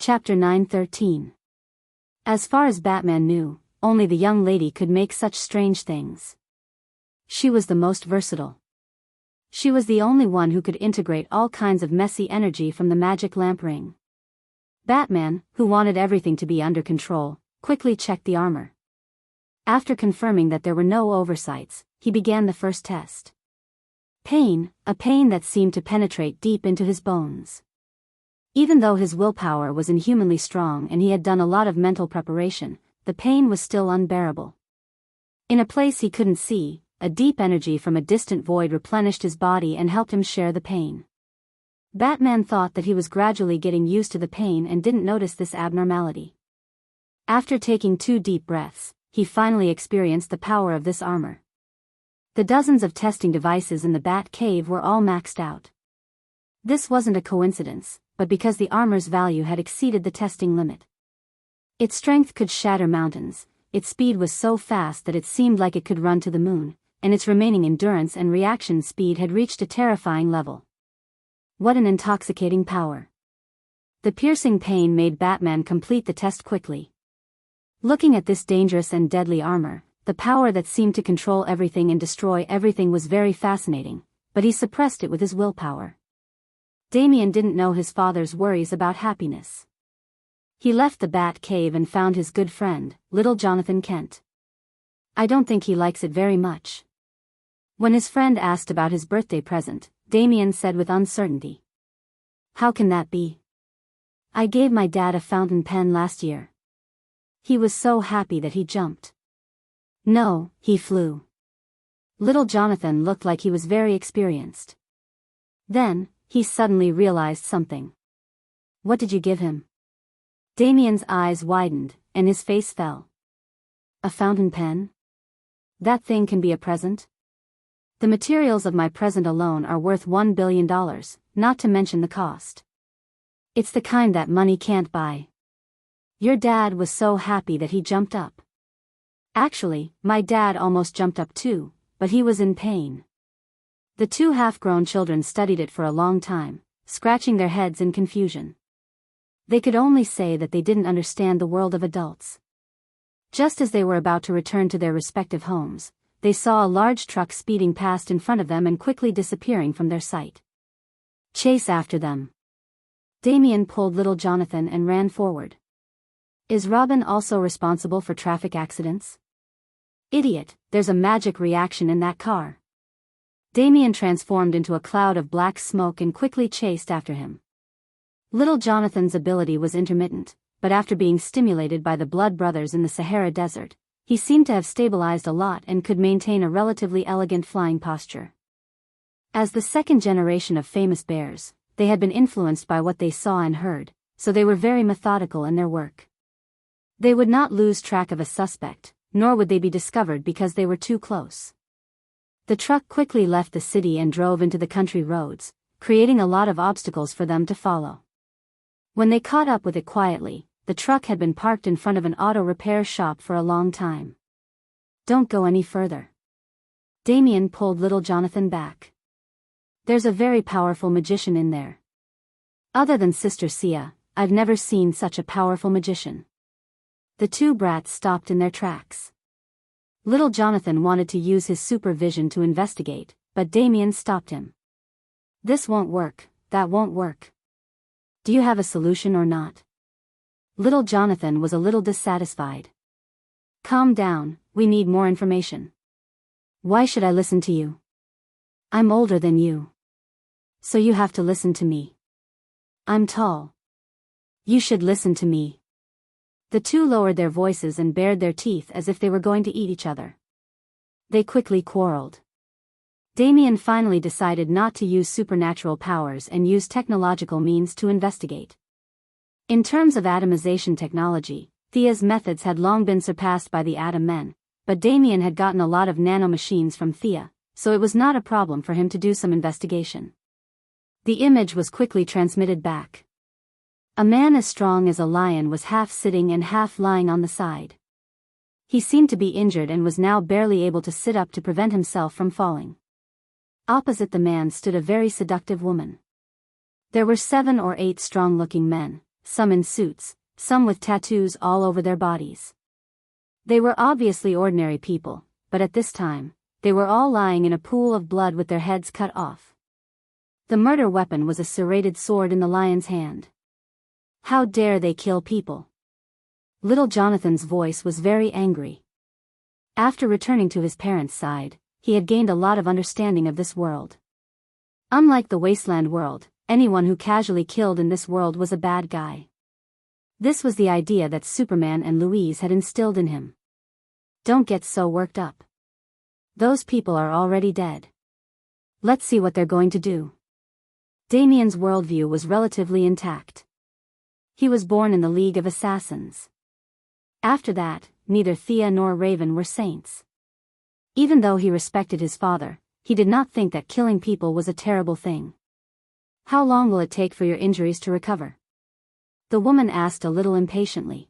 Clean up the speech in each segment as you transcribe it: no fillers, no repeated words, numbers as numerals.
Chapter 9:13. As far as Batman knew, only the young lady could make such strange things. She was the most versatile. She was the only one who could integrate all kinds of messy energy from the magic lamp ring. Batman, who wanted everything to be under control, quickly checked the armor. After confirming that there were no oversights, he began the first test. Pain, a pain that seemed to penetrate deep into his bones. Even though his willpower was inhumanly strong and he had done a lot of mental preparation, the pain was still unbearable. In a place he couldn't see, a deep energy from a distant void replenished his body and helped him share the pain. Batman thought that he was gradually getting used to the pain and didn't notice this abnormality. After taking 2 deep breaths, he finally experienced the power of this armor. The dozens of testing devices in the Bat Cave were all maxed out. This wasn't a coincidence, but because the armor's value had exceeded the testing limit. Its strength could shatter mountains, its speed was so fast that it seemed like it could run to the moon, and its remaining endurance and reaction speed had reached a terrifying level. What an intoxicating power. The piercing pain made Batman complete the test quickly. Looking at this dangerous and deadly armor, the power that seemed to control everything and destroy everything was very fascinating, but he suppressed it with his willpower. Damian didn't know his father's worries about happiness. He left the Bat Cave and found his good friend, little Jonathan Kent. I don't think he likes it very much. When his friend asked about his birthday present, Damian said with uncertainty. How can that be? I gave my dad a fountain pen last year. He was so happy that he jumped. No, he flew. Little Jonathan looked like he was very experienced. Then, he suddenly realized something. What did you give him? Damian's eyes widened, and his face fell. A fountain pen? That thing can be a present? The materials of my present alone are worth $1 billion, not to mention the cost. It's the kind that money can't buy. Your dad was so happy that he jumped up. Actually, my dad almost jumped up too, but he was in pain. The 2 half-grown children studied it for a long time, scratching their heads in confusion. They could only say that they didn't understand the world of adults. Just as they were about to return to their respective homes, they saw a large truck speeding past in front of them and quickly disappearing from their sight. Chase after them. Damian pulled little Jonathan and ran forward. Is Robin also responsible for traffic accidents? Idiot, there's a magic reaction in that car. Damian transformed into a cloud of black smoke and quickly chased after him. Little Jonathan's ability was intermittent, but after being stimulated by the Blood Brothers in the Sahara Desert, he seemed to have stabilized a lot and could maintain a relatively elegant flying posture. As the second generation of famous bears, they had been influenced by what they saw and heard, so they were very methodical in their work. They would not lose track of a suspect, nor would they be discovered because they were too close. The truck quickly left the city and drove into the country roads, creating a lot of obstacles for them to follow. When they caught up with it quietly, the truck had been parked in front of an auto repair shop for a long time. Don't go any further. Damian pulled little Jonathan back. There's a very powerful magician in there. Other than Sister Sia, I've never seen such a powerful magician. The 2 brats stopped in their tracks. Little Jonathan wanted to use his supervision to investigate, but Damian stopped him. This won't work, that won't work. Do you have a solution or not? Little Jonathan was a little dissatisfied. Calm down, we need more information. Why should I listen to you? I'm older than you. So you have to listen to me. I'm tall. You should listen to me. The 2 lowered their voices and bared their teeth as if they were going to eat each other. They quickly quarreled. Damian finally decided not to use supernatural powers and use technological means to investigate. In terms of atomization technology, Thea's methods had long been surpassed by the Atom Men, but Damian had gotten a lot of nanomachines from Thea, so it was not a problem for him to do some investigation. The image was quickly transmitted back. A man as strong as a lion was half sitting and half lying on the side. He seemed to be injured and was now barely able to sit up to prevent himself from falling. Opposite the man stood a very seductive woman. There were 7 or 8 strong-looking men, some in suits, some with tattoos all over their bodies. They were obviously ordinary people, but at this time, they were all lying in a pool of blood with their heads cut off. The murder weapon was a serrated sword in the lion's hand. How dare they kill people? Little Jonathan's voice was very angry. After returning to his parents' side, he had gained a lot of understanding of this world. Unlike the wasteland world, anyone who casually killed in this world was a bad guy. This was the idea that Superman and Louise had instilled in him. Don't get so worked up. Those people are already dead. Let's see what they're going to do. Damien's worldview was relatively intact. He was born in the League of Assassins. After that, neither Thea nor Raven were saints. Even though he respected his father, he did not think that killing people was a terrible thing. How long will it take for your injuries to recover? The woman asked a little impatiently.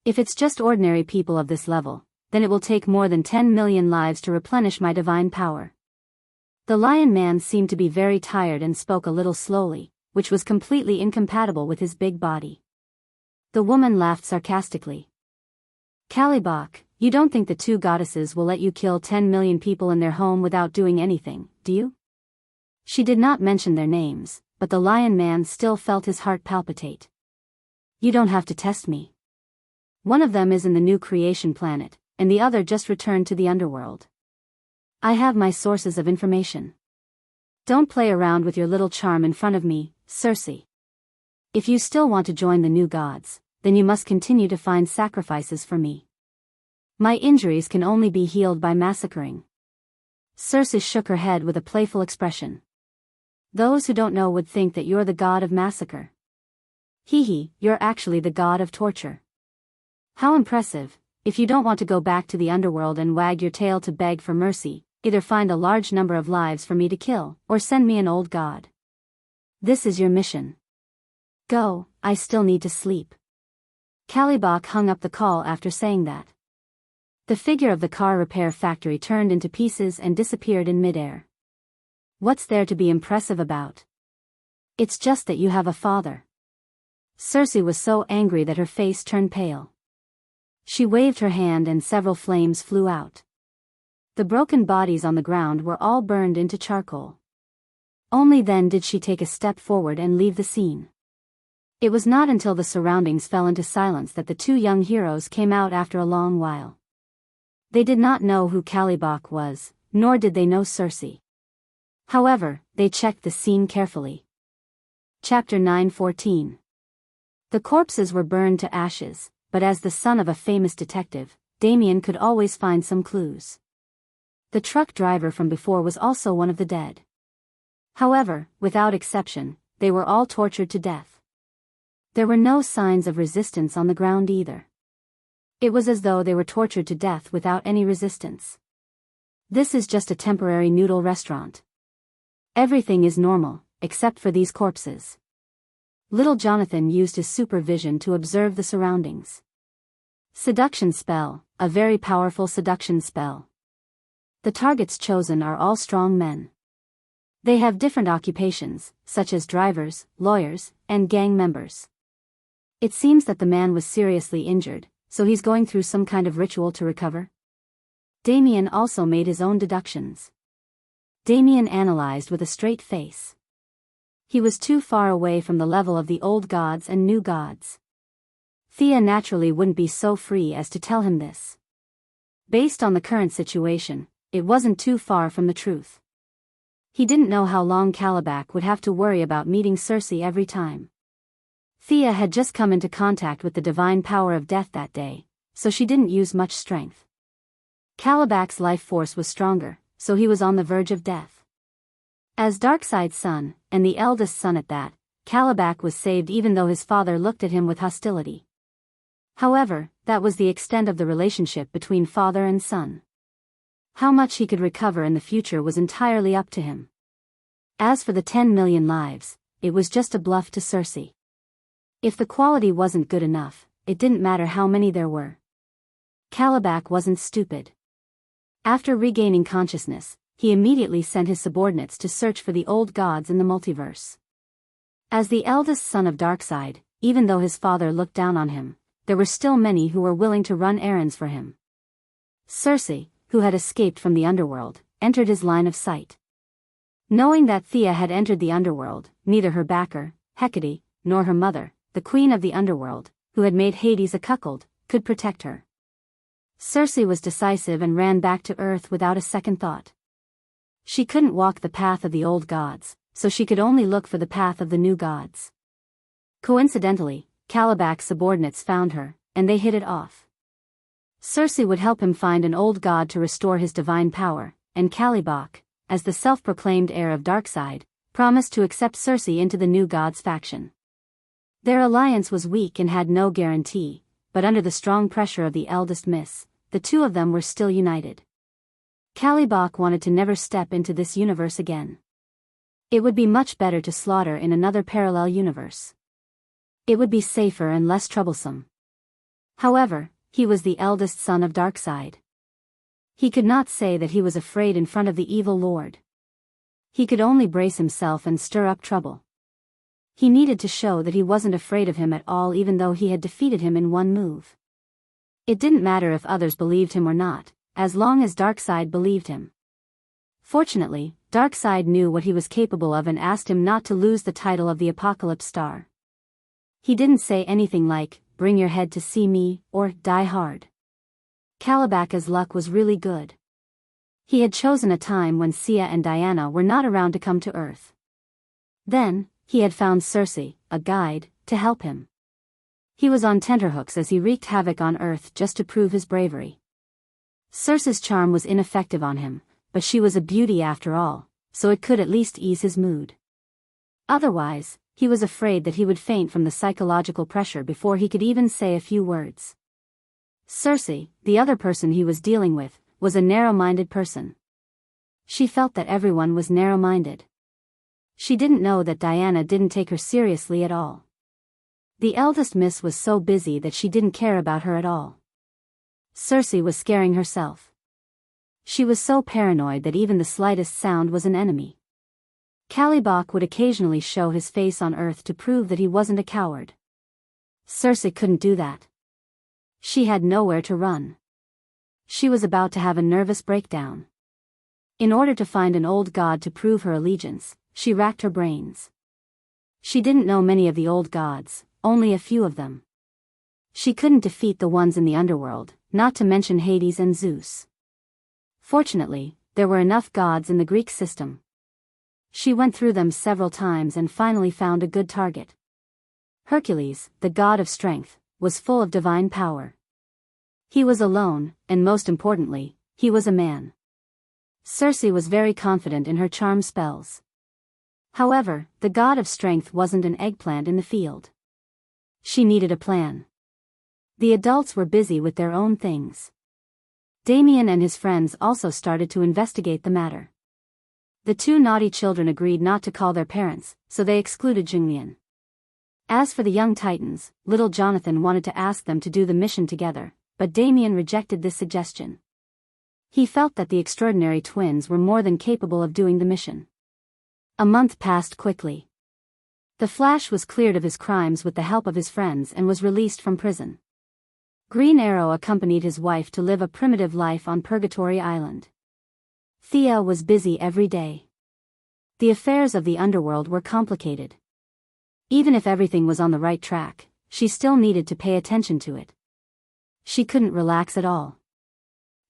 If it's just ordinary people of this level, then it will take more than 10 million lives to replenish my divine power. The lion man seemed to be very tired and spoke a little slowly, which was completely incompatible with his big body. The woman laughed sarcastically. Kalibak, you don't think the two goddesses will let you kill 10 million people in their home without doing anything, do you? She did not mention their names, but the lion man still felt his heart palpitate. You don't have to test me. One of them is in the new creation planet, and the other just returned to the underworld. I have my sources of information. Don't play around with your little charm in front of me, Circe. If you still want to join the new gods, then you must continue to find sacrifices for me. My injuries can only be healed by massacring. Circe shook her head with a playful expression. Those who don't know would think that you're the god of massacre. Hee, you're actually the god of torture. How impressive. If you don't want to go back to the underworld and wag your tail to beg for mercy, either find a large number of lives for me to kill, or send me an old god. This is your mission. Go, I still need to sleep. Kalibak hung up the call after saying that. The figure of the car repair factory turned into pieces and disappeared in midair. What's there to be impressive about? It's just that you have a father. Circe was so angry that her face turned pale. She waved her hand and several flames flew out. The broken bodies on the ground were all burned into charcoal. Only then did she take a step forward and leave the scene. It was not until the surroundings fell into silence that the two young heroes came out after a long while. They did not know who Kalibak was, nor did they know Circe. However, they checked the scene carefully. Chapter 9:14. The corpses were burned to ashes, but as the son of a famous detective, Damien could always find some clues. The truck driver from before was also one of the dead. However, without exception, they were all tortured to death. There were no signs of resistance on the ground either. It was as though they were tortured to death without any resistance. This is just a temporary noodle restaurant. Everything is normal, except for these corpses. Little Jonathan used his supervision to observe the surroundings. Seduction spell, a very powerful seduction spell. The targets chosen are all strong men. They have different occupations, such as drivers, lawyers, and gang members. It seems that the man was seriously injured, so he's going through some kind of ritual to recover. Damien also made his own deductions. Damien analyzed with a straight face. He was too far away from the level of the old gods and new gods. Thea naturally wouldn't be so free as to tell him this. Based on the current situation, it wasn't too far from the truth. He didn't know how long Kalibak would have to worry about meeting Circe every time. Thea had just come into contact with the divine power of death that day, so she didn't use much strength. Kalibak's life force was stronger, so he was on the verge of death. As Darkseid's son, and the eldest son at that, Kalibak was saved even though his father looked at him with hostility. However, that was the extent of the relationship between father and son. How much he could recover in the future was entirely up to him. As for the 10 million lives, it was just a bluff to Circe. If the quality wasn't good enough, it didn't matter how many there were. Kalibak wasn't stupid. After regaining consciousness, he immediately sent his subordinates to search for the old gods in the multiverse. As the eldest son of Darkseid, even though his father looked down on him, there were still many who were willing to run errands for him. Circe, who had escaped from the underworld, entered his line of sight. Knowing that Thea had entered the underworld, neither her backer, Hecate, nor her mother, the queen of the underworld, who had made Hades a cuckold, could protect her. Circe was decisive and ran back to Earth without a second thought. She couldn't walk the path of the old gods, so she could only look for the path of the new gods. Coincidentally, Calibac's subordinates found her, and they hit it off. Circe would help him find an old god to restore his divine power, and Calibac, as the self-proclaimed heir of Darkside, promised to accept Circe into the new gods faction. Their alliance was weak and had no guarantee, but under the strong pressure of the eldest miss, the two of them were still united. Calibac wanted to never step into this universe again. It would be much better to slaughter in another parallel universe. It would be safer and less troublesome. However, he was the eldest son of Darkside. He could not say that he was afraid in front of the evil lord. He could only brace himself and stir up trouble. He needed to show that he wasn't afraid of him at all, even though he had defeated him in one move. It didn't matter if others believed him or not, as long as Darkside believed him. Fortunately, Darkside knew what he was capable of and asked him not to lose the title of the Apocalypse Star. He didn't say anything like, "Bring your head to see me," or "Die hard." Calibac's luck was really good. He had chosen a time when Sia and Diana were not around to come to Earth. Then, he had found Circe, a guide, to help him. He was on tenterhooks as he wreaked havoc on Earth just to prove his bravery. Circe's charm was ineffective on him, but she was a beauty after all, so it could at least ease his mood. Otherwise, he was afraid that he would faint from the psychological pressure before he could even say a few words. Circe, the other person he was dealing with, was a narrow-minded person. She felt that everyone was narrow-minded. She didn't know that Diana didn't take her seriously at all. The eldest miss was so busy that she didn't care about her at all. Circe was scaring herself. She was so paranoid that even the slightest sound was an enemy. Calibac would occasionally show his face on Earth to prove that he wasn't a coward. Circe couldn't do that. She had nowhere to run. She was about to have a nervous breakdown. In order to find an old god to prove her allegiance, she racked her brains. She didn't know many of the old gods, only a few of them. She couldn't defeat the ones in the underworld, not to mention Hades and Zeus. Fortunately, there were enough gods in the Greek system. She went through them several times and finally found a good target. Hercules, the god of strength, was full of divine power. He was alone, and most importantly, he was a man. Circe was very confident in her charm spells. However, the god of strength wasn't an eggplant in the field. She needed a plan. The adults were busy with their own things. Damien and his friends also started to investigate the matter. The two naughty children agreed not to call their parents, so they excluded Jinglian. As for the young titans, little Jonathan wanted to ask them to do the mission together, but Damien rejected this suggestion. He felt that the extraordinary twins were more than capable of doing the mission. A month passed quickly. The Flash was cleared of his crimes with the help of his friends and was released from prison. Green Arrow accompanied his wife to live a primitive life on Purgatory Island. Thea was busy every day. The affairs of the underworld were complicated. Even if everything was on the right track, she still needed to pay attention to it. She couldn't relax at all.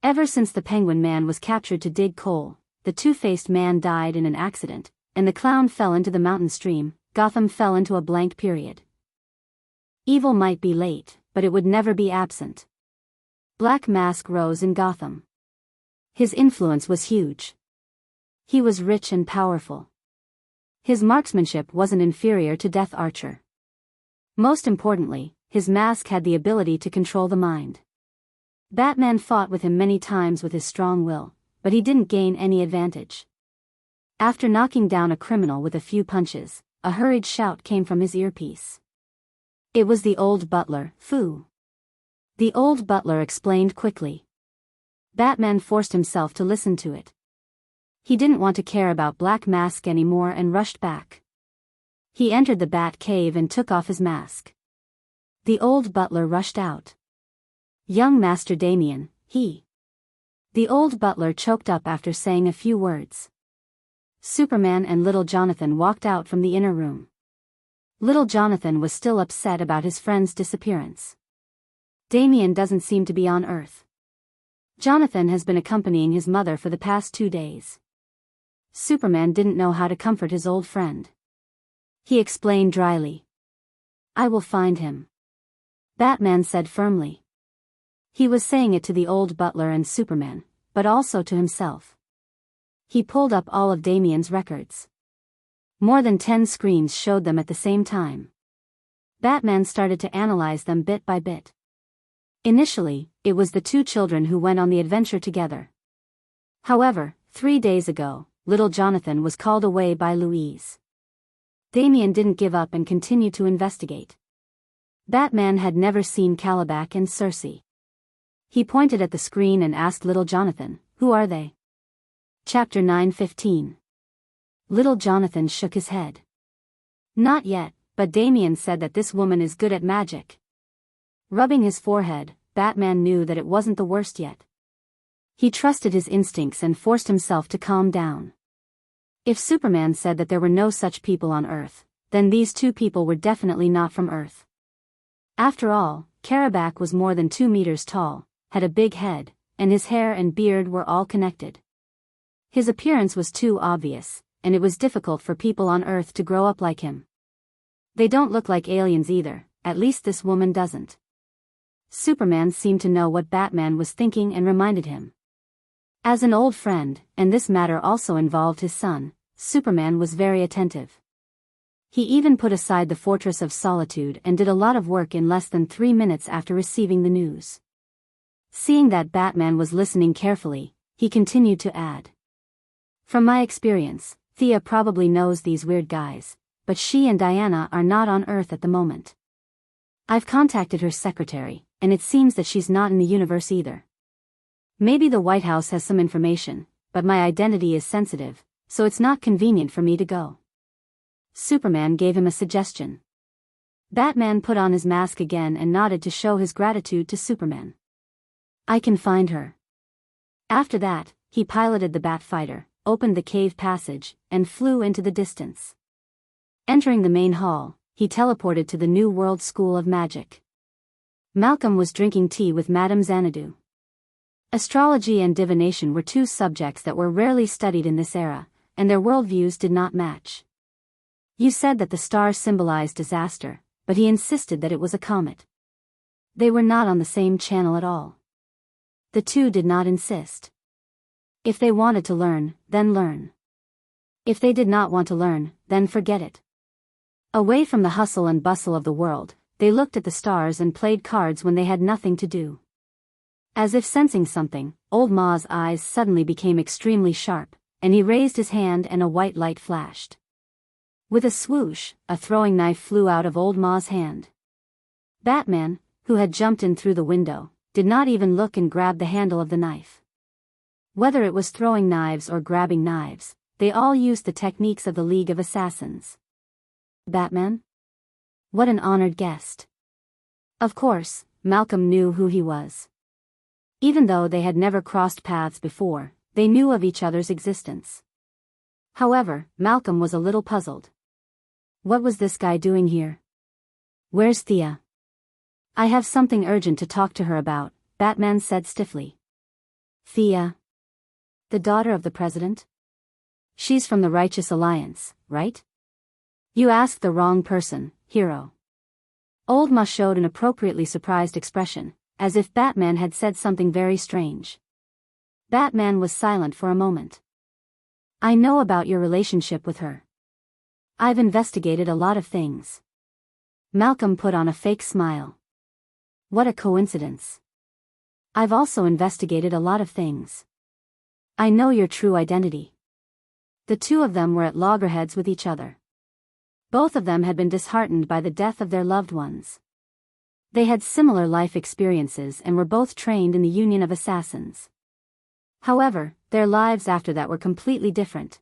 Ever since the Penguin Man was captured to dig coal, the Two-Faced Man died in an accident, and the clown fell into the mountain stream, Gotham fell into a blank period. Evil might be late, but it would never be absent. Black Mask rose in Gotham. His influence was huge. He was rich and powerful. His marksmanship wasn't inferior to Death Archer. Most importantly, his mask had the ability to control the mind. Batman fought with him many times with his strong will, but he didn't gain any advantage. After knocking down a criminal with a few punches, a hurried shout came from his earpiece. It was the old butler, Fu. The old butler explained quickly. Batman forced himself to listen to it. He didn't want to care about Black Mask anymore and rushed back. He entered the Bat Cave and took off his mask. The old butler rushed out. Young Master Damien, he. The old butler choked up after saying a few words. Superman and little Jonathan walked out from the inner room. Little Jonathan was still upset about his friend's disappearance. Damien doesn't seem to be on Earth. Jonathan has been accompanying his mother for the past 2 days. Superman didn't know how to comfort his old friend. He explained dryly. I will find him. Batman said firmly. He was saying it to the old butler and Superman, but also to himself. He pulled up all of Damien's records. More than 10 screens showed them at the same time. Batman started to analyze them bit by bit. Initially, it was the 2 children who went on the adventure together. However, 3 days ago, little Jonathan was called away by Louise. Damien didn't give up and continued to investigate. Batman had never seen Calabac and Circe. He pointed at the screen and asked little Jonathan, "Who are they?" Chapter 9:15. Little Jonathan shook his head. Not yet, but Damien said that this woman is good at magic. Rubbing his forehead, Batman knew that it wasn't the worst yet. He trusted his instincts and forced himself to calm down. If Superman said that there were no such people on Earth, then these 2 people were definitely not from Earth. After all, Calabac was more than 2 meters tall, had a big head, and his hair and beard were all connected. His appearance was too obvious, and it was difficult for people on Earth to grow up like him. They don't look like aliens either, at least this woman doesn't. Superman seemed to know what Batman was thinking and reminded him. As an old friend, and this matter also involved his son, Superman was very attentive. He even put aside the Fortress of Solitude and did a lot of work in less than 3 minutes after receiving the news. Seeing that Batman was listening carefully, he continued to add. From my experience, Thea probably knows these weird guys, but she and Diana are not on Earth at the moment. I've contacted her secretary, and it seems that she's not in the universe either. Maybe the White House has some information, but my identity is sensitive, so it's not convenient for me to go. Superman gave him a suggestion. Batman put on his mask again and nodded to show his gratitude to Superman. I can find her. After that, he piloted the Bat Fighter, opened the cave passage, and flew into the distance. Entering the main hall, he teleported to the New World School of Magic. Malcolm was drinking tea with Madame Xanadu. Astrology and divination were 2 subjects that were rarely studied in this era, and their worldviews did not match. You said that the stars symbolized disaster, but he insisted that it was a comet. They were not on the same channel at all. The 2 did not insist. If they wanted to learn, then learn. If they did not want to learn, then forget it. Away from the hustle and bustle of the world, they looked at the stars and played cards when they had nothing to do. As if sensing something, Old Ma's eyes suddenly became extremely sharp, and he raised his hand and a white light flashed. With a swoosh, a throwing knife flew out of Old Ma's hand. Batman, who had jumped in through the window, did not even look and grab the handle of the knife. Whether it was throwing knives or grabbing knives, they all used the techniques of the League of Assassins. Batman? What an honored guest. Of course, Malcolm knew who he was. Even though they had never crossed paths before, they knew of each other's existence. However, Malcolm was a little puzzled. What was this guy doing here? Where's Thea? I have something urgent to talk to her about, Batman said stiffly. Thea? The daughter of the president? She's from the Righteous Alliance, right? You asked the wrong person, hero. Old Ma showed an appropriately surprised expression, as if Batman had said something very strange. Batman was silent for a moment. I know about your relationship with her. I've investigated a lot of things. Malcolm put on a fake smile. What a coincidence. I've also investigated a lot of things. I know your true identity. The 2 of them were at loggerheads with each other. Both of them had been disheartened by the death of their loved ones. They had similar life experiences and were both trained in the Union of Assassins. However, their lives after that were completely different.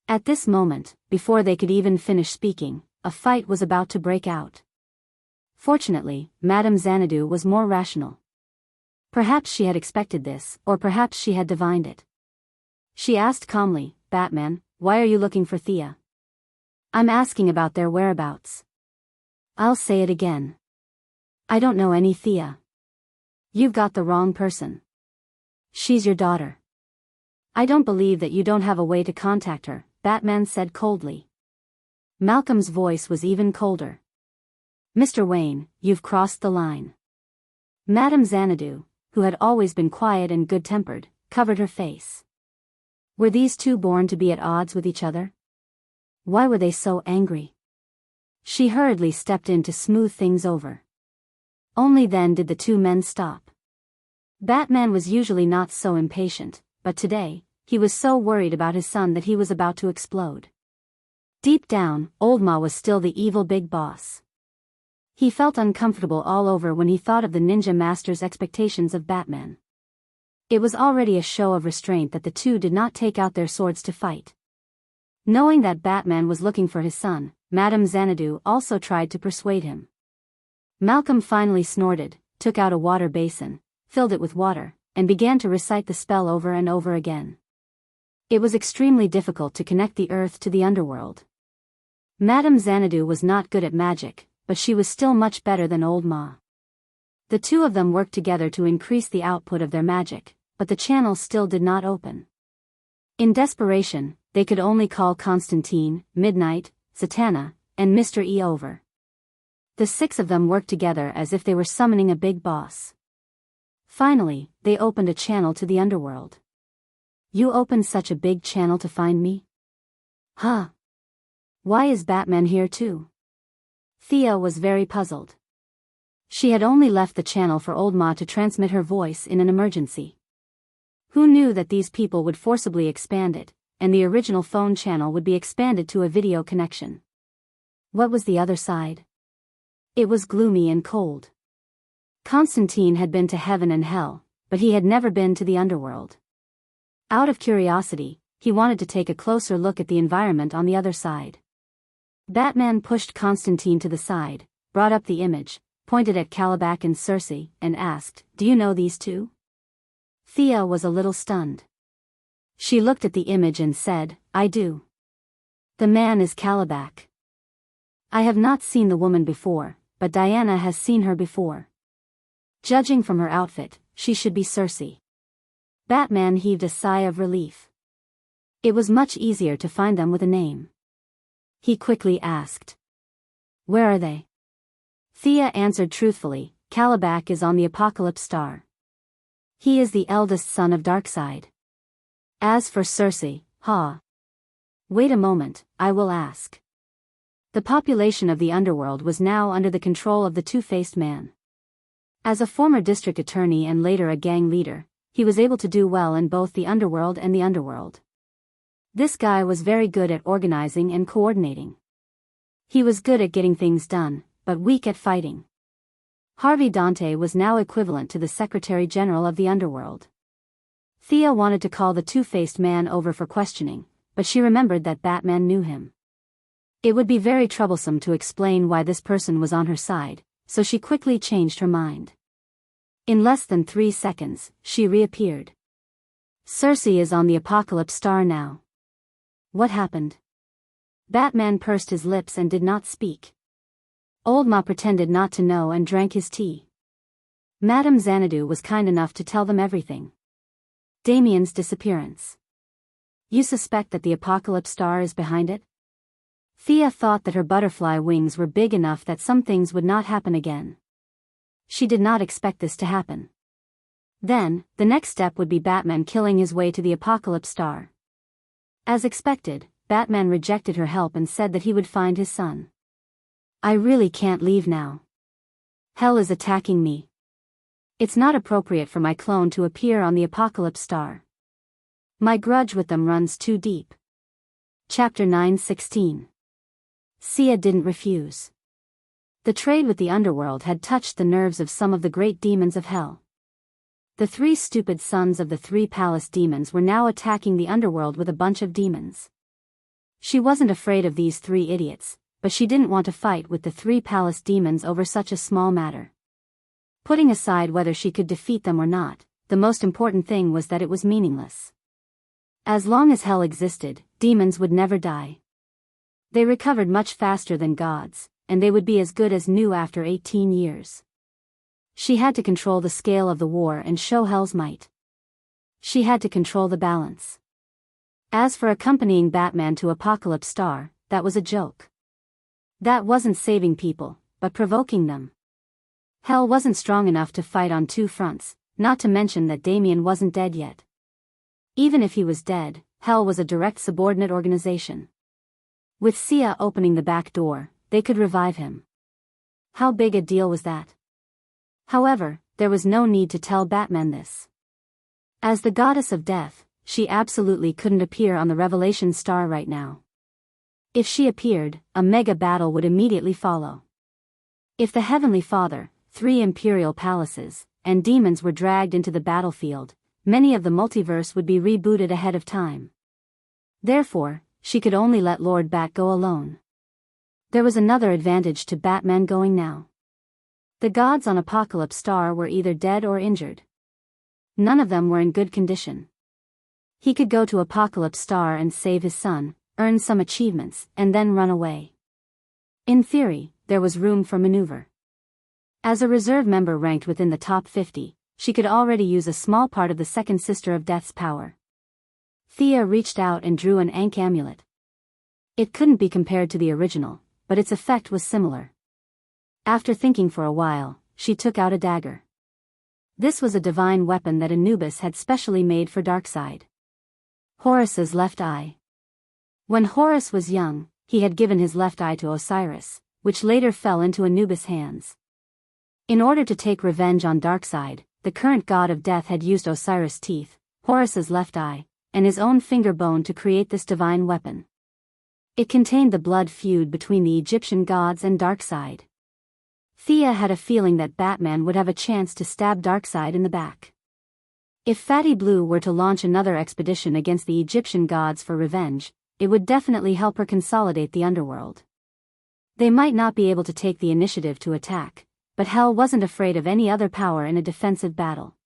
At this moment, before they could even finish speaking, a fight was about to break out. Fortunately, Madame Xanadu was more rational. Perhaps she had expected this, or perhaps she had divined it. She asked calmly, "Batman, why are you looking for Thea?" "I'm asking about their whereabouts." "I'll say it again. I don't know any Thea." "You've got the wrong person. She's your daughter." "I don't believe that you don't have a way to contact her," Batman said coldly. Malcolm's voice was even colder. "Mr. Wayne, you've crossed the line." Madame Xanadu, who had always been quiet and good-tempered, covered her face. Were these two born to be at odds with each other? Why were they so angry? She hurriedly stepped in to smooth things over. Only then did the two men stop. Batman was usually not so impatient, but today, he was so worried about his son that he was about to explode. Deep down, Old Ma was still the evil big boss. He felt uncomfortable all over when he thought of the ninja master's expectations of Batman. It was already a show of restraint that the two did not take out their swords to fight. Knowing that Batman was looking for his son, Madame Xanadu also tried to persuade him. Malcolm finally snorted, took out a water basin, filled it with water, and began to recite the spell over and over again. It was extremely difficult to connect the earth to the underworld. Madame Xanadu was not good at magic, but she was still much better than Old Ma. The two of them worked together to increase the output of their magic, but the channel still did not open. In desperation, they could only call Constantine, Midnight, Zatanna, and Mr. E over. The six of them worked together as if they were summoning a big boss. Finally, they opened a channel to the underworld. "You opened such a big channel to find me?" "Huh? Why is Batman here too?" Thea was very puzzled. She had only left the channel for Old Ma to transmit her voice in an emergency. Who knew that these people would forcibly expand it, and the original phone channel would be expanded to a video connection? What was the other side? It was gloomy and cold. Constantine had been to heaven and hell, but he had never been to the underworld. Out of curiosity, he wanted to take a closer look at the environment on the other side. Batman pushed Constantine to the side, brought up the image, pointed at Calabac and Circe, and asked, "Do you know these two?" Thea was a little stunned. She looked at the image and said, "I do. The man is Calabac. I have not seen the woman before, but Diana has seen her before. Judging from her outfit, she should be Circe." Batman heaved a sigh of relief. It was much easier to find them with a name. He quickly asked, "Where are they?" Thea answered truthfully, "Calabac is on the Apocalypse Star. He is the eldest son of Darkseid. As for Circe, Wait a moment, I will ask." The population of the underworld was now under the control of the two-faced man. As a former district attorney and later a gang leader, he was able to do well in both the underworld and the underworld. This guy was very good at organizing and coordinating. He was good at getting things done, but weak at fighting. Harvey Dante was now equivalent to the Secretary General of the underworld. Thea wanted to call the two-faced man over for questioning, but she remembered that Batman knew him. It would be very troublesome to explain why this person was on her side, so she quickly changed her mind. In less than 3 seconds, she reappeared. "Circe is on the Apocalypse Star now." "What happened?" Batman pursed his lips and did not speak. Old Ma pretended not to know and drank his tea. Madame Xanadu was kind enough to tell them everything. Damien's disappearance. "You suspect that the Apocalypse Star is behind it?" Thea thought that her butterfly wings were big enough that some things would not happen again. She did not expect this to happen. Then, the next step would be Batman killing his way to the Apocalypse Star. As expected, Batman rejected her help and said that he would find his son. "I really can't leave now. Hell is attacking me. It's not appropriate for my clone to appear on the Apocalypse Star. My grudge with them runs too deep." Chapter 9:16. Sia didn't refuse. The trade with the underworld had touched the nerves of some of the great demons of hell. The 3 stupid sons of the 3 palace demons were now attacking the underworld with a bunch of demons. She wasn't afraid of these 3 idiots, but she didn't want to fight with the 3 palace demons over such a small matter. Putting aside whether she could defeat them or not, the most important thing was that it was meaningless. As long as hell existed, demons would never die. They recovered much faster than gods, and they would be as good as new after 18 years. She had to control the scale of the war and show hell's might. She had to control the balance. As for accompanying Batman to Apocalypse Star, that was a joke. That wasn't saving people, but provoking them. Hell wasn't strong enough to fight on 2 fronts, not to mention that Damien wasn't dead yet. Even if he was dead, Hell was a direct subordinate organization. With Sia opening the back door, they could revive him. How big a deal was that? However, there was no need to tell Batman this. As the goddess of death, she absolutely couldn't appear on the Revelation Star right now. If she appeared, a mega battle would immediately follow. If the Heavenly Father, 3 imperial palaces, and demons were dragged into the battlefield, many of the multiverse would be rebooted ahead of time. Therefore, she could only let Lord Bat go alone. There was another advantage to Batman going now. The gods on Apocalypse Star were either dead or injured. None of them were in good condition. He could go to Apocalypse Star and save his son, earn some achievements, and then run away. In theory, there was room for maneuver. As a reserve member ranked within the top 50, she could already use a small part of the second Sister of Death's power. Thea reached out and drew an Ankh amulet. It couldn't be compared to the original, but its effect was similar. After thinking for a while, she took out a dagger. This was a divine weapon that Anubis had specially made for Darkseid. Horus's left eye. When Horus was young, he had given his left eye to Osiris, which later fell into Anubis' hands. In order to take revenge on Darkseid, the current god of death had used Osiris' teeth, Horus's left eye, and his own finger bone to create this divine weapon. It contained the blood feud between the Egyptian gods and Darkseid. Thea had a feeling that Batman would have a chance to stab Darkseid in the back. If Fatty Blue were to launch another expedition against the Egyptian gods for revenge, it would definitely help her consolidate the underworld. They might not be able to take the initiative to attack, but Hell wasn't afraid of any other power in a defensive battle.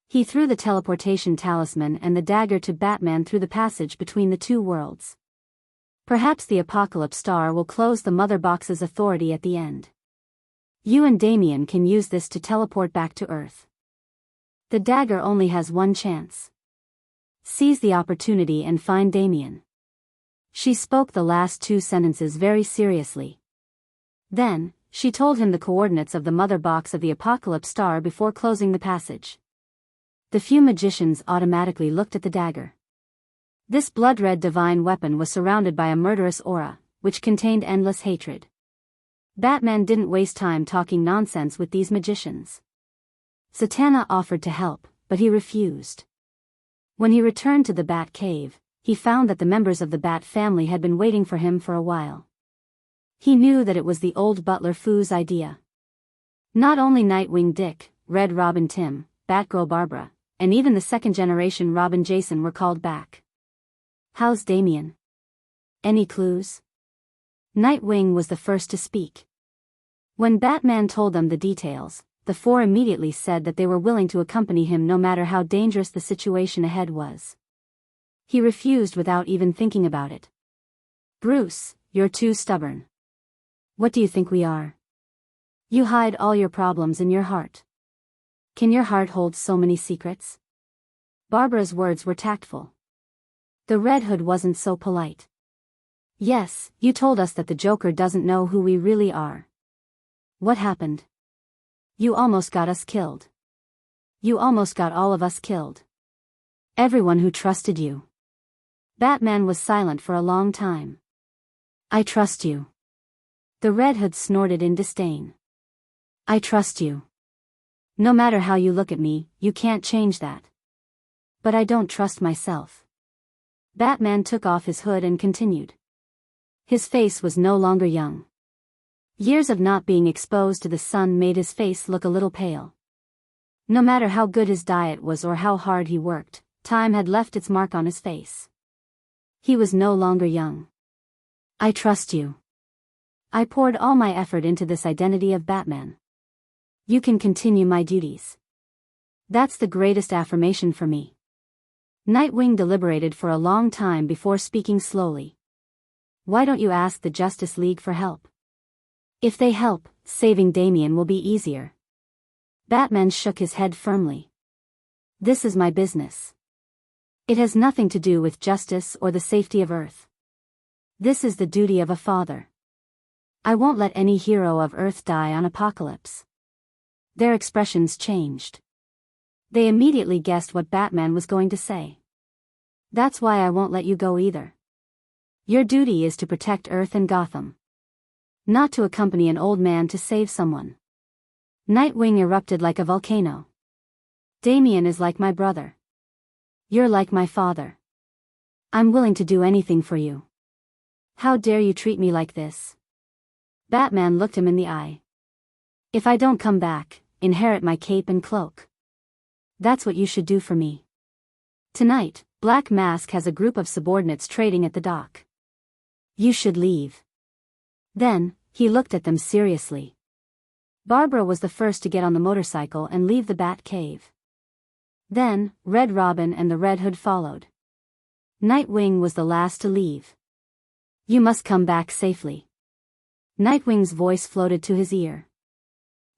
He threw the teleportation talisman and the dagger to Batman through the passage between the 2 worlds. Perhaps the Apocalypse Star will close the Mother Box's authority at the end. You and Damien can use this to teleport back to Earth. The dagger only has one chance. Seize the opportunity and find Damien. She spoke the last 2 sentences very seriously. Then, she told him the coordinates of the Mother Box of the Apocalypse Star before closing the passage. The few magicians automatically looked at the dagger. This blood-red divine weapon was surrounded by a murderous aura, which contained endless hatred. Batman didn't waste time talking nonsense with these magicians. Zatanna offered to help, but he refused. When he returned to the Bat Cave, he found that the members of the Bat family had been waiting for him for a while. He knew that it was the old butler Foo's idea. Not only Nightwing Dick, Red Robin Tim, Batgirl Barbara, and even the second-generation Robin Jason were called back. How's Damien? Any clues? Nightwing was the first to speak. When Batman told them the details, the 4 immediately said that they were willing to accompany him no matter how dangerous the situation ahead was. He refused without even thinking about it. Bruce, you're too stubborn. What do you think we are? You hide all your problems in your heart. Can your heart hold so many secrets? Barbara's words were tactful. The Red Hood wasn't so polite. Yes, you told us that the Joker doesn't know who we really are. What happened? You almost got us killed. You almost got all of us killed. Everyone who trusted you. Batman was silent for a long time. I trust you. The Red Hood snorted in disdain. I trust you. No matter how you look at me, you can't change that. But I don't trust myself. Batman took off his hood and continued. His face was no longer young. Years of not being exposed to the sun made his face look a little pale. No matter how good his diet was or how hard he worked, time had left its mark on his face. He was no longer young. I trust you. I poured all my effort into this identity of Batman. You can continue my duties. That's the greatest affirmation for me. Nightwing deliberated for a long time before speaking slowly. Why don't you ask the Justice League for help? If they help, saving Damian will be easier. Batman shook his head firmly. This is my business. It has nothing to do with justice or the safety of Earth. This is the duty of a father. I won't let any hero of Earth die on Apocalypse. Their expressions changed. They immediately guessed what Batman was going to say. That's why I won't let you go either. Your duty is to protect Earth and Gotham. Not to accompany an old man to save someone. Nightwing erupted like a volcano. Damian is like my brother. You're like my father. I'm willing to do anything for you. How dare you treat me like this? Batman looked him in the eye. If I don't come back, inherit my cape and cloak. That's what you should do for me. Tonight, Black Mask has a group of subordinates trading at the dock. You should leave. Then, he looked at them seriously. Barbara was the first to get on the motorcycle and leave the Bat Cave. Then, Red Robin and the Red Hood followed. Nightwing was the last to leave. You must come back safely. Nightwing's voice floated to his ear.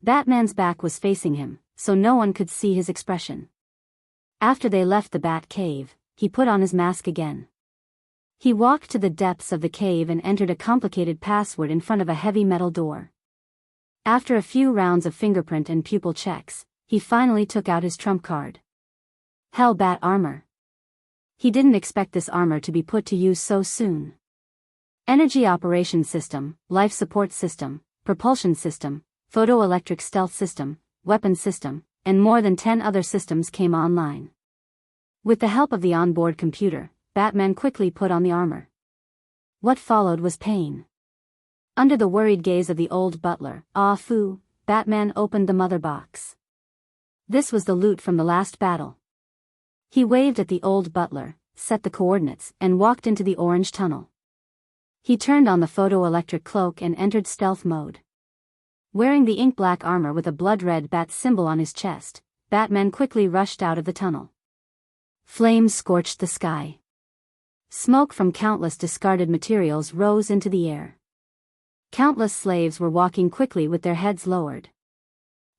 Batman's back was facing him, so no one could see his expression. After they left the Bat Cave, he put on his mask again. He walked to the depths of the cave and entered a complicated password in front of a heavy metal door. After a few rounds of fingerprint and pupil checks, he finally took out his trump card. Hellbat armor. He didn't expect this armor to be put to use so soon. Energy Operations System, Life Support System, Propulsion System, Photoelectric Stealth System, Weapon System, and more than 10 other systems came online. With the help of the onboard computer, Batman quickly put on the armor. What followed was pain. Under the worried gaze of the old butler, Ah Fu, Batman opened the mother box. This was the loot from the last battle. He waved at the old butler, set the coordinates, and walked into the orange tunnel. He turned on the photoelectric cloak and entered stealth mode. Wearing the ink-black armor with a blood-red bat symbol on his chest, Batman quickly rushed out of the tunnel. Flames scorched the sky. Smoke from countless discarded materials rose into the air. Countless slaves were walking quickly with their heads lowered.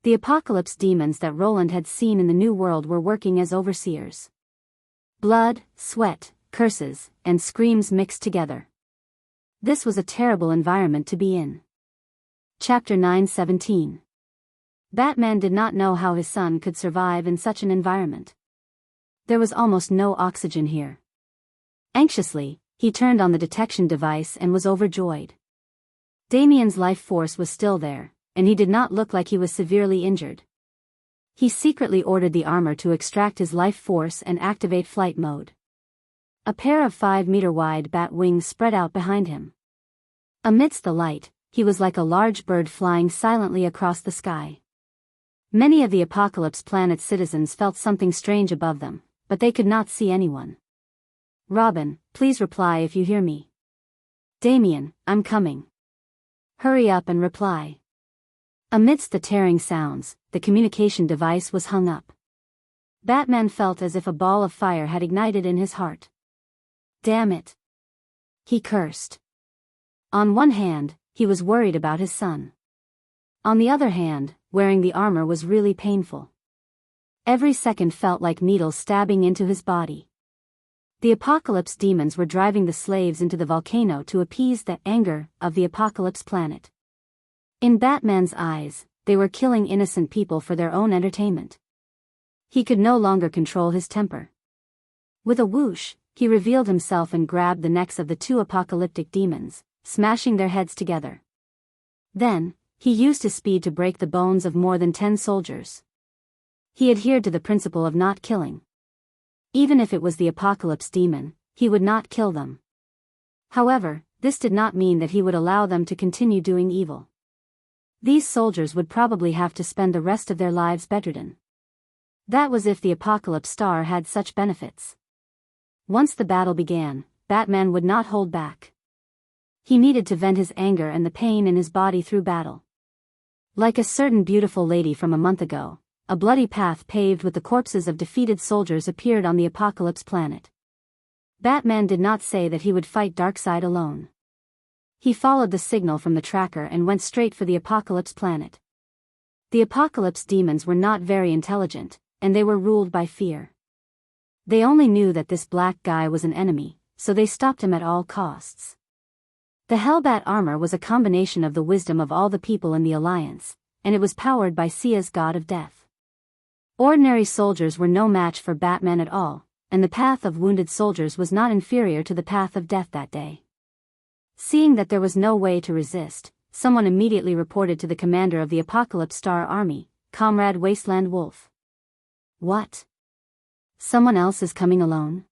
The Apocalypse demons that Roland had seen in the New World were working as overseers. Blood, sweat, curses, and screams mixed together. This was a terrible environment to be in. Chapter 9:17. Batman did not know how his son could survive in such an environment. There was almost no oxygen here. Anxiously, he turned on the detection device and was overjoyed. Damian's life force was still there, and he did not look like he was severely injured. He secretly ordered the armor to extract his life force and activate flight mode. A pair of 5-meter-wide bat wings spread out behind him. Amidst the light, he was like a large bird flying silently across the sky. Many of the Apocalypse planet's citizens felt something strange above them, but they could not see anyone. Robin, please reply if you hear me. Damian, I'm coming. Hurry up and reply. Amidst the tearing sounds, the communication device was hung up. Batman felt as if a ball of fire had ignited in his heart. Damn it. He cursed. On one hand, he was worried about his son. On the other hand, wearing the armor was really painful. Every second felt like needles stabbing into his body. The Apocalypse demons were driving the slaves into the volcano to appease the anger of the Apocalypse planet. In Batman's eyes, they were killing innocent people for their own entertainment. He could no longer control his temper. With a whoosh, he revealed himself and grabbed the necks of the two apocalyptic demons, smashing their heads together. Then, he used his speed to break the bones of more than 10 soldiers. He adhered to the principle of not killing. Even if it was the Apocalypse demon, he would not kill them. However, this did not mean that he would allow them to continue doing evil. These soldiers would probably have to spend the rest of their lives bedridden. That was if the Apocalypse Star had such benefits. Once the battle began, Batman would not hold back. He needed to vent his anger and the pain in his body through battle. Like a certain beautiful lady from a month ago, a bloody path paved with the corpses of defeated soldiers appeared on the Apocalypse planet. Batman did not say that he would fight Darkseid alone. He followed the signal from the tracker and went straight for the Apocalypse planet. The Apocalypse demons were not very intelligent, and they were ruled by fear. They only knew that this black guy was an enemy, so they stopped him at all costs. The Hellbat armor was a combination of the wisdom of all the people in the Alliance, and it was powered by Sia's god of death. Ordinary soldiers were no match for Batman at all, and the path of wounded soldiers was not inferior to the path of death that day. Seeing that there was no way to resist, someone immediately reported to the commander of the Apocalypse Star Army, Comrade Wasteland Wolf. What? Someone else is coming alone?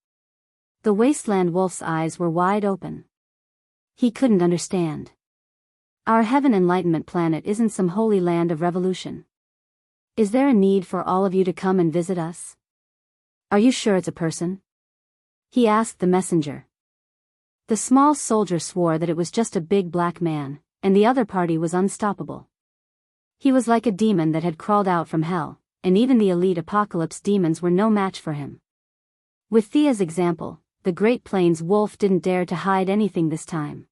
The Wasteland Wolf's eyes were wide open. He couldn't understand. Our Heaven Enlightenment planet isn't some holy land of revolution. Is there a need for all of you to come and visit us? Are you sure it's a person? He asked the messenger. The small soldier swore that it was just a big black man, and the other party was unstoppable. He was like a demon that had crawled out from hell, and even the elite Apocalypse demons were no match for him. With Thea's example, the Great Plains Wolf didn't dare to hide anything this time.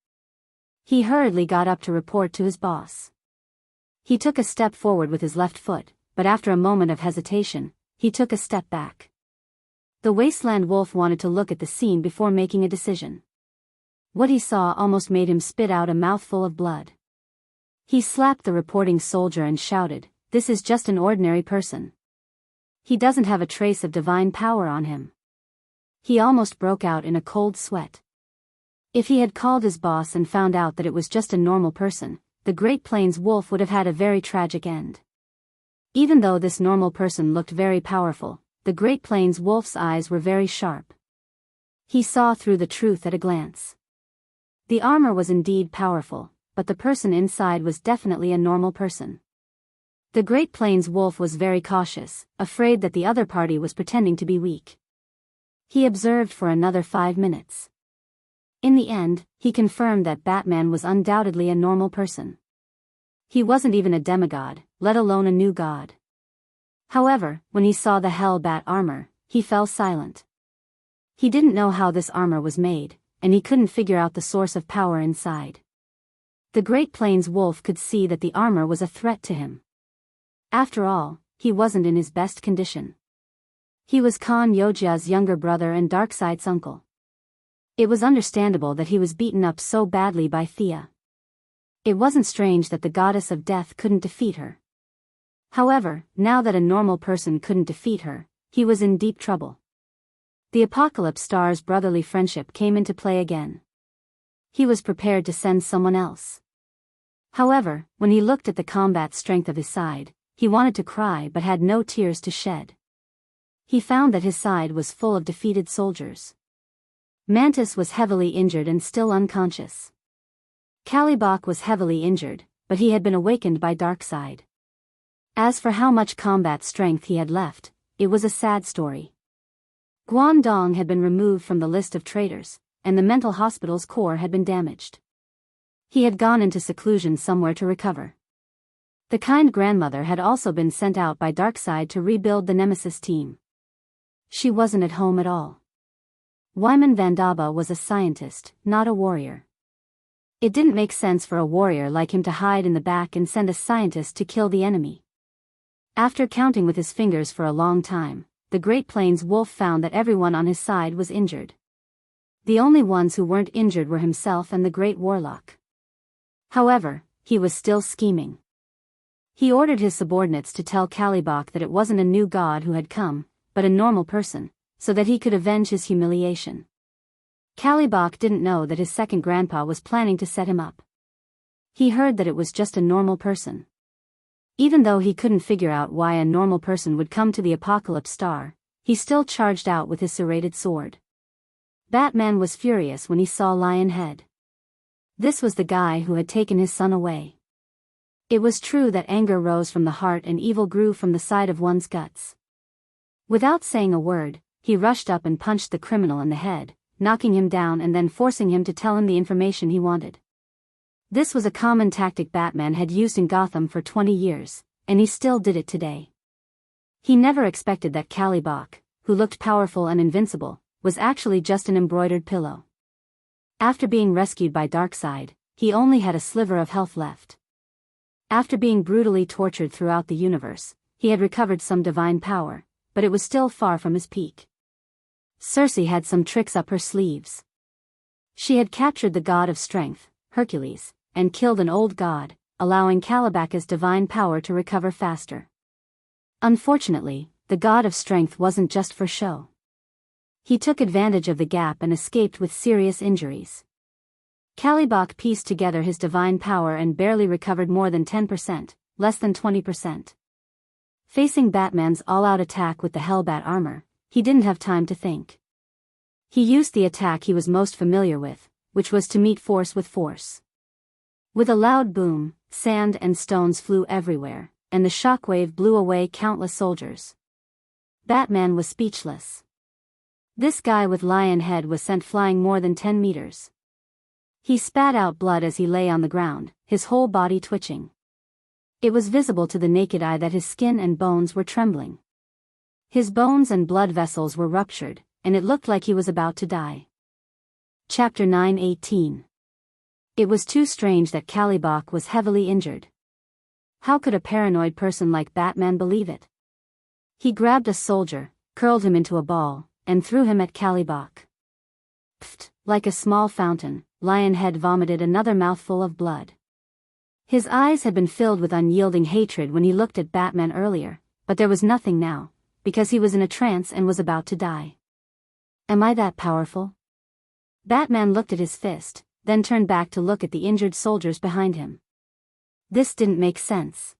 He hurriedly got up to report to his boss. He took a step forward with his left foot, but after a moment of hesitation, he took a step back. The Wasteland Wolf wanted to look at the scene before making a decision. What he saw almost made him spit out a mouthful of blood. He slapped the reporting soldier and shouted, "This is just an ordinary person. He doesn't have a trace of divine power on him." He almost broke out in a cold sweat. If he had called his boss and found out that it was just a normal person, the Great Plains Wolf would have had a very tragic end. Even though this normal person looked very powerful, the Great Plains Wolf's eyes were very sharp. He saw through the truth at a glance. The armor was indeed powerful, but the person inside was definitely a normal person. The Great Plains Wolf was very cautious, afraid that the other party was pretending to be weak. He observed for another 5 minutes. In the end, he confirmed that Batman was undoubtedly a normal person. He wasn't even a demigod, let alone a new god. However, when he saw the Hellbat armor, he fell silent. He didn't know how this armor was made, and he couldn't figure out the source of power inside. The Great Plains Wolf could see that the armor was a threat to him. After all, he wasn't in his best condition. He was Khan Yojia's younger brother and Darkseid's uncle. It was understandable that he was beaten up so badly by Thea. It wasn't strange that the goddess of death couldn't defeat her. However, now that a normal person couldn't defeat her, he was in deep trouble. The Apocalypse Star's brotherly friendship came into play again. He was prepared to send someone else. However, when he looked at the combat strength of his side, he wanted to cry but had no tears to shed. He found that his side was full of defeated soldiers. Mantis was heavily injured and still unconscious. Kalibok was heavily injured, but he had been awakened by Darkseid. As for how much combat strength he had left, it was a sad story. Guangdong had been removed from the list of traitors, and the mental hospital's core had been damaged. He had gone into seclusion somewhere to recover. The kind grandmother had also been sent out by Darkseid to rebuild the Nemesis team. She wasn't at home at all. Wyman Vandaba was a scientist, not a warrior. It didn't make sense for a warrior like him to hide in the back and send a scientist to kill the enemy. After counting with his fingers for a long time, the Great Plains Wolf found that everyone on his side was injured. The only ones who weren't injured were himself and the Great Warlock. However, he was still scheming. He ordered his subordinates to tell Kalibok that it wasn't a new god who had come, but a normal person, so that he could avenge his humiliation. Kalibok didn't know that his second grandpa was planning to set him up. He heard that it was just a normal person. Even though he couldn't figure out why a normal person would come to the Apocalypse Star, he still charged out with his serrated sword. Batman was furious when he saw Lionhead. This was the guy who had taken his son away. It was true that anger rose from the heart and evil grew from the side of one's guts. Without saying a word, he rushed up and punched the criminal in the head, knocking him down and then forcing him to tell him the information he wanted. This was a common tactic Batman had used in Gotham for 20 years, and he still did it today. He never expected that Callibok, who looked powerful and invincible, was actually just an embroidered pillow. After being rescued by Darkseid, he only had a sliver of health left. After being brutally tortured throughout the universe, he had recovered some divine power, but it was still far from his peak. Circe had some tricks up her sleeves. She had captured the god of strength, Hercules, and killed an old god, allowing Calibaka's divine power to recover faster. Unfortunately, the god of strength wasn't just for show. He took advantage of the gap and escaped with serious injuries. Callibok pieced together his divine power and barely recovered more than 10%, less than 20%. Facing Batman's all-out attack with the Hellbat armor, he didn't have time to think. He used the attack he was most familiar with, which was to meet force with force. With a loud boom, sand and stones flew everywhere, and the shockwave blew away countless soldiers. Batman was speechless. This guy with lion head was sent flying more than 10 meters. He spat out blood as he lay on the ground, his whole body twitching. It was visible to the naked eye that his skin and bones were trembling. His bones and blood vessels were ruptured, and it looked like he was about to die. Chapter 9:18. It was too strange that Callibok was heavily injured. How could a paranoid person like Batman believe it? He grabbed a soldier, curled him into a ball, and threw him at Callibok. Pfft, like a small fountain, Lionhead vomited another mouthful of blood. His eyes had been filled with unyielding hatred when he looked at Batman earlier, but there was nothing now, because he was in a trance and was about to die. Am I that powerful? Batman looked at his fist, then turned back to look at the injured soldiers behind him. This didn't make sense.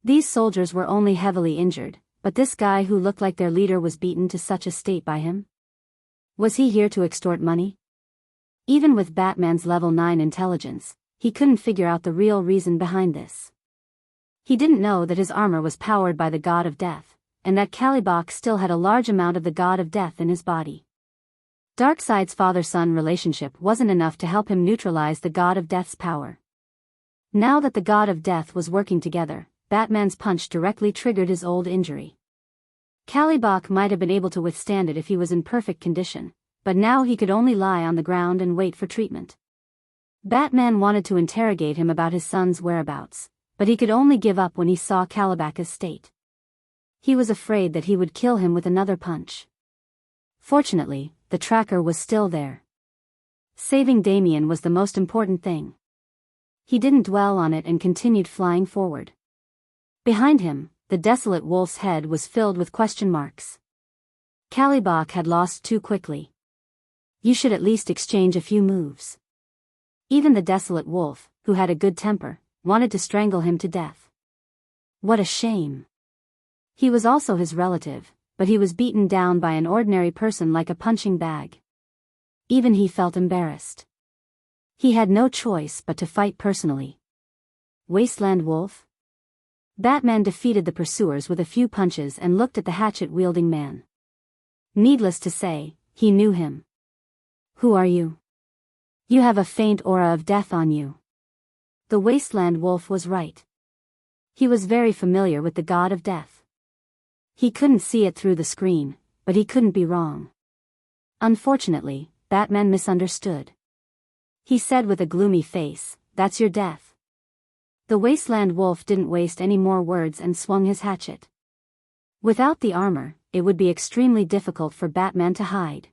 These soldiers were only heavily injured, but this guy who looked like their leader was beaten to such a state by him? Was he here to extort money? Even with Batman's level 9 intelligence, he couldn't figure out the real reason behind this. He didn't know that his armor was powered by the god of death, and that Callibok still had a large amount of the god of death in his body. Darkseid's father-son relationship wasn't enough to help him neutralize the god of death's power. Now that the god of death was working together, Batman's punch directly triggered his old injury. Callibok might have been able to withstand it if he was in perfect condition, but now he could only lie on the ground and wait for treatment. Batman wanted to interrogate him about his son's whereabouts, but he could only give up when he saw Calibaka's state. He was afraid that he would kill him with another punch. Fortunately, the tracker was still there. Saving Damien was the most important thing. He didn't dwell on it and continued flying forward. Behind him, the desolate wolf's head was filled with question marks. Callibok had lost too quickly. You should at least exchange a few moves. Even the desolate wolf, who had a good temper, wanted to strangle him to death. What a shame. He was also his relative, but he was beaten down by an ordinary person like a punching bag. Even he felt embarrassed. He had no choice but to fight personally. Wasteland Wolf? Batman defeated the pursuers with a few punches and looked at the hatchet-wielding man. Needless to say, he knew him. Who are you? You have a faint aura of death on you. The Wasteland Wolf was right. He was very familiar with the god of death. He couldn't see it through the screen, but he couldn't be wrong. Unfortunately, Batman misunderstood. He said with a gloomy face, "That's your death." The Wasteland Wolf didn't waste any more words and swung his hatchet. Without the armor, it would be extremely difficult for Batman to hide.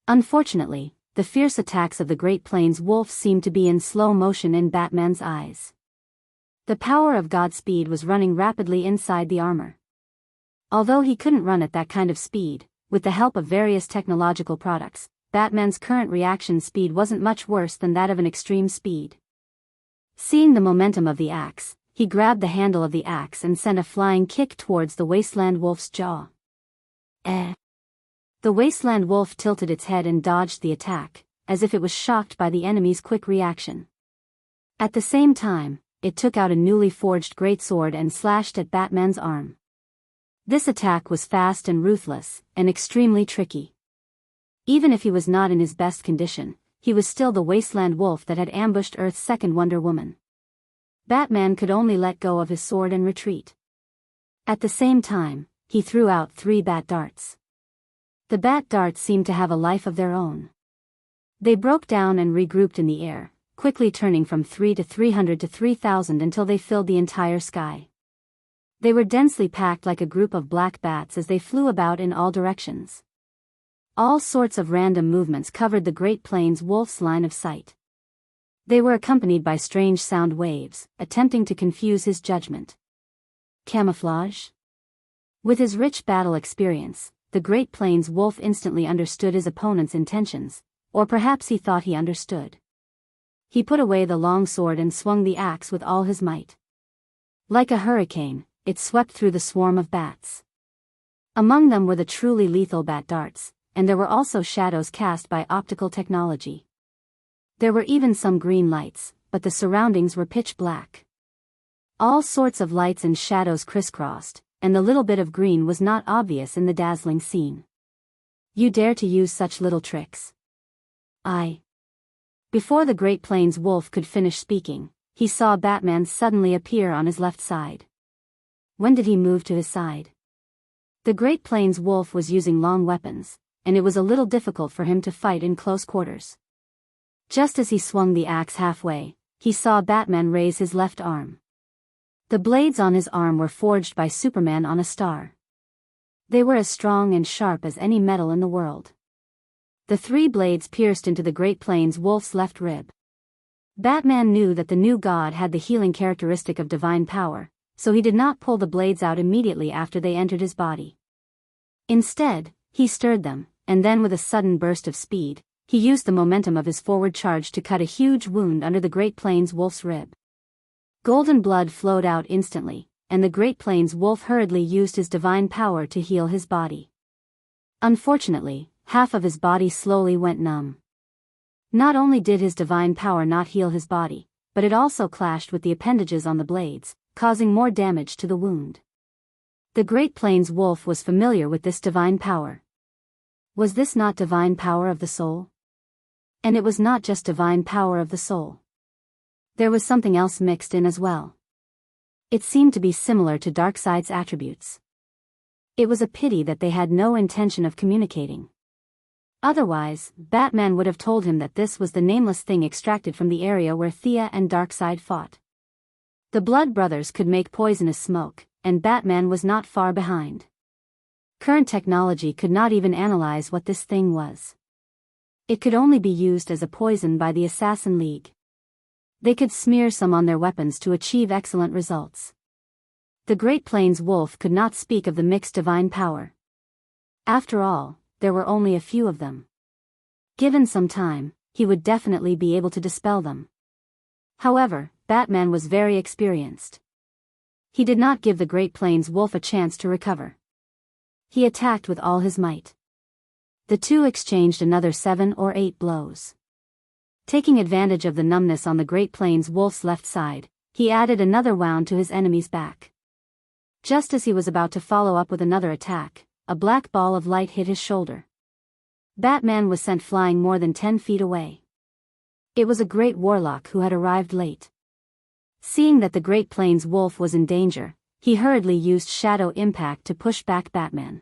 Unfortunately, the fierce attacks of the Great Plains wolf seemed to be in slow motion in Batman's eyes. The power of Godspeed was running rapidly inside the armor. Although he couldn't run at that kind of speed, with the help of various technological products, Batman's current reaction speed wasn't much worse than that of an extreme speed. Seeing the momentum of the axe, he grabbed the handle of the axe and sent a flying kick towards the Wasteland Wolf's jaw. The Wasteland Wolf tilted its head and dodged the attack, as if it was shocked by the enemy's quick reaction. At the same time, it took out a newly forged greatsword and slashed at Batman's arm. This attack was fast and ruthless, and extremely tricky. Even if he was not in his best condition, he was still the wasteland wolf that had ambushed Earth's second Wonder Woman. Batman could only let go of his sword and retreat. At the same time, he threw out 3 bat darts. The bat darts seemed to have a life of their own. They broke down and regrouped in the air, quickly turning from 3 to 300 to 3,000 until they filled the entire sky. They were densely packed like a group of black bats as they flew about in all directions. All sorts of random movements covered the Great Plains wolf's line of sight. They were accompanied by strange sound waves, attempting to confuse his judgment. Camouflage? With his rich battle experience, the Great Plains wolf instantly understood his opponent's intentions, or perhaps he thought he understood. He put away the long sword and swung the axe with all his might. Like a hurricane, it swept through the swarm of bats. Among them were the truly lethal bat darts, and there were also shadows cast by optical technology. There were even some green lights, but the surroundings were pitch black. All sorts of lights and shadows crisscrossed, and the little bit of green was not obvious in the dazzling scene. You dare to use such little tricks? Before the Great Plains wolf could finish speaking, he saw Batman suddenly appear on his left side. When did he move to his side? The Great Plains wolf was using long weapons, and it was a little difficult for him to fight in close quarters. Just as he swung the axe halfway, he saw Batman raise his left arm. The blades on his arm were forged by Superman on a star. They were as strong and sharp as any metal in the world. The 3 blades pierced into the Great Plains wolf's left rib. Batman knew that the new god had the healing characteristic of divine power, so he did not pull the blades out immediately after they entered his body. Instead, he stirred them, and then with a sudden burst of speed, he used the momentum of his forward charge to cut a huge wound under the Great Plains wolf's rib. Golden blood flowed out instantly, and the Great Plains wolf hurriedly used his divine power to heal his body. Unfortunately, half of his body slowly went numb. Not only did his divine power not heal his body, but it also clashed with the appendages on the blades, causing more damage to the wound. The Great Plains wolf was familiar with this divine power. Was this not divine power of the soul? And it was not just divine power of the soul. There was something else mixed in as well. It seemed to be similar to Darkseid's attributes. It was a pity that they had no intention of communicating. Otherwise, Batman would have told him that this was the nameless thing extracted from the area where Thea and Darkseid fought. The Blood Brothers could make poisonous smoke, and Batman was not far behind. Current technology could not even analyze what this thing was. It could only be used as a poison by the Assassin League. They could smear some on their weapons to achieve excellent results. The Great Plains wolf could not speak of the mixed divine power. After all, there were only a few of them. Given some time, he would definitely be able to dispel them. However, Batman was very experienced. He did not give the Great Plains wolf a chance to recover. He attacked with all his might. The two exchanged another 7 or 8 blows. Taking advantage of the numbness on the Great Plains wolf's left side, he added another wound to his enemy's back. Just as he was about to follow up with another attack, a black ball of light hit his shoulder. Batman was sent flying more than 10 feet away. It was a great warlock who had arrived late. Seeing that the Great Plains wolf was in danger, he hurriedly used Shadow Impact to push back Batman.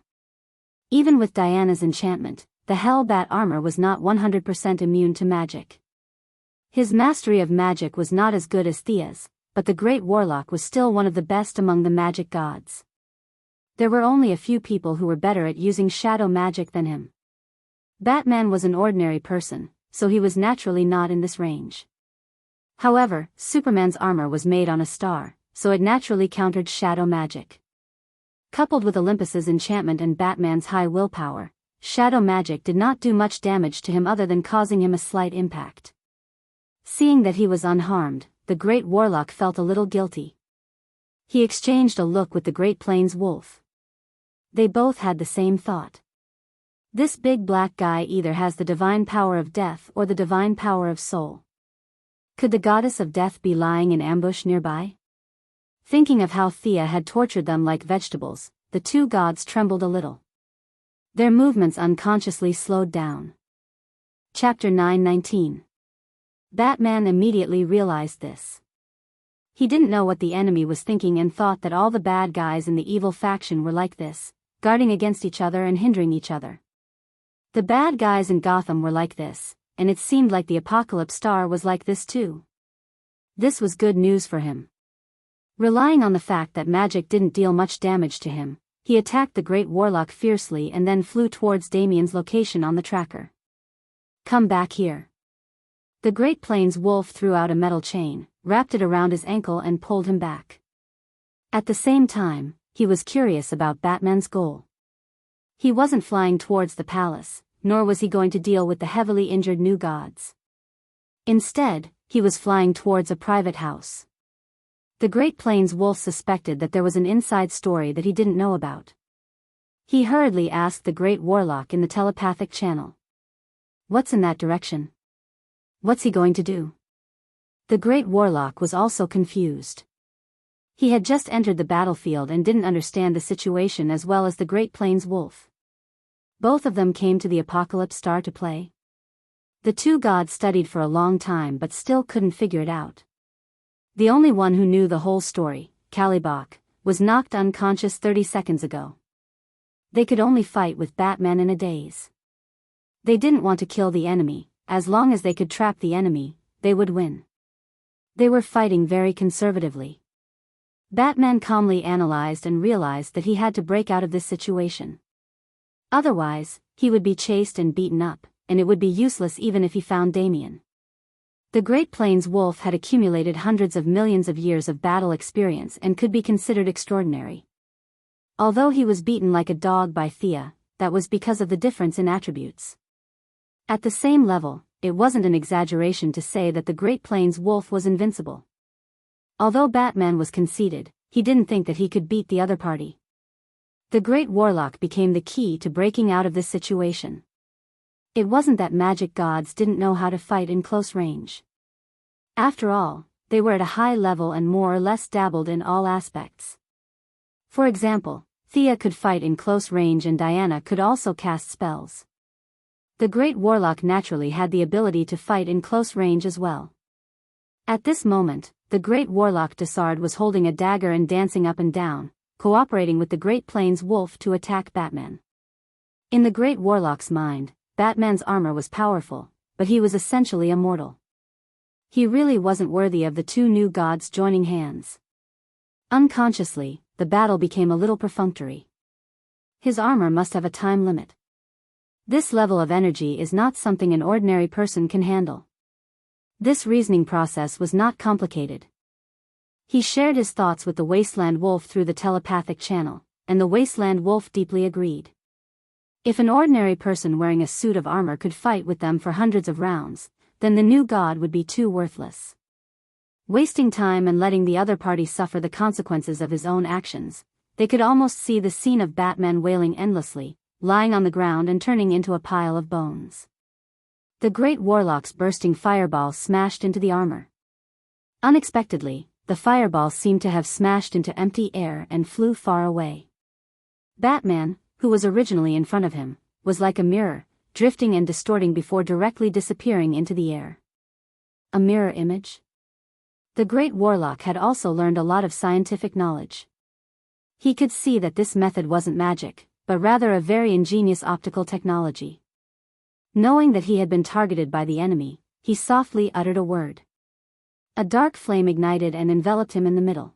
Even with Diana's enchantment, the Hellbat armor was not 100% immune to magic. His mastery of magic was not as good as Thea's, but the Great Warlock was still one of the best among the magic gods. There were only a few people who were better at using shadow magic than him. Batman was an ordinary person, so he was naturally not in this range. However, Superman's armor was made on a star, so it naturally countered shadow magic. Coupled with Olympus's enchantment and Batman's high willpower, shadow magic did not do much damage to him other than causing him a slight impact. Seeing that he was unharmed, the Great Warlock felt a little guilty. He exchanged a look with the Great Plains wolf. They both had the same thought. This big black guy either has the divine power of death or the divine power of soul. Could the goddess of death be lying in ambush nearby? Thinking of how Thea had tortured them like vegetables, the two gods trembled a little. Their movements unconsciously slowed down. Chapter 9:19. Batman immediately realized this. He didn't know what the enemy was thinking and thought that all the bad guys in the evil faction were like this, guarding against each other and hindering each other. The bad guys in Gotham were like this, and it seemed like the Apocalypse Star was like this too. This was good news for him. Relying on the fact that magic didn't deal much damage to him, he attacked the Great Warlock fiercely and then flew towards Damien's location on the tracker. "Come back here." The Great Plains Wolf threw out a metal chain, wrapped it around his ankle and pulled him back. At the same time, he was curious about Batman's goal. He wasn't flying towards the palace, nor was he going to deal with the heavily injured new gods. Instead, he was flying towards a private house. The Great Plains Wolf suspected that there was an inside story that he didn't know about. He hurriedly asked the Great Warlock in the telepathic channel. "What's in that direction? What's he going to do?" The Great Warlock was also confused. He had just entered the battlefield and didn't understand the situation as well as the Great Plains Wolf. Both of them came to the Apocalypse Star to play. The two gods studied for a long time but still couldn't figure it out. The only one who knew the whole story, Kalibak, was knocked unconscious 30 seconds ago. They could only fight with Batman in a daze. They didn't want to kill the enemy. As long as they could trap the enemy, they would win. They were fighting very conservatively. Batman calmly analyzed and realized that he had to break out of this situation. Otherwise, he would be chased and beaten up, and it would be useless even if he found Damien. The Great Plains Wolf had accumulated hundreds of millions of years of battle experience and could be considered extraordinary. Although he was beaten like a dog by Thea, that was because of the difference in attributes. At the same level, it wasn't an exaggeration to say that the Great Plains Wolf was invincible. Although Batman was conceited, he didn't think that he could beat the other party. The Great Warlock became the key to breaking out of this situation. It wasn't that magic gods didn't know how to fight in close range. After all, they were at a high level and more or less dabbled in all aspects. For example, Thea could fight in close range and Diana could also cast spells. The Great Warlock naturally had the ability to fight in close range as well. At this moment, the Great Warlock Desard was holding a dagger and dancing up and down, cooperating with the Great Plains Wolf to attack Batman. In the Great Warlock's mind, Batman's armor was powerful, but he was essentially immortal. He really wasn't worthy of the two new gods joining hands. Unconsciously, the battle became a little perfunctory. His armor must have a time limit. This level of energy is not something an ordinary person can handle. This reasoning process was not complicated. He shared his thoughts with the Wasteland Wolf through the telepathic channel, and the Wasteland Wolf deeply agreed. If an ordinary person wearing a suit of armor could fight with them for hundreds of rounds, then the new god would be too worthless. Wasting time and letting the other party suffer the consequences of his own actions, they could almost see the scene of Batman wailing endlessly, lying on the ground and turning into a pile of bones. The Great Warlock's bursting fireball smashed into the armor. Unexpectedly, the fireball seemed to have smashed into empty air and flew far away. Batman, who was originally in front of him, was like a mirror, drifting and distorting before directly disappearing into the air. A mirror image? The Great Warlock had also learned a lot of scientific knowledge. He could see that this method wasn't magic, but rather a very ingenious optical technology. Knowing that he had been targeted by the enemy, he softly uttered a word. A dark flame ignited and enveloped him in the middle.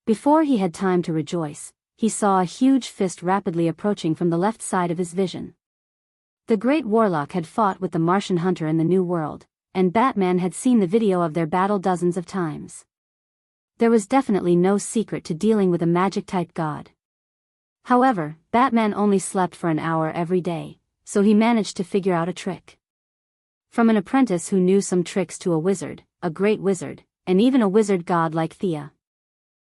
Before he had time to rejoice, he saw a huge fist rapidly approaching from the left side of his vision. The Great Warlock had fought with the Martian Hunter in the New World, and Batman had seen the video of their battle dozens of times. There was definitely no secret to dealing with a magic-type god. However, Batman only slept for an hour every day, so he managed to figure out a trick. From an apprentice who knew some tricks to a wizard, a great wizard, and even a wizard god like Thea.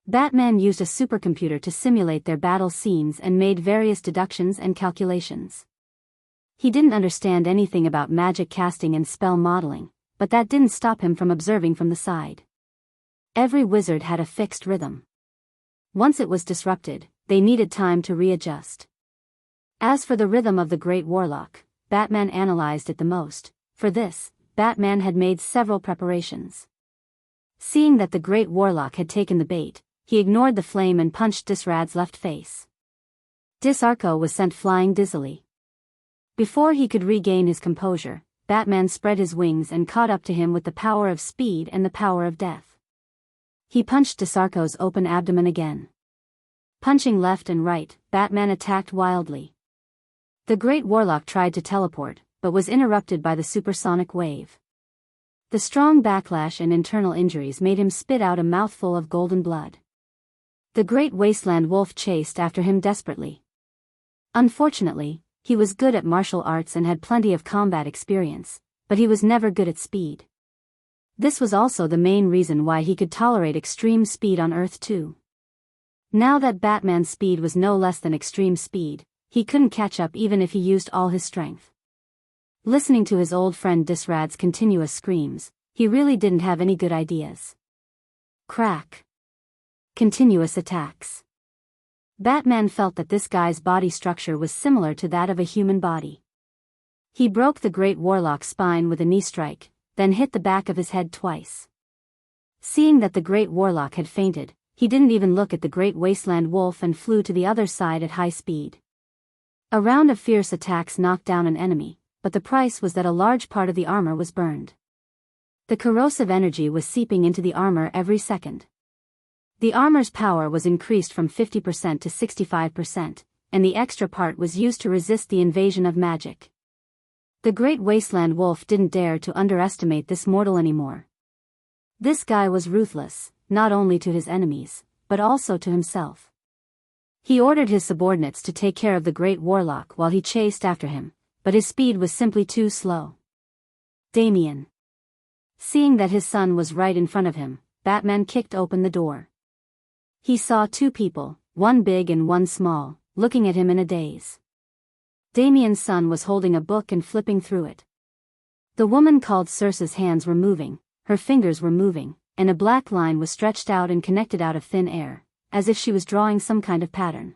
Batman used a supercomputer to simulate their battle scenes and made various deductions and calculations. He didn't understand anything about magic casting and spell modeling, but that didn't stop him from observing from the side. Every wizard had a fixed rhythm. Once it was disrupted, they needed time to readjust. As for the rhythm of the Great Warlock, Batman analyzed it the most. For this, Batman had made several preparations. Seeing that the Great Warlock had taken the bait, he ignored the flame and punched Disrad's left face. Disarco was sent flying dizzily. Before he could regain his composure, Batman spread his wings and caught up to him with the power of speed and the power of death. He punched Disarco's open abdomen again. Punching left and right, Batman attacked wildly. The Great Warlock tried to teleport, but was interrupted by the supersonic wave. The strong backlash and internal injuries made him spit out a mouthful of golden blood. The Great Wasteland Wolf chased after him desperately. Unfortunately, he was good at martial arts and had plenty of combat experience, but he was never good at speed. This was also the main reason why he could tolerate extreme speed on Earth too. Now that Batman's speed was no less than extreme speed, he couldn't catch up even if he used all his strength. Listening to his old friend Disrad's continuous screams, he really didn't have any good ideas. Crack. Continuous attacks. Batman felt that this guy's body structure was similar to that of a human body. He broke the Great Warlock's spine with a knee strike, then hit the back of his head twice. Seeing that the Great Warlock had fainted, he didn't even look at the Great Wasteland Wolf and flew to the other side at high speed. A round of fierce attacks knocked down an enemy, but the price was that a large part of the armor was burned. The corrosive energy was seeping into the armor every second. The armor's power was increased from 50% to 65%, and the extra part was used to resist the invasion of magic. The Great Wasteland Wolf didn't dare to underestimate this mortal anymore. This guy was ruthless, not only to his enemies, but also to himself. He ordered his subordinates to take care of the Great Warlock while he chased after him, but his speed was simply too slow. Damien. Seeing that his son was right in front of him, Batman kicked open the door. He saw two people, one big and one small, looking at him in a daze. Damien's son was holding a book and flipping through it. The woman called Circe's hands were moving, her fingers were moving, and a black line was stretched out and connected out of thin air, as if she was drawing some kind of pattern.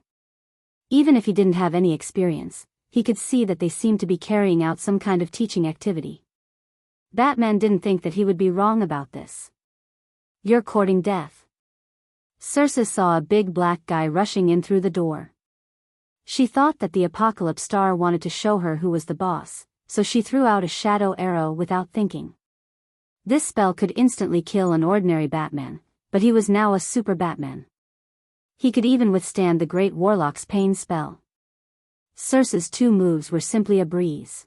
Even if he didn't have any experience, he could see that they seemed to be carrying out some kind of teaching activity. Batman didn't think that he would be wrong about this. "You're courting death." Circe saw a big black guy rushing in through the door. She thought that the Apocalypse Star wanted to show her who was the boss, so she threw out a shadow arrow without thinking. This spell could instantly kill an ordinary Batman, but he was now a super Batman. He could even withstand the Great Warlock's pain spell. Circe's two moves were simply a breeze.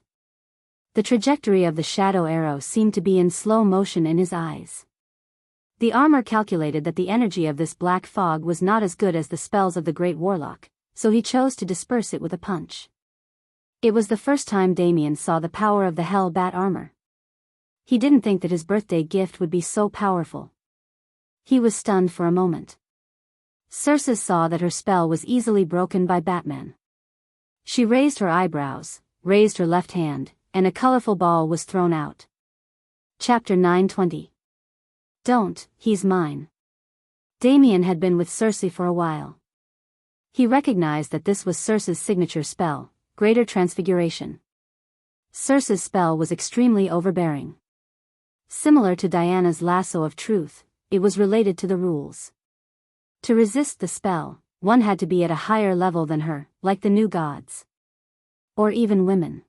The trajectory of the shadow arrow seemed to be in slow motion in his eyes. The armor calculated that the energy of this black fog was not as good as the spells of the Great Warlock, so he chose to disperse it with a punch. It was the first time Damien saw the power of the Hell Bat armor. He didn't think that his birthday gift would be so powerful. He was stunned for a moment. Circe saw that her spell was easily broken by Batman. She raised her eyebrows, raised her left hand, and a colorful ball was thrown out. Chapter 920. Don't, he's mine. Damien had been with Circe for a while. He recognized that this was Circe's signature spell, Greater Transfiguration. Circe's spell was extremely overbearing. Similar to Diana's lasso of truth, it was related to the rules. To resist the spell, one had to be at a higher level than her, like the new gods. Or even women.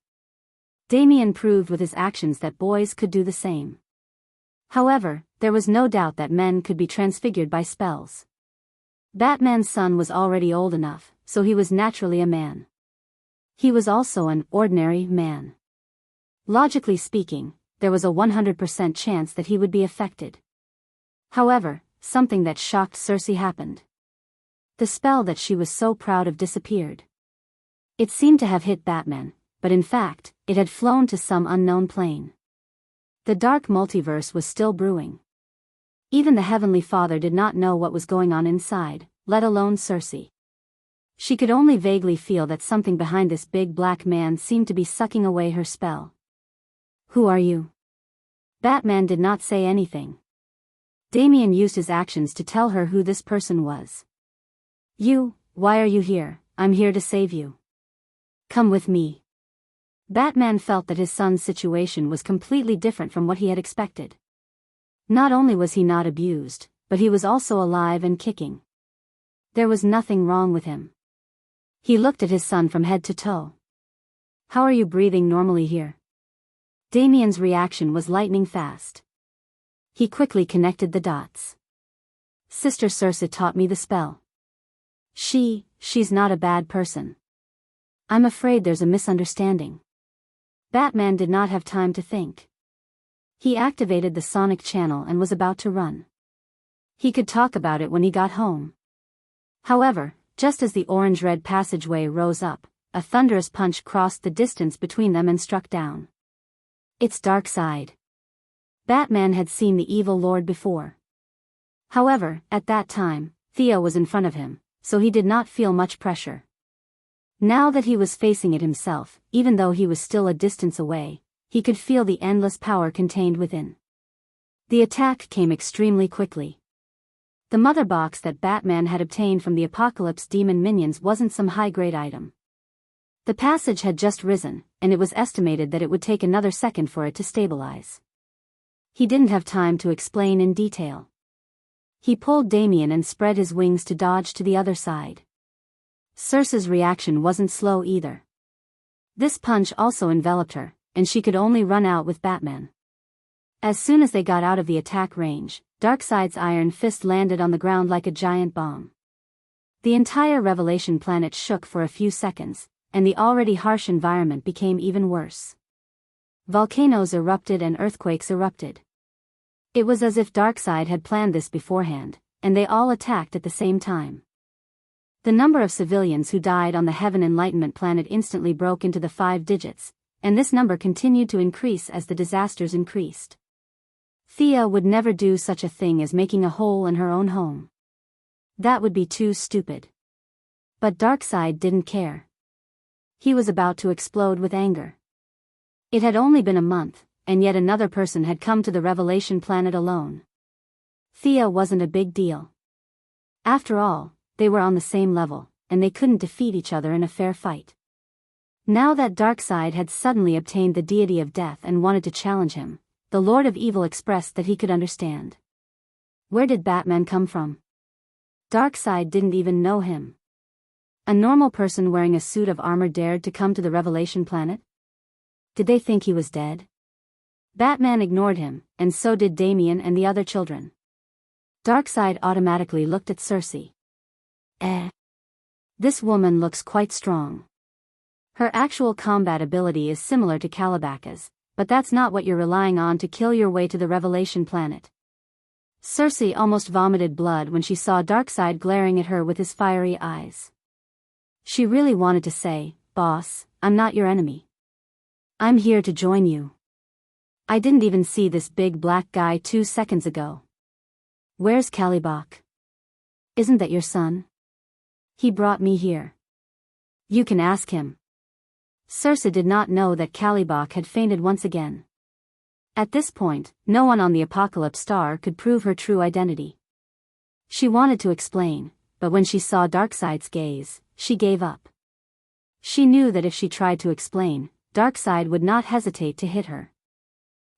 Damien proved with his actions that boys could do the same. However, there was no doubt that men could be transfigured by spells. Batman's son was already old enough, so he was naturally a man. He was also an ordinary man. Logically speaking, there was a 100% chance that he would be affected. However, something that shocked Circe happened. The spell that she was so proud of disappeared. It seemed to have hit Batman, but in fact, it had flown to some unknown plane. The dark multiverse was still brewing. Even the Heavenly Father did not know what was going on inside, let alone Circe. She could only vaguely feel that something behind this big black man seemed to be sucking away her spell. "Who are you?" Batman did not say anything. Damien used his actions to tell her who this person was. "You, why are you here? I'm here to save you. Come with me." Batman felt that his son's situation was completely different from what he had expected. Not only was he not abused, but he was also alive and kicking. There was nothing wrong with him. He looked at his son from head to toe. "How are you breathing normally here?" Damien's reaction was lightning fast. He quickly connected the dots. "Sister Circe taught me the spell. She's not a bad person. I'm afraid there's a misunderstanding." Batman did not have time to think. He activated the sonic channel and was about to run. He could talk about it when he got home. However, just as the orange-red passageway rose up, a thunderous punch crossed the distance between them and struck down. It's Darkseid. Batman had seen the evil lord before. However, at that time, Thea was in front of him, so he did not feel much pressure. Now that he was facing it himself, even though he was still a distance away, he could feel the endless power contained within. The attack came extremely quickly. The mother box that Batman had obtained from the Apocalypse Demon minions wasn't some high-grade item. The passage had just risen, and it was estimated that it would take another second for it to stabilize. He didn't have time to explain in detail. He pulled Damien and spread his wings to dodge to the other side. Circe's reaction wasn't slow either. This punch also enveloped her, and she could only run out with Batman. As soon as they got out of the attack range, Darkseid's iron fist landed on the ground like a giant bomb. The entire Revelation planet shook for a few seconds, and the already harsh environment became even worse. Volcanoes erupted and earthquakes erupted. It was as if Darkseid had planned this beforehand, and they all attacked at the same time. The number of civilians who died on the Heaven Enlightenment planet instantly broke into the 5 digits, and this number continued to increase as the disasters increased. Thea would never do such a thing as making a hole in her own home. That would be too stupid. But Darkseid didn't care. He was about to explode with anger. It had only been a month, and yet another person had come to the Revelation planet alone. Thea wasn't a big deal. After all, they were on the same level, and they couldn't defeat each other in a fair fight. Now that Darkseid had suddenly obtained the deity of death and wanted to challenge him, the Lord of Evil expressed that he could understand. Where did Batman come from? Darkseid didn't even know him. A normal person wearing a suit of armor dared to come to the Revelation planet? Did they think he was dead? Batman ignored him, and so did Damien and the other children. Darkseid automatically looked at Circe. This woman looks quite strong. Her actual combat ability is similar to Kalibaka's, but that's not what you're relying on to kill your way to the Revelation planet. Circe almost vomited blood when she saw Darkseid glaring at her with his fiery eyes. She really wanted to say, "Boss, I'm not your enemy. I'm here to join you. I didn't even see this big black guy 2 seconds ago. Where's Kalibak? Isn't that your son? He brought me here. You can ask him." Circe did not know that Kalibak had fainted once again. At this point, no one on the Apocalypse Star could prove her true identity. She wanted to explain, but when she saw Darkseid's gaze, she gave up. She knew that if she tried to explain, Darkseid would not hesitate to hit her.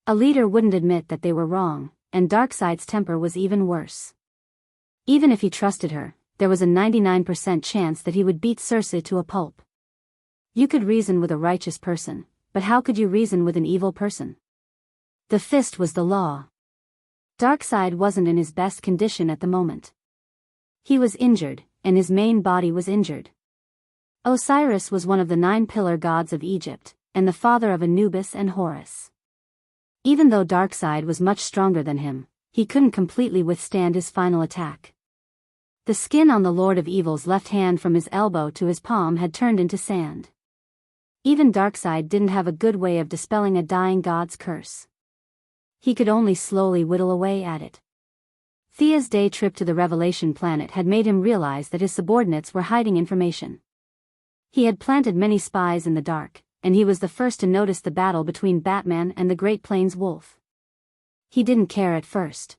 A leader wouldn't admit that they were wrong, and Darkseid's temper was even worse. Even if he trusted her, there was a 99% chance that he would beat Circe to a pulp. You could reason with a righteous person, but how could you reason with an evil person? The fist was the law. Darkseid wasn't in his best condition at the moment. He was injured, and his main body was injured. Osiris was one of the 9 pillar gods of Egypt, and the father of Anubis and Horus. Even though Darkseid was much stronger than him, he couldn't completely withstand his final attack. The skin on the Lord of Evil's left hand from his elbow to his palm had turned into sand. Even Darkseid didn't have a good way of dispelling a dying god's curse. He could only slowly whittle away at it. Thea's day trip to the Revelation planet had made him realize that his subordinates were hiding information. He had planted many spies in the dark, and he was the first to notice the battle between Batman and the Great Plains Wolf. He didn't care at first.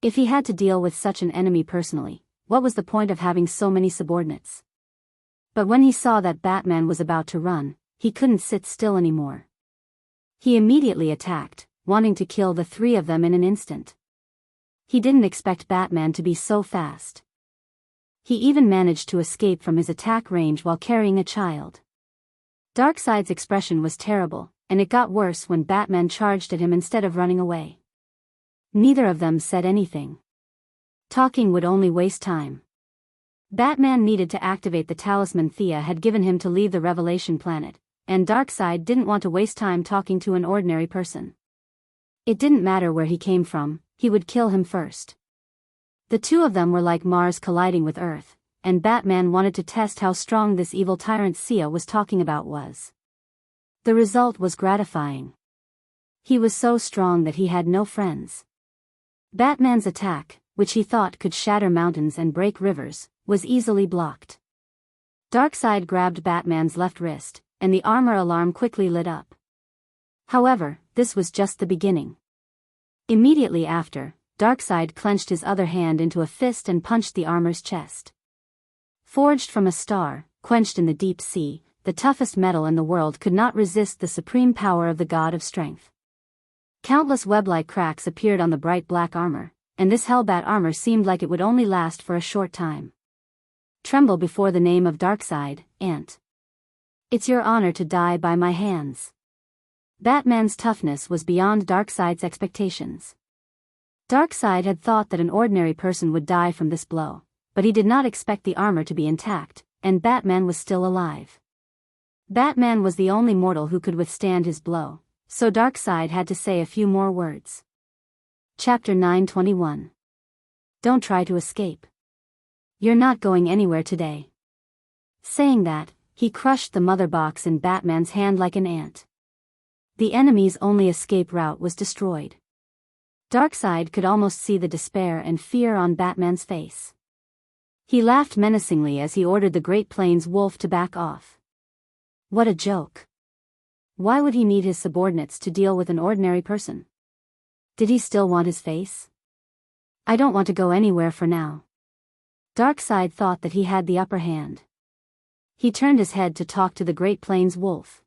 If he had to deal with such an enemy personally, what was the point of having so many subordinates? But when he saw that Batman was about to run, he couldn't sit still anymore. He immediately attacked, wanting to kill the three of them in an instant. He didn't expect Batman to be so fast. He even managed to escape from his attack range while carrying a child. Darkseid's expression was terrible, and it got worse when Batman charged at him instead of running away. Neither of them said anything. Talking would only waste time. Batman needed to activate the talisman Thea had given him to leave the Revelation planet, and Darkseid didn't want to waste time talking to an ordinary person. It didn't matter where he came from, he would kill him first. The two of them were like Mars colliding with Earth, and Batman wanted to test how strong this evil tyrant Sia was talking about was. The result was gratifying. He was so strong that he had no friends. Batman's attack, which he thought could shatter mountains and break rivers, was easily blocked. Darkseid grabbed Batman's left wrist, and the armor alarm quickly lit up. However, this was just the beginning. Immediately after, Darkseid clenched his other hand into a fist and punched the armor's chest. Forged from a star, quenched in the deep sea, the toughest metal in the world could not resist the supreme power of the god of strength. Countless web-like cracks appeared on the bright black armor, and this hellbat armor seemed like it would only last for a short time. Tremble before the name of Darkseid, Ant. It's your honor to die by my hands. Batman's toughness was beyond Darkseid's expectations. Darkseid had thought that an ordinary person would die from this blow, but he did not expect the armor to be intact, and Batman was still alive. Batman was the only mortal who could withstand his blow, so Darkseid had to say a few more words. Chapter 921. Don't try to escape. You're not going anywhere today. Saying that, he crushed the mother box in Batman's hand like an ant. The enemy's only escape route was destroyed. Darkseid could almost see the despair and fear on Batman's face. He laughed menacingly as he ordered the Great Plains wolf to back off. What a joke. Why would he need his subordinates to deal with an ordinary person? Did he still want his face? I don't want to go anywhere for now. Darkseid thought that he had the upper hand. He turned his head to talk to the Great Plains wolf.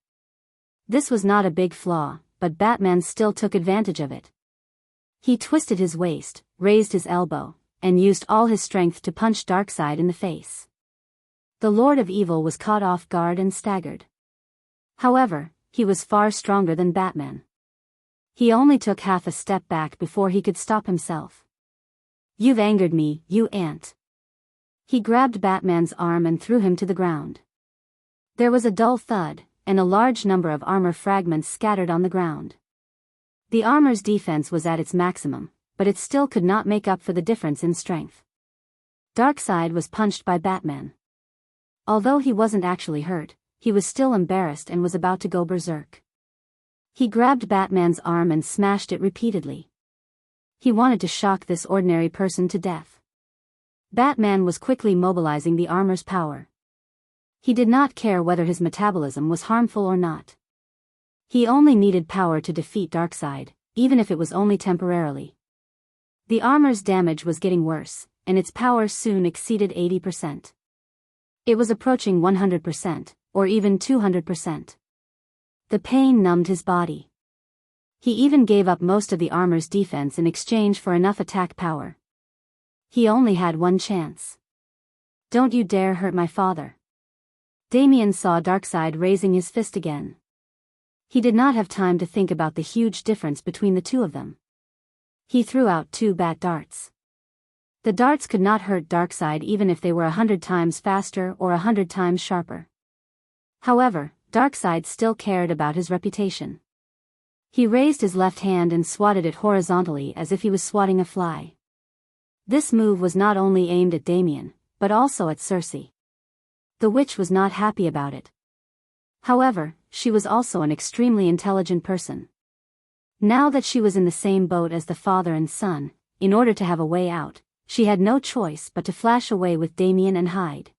This was not a big flaw, but Batman still took advantage of it. He twisted his waist, raised his elbow, and used all his strength to punch Darkseid in the face. The Lord of Evil was caught off guard and staggered. However, he was far stronger than Batman. He only took half a step back before he could stop himself. You've angered me, you ant. He grabbed Batman's arm and threw him to the ground. There was a dull thud, and a large number of armor fragments scattered on the ground. The armor's defense was at its maximum, but it still could not make up for the difference in strength. Darkseid was punched by Batman. Although he wasn't actually hurt, he was still embarrassed and was about to go berserk. He grabbed Batman's arm and smashed it repeatedly. He wanted to shock this ordinary person to death. Batman was quickly mobilizing the armor's power. He did not care whether his metabolism was harmful or not. He only needed power to defeat Darkseid, even if it was only temporarily. The armor's damage was getting worse, and its power soon exceeded 80%. It was approaching 100%, or even 200%. The pain numbed his body. He even gave up most of the armor's defense in exchange for enough attack power. He only had one chance. Don't you dare hurt my father. Damian saw Darkseid raising his fist again. He did not have time to think about the huge difference between the two of them. He threw out 2 bat darts. The darts could not hurt Darkseid even if they were 100 times faster or 100 times sharper. However, Darkseid still cared about his reputation. He raised his left hand and swatted it horizontally as if he was swatting a fly. This move was not only aimed at Damian, but also at Circe. The witch was not happy about it. However, she was also an extremely intelligent person. Now that she was in the same boat as the father and son, in order to have a way out, she had no choice but to flash away with Damian and hide.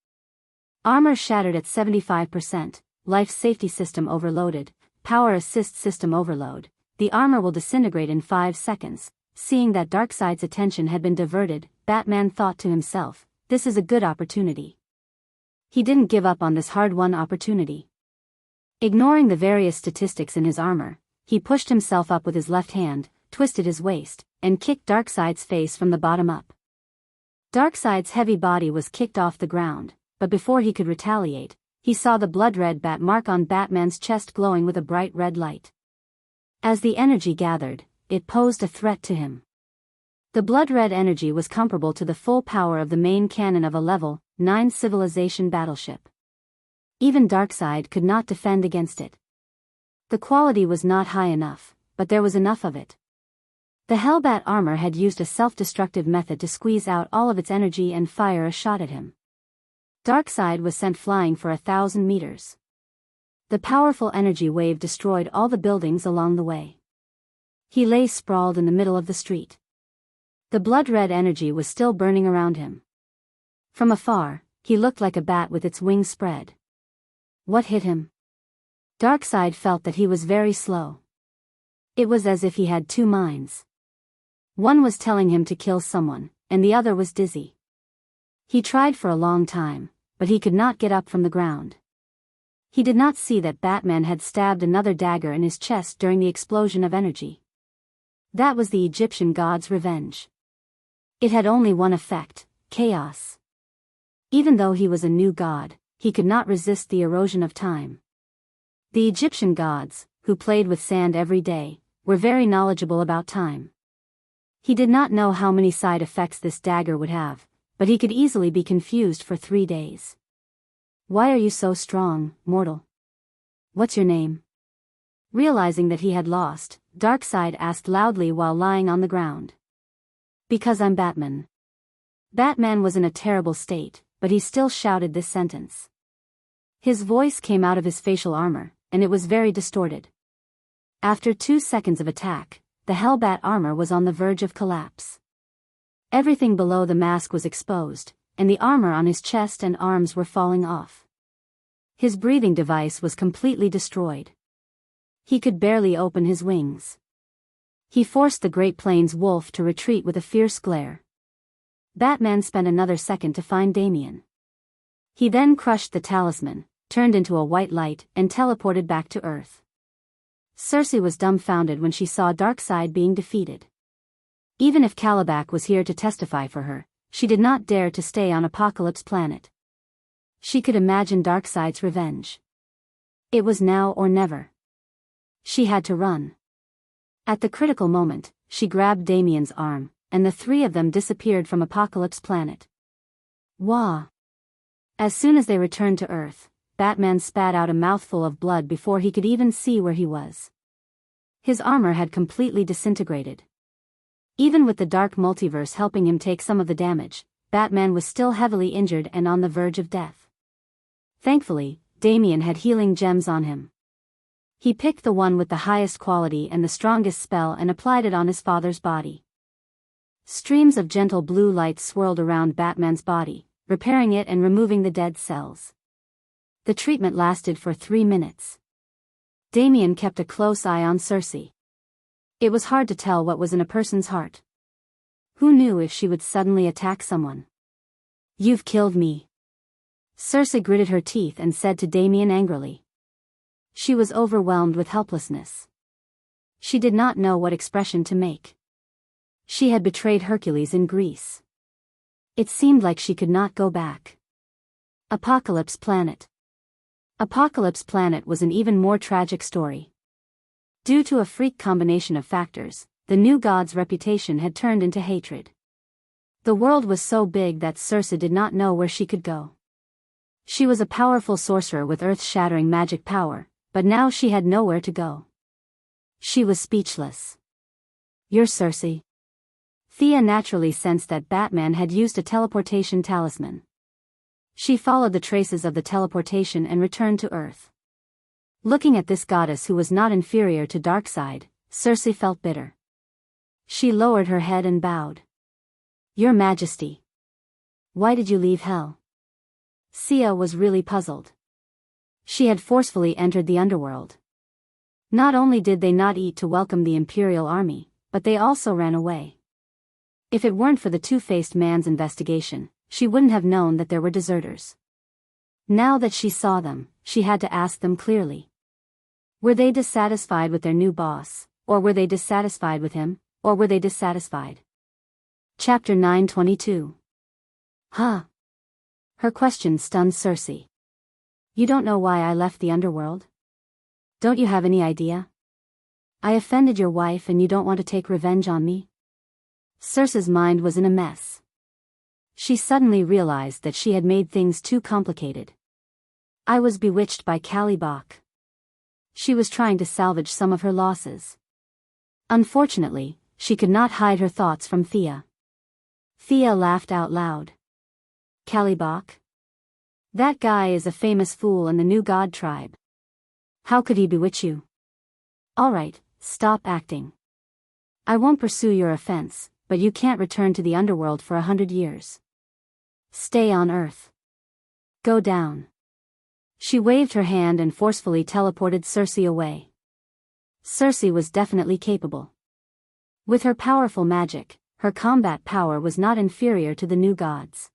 Armor shattered at 75%, life safety system overloaded, power assist system overload. The armor will disintegrate in 5 seconds. Seeing that Darkseid's attention had been diverted, Batman thought to himself, this is a good opportunity. He didn't give up on this hard-won opportunity. Ignoring the various statistics in his armor, he pushed himself up with his left hand, twisted his waist, and kicked Darkseid's face from the bottom up. Darkseid's heavy body was kicked off the ground, but before he could retaliate, he saw the blood-red bat mark on Batman's chest glowing with a bright red light. As the energy gathered, it posed a threat to him. The blood-red energy was comparable to the full power of the main cannon of a level 9 civilization battleship. Even Darkseid could not defend against it. The quality was not high enough, but there was enough of it. The Hellbat armor had used a self-destructive method to squeeze out all of its energy and fire a shot at him. Darkseid was sent flying for 1,000 meters. The powerful energy wave destroyed all the buildings along the way. He lay sprawled in the middle of the street. The blood-red energy was still burning around him. From afar, he looked like a bat with its wings spread. What hit him? Darkseid felt that he was very slow. It was as if he had two minds. One was telling him to kill someone, and the other was dizzy. He tried for a long time, but he could not get up from the ground. He did not see that Batman had stabbed another dagger in his chest during the explosion of energy. That was the Egyptian god's revenge. It had only one effect: chaos. Even though he was a new god, he could not resist the erosion of time. The Egyptian gods, who played with sand every day, were very knowledgeable about time. He did not know how many side effects this dagger would have, but he could easily be confused for 3 days. Why are you so strong, mortal? What's your name? Realizing that he had lost, Darkseid asked loudly while lying on the ground. Because I'm Batman. Batman was in a terrible state, but he still shouted this sentence. His voice came out of his facial armor, and it was very distorted. After 2 seconds of attack, the Hellbat armor was on the verge of collapse. Everything below the mask was exposed, and the armor on his chest and arms were falling off. His breathing device was completely destroyed. He could barely open his wings. He forced the Great Plains wolf to retreat with a fierce glare. Batman spent another second to find Damian. He then crushed the talisman, turned into a white light, and teleported back to Earth. Circe was dumbfounded when she saw Darkseid being defeated. Even if Calabac was here to testify for her, she did not dare to stay on Apocalypse Planet. She could imagine Darkseid's revenge. It was now or never. She had to run. At the critical moment, she grabbed Damian's arm, and the three of them disappeared from Apocalypse Planet. Wah! As soon as they returned to Earth, Batman spat out a mouthful of blood before he could even see where he was. His armor had completely disintegrated. Even with the dark multiverse helping him take some of the damage, Batman was still heavily injured and on the verge of death. Thankfully, Damian had healing gems on him. He picked the one with the highest quality and the strongest spell and applied it on his father's body. Streams of gentle blue light swirled around Batman's body, repairing it and removing the dead cells. The treatment lasted for 3 minutes. Damian kept a close eye on Circe. It was hard to tell what was in a person's heart. Who knew if she would suddenly attack someone? You've killed me. Circe gritted her teeth and said to Damian angrily. She was overwhelmed with helplessness. She did not know what expression to make. She had betrayed Hercules in Greece. It seemed like she could not go back. Apocalypse Planet. Apocalypse Planet was an even more tragic story. Due to a freak combination of factors, the new god's reputation had turned into hatred. The world was so big that Circe did not know where she could go. She was a powerful sorcerer with earth-shattering magic power, but now she had nowhere to go. She was speechless. You're Circe. Thea naturally sensed that Batman had used a teleportation talisman. She followed the traces of the teleportation and returned to Earth. Looking at this goddess who was not inferior to Darkseid, Circe felt bitter. She lowered her head and bowed. Your Majesty. Why did you leave Hell? Sia was really puzzled. She had forcefully entered the underworld. Not only did they not eat to welcome the Imperial Army, but they also ran away. If it weren't for the two-faced man's investigation, she wouldn't have known that there were deserters. Now that she saw them, she had to ask them clearly. Were they dissatisfied with their new boss, or were they dissatisfied with him, or were they dissatisfied? Chapter 922. Huh? Her question stunned Cersei. You don't know why I left the underworld? Don't you have any idea? I offended your wife and you don't want to take revenge on me? Cersei's mind was in a mess. She suddenly realized that she had made things too complicated. I was bewitched by Callibok. She was trying to salvage some of her losses. Unfortunately, she could not hide her thoughts from Thea. Thea laughed out loud. Callibok? That guy is a famous fool in the New God tribe. How could he bewitch you? All right, stop acting. I won't pursue your offense, but you can't return to the underworld for 100 years. Stay on Earth. Go down. She waved her hand and forcefully teleported Cersei away. Cersei was definitely capable. With her powerful magic, her combat power was not inferior to the new gods.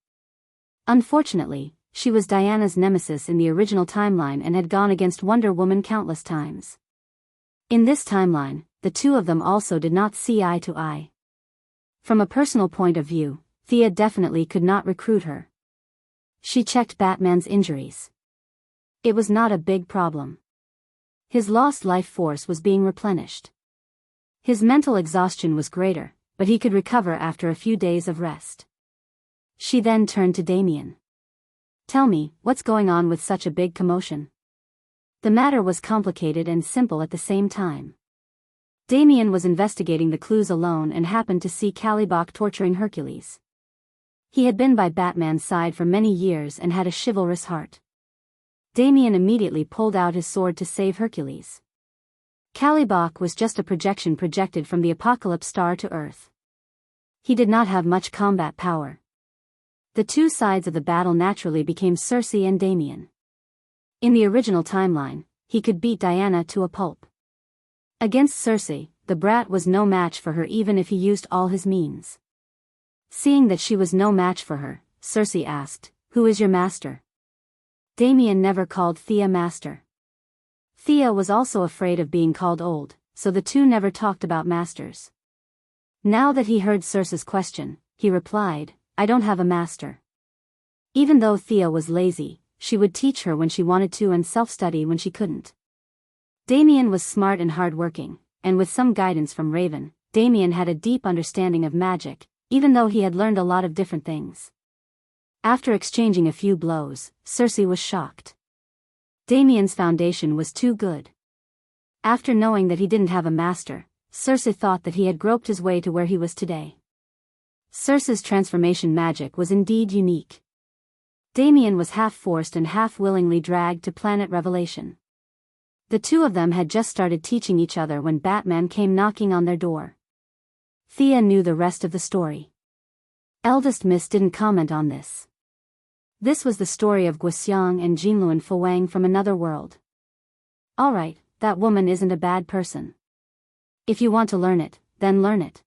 Unfortunately, she was Diana's nemesis in the original timeline and had gone against Wonder Woman countless times. In this timeline, the two of them also did not see eye to eye. From a personal point of view, Thea definitely could not recruit her. She checked Batman's injuries. It was not a big problem. His lost life force was being replenished. His mental exhaustion was greater, but he could recover after a few days of rest. She then turned to Damien. Tell me, what's going on with such a big commotion? The matter was complicated and simple at the same time. Damien was investigating the clues alone and happened to see Callibok torturing Hercules. He had been by Batman's side for many years and had a chivalrous heart. Damien immediately pulled out his sword to save Hercules. Callibok was just a projection projected from the Apocalypse Star to Earth. He did not have much combat power. The two sides of the battle naturally became Cersei and Damien. In the original timeline, he could beat Diana to a pulp. Against Cersei, the brat was no match for her even if he used all his means. Seeing that she was no match for her, Cersei asked, "Who is your master?" Damien never called Thea master. Thea was also afraid of being called old, so the two never talked about masters. Now that he heard Cersei's question, he replied, I don't have a master. Even though Thea was lazy, she would teach her when she wanted to and self-study when she couldn't. Damien was smart and hard-working, and with some guidance from Raven, Damien had a deep understanding of magic, even though he had learned a lot of different things. After exchanging a few blows, Cersei was shocked. Damien's foundation was too good. After knowing that he didn't have a master, Cersei thought that he had groped his way to where he was today. Cersei's transformation magic was indeed unique. Damien was half forced and half willingly dragged to Planet Revelation. The two of them had just started teaching each other when Batman came knocking on their door. Thea knew the rest of the story. Eldest Miss didn't comment on this. This was the story of Guxiang and Jinluan Fuwang from another world. Alright, that woman isn't a bad person. If you want to learn it, then learn it.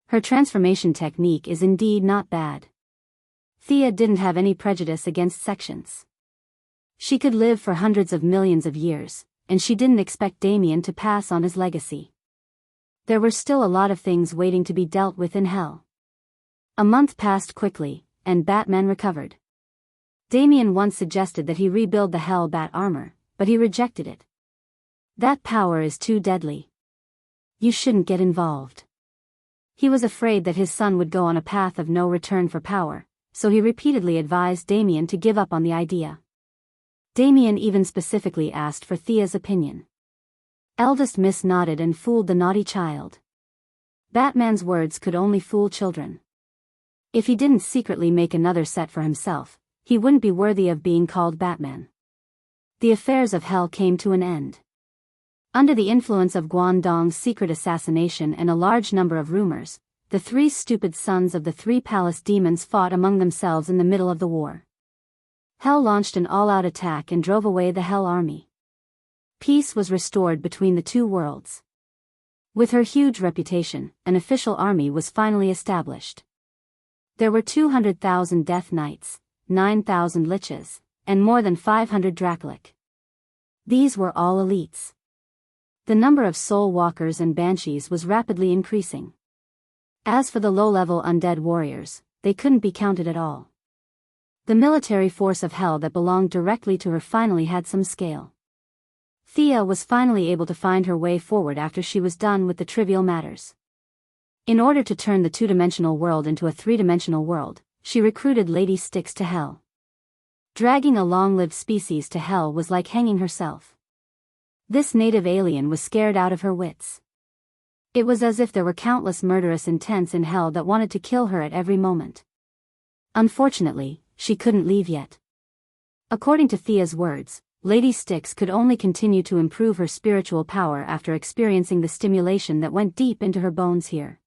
Her transformation technique is indeed not bad. Thea didn't have any prejudice against sections. She could live for hundreds of millions of years, and she didn't expect Damien to pass on his legacy. There were still a lot of things waiting to be dealt with in hell. A month passed quickly, and Batman recovered. Damien once suggested that he rebuild the Hell Bat armor, but he rejected it. That power is too deadly. You shouldn't get involved. He was afraid that his son would go on a path of no return for power, so he repeatedly advised Damien to give up on the idea. Damien even specifically asked for Thea's opinion. Eldest Miss nodded and fooled the naughty child. Batman's words could only fool children. If he didn't secretly make another set for himself, he wouldn't be worthy of being called Batman. The affairs of Hell came to an end. Under the influence of Guangdong's secret assassination and a large number of rumors, the three stupid sons of the three palace demons fought among themselves in the middle of the war. Hell launched an all-out attack and drove away the Hell army. Peace was restored between the two worlds. With her huge reputation, an official army was finally established. There were 200,000 Death Knights, 9,000 Liches, and more than 500 Dracolic. These were all elites. The number of soul walkers and banshees was rapidly increasing. As for the low-level undead warriors, they couldn't be counted at all. The military force of hell that belonged directly to her finally had some scale. Thea was finally able to find her way forward after she was done with the trivial matters. In order to turn the two-dimensional world into a three-dimensional world, she recruited Lady Styx to hell. Dragging a long-lived species to hell was like hanging herself. This native alien was scared out of her wits. It was as if there were countless murderous intents in hell that wanted to kill her at every moment. Unfortunately, she couldn't leave yet. According to Thea's words, Lady Styx could only continue to improve her spiritual power after experiencing the stimulation that went deep into her bones here.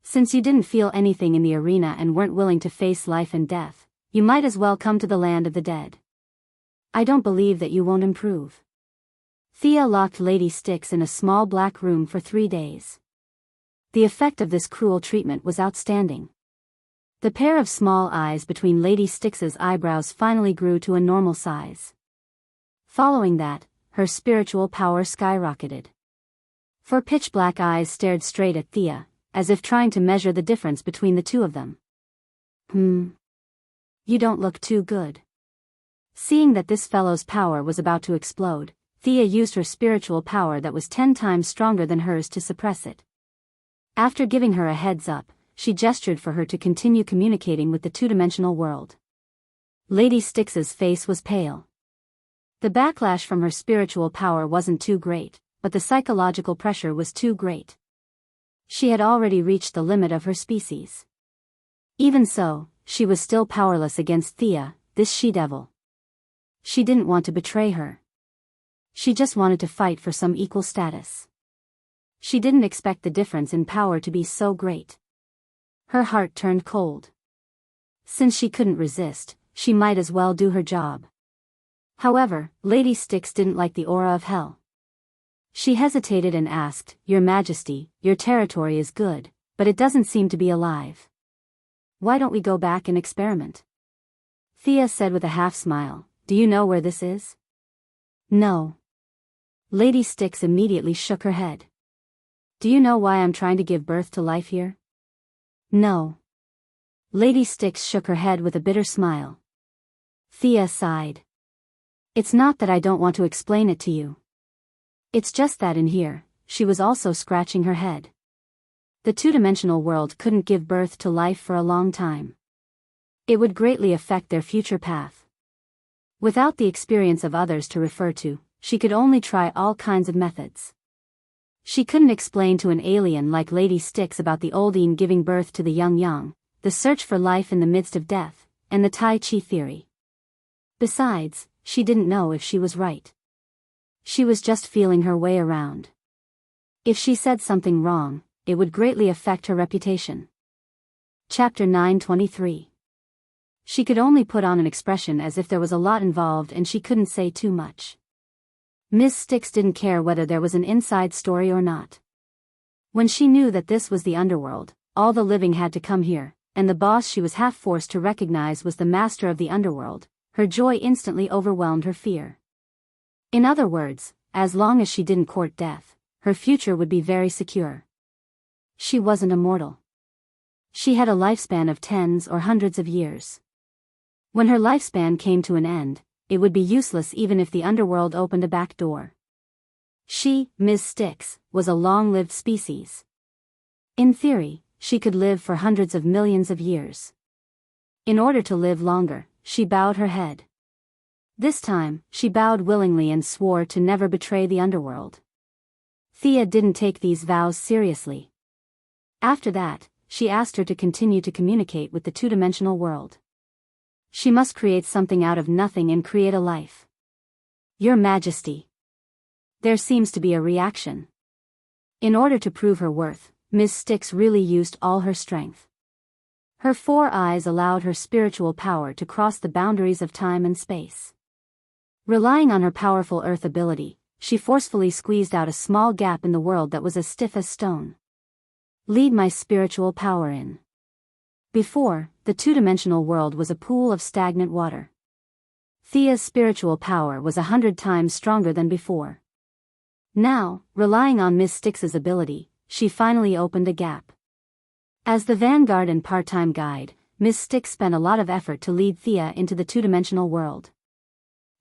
Since you didn't feel anything in the arena and weren't willing to face life and death, you might as well come to the land of the dead. I don't believe that you won't improve. Thea locked Lady Styx in a small black room for 3 days. The effect of this cruel treatment was outstanding. The pair of small eyes between Lady Styx's eyebrows finally grew to a normal size. Following that, her spiritual power skyrocketed. Four pitch-black eyes stared straight at Thea, as if trying to measure the difference between the two of them. You don't look too good. Seeing that this fellow's power was about to explode, Thea used her spiritual power that was 10 times stronger than hers to suppress it. After giving her a heads up, she gestured for her to continue communicating with the two-dimensional world. Lady Styx's face was pale. The backlash from her spiritual power wasn't too great, but the psychological pressure was too great. She had already reached the limit of her species. Even so, she was still powerless against Thea, this she-devil. She didn't want to betray her. She just wanted to fight for some equal status. She didn't expect the difference in power to be so great. Her heart turned cold. Since she couldn't resist, she might as well do her job. However, Lady Styx didn't like the aura of hell. She hesitated and asked, "Your Majesty, your territory is good, but it doesn't seem to be alive. Why don't we go back and experiment?" Thea said with a half-smile, "Do you know where this is?" "No." Lady Styx immediately shook her head. "Do you know why I'm trying to give birth to life here?" "No." Lady Styx shook her head with a bitter smile. Thea sighed. "It's not that I don't want to explain it to you. It's just that in here," she was also scratching her head. "The two-dimensional world couldn't give birth to life for a long time. It would greatly affect their future path. Without the experience of others to refer to, she could only try all kinds of methods. She couldn't explain to an alien like Lady Styx about the Oldine giving birth to the young, the search for life in the midst of death, and the Tai Chi theory. Besides, she didn't know if she was right. She was just feeling her way around. If she said something wrong, it would greatly affect her reputation. Chapter 923. She could only put on an expression as if there was a lot involved and she couldn't say too much. Miss Styx didn't care whether there was an inside story or not. When she knew that this was the underworld, all the living had to come here, and the boss she was half forced to recognize was the master of the underworld, her joy instantly overwhelmed her fear. In other words, as long as she didn't court death, her future would be very secure. She wasn't immortal. She had a lifespan of tens or hundreds of years. When her lifespan came to an end, it would be useless even if the underworld opened a back door. She, Ms. Styx, was a long-lived species. In theory, she could live for hundreds of millions of years. In order to live longer, she bowed her head. This time, she bowed willingly and swore to never betray the underworld. Thea didn't take these vows seriously. After that, she asked her to continue to communicate with the two-dimensional world. She must create something out of nothing and create a life. "Your Majesty." There seems to be a reaction. In order to prove her worth, Ms. Styx really used all her strength. Her 4 eyes allowed her spiritual power to cross the boundaries of time and space. Relying on her powerful earth ability, she forcefully squeezed out a small gap in the world that was as stiff as stone. "Lead my spiritual power in." Before, the two-dimensional world was a pool of stagnant water. Thea's spiritual power was 100 times stronger than before. Now, relying on Miss Styx's ability, she finally opened a gap. As the vanguard and part-time guide, Miss Styx spent a lot of effort to lead Thea into the two-dimensional world.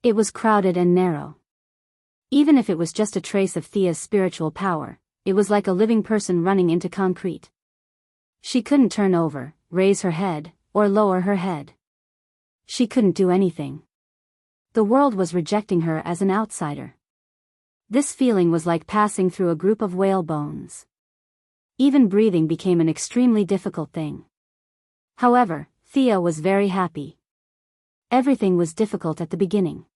It was crowded and narrow. Even if it was just a trace of Thea's spiritual power, it was like a living person running into concrete. She couldn't turn over, raise her head, or lower her head. She couldn't do anything. The world was rejecting her as an outsider. This feeling was like passing through a group of whale bones. Even breathing became an extremely difficult thing. However, Thea was very happy. Everything was difficult at the beginning.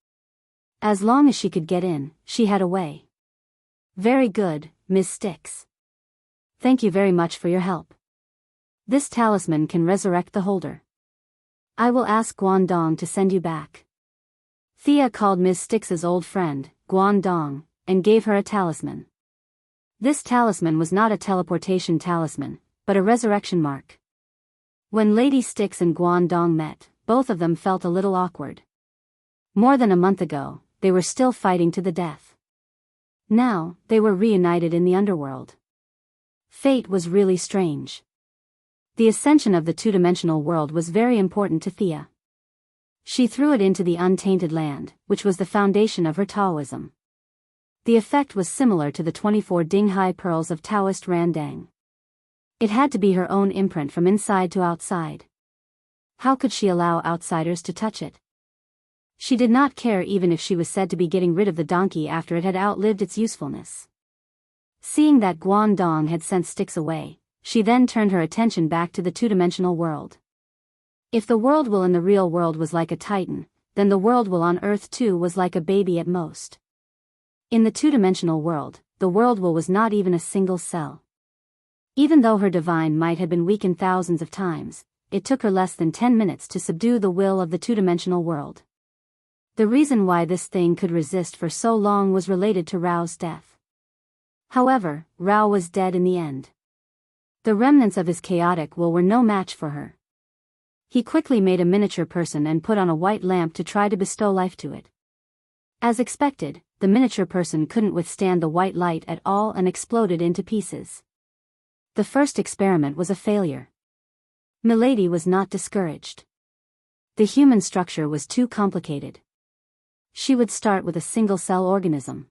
As long as she could get in, she had a way. Very good, Miss Styx. Thank you very much for your help. This talisman can resurrect the holder. I will ask Guangdong to send you back. Thea called Miss Styx's old friend, Guangdong, and gave her a talisman. This talisman was not a teleportation talisman, but a resurrection mark. When Lady Styx and Guangdong met, both of them felt a little awkward. More than a month ago, they were still fighting to the death. Now, they were reunited in the underworld. Fate was really strange. The ascension of the two-dimensional world was very important to Thea. She threw it into the untainted land, which was the foundation of her Taoism. The effect was similar to the 24 Dinghai pearls of Taoist Randang. It had to be her own imprint from inside to outside. How could she allow outsiders to touch it? She did not care even if she was said to be getting rid of the donkey after it had outlived its usefulness. Seeing that Guangdong had sent Styx away, she then turned her attention back to the two-dimensional world. If the world will in the real world was like a titan, then the world will on Earth too was like a baby at most. In the two-dimensional world, the world will was not even a single cell. Even though her divine might had been weakened thousands of times, it took her less than 10 minutes to subdue the will of the two-dimensional world. The reason why this thing could resist for so long was related to Rao's death. However, Rao was dead in the end. The remnants of his chaotic will were no match for her. He quickly made a miniature person and put on a white lamp to try to bestow life to it. As expected, the miniature person couldn't withstand the white light at all and exploded into pieces. The first experiment was a failure. Milady was not discouraged. The human structure was too complicated. She would start with a single-cell organism.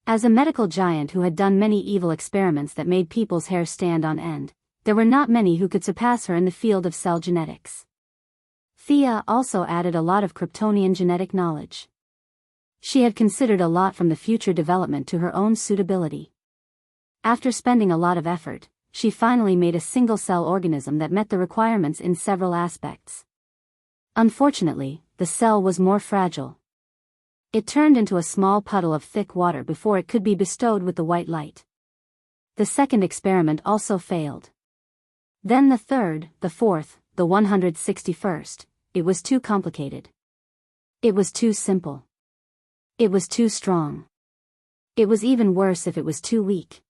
As a medical giant who had done many evil experiments that made people's hair stand on end, there were not many who could surpass her in the field of cell genetics. Thea also added a lot of Kryptonian genetic knowledge. She had considered a lot from the future development to her own suitability. After spending a lot of effort, she finally made a single-cell organism that met the requirements in several aspects. Unfortunately, the cell was more fragile. It turned into a small puddle of thick water before it could be bestowed with the white light. The second experiment also failed. Then the third, the fourth, the 161st, it was too complicated. It was too simple. It was too strong. It was even worse if it was too weak.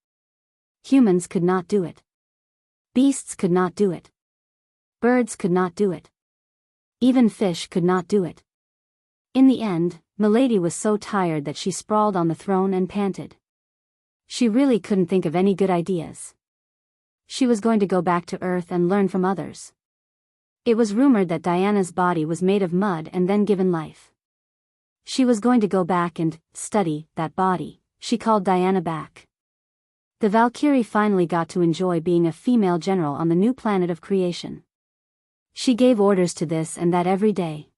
Humans could not do it. Beasts could not do it. Birds could not do it. Even fish could not do it. In the end, Milady was so tired that she sprawled on the throne and panted. She really couldn't think of any good ideas. She was going to go back to Earth and learn from others. It was rumored that Diana's body was made of mud and then given life. She was going to go back and study that body. She called Diana back. The Valkyrie finally got to enjoy being a female general on the new planet of creation. She gave orders to this and that every day.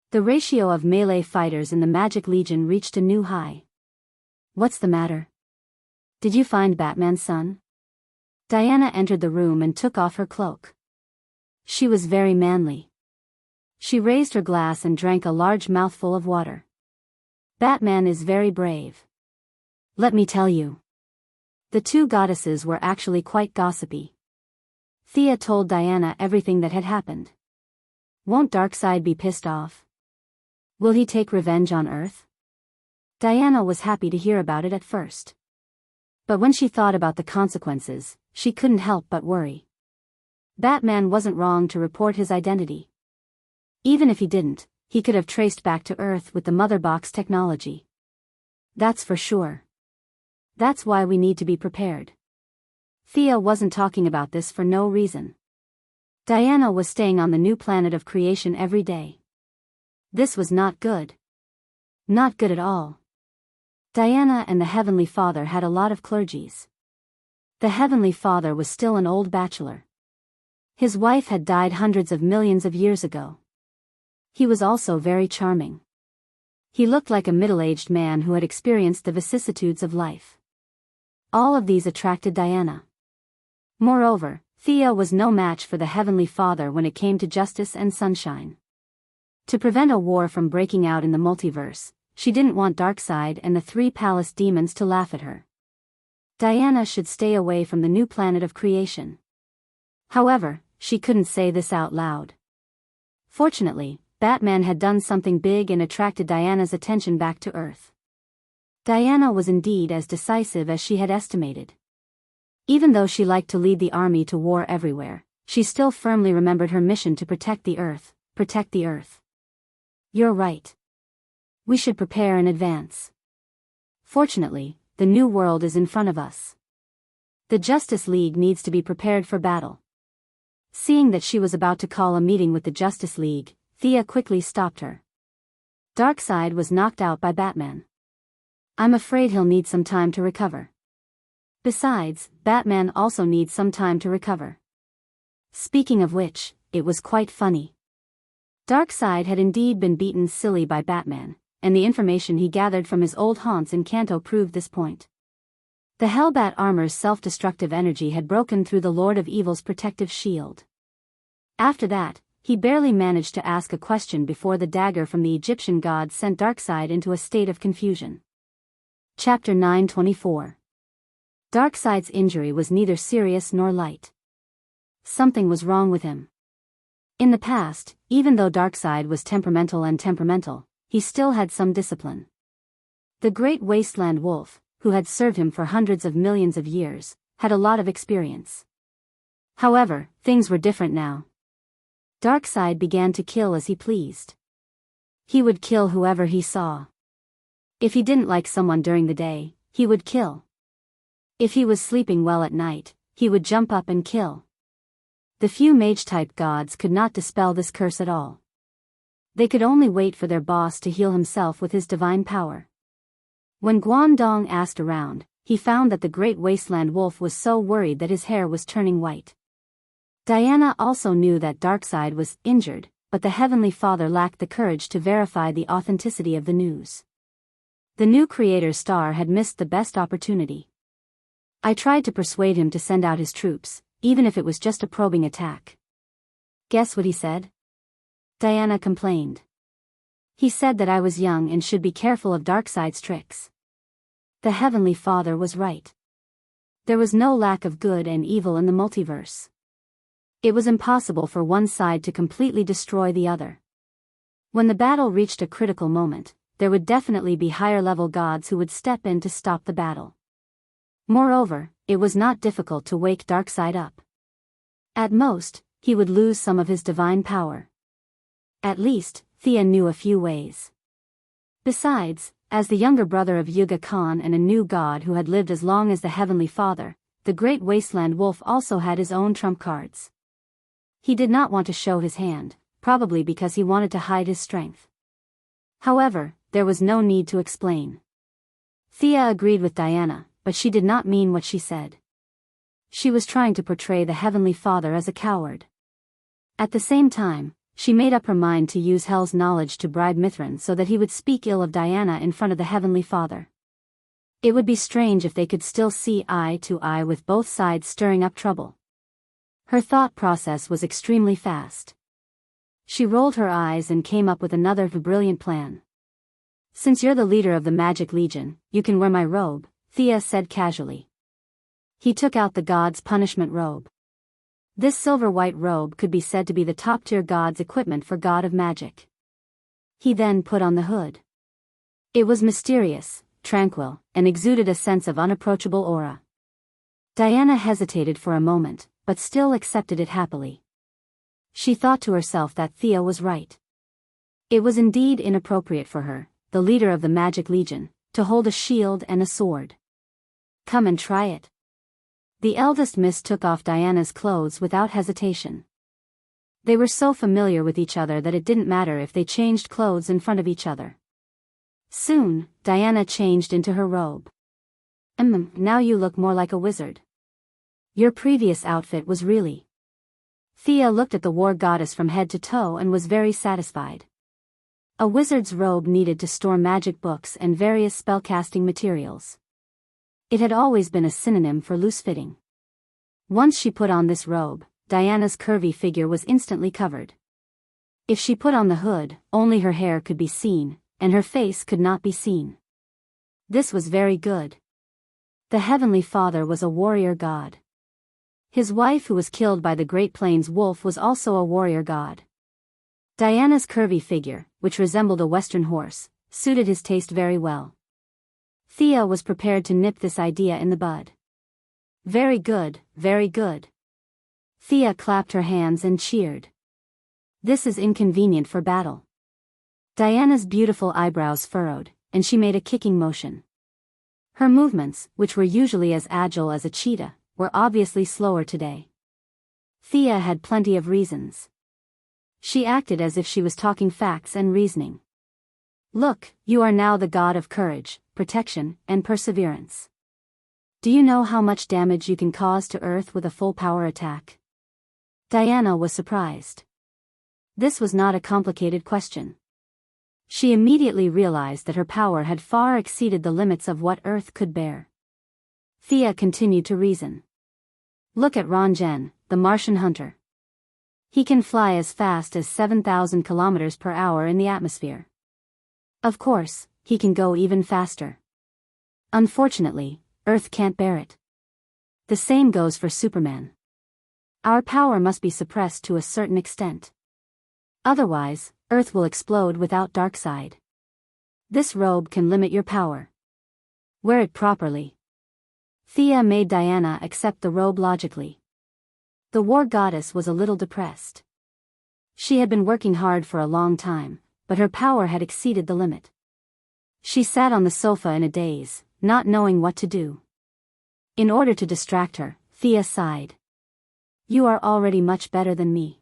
The ratio of melee fighters in the Magic Legion reached a new high. What's the matter? Did you find Batman's son? Diana entered the room and took off her cloak. She was very manly. She raised her glass and drank a large mouthful of water. Batman is very brave. Let me tell you. The two goddesses were actually quite gossipy. Thea told Diana everything that had happened. Won't Darkseid be pissed off? Will he take revenge on Earth? Diana was happy to hear about it at first. But when she thought about the consequences, she couldn't help but worry. Batman wasn't wrong to report his identity. Even if he didn't, he could have traced back to Earth with the Mother Box technology. That's for sure. That's why we need to be prepared. Thea wasn't talking about this for no reason. Diana was staying on the new planet of creation every day. This was not good. Not good at all. Diana and the Heavenly Father had a lot of clergies. The Heavenly Father was still an old bachelor. His wife had died hundreds of millions of years ago. He was also very charming. He looked like a middle-aged man who had experienced the vicissitudes of life. All of these attracted Diana. Moreover, Thea was no match for the Heavenly Father when it came to justice and sunshine. To prevent a war from breaking out in the multiverse, she didn't want Darkseid and the three palace demons to laugh at her. Diana should stay away from the new planet of creation. However, she couldn't say this out loud. Fortunately, Batman had done something big and attracted Diana's attention back to Earth. Diana was indeed as decisive as she had estimated. Even though she liked to lead the army to war everywhere, she still firmly remembered her mission to protect the Earth. Protect the Earth. You're right. We should prepare in advance. Fortunately, the new world is in front of us. The Justice League needs to be prepared for battle. Seeing that she was about to call a meeting with the Justice League, Thea quickly stopped her. Darkseid was knocked out by Batman. I'm afraid he'll need some time to recover. Besides, Batman also needs some time to recover. Speaking of which, it was quite funny. Darkseid had indeed been beaten silly by Batman, and the information he gathered from his old haunts in Kanto proved this point. The Hellbat armor's self-destructive energy had broken through the Lord of Evil's protective shield. After that, he barely managed to ask a question before the dagger from the Egyptian god sent Darkseid into a state of confusion. Chapter 924. Darkseid's injury was neither serious nor light. Something was wrong with him. In the past, even though Darkseid was temperamental, he still had some discipline. The great wasteland wolf, who had served him for hundreds of millions of years, had a lot of experience. However, things were different now. Darkseid began to kill as he pleased. He would kill whoever he saw. If he didn't like someone during the day, he would kill. If he was sleeping well at night, he would jump up and kill. The few mage-type gods could not dispel this curse at all. They could only wait for their boss to heal himself with his divine power. When Guangdong asked around, he found that the great wasteland wolf was so worried that his hair was turning white. Diana also knew that Darkseid was injured, but the Heavenly Father lacked the courage to verify the authenticity of the news. The new creator's star had missed the best opportunity. I tried to persuade him to send out his troops, even if it was just a probing attack. Guess what he said? Diana complained. He said that I was young and should be careful of Darkseid's tricks. The Heavenly Father was right. There was no lack of good and evil in the multiverse. It was impossible for one side to completely destroy the other. When the battle reached a critical moment, there would definitely be higher-level gods who would step in to stop the battle. Moreover, it was not difficult to wake Darkseid up. At most, he would lose some of his divine power. At least, Thea knew a few ways. Besides, as the younger brother of Yuga Khan and a new god who had lived as long as the Heavenly Father, the great wasteland wolf also had his own trump cards. He did not want to show his hand, probably because he wanted to hide his strength. However, there was no need to explain. Thea agreed with Diana, but she did not mean what she said. She was trying to portray the Heavenly Father as a coward. At the same time, she made up her mind to use Hell's knowledge to bribe Mithrin so that he would speak ill of Diana in front of the Heavenly Father. It would be strange if they could still see eye to eye with both sides stirring up trouble. Her thought process was extremely fast. She rolled her eyes and came up with another brilliant plan. Since you're the leader of the Magic Legion, you can wear my robe, Thea said casually. He took out the god's punishment robe. This silver-white robe could be said to be the top-tier god's equipment for God of Magic. He then put on the hood. It was mysterious, tranquil, and exuded a sense of unapproachable aura. Diana hesitated for a moment, but still accepted it happily. She thought to herself that Thea was right. It was indeed inappropriate for her, the leader of the Magic Legion, to hold a shield and a sword. Come and try it. The eldest miss took off Diana's clothes without hesitation. They were so familiar with each other that it didn't matter if they changed clothes in front of each other. Soon, Diana changed into her robe. Now you look more like a wizard. Your previous outfit was really... Thea looked at the war goddess from head to toe and was very satisfied. A wizard's robe needed to store magic books and various spellcasting materials. It had always been a synonym for loose-fitting. Once she put on this robe, Diana's curvy figure was instantly covered. If she put on the hood, only her hair could be seen, and her face could not be seen. This was very good. The Heavenly Father was a warrior god. His wife, who was killed by the Great Plains wolf, was also a warrior god. Diana's curvy figure, which resembled a western horse, suited his taste very well. Thea was prepared to nip this idea in the bud. Very good, very good. Thea clapped her hands and cheered. This is inconvenient for battle. Diana's beautiful eyebrows furrowed, and she made a kicking motion. Her movements, which were usually as agile as a cheetah, were obviously slower today. Thea had plenty of reasons. She acted as if she was talking facts and reasoning. Look, you are now the god of courage, protection, and perseverance. Do you know how much damage you can cause to Earth with a full power attack? Diana was surprised. This was not a complicated question. She immediately realized that her power had far exceeded the limits of what Earth could bear. Thea continued to reason. Look at Ranjan, the Martian hunter. He can fly as fast as 7,000 kilometers per hour in the atmosphere. Of course, he can go even faster. Unfortunately, Earth can't bear it. The same goes for Superman. Our power must be suppressed to a certain extent. Otherwise, Earth will explode without Darkseid. This robe can limit your power. Wear it properly. Thea made Diana accept the robe logically. The war goddess was a little depressed. She had been working hard for a long time, but her power had exceeded the limit. She sat on the sofa in a daze, not knowing what to do. In order to distract her, Thea sighed. You are already much better than me.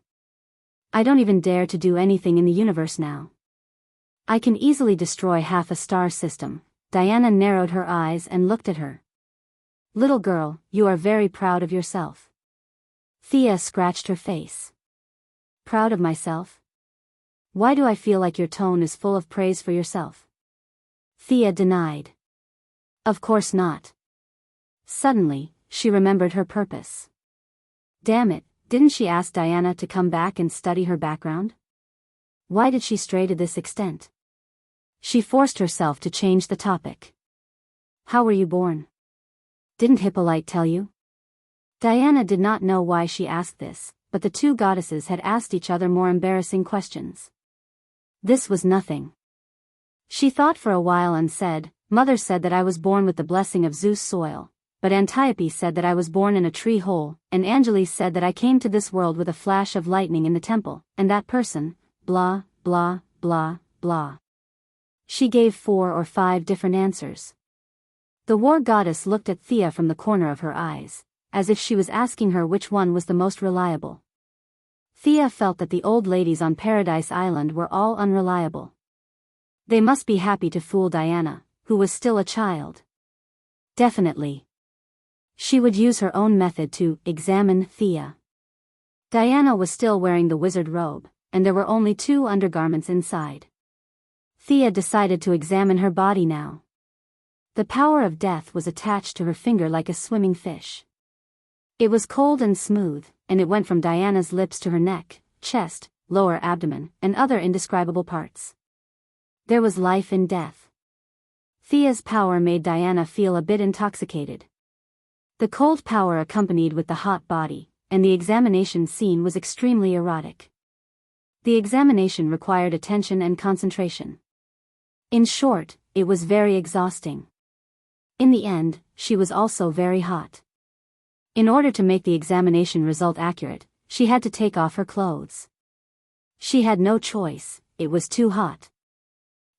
I don't even dare to do anything in the universe now. I can easily destroy half a star system. Diana narrowed her eyes and looked at her. Little girl, you are very proud of yourself. Thea scratched her face. Proud of myself? Why do I feel like your tone is full of praise for yourself? Thea denied. Of course not. Suddenly, she remembered her purpose. Damn it, didn't she ask Diana to come back and study her background? Why did she stray to this extent? She forced herself to change the topic. How were you born? Didn't Hippolyte tell you? Diana did not know why she asked this, but the two goddesses had asked each other more embarrassing questions. This was nothing. She thought for a while and said, Mother said that I was born with the blessing of Zeus' soil, but Antiope said that I was born in a tree hole, and Angeles said that I came to this world with a flash of lightning in the temple, and that person, blah, blah, blah, blah. She gave 4 or 5 different answers. The war goddess looked at Thea from the corner of her eyes, as if she was asking her which one was the most reliable. Thea felt that the old ladies on Paradise Island were all unreliable. They must be happy to fool Diana, who was still a child. Definitely. She would use her own method to examine Thea. Diana was still wearing the wizard robe, and there were only 2 undergarments inside. Thea decided to examine her body now. The power of death was attached to her finger like a swimming fish. It was cold and smooth, and it went from Diana's lips to her neck, chest, lower abdomen, and other indescribable parts. There was life in death. Thea's power made Diana feel a bit intoxicated. The cold power accompanied with the hot body, and the examination scene was extremely erotic. The examination required attention and concentration. In short, it was very exhausting. In the end, she was also very hot. In order to make the examination result accurate, she had to take off her clothes. She had no choice, it was too hot.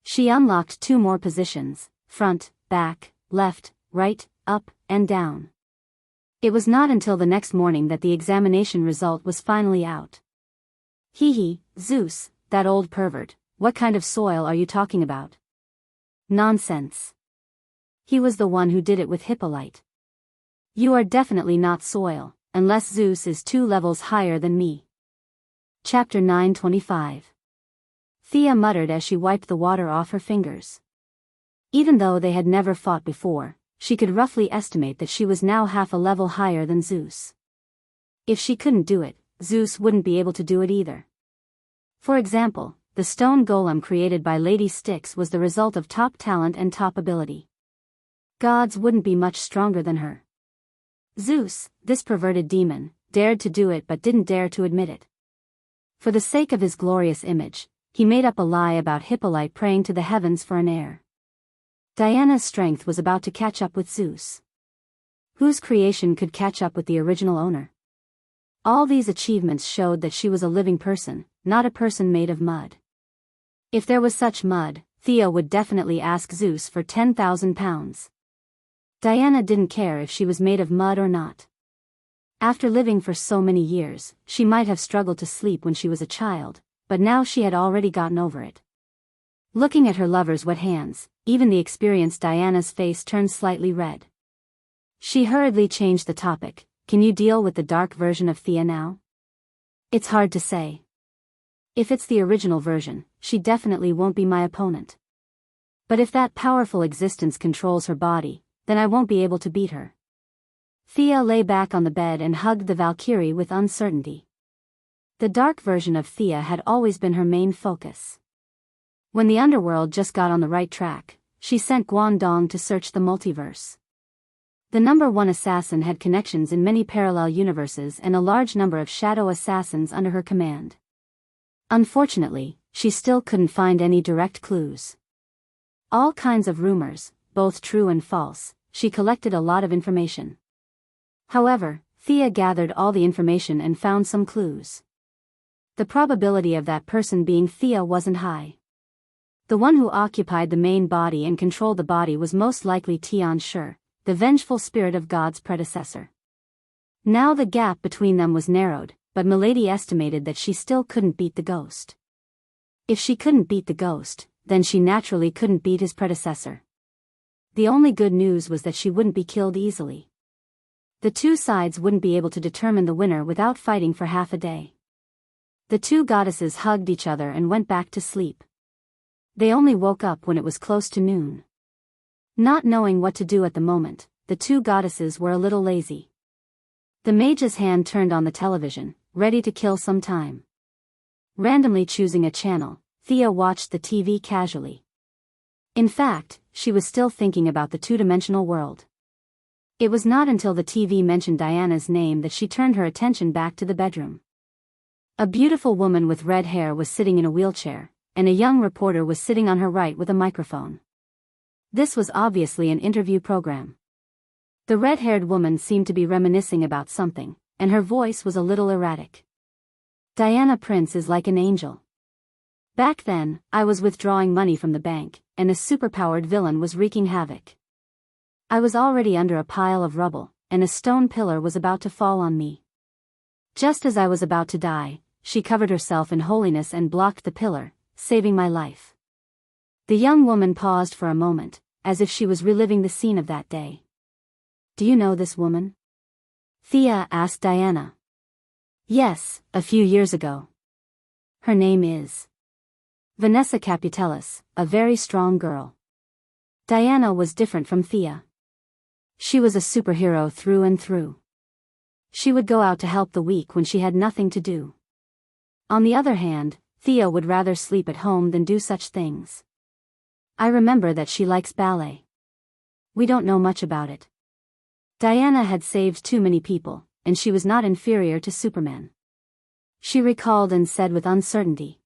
She unlocked 2 more positions, front, back, left, right, up, and down. It was not until the next morning that the examination result was finally out. Hee, Zeus, that old pervert, what kind of soil are you talking about? Nonsense. He was the one who did it with Hippolyte. You are definitely not soil, unless Zeus is 2 levels higher than me. Chapter 925. Thea muttered as she wiped the water off her fingers. Even though they had never fought before, she could roughly estimate that she was now half a level higher than Zeus. If she couldn't do it, Zeus wouldn't be able to do it either. For example, the stone golem created by Lady Styx was the result of top talent and top ability. Gods wouldn't be much stronger than her. Zeus, this perverted demon, dared to do it but didn't dare to admit it. For the sake of his glorious image, he made up a lie about Hippolyte praying to the heavens for an heir. Diana's strength was about to catch up with Zeus. Whose creation could catch up with the original owner? All these achievements showed that she was a living person, not a person made of mud. If there was such mud, Thea would definitely ask Zeus for 10,000 pounds. Diana didn't care if she was made of mud or not. After living for so many years, she might have struggled to sleep when she was a child, but now she had already gotten over it. Looking at her lover's wet hands, even the experienced Diana's face turned slightly red. She hurriedly changed the topic. Can you deal with the dark version of Thea now? It's hard to say. If it's the original version, she definitely won't be my opponent. But if that powerful existence controls her body, then I won't be able to beat her. Thea lay back on the bed and hugged the Valkyrie with uncertainty. The dark version of Thea had always been her main focus. When the underworld just got on the right track, she sent Guangdong to search the multiverse. The number 1 assassin had connections in many parallel universes and a large number of shadow assassins under her command. Unfortunately, she still couldn't find any direct clues. All kinds of rumors, both true and false, she collected a lot of information. However, Thea gathered all the information and found some clues. The probability of that person being Thea wasn't high. The one who occupied the main body and controlled the body was most likely Tian Shi, the vengeful spirit of God's predecessor. Now the gap between them was narrowed, but Milady estimated that she still couldn't beat the ghost. If she couldn't beat the ghost, then she naturally couldn't beat his predecessor. The only good news was that she wouldn't be killed easily. The two sides wouldn't be able to determine the winner without fighting for half a day. The two goddesses hugged each other and went back to sleep. They only woke up when it was close to noon. Not knowing what to do at the moment, the two goddesses were a little lazy. The mage's hand turned on the television, ready to kill some time. Randomly choosing a channel, Thea watched the TV casually. In fact, she was still thinking about the two-dimensional world. It was not until the TV mentioned Diana's name that she turned her attention back to the bedroom. A beautiful woman with red hair was sitting in a wheelchair, and a young reporter was sitting on her right with a microphone. This was obviously an interview program. The red-haired woman seemed to be reminiscing about something, and her voice was a little erratic. Diana Prince is like an angel. Back then, I was withdrawing money from the bank, and a superpowered villain was wreaking havoc. I was already under a pile of rubble, and a stone pillar was about to fall on me. Just as I was about to die, she covered herself in holiness and blocked the pillar, saving my life. The young woman paused for a moment, as if she was reliving the scene of that day. Do you know this woman? Thea asked Diana. Yes, a few years ago. Her name is Vanessa Capitelis, a very strong girl. Diana was different from Thea. She was a superhero through and through. She would go out to help the weak when she had nothing to do. On the other hand, Thea would rather sleep at home than do such things. I remember that she likes ballet. We don't know much about it. Diana had saved too many people, and she was not inferior to Superman. She recalled and said with uncertainty.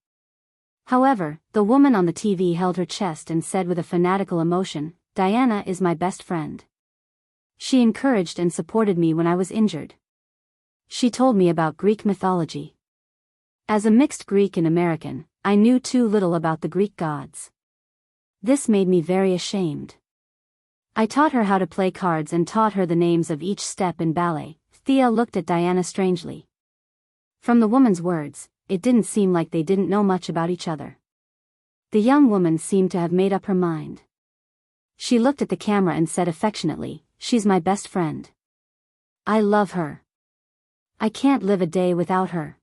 However, the woman on the TV held her chest and said with a fanatical emotion, Diana is my best friend. She encouraged and supported me when I was injured. She told me about Greek mythology. As a mixed Greek and American, I knew too little about the Greek gods. This made me very ashamed. I taught her how to play cards and taught her the names of each step in ballet. Thea looked at Diana strangely. From the woman's words, it didn't seem like they didn't know much about each other. The young woman seemed to have made up her mind. She looked at the camera and said affectionately, "She's my best friend. I love her. I can't live a day without her."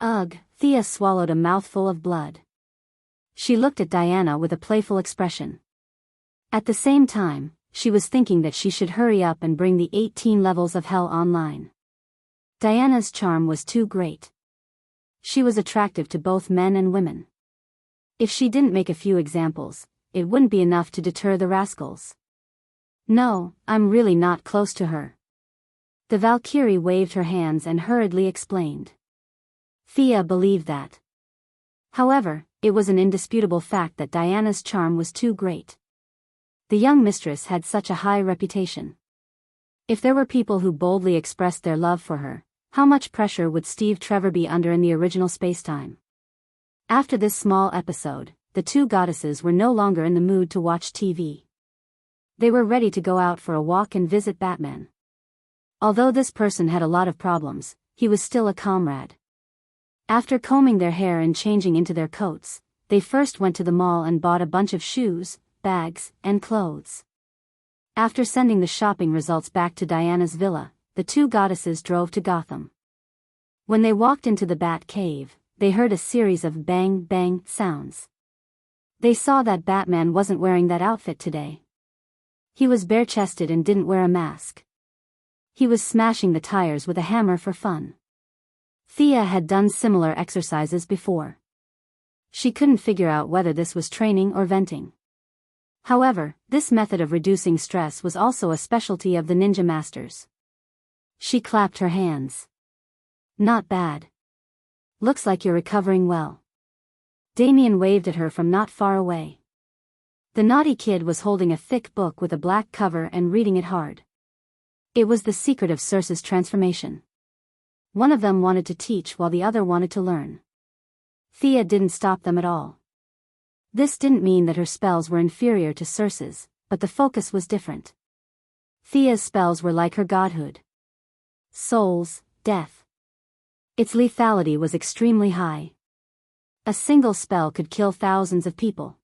Ugh, Thea swallowed a mouthful of blood. She looked at Diana with a playful expression. At the same time, she was thinking that she should hurry up and bring the 18 levels of hell online. Diana's charm was too great. She was attractive to both men and women. If she didn't make a few examples, it wouldn't be enough to deter the rascals. "No, I'm really not close to her." The Valkyrie waved her hands and hurriedly explained. Thea believed that. However, it was an indisputable fact that Diana's charm was too great. The young mistress had such a high reputation. If there were people who boldly expressed their love for her, how much pressure would Steve Trevor be under in the original spacetime? After this small episode, the two goddesses were no longer in the mood to watch TV. They were ready to go out for a walk and visit Batman. Although this person had a lot of problems, he was still a comrade. After combing their hair and changing into their coats, they first went to the mall and bought a bunch of shoes, bags, and clothes. After sending the shopping results back to Diana's villa, the two goddesses drove to Gotham. When they walked into the Bat Cave, they heard a series of bang bang sounds. They saw that Batman wasn't wearing that outfit today. He was bare-chested and didn't wear a mask. He was smashing the tires with a hammer for fun. Thea had done similar exercises before. She couldn't figure out whether this was training or venting. However, this method of reducing stress was also a specialty of the ninja masters. She clapped her hands. "Not bad. Looks like you're recovering well." Damien waved at her from not far away. The naughty kid was holding a thick book with a black cover and reading it hard. It was The Secret of Circe's Transformation. One of them wanted to teach while the other wanted to learn. Thea didn't stop them at all. This didn't mean that her spells were inferior to Circe's, but the focus was different. Thea's spells were like her godhood. Souls, death. Its lethality was extremely high. A single spell could kill thousands of people.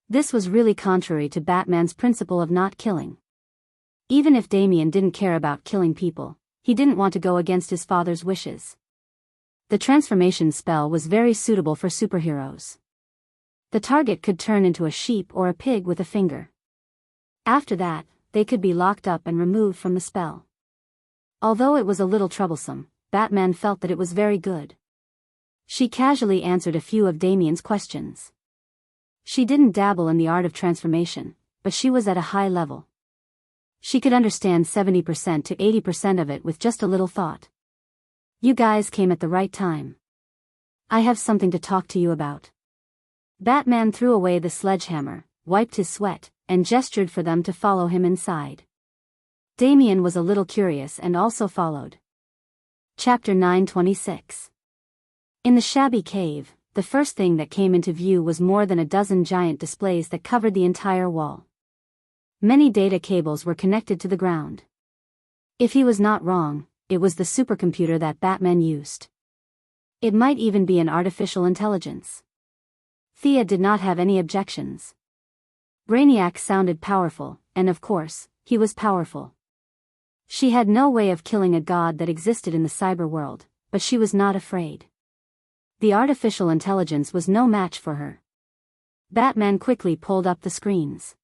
This was really contrary to Batman's principle of not killing. Even if Damien didn't care about killing people, he didn't want to go against his father's wishes. The transformation spell was very suitable for superheroes. The target could turn into a sheep or a pig with a finger. After that, they could be locked up and removed from the spell. Although it was a little troublesome, Batman felt that it was very good. She casually answered a few of Damien's questions. She didn't dabble in the art of transformation, but she was at a high level. She could understand 70% to 80% of it with just a little thought. "You guys came at the right time. I have something to talk to you about." Batman threw away the sledgehammer, wiped his sweat, and gestured for them to follow him inside. Damien was a little curious and also followed. Chapter 926. In the shabby cave, the first thing that came into view was more than a dozen giant displays that covered the entire wall. Many data cables were connected to the ground. If he was not wrong, it was the supercomputer that Batman used. It might even be an artificial intelligence. Thea did not have any objections. Brainiac sounded powerful, and of course, he was powerful. She had no way of killing a god that existed in the cyber world, but she was not afraid. The artificial intelligence was no match for her. Batman quickly pulled up the screens.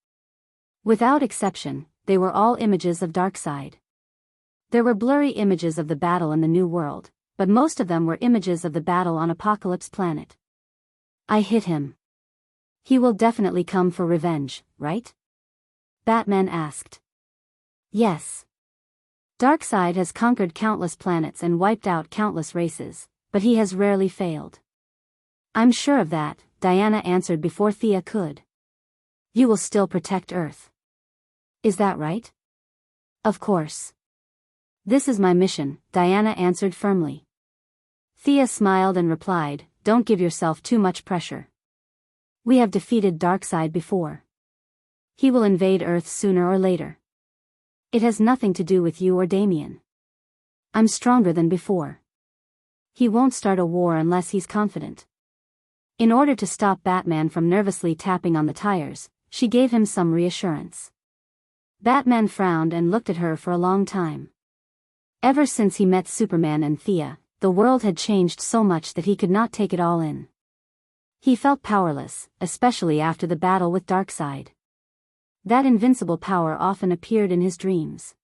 Without exception, they were all images of Darkseid. There were blurry images of the battle in the New World, but most of them were images of the battle on Apocalypse Planet. "I hit him. He will definitely come for revenge, right?" Batman asked. "Yes. Darkseid has conquered countless planets and wiped out countless races, but he has rarely failed." "I'm sure of that," Diana answered before Thea could. "You will still protect Earth. Is that right?" "Of course. This is my mission," Diana answered firmly. Thea smiled and replied, "Don't give yourself too much pressure. We have defeated Darkseid before. He will invade Earth sooner or later. It has nothing to do with you or Damien. I'm stronger than before. He won't start a war unless he's confident. In order to stop Batman from nervously tapping on the tires, she gave him some reassurance. Batman frowned and looked at her for a long time. Ever since he met Superman and Thea, the world had changed so much that he could not take it all in. He felt powerless, especially after the battle with Darkseid. That invincible power often appeared in his dreams.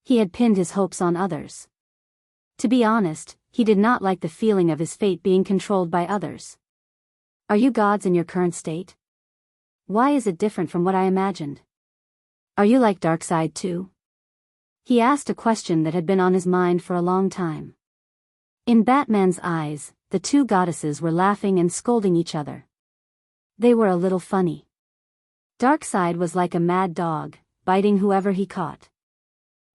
He had pinned his hopes on others. To be honest, he did not like the feeling of his fate being controlled by others. Are you gods in your current state? Why is it different from what I imagined? Are you like Darkseid too? He asked a question that had been on his mind for a long time. In Batman's eyes, the two goddesses were laughing and scolding each other. They were a little funny. Darkseid was like a mad dog, biting whoever he caught.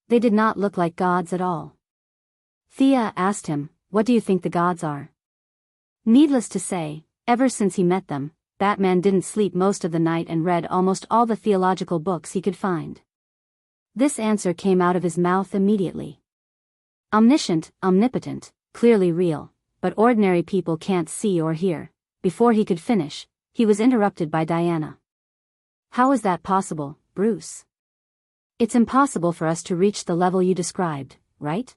They did not look like gods at all. Thea asked him, "What do you think the gods are?" Needless to say, ever since he met them, Batman didn't sleep most of the night and read almost all the theological books he could find. This answer came out of his mouth immediately. Omniscient, omnipotent, clearly real, but ordinary people can't see or hear. Before he could finish, he was interrupted by Diana. How is that possible, Bruce? It's impossible for us to reach the level you described, right?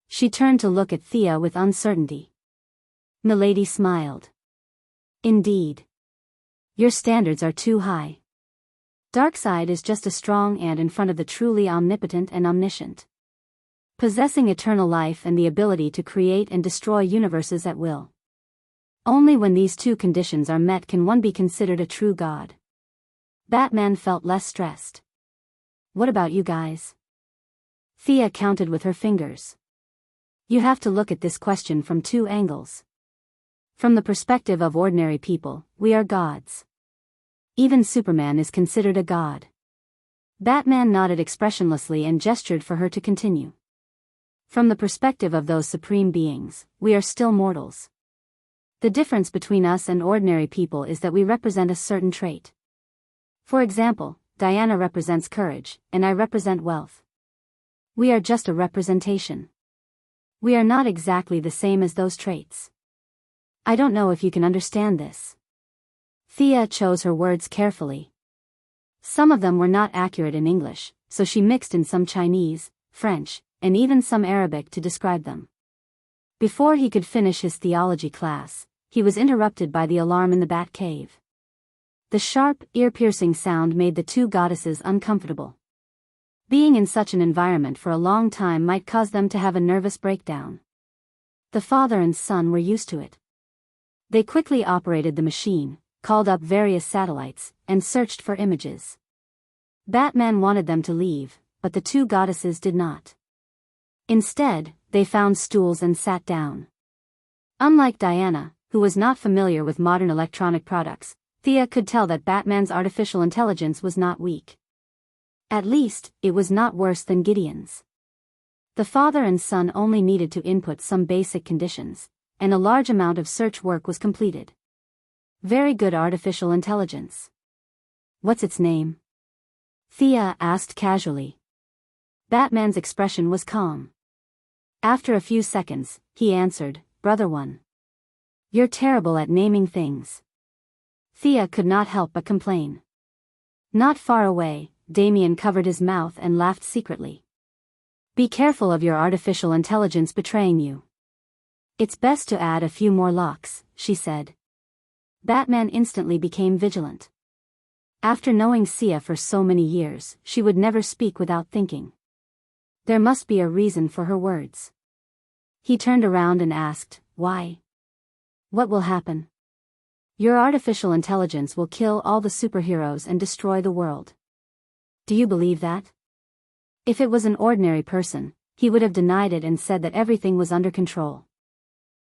She turned to look at Thea with uncertainty. Milady smiled. Indeed. Your standards are too high. Darkseid is just a strong ant in front of the truly omnipotent and omniscient. Possessing eternal life and the ability to create and destroy universes at will. Only when these two conditions are met can one be considered a true god. Batman felt less stressed. What about you guys? Thea counted with her fingers. You have to look at this question from two angles. From the perspective of ordinary people, we are gods. Even Superman is considered a god. Batman nodded expressionlessly and gestured for her to continue. From the perspective of those supreme beings, we are still mortals. The difference between us and ordinary people is that we represent a certain trait. For example, Diana represents courage, and I represent wealth. We are just a representation. We are not exactly the same as those traits. I don't know if you can understand this. Thea chose her words carefully. Some of them were not accurate in English, so she mixed in some Chinese, French, and even some Arabic to describe them. Before he could finish his theology class, he was interrupted by the alarm in the Batcave. The sharp, ear-piercing sound made the two goddesses uncomfortable. Being in such an environment for a long time might cause them to have a nervous breakdown. The father and son were used to it. They quickly operated the machine, called up various satellites, and searched for images. Batman wanted them to leave, but the two goddesses did not. Instead, they found stools and sat down. Unlike Diana, who was not familiar with modern electronic products, Thea could tell that Batman's artificial intelligence was not weak. At least, it was not worse than Gideon's. The father and son only needed to input some basic conditions, and a large amount of search work was completed. Very good artificial intelligence. What's its name? Thea asked casually. Batman's expression was calm. After a few seconds, he answered, Brother One. You're terrible at naming things. Thea could not help but complain. Not far away, Damien covered his mouth and laughed secretly. Be careful of your artificial intelligence betraying you. It's best to add a few more locks, she said. Batman instantly became vigilant. After knowing Sia for so many years, she would never speak without thinking. There must be a reason for her words. He turned around and asked, Why? What will happen? Your artificial intelligence will kill all the superheroes and destroy the world. Do you believe that? If it was an ordinary person, he would have denied it and said that everything was under control.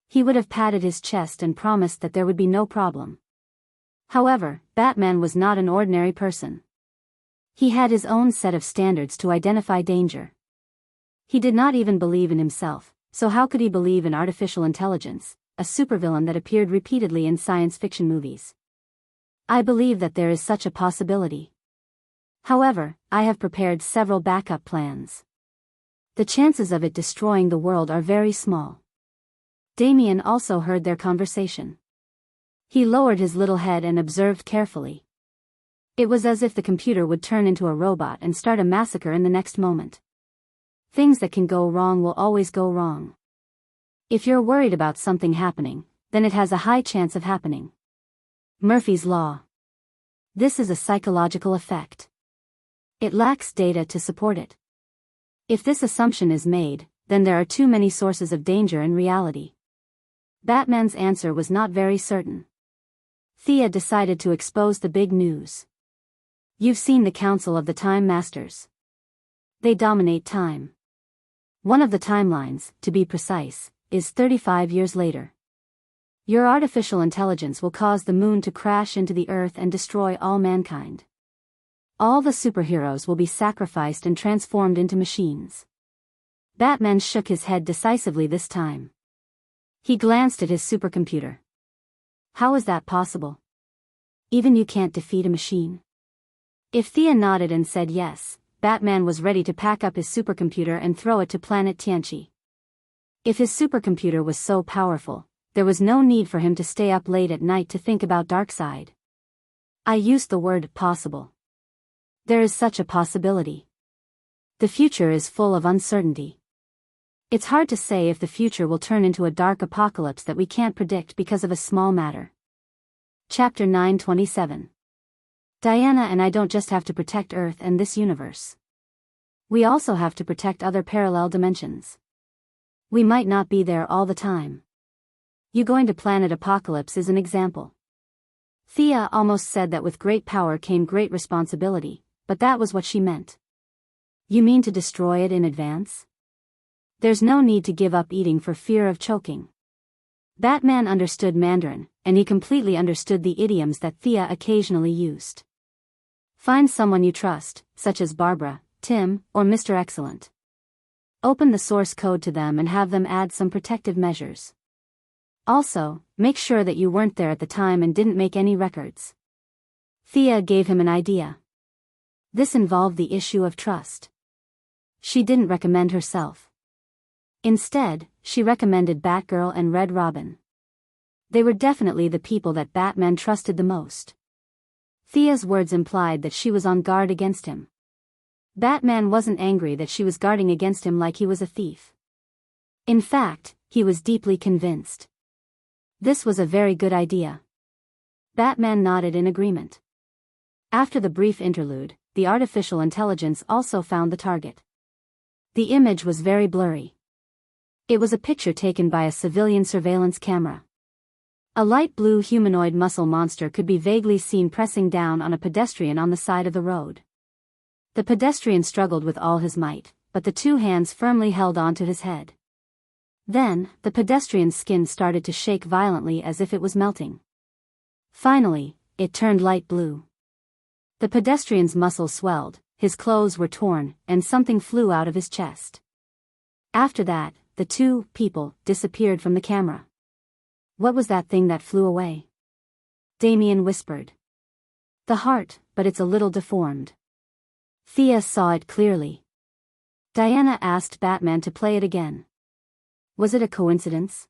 He would have patted his chest and promised that there would be no problem. However, Batman was not an ordinary person. He had his own set of standards to identify danger. He did not even believe in himself, so how could he believe in artificial intelligence, a supervillain that appeared repeatedly in science fiction movies? I believe that there is such a possibility. However, I have prepared several backup plans. The chances of it destroying the world are very small. Damien also heard their conversation. He lowered his little head and observed carefully. It was as if the computer would turn into a robot and start a massacre in the next moment. Things that can go wrong will always go wrong. If you're worried about something happening, then it has a high chance of happening. Murphy's Law. This is a psychological effect. It lacks data to support it. If this assumption is made, then there are too many sources of danger in reality. Batman's answer was not very certain. Thea decided to expose the big news. You've seen the Council of the Time Masters. They dominate time. One of the timelines, to be precise, is 35 years later. Your artificial intelligence will cause the moon to crash into the earth and destroy all mankind. All the superheroes will be sacrificed and transformed into machines. Batman shook his head decisively this time. He glanced at his supercomputer. How is that possible? Even you can't defeat a machine? If Thea nodded and said yes, Batman was ready to pack up his supercomputer and throw it to planet Tianqi. If his supercomputer was so powerful, there was no need for him to stay up late at night to think about Darkseid. I used the word possible. There is such a possibility. The future is full of uncertainty. It's hard to say if the future will turn into a dark apocalypse that we can't predict because of a small matter. Chapter 927. Diana and I don't just have to protect Earth and this universe. We also have to protect other parallel dimensions. We might not be there all the time. You going to Planet Apocalypse is an example. Thea almost said that with great power came great responsibility, but that was what she meant. You mean to destroy it in advance? There's no need to give up eating for fear of choking. Batman understood Mandarin, and he completely understood the idioms that Thea occasionally used. Find someone you trust, such as Barbara, Tim, or Mr. Excellent. Open the source code to them and have them add some protective measures. Also, make sure that you weren't there at the time and didn't make any records. Thea gave him an idea. This involved the issue of trust. She didn't recommend herself. Instead, she recommended Batgirl and Red Robin. They were definitely the people that Batman trusted the most. Thea's words implied that she was on guard against him. Batman wasn't angry that she was guarding against him like he was a thief. In fact, he was deeply convinced. This was a very good idea. Batman nodded in agreement. After the brief interlude, the artificial intelligence also found the target. The image was very blurry. It was a picture taken by a civilian surveillance camera. A light blue humanoid muscle monster could be vaguely seen pressing down on a pedestrian on the side of the road. The pedestrian struggled with all his might, but the two hands firmly held onto his head. Then, the pedestrian's skin started to shake violently as if it was melting. Finally, it turned light blue. The pedestrian's muscles swelled, his clothes were torn, and something flew out of his chest. After that, the two people disappeared from the camera. What was that thing that flew away? Damien whispered. The heart, but it's a little deformed. Thea saw it clearly. Diana asked Batman to play it again. Was it a coincidence?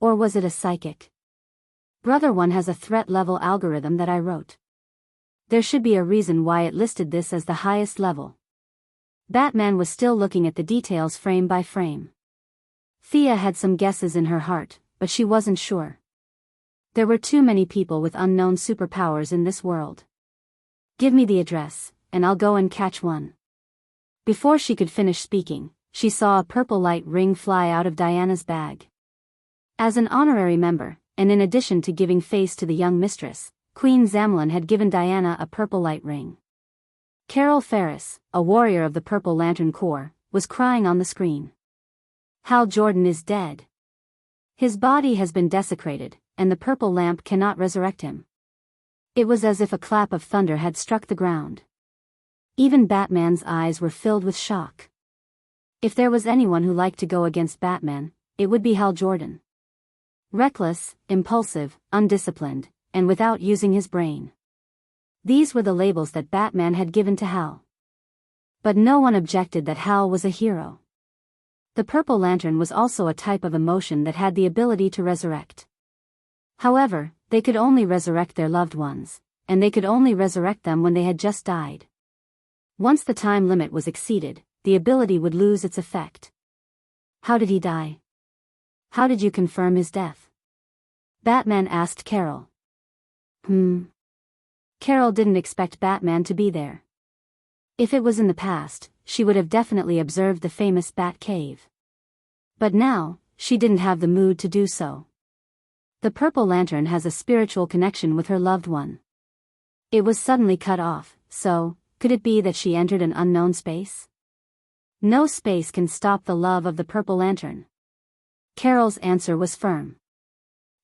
Or was it a psychic? Brother One has a threat level algorithm that I wrote. There should be a reason why it listed this as the highest level. Batman was still looking at the details frame by frame. Thea had some guesses in her heart, but she wasn't sure. There were too many people with unknown superpowers in this world. Give me the address, and I'll go and catch one. Before she could finish speaking, she saw a purple light ring fly out of Diana's bag. As an honorary member, and in addition to giving face to the young mistress, Queen Zamlin had given Diana a purple light ring. Carol Ferris, a warrior of the Purple Lantern Corps, was crying on the screen. Hal Jordan is dead. His body has been desecrated, and the purple lamp cannot resurrect him. It was as if a clap of thunder had struck the ground. Even Batman's eyes were filled with shock. If there was anyone who liked to go against Batman, it would be Hal Jordan. Reckless, impulsive, undisciplined, and without using his brain. These were the labels that Batman had given to Hal. But no one objected that Hal was a hero. The Purple Lantern was also a type of emotion that had the ability to resurrect. However, they could only resurrect their loved ones, and they could only resurrect them when they had just died. Once the time limit was exceeded, the ability would lose its effect. How did he die? How did you confirm his death? Batman asked Carol. Carol didn't expect Batman to be there. If it was in the past, she would have definitely observed the famous Bat Cave. But now, she didn't have the mood to do so. The Purple Lantern has a spiritual connection with her loved one. It was suddenly cut off, so, could it be that she entered an unknown space? No space can stop the love of the Purple Lantern. Carol's answer was firm.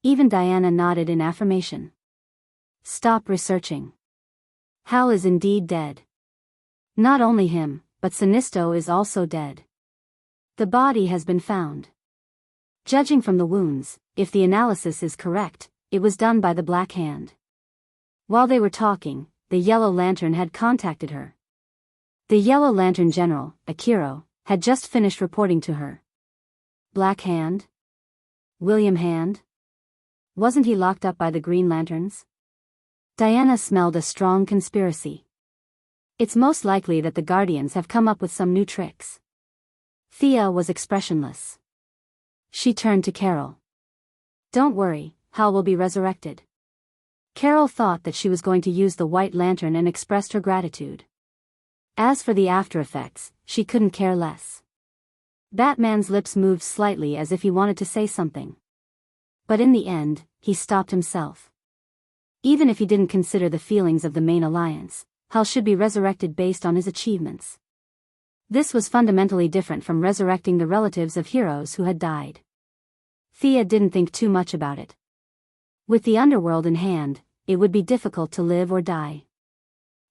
Even Diana nodded in affirmation. Stop researching. Hal is indeed dead. Not only him, but Sinisto is also dead. The body has been found. Judging from the wounds, if the analysis is correct, it was done by the Black Hand. While they were talking, the Yellow Lantern had contacted her. The Yellow Lantern General, Akiro, had just finished reporting to her. Black Hand? William Hand? Wasn't he locked up by the Green Lanterns? Diana smelled a strong conspiracy. It's most likely that the Guardians have come up with some new tricks. Thea was expressionless. She turned to Carol. Don't worry, Hal will be resurrected. Carol thought that she was going to use the White Lantern and expressed her gratitude. As for the after effects, she couldn't care less. Batman's lips moved slightly as if he wanted to say something. But in the end, he stopped himself. Even if he didn't consider the feelings of the main alliance, Hal should be resurrected based on his achievements. This was fundamentally different from resurrecting the relatives of heroes who had died. Thea didn't think too much about it. With the underworld in hand, it would be difficult to live or die.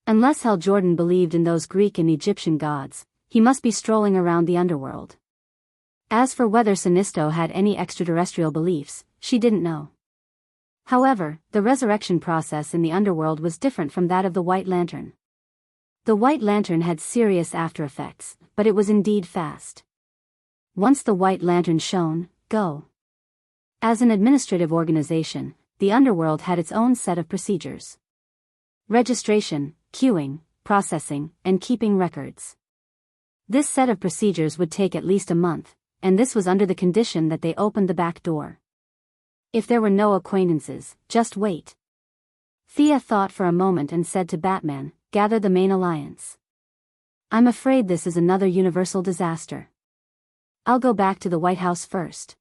Unless Hal Jordan believed in those Greek and Egyptian gods, he must be strolling around the underworld. As for whether Sinisto had any extraterrestrial beliefs, she didn't know. However, the resurrection process in the underworld was different from that of the White Lantern. The White Lantern had serious after effects, but it was indeed fast. Once the White Lantern shone, go. As an administrative organization, the underworld had its own set of procedures. Registration, queuing, processing, and keeping records. This set of procedures would take at least a month, and this was under the condition that they opened the back door. If there were no acquaintances, just wait. Thea thought for a moment and said to Batman, gather the main alliance. I'm afraid this is another universal disaster. I'll go back to the White House first.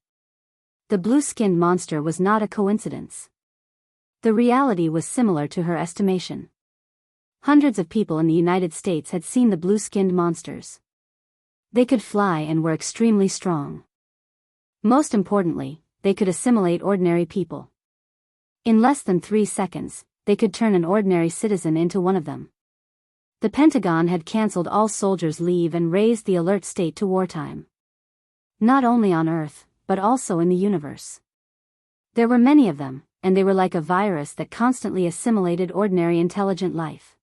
The blue-skinned monster was not a coincidence. The reality was similar to her estimation. Hundreds of people in the United States had seen the blue-skinned monsters. They could fly and were extremely strong. Most importantly, they could assimilate ordinary people. In less than 3 seconds, they could turn an ordinary citizen into one of them. The Pentagon had cancelled all soldiers' leave and raised the alert state to wartime. Not only on Earth, but also in the universe. There were many of them, and they were like a virus that constantly assimilated ordinary intelligent life.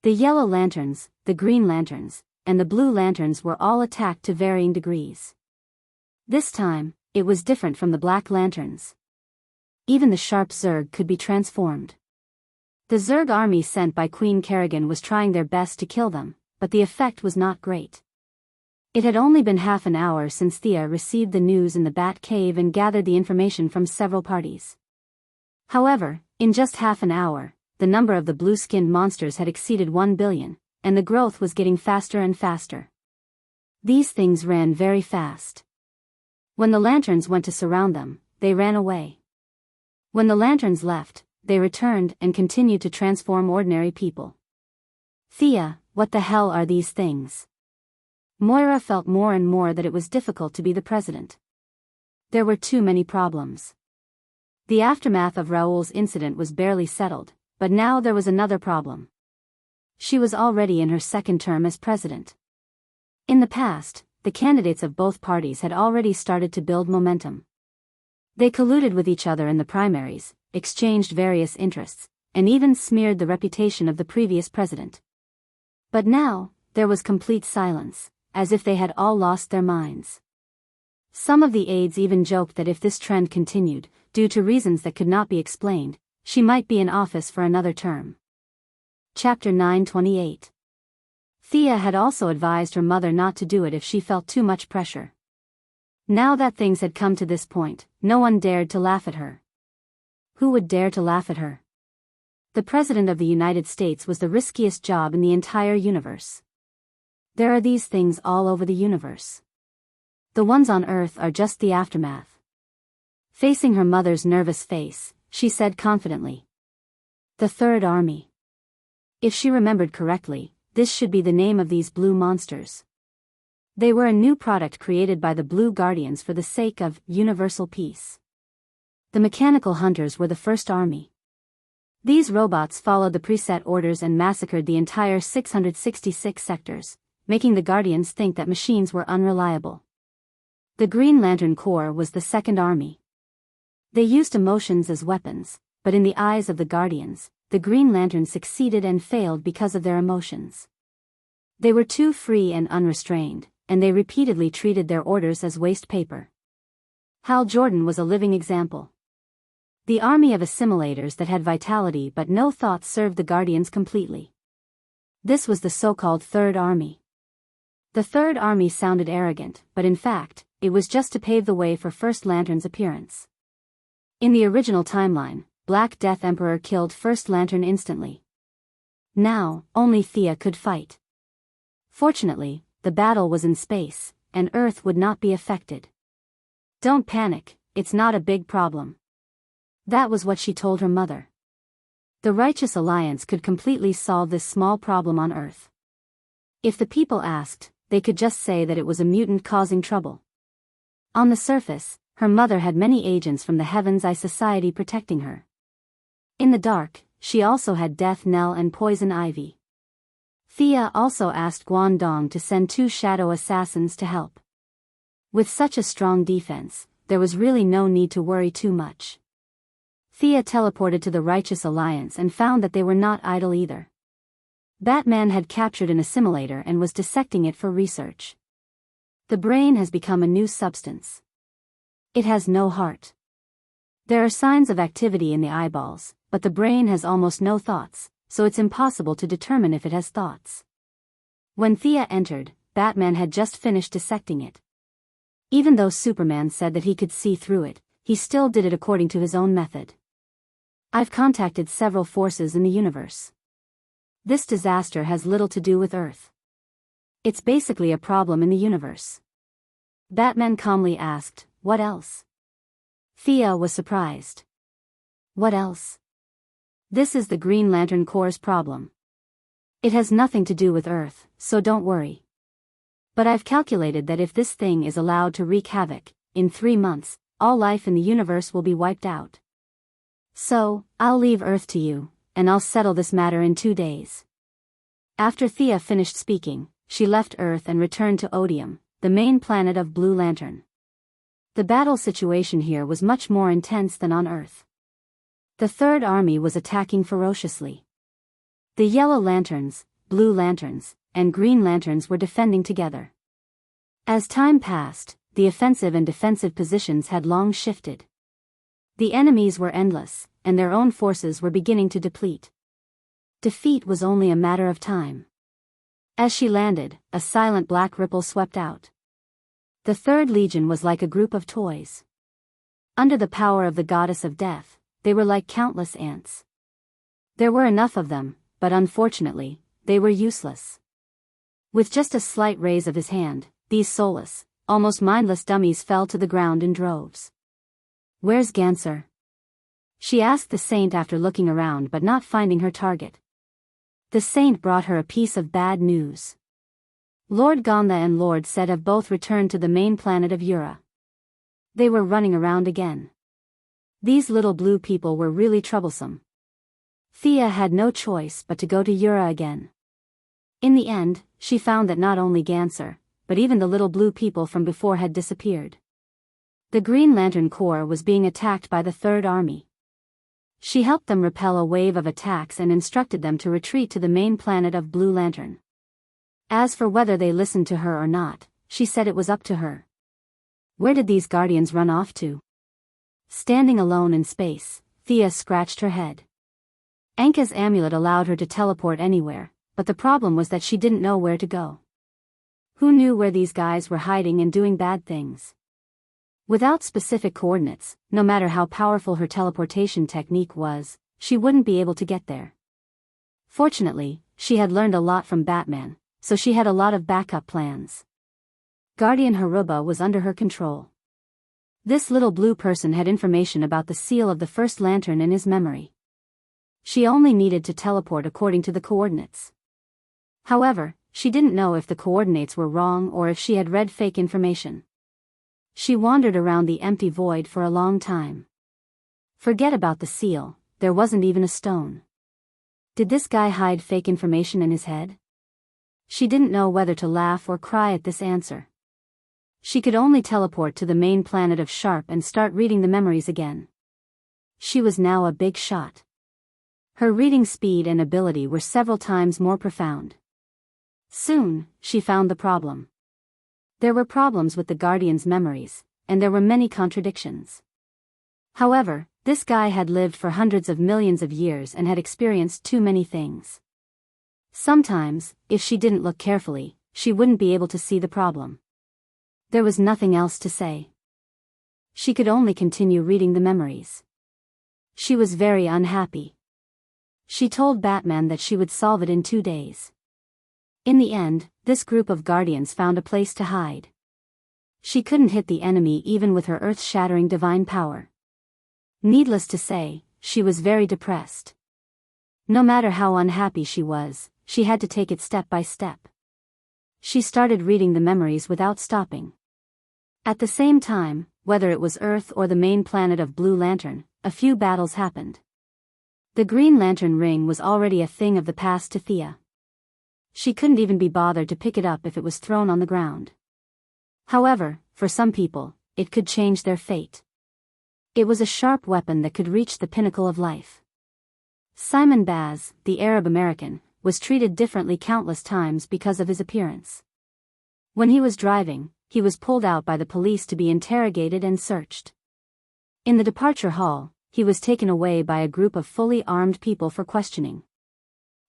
The Yellow Lanterns, the Green Lanterns, and the Blue Lanterns were all attacked to varying degrees. This time, it was different from the Black Lanterns. Even the sharp Zerg could be transformed. The Zerg army sent by Queen Kerrigan was trying their best to kill them, but the effect was not great. It had only been half an hour since Thea received the news in the Bat Cave and gathered the information from several parties. However, in just half an hour, the number of the blue-skinned monsters had exceeded 1 billion, and the growth was getting faster and faster. These things ran very fast. When the lanterns went to surround them, they ran away. When the lanterns left, they returned and continued to transform ordinary people. Thea, what the hell are these things? Moira felt more and more that it was difficult to be the president. There were too many problems. The aftermath of Raoul's incident was barely settled, but now there was another problem. She was already in her second term as president. In the past, the candidates of both parties had already started to build momentum. They colluded with each other in the primaries, exchanged various interests, and even smeared the reputation of the previous president. But now, there was complete silence, as if they had all lost their minds. Some of the aides even joked that if this trend continued, due to reasons that could not be explained, she might be in office for another term. Chapter 928. Thea had also advised her mother not to do it if she felt too much pressure. Now that things had come to this point, no one dared to laugh at her. Who would dare to laugh at her? The President of the United States was the riskiest job in the entire universe. There are these things all over the universe. The ones on Earth are just the aftermath. Facing her mother's nervous face, she said confidently. The Third Army. If she remembered correctly, this should be the name of these blue monsters. They were a new product created by the Blue Guardians for the sake of universal peace. The mechanical hunters were the first army. These robots followed the preset orders and massacred the entire 666 sectors, making the Guardians think that machines were unreliable. The Green Lantern Corps was the second army. They used emotions as weapons, but in the eyes of the Guardians, the Green Lanterns succeeded and failed because of their emotions. They were too free and unrestrained, and they repeatedly treated their orders as waste paper. Hal Jordan was a living example. The army of assimilators that had vitality but no thoughts served the Guardians completely. This was the so-called Third Army. The Third Army sounded arrogant, but in fact, it was just to pave the way for First Lantern's appearance. In the original timeline, Black Death Emperor killed First Lantern instantly. Now, only Thea could fight. Fortunately, the battle was in space, and Earth would not be affected. Don't panic, it's not a big problem. That was what she told her mother. The Righteous Alliance could completely solve this small problem on Earth. If the people asked, they could just say that it was a mutant causing trouble. On the surface, her mother had many agents from the Heaven's Eye Society protecting her. In the dark, she also had Death Knell and Poison Ivy. Thea also asked Guangdong to send 2 shadow assassins to help. With such a strong defense, there was really no need to worry too much. Thea teleported to the Righteous Alliance and found that they were not idle either. Batman had captured an assimilator and was dissecting it for research. The brain has become a new substance. It has no heart. There are signs of activity in the eyeballs, but the brain has almost no thoughts, so it's impossible to determine if it has thoughts. When Thea entered, Batman had just finished dissecting it. Even though Superman said that he could see through it, he still did it according to his own method. I've contacted several forces in the universe. This disaster has little to do with Earth. It's basically a problem in the universe. Batman calmly asked, what else? Thea was surprised. What else? This is the Green Lantern Corps' problem. It has nothing to do with Earth, so don't worry. But I've calculated that if this thing is allowed to wreak havoc, in 3 months, all life in the universe will be wiped out. So, I'll leave Earth to you, and I'll settle this matter in 2 days. After Thea finished speaking, she left Earth and returned to Odium, the main planet of Blue Lantern. The battle situation here was much more intense than on Earth. The Third Army was attacking ferociously. The Yellow Lanterns, Blue Lanterns, and Green Lanterns were defending together. As time passed, the offensive and defensive positions had long shifted. The enemies were endless, and their own forces were beginning to deplete. Defeat was only a matter of time. As she landed, a silent black ripple swept out. The Third Legion was like a group of toys. Under the power of the goddess of death, they were like countless ants. There were enough of them, but unfortunately, they were useless. With just a slight raise of his hand, these soulless, almost mindless dummies fell to the ground in droves. Where's Ganser? She asked the Saint after looking around but not finding her target. The Saint brought her a piece of bad news. Lord Gonda and Lord Set have both returned to the main planet of Ura. They were running around again. These little blue people were really troublesome. Thea had no choice but to go to Ura again. In the end, she found that not only Ganser, but even the little blue people from before had disappeared. The Green Lantern Corps was being attacked by the Third Army. She helped them repel a wave of attacks and instructed them to retreat to the main planet of Blue Lantern. As for whether they listened to her or not, she said it was up to her. Where did these guardians run off to? Standing alone in space, Thea scratched her head. Anka's amulet allowed her to teleport anywhere, but the problem was that she didn't know where to go. Who knew where these guys were hiding and doing bad things? Without specific coordinates, no matter how powerful her teleportation technique was, she wouldn't be able to get there. Fortunately, she had learned a lot from Batman, so she had a lot of backup plans. Guardian Haruba was under her control. This little blue person had information about the seal of the first lantern in his memory. She only needed to teleport according to the coordinates. However, she didn't know if the coordinates were wrong or if she had read fake information. She wandered around the empty void for a long time. Forget about the seal, there wasn't even a stone. Did this guy hide fake information in his head? She didn't know whether to laugh or cry at this answer. She could only teleport to the main planet of Sharp and start reading the memories again. She was now a big shot. Her reading speed and ability were several times more profound. Soon, she found the problem. There were problems with the Guardian's memories, and there were many contradictions. However, this guy had lived for hundreds of millions of years and had experienced too many things. Sometimes, if she didn't look carefully, she wouldn't be able to see the problem. There was nothing else to say. She could only continue reading the memories. She was very unhappy. She told Batman that she would solve it in 2 days. In the end, this group of guardians found a place to hide. She couldn't hit the enemy even with her earth-shattering divine power. Needless to say, she was very depressed. No matter how unhappy she was, she had to take it step by step. She started reading the memories without stopping. At the same time, whether it was Earth or the main planet of Blue Lantern, a few battles happened. The Green Lantern ring was already a thing of the past to Thea. She couldn't even be bothered to pick it up if it was thrown on the ground. However, for some people, it could change their fate. It was a sharp weapon that could reach the pinnacle of life. Simon Baz, the Arab American, was treated differently countless times because of his appearance. When he was driving, he was pulled out by the police to be interrogated and searched. In the departure hall, he was taken away by a group of fully armed people for questioning.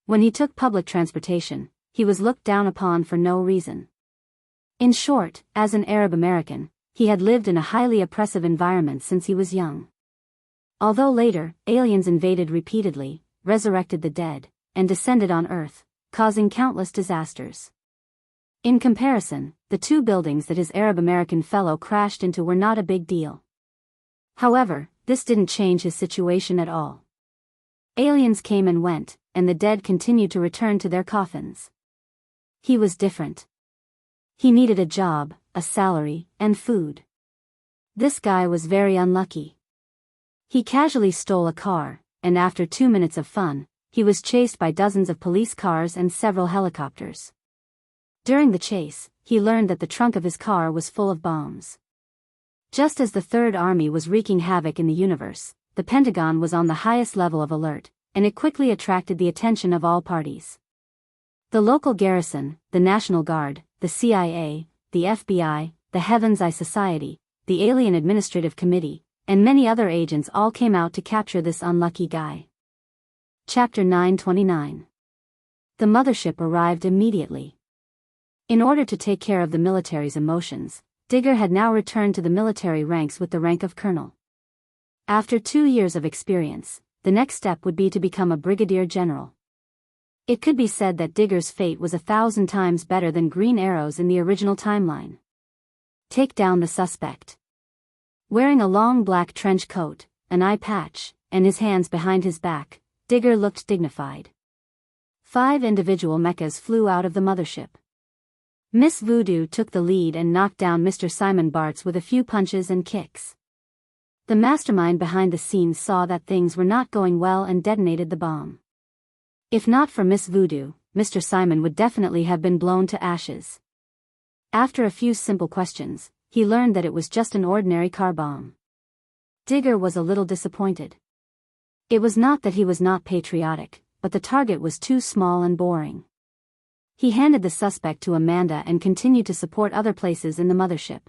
When he took public transportation, he was looked down upon for no reason. In short, as an Arab American, he had lived in a highly oppressive environment since he was young. Although later, aliens invaded repeatedly, resurrected the dead, and descended on Earth, causing countless disasters. In comparison, the 2 buildings that his Arab American fellow crashed into were not a big deal. However, this didn't change his situation at all. Aliens came and went, and the dead continued to return to their coffins. He was different. He needed a job, a salary, and food. This guy was very unlucky. He casually stole a car, and after 2 minutes of fun, he was chased by dozens of police cars and several helicopters. During the chase, he learned that the trunk of his car was full of bombs. Just as the Third Army was wreaking havoc in the universe, the Pentagon was on the highest level of alert, and it quickly attracted the attention of all parties. The local garrison, the National Guard, the CIA, the FBI, the Heaven's Eye Society, the Alien Administrative Committee, and many other agents all came out to capture this unlucky guy. Chapter 929. The mothership arrived immediately. In order to take care of the military's emotions, Digger had now returned to the military ranks with the rank of colonel. After 2 years of experience, the next step would be to become a brigadier general. It could be said that Digger's fate was 1,000 times better than Green Arrow's in the original timeline. Take down the suspect. Wearing a long black trench coat, an eye patch, and his hands behind his back, Digger looked dignified. 5 individual mechas flew out of the mothership. Miss Voodoo took the lead and knocked down Mr. Simon Bartz with a few punches and kicks. The mastermind behind the scenes saw that things were not going well and detonated the bomb. If not for Miss Voodoo, Mr. Simon would definitely have been blown to ashes. After a few simple questions, he learned that it was just an ordinary car bomb. Digger was a little disappointed. It was not that he was not patriotic, but the target was too small and boring. He handed the suspect to Amanda and continued to support other places in the mothership.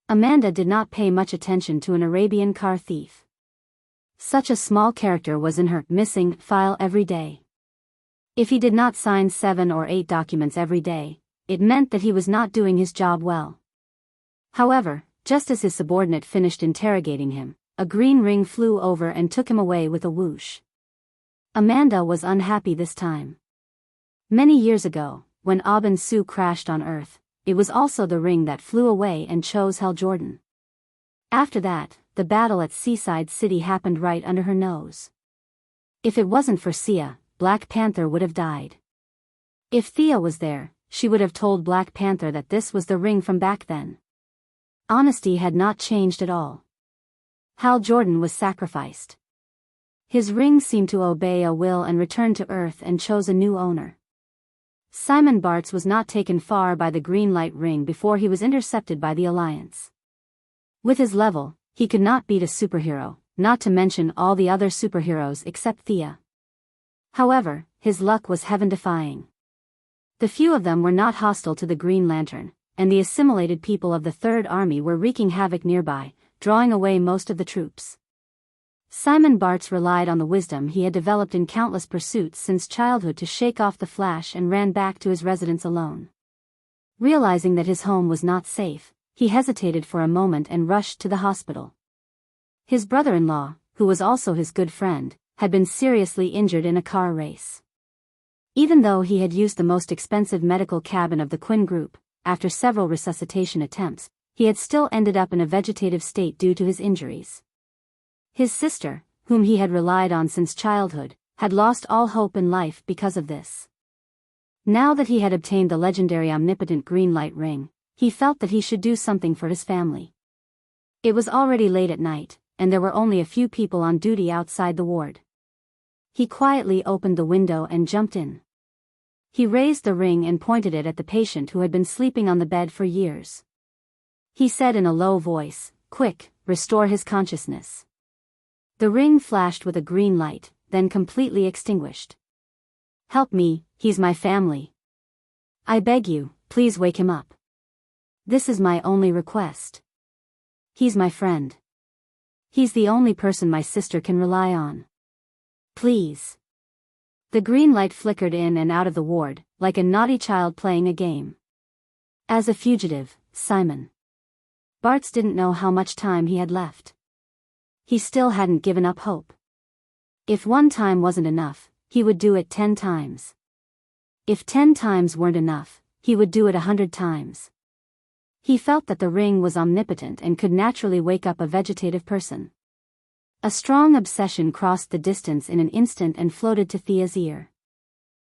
Amanda did not pay much attention to an Arabian car thief. Such a small character was in her missing file every day. If he did not sign 7 or 8 documents every day, it meant that he was not doing his job well. However, just as his subordinate finished interrogating him, a green ring flew over and took him away with a whoosh. Amanda was unhappy this time. Many years ago, when Aubin Sue crashed on Earth, it was also the ring that flew away and chose Hal Jordan. After that, the battle at Seaside City happened right under her nose. If it wasn't for Sia, Black Panther would have died. If Thea was there, she would have told Black Panther that this was the ring from back then. Honesty had not changed at all. Hal Jordan was sacrificed. His ring seemed to obey a will and returned to Earth and chose a new owner. Simon Bartz was not taken far by the green light ring before he was intercepted by the Alliance. With his level, he could not beat a superhero, not to mention all the other superheroes except Thea. However, his luck was heaven-defying. The few of them were not hostile to the Green Lantern, and the assimilated people of the Third Army were wreaking havoc nearby, drawing away most of the troops. Simon Bartz relied on the wisdom he had developed in countless pursuits since childhood to shake off the Flash and ran back to his residence alone. Realizing that his home was not safe, he hesitated for a moment and rushed to the hospital. His brother-in-law, who was also his good friend, had been seriously injured in a car race. Even though he had used the most expensive medical cabin of the Quinn Group, after several resuscitation attempts, he had still ended up in a vegetative state due to his injuries. His sister, whom he had relied on since childhood, had lost all hope in life because of this. Now that he had obtained the legendary omnipotent green light ring, he felt that he should do something for his family. It was already late at night, and there were only a few people on duty outside the ward. He quietly opened the window and jumped in. He raised the ring and pointed it at the patient who had been sleeping on the bed for years. He said in a low voice, "Quick, restore his consciousness." The ring flashed with a green light, then completely extinguished. "Help me, he's my family. I beg you, please wake him up. This is my only request. He's my friend. He's the only person my sister can rely on. Please." The green light flickered in and out of the ward, like a naughty child playing a game. As a fugitive, Simon Bartz didn't know how much time he had left. He still hadn't given up hope. If one time wasn't enough, he would do it 10 times. If 10 times weren't enough, he would do it 100 times. He felt that the ring was omnipotent and could naturally wake up a vegetative person. A strong obsession crossed the distance in an instant and floated to Thea's ear.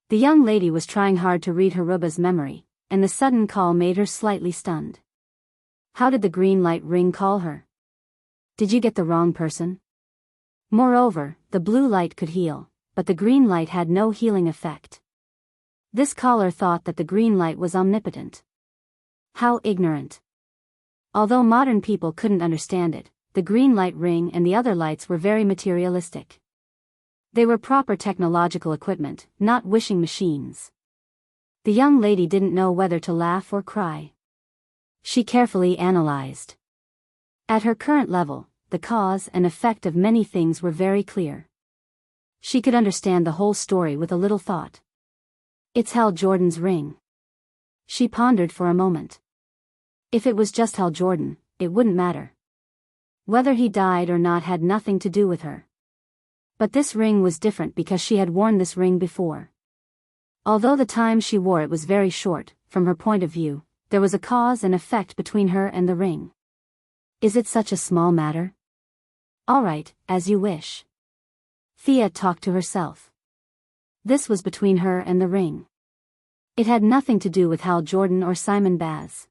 The young lady was trying hard to read Haruba's memory, and the sudden call made her slightly stunned. How did the green light ring call her? Did you get the wrong person? Moreover, the blue light could heal, but the green light had no healing effect. This caller thought that the green light was omnipotent. How ignorant. Although modern people couldn't understand it, the green light ring and the other lights were very materialistic. They were proper technological equipment, not wishing machines. The young lady didn't know whether to laugh or cry. She carefully analyzed. At her current level, the cause and effect of many things were very clear. She could understand the whole story with a little thought. It's Hal Jordan's ring. She pondered for a moment. If it was just Hal Jordan, it wouldn't matter. Whether he died or not had nothing to do with her. But this ring was different because she had worn this ring before. Although the time she wore it was very short, from her point of view, there was a cause and effect between her and the ring. Is it such a small matter? All right, as you wish. Thea talked to herself. This was between her and the ring. It had nothing to do with Hal Jordan or Simon Baz.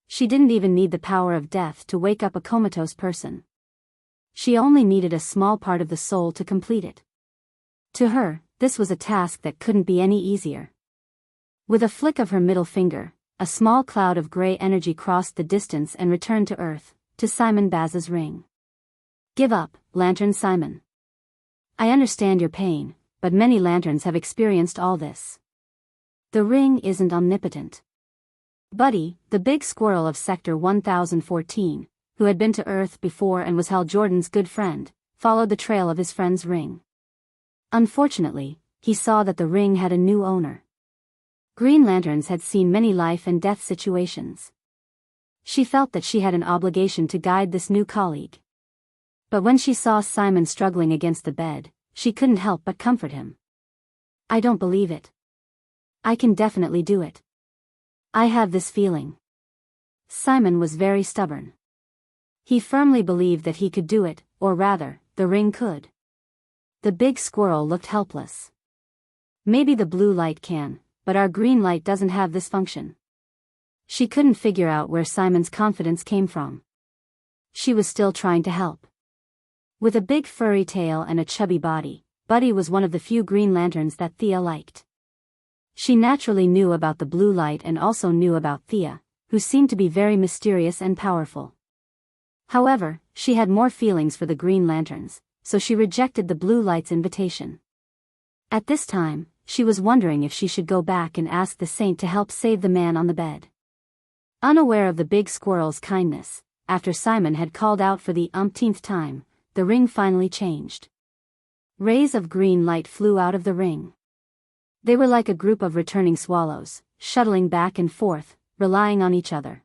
She didn't even need the power of death to wake up a comatose person. She only needed a small part of the soul to complete it. To her, this was a task that couldn't be any easier. With a flick of her middle finger, a small cloud of gray energy crossed the distance and returned to Earth, to Simon Baz's ring. Give up, Lantern Simon. I understand your pain, but many lanterns have experienced all this. The ring isn't omnipotent. Buddy, the big squirrel of Sector 1014, who had been to Earth before and was Hal Jordan's good friend, followed the trail of his friend's ring. Unfortunately, he saw that the ring had a new owner. Green Lanterns had seen many life and death situations. She felt that she had an obligation to guide this new colleague. But when she saw Simon struggling against the bed, she couldn't help but comfort him. I don't believe it. I can definitely do it. I have this feeling. Simon was very stubborn. He firmly believed that he could do it, or rather, the ring could. The big squirrel looked helpless. Maybe the blue light can, but our green light doesn't have this function. She couldn't figure out where Simon's confidence came from. She was still trying to help. With a big furry tail and a chubby body, Buddy was one of the few Green Lanterns that Thea liked. She naturally knew about the blue light and also knew about Thea, who seemed to be very mysterious and powerful. However, she had more feelings for the Green Lanterns, so she rejected the blue light's invitation. At this time, she was wondering if she should go back and ask the saint to help save the man on the bed. Unaware of the big squirrel's kindness, after Simon had called out for the umpteenth time, the ring finally changed. Rays of green light flew out of the ring. They were like a group of returning swallows, shuttling back and forth, relying on each other.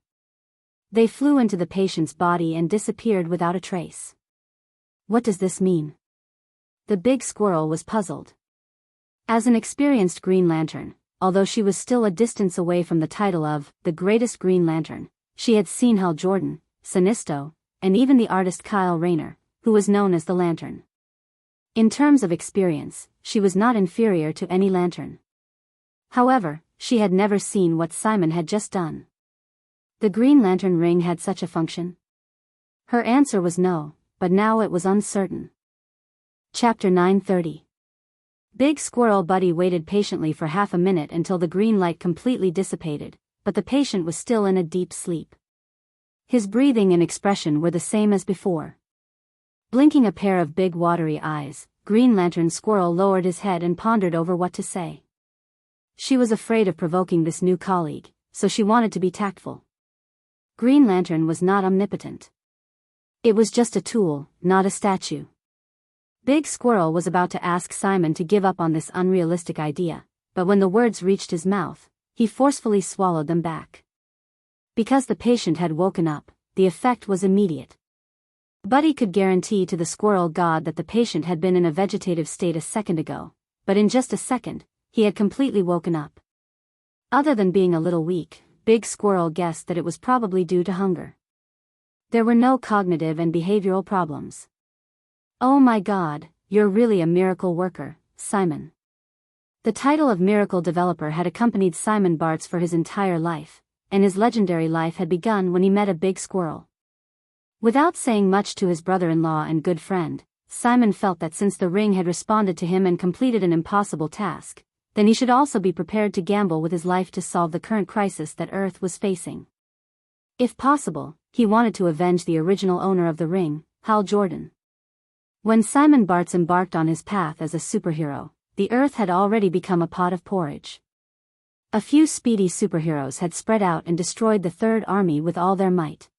They flew into the patient's body and disappeared without a trace. What does this mean? The big squirrel was puzzled. As an experienced Green Lantern, although she was still a distance away from the title of the greatest Green Lantern, she had seen Hal Jordan, Sinisto, and even the artist Kyle Rayner, who was known as the Lantern. In terms of experience, she was not inferior to any lantern. However, she had never seen what Simon had just done. The Green Lantern ring had such a function? Her answer was no, but now it was uncertain. Chapter 930. Big Squirrel Buddy waited patiently for half a minute until the green light completely dissipated, but the patient was still in a deep sleep. His breathing and expression were the same as before. Blinking a pair of big watery eyes, Green Lantern Squirrel lowered his head and pondered over what to say. She was afraid of provoking this new colleague, so she wanted to be tactful. Green Lantern was not omnipotent. It was just a tool, not a statue. Big Squirrel was about to ask Simon to give up on this unrealistic idea, but when the words reached his mouth, he forcefully swallowed them back. Because the patient had woken up, the effect was immediate. Buddy could guarantee to the squirrel god that the patient had been in a vegetative state a second ago, but in just a second, he had completely woken up. Other than being a little weak, Big Squirrel guessed that it was probably due to hunger. There were no cognitive and behavioral problems. Oh my God, you're really a miracle worker, Simon. The title of miracle developer had accompanied Simon Bartz for his entire life, and his legendary life had begun when he met a big squirrel. Without saying much to his brother-in-law and good friend, Simon felt that since the ring had responded to him and completed an impossible task, then he should also be prepared to gamble with his life to solve the current crisis that Earth was facing. If possible, he wanted to avenge the original owner of the ring, Hal Jordan. When Simon Bartz embarked on his path as a superhero, the Earth had already become a pot of porridge. A few speedy superheroes had spread out and destroyed the Third Army with all their might.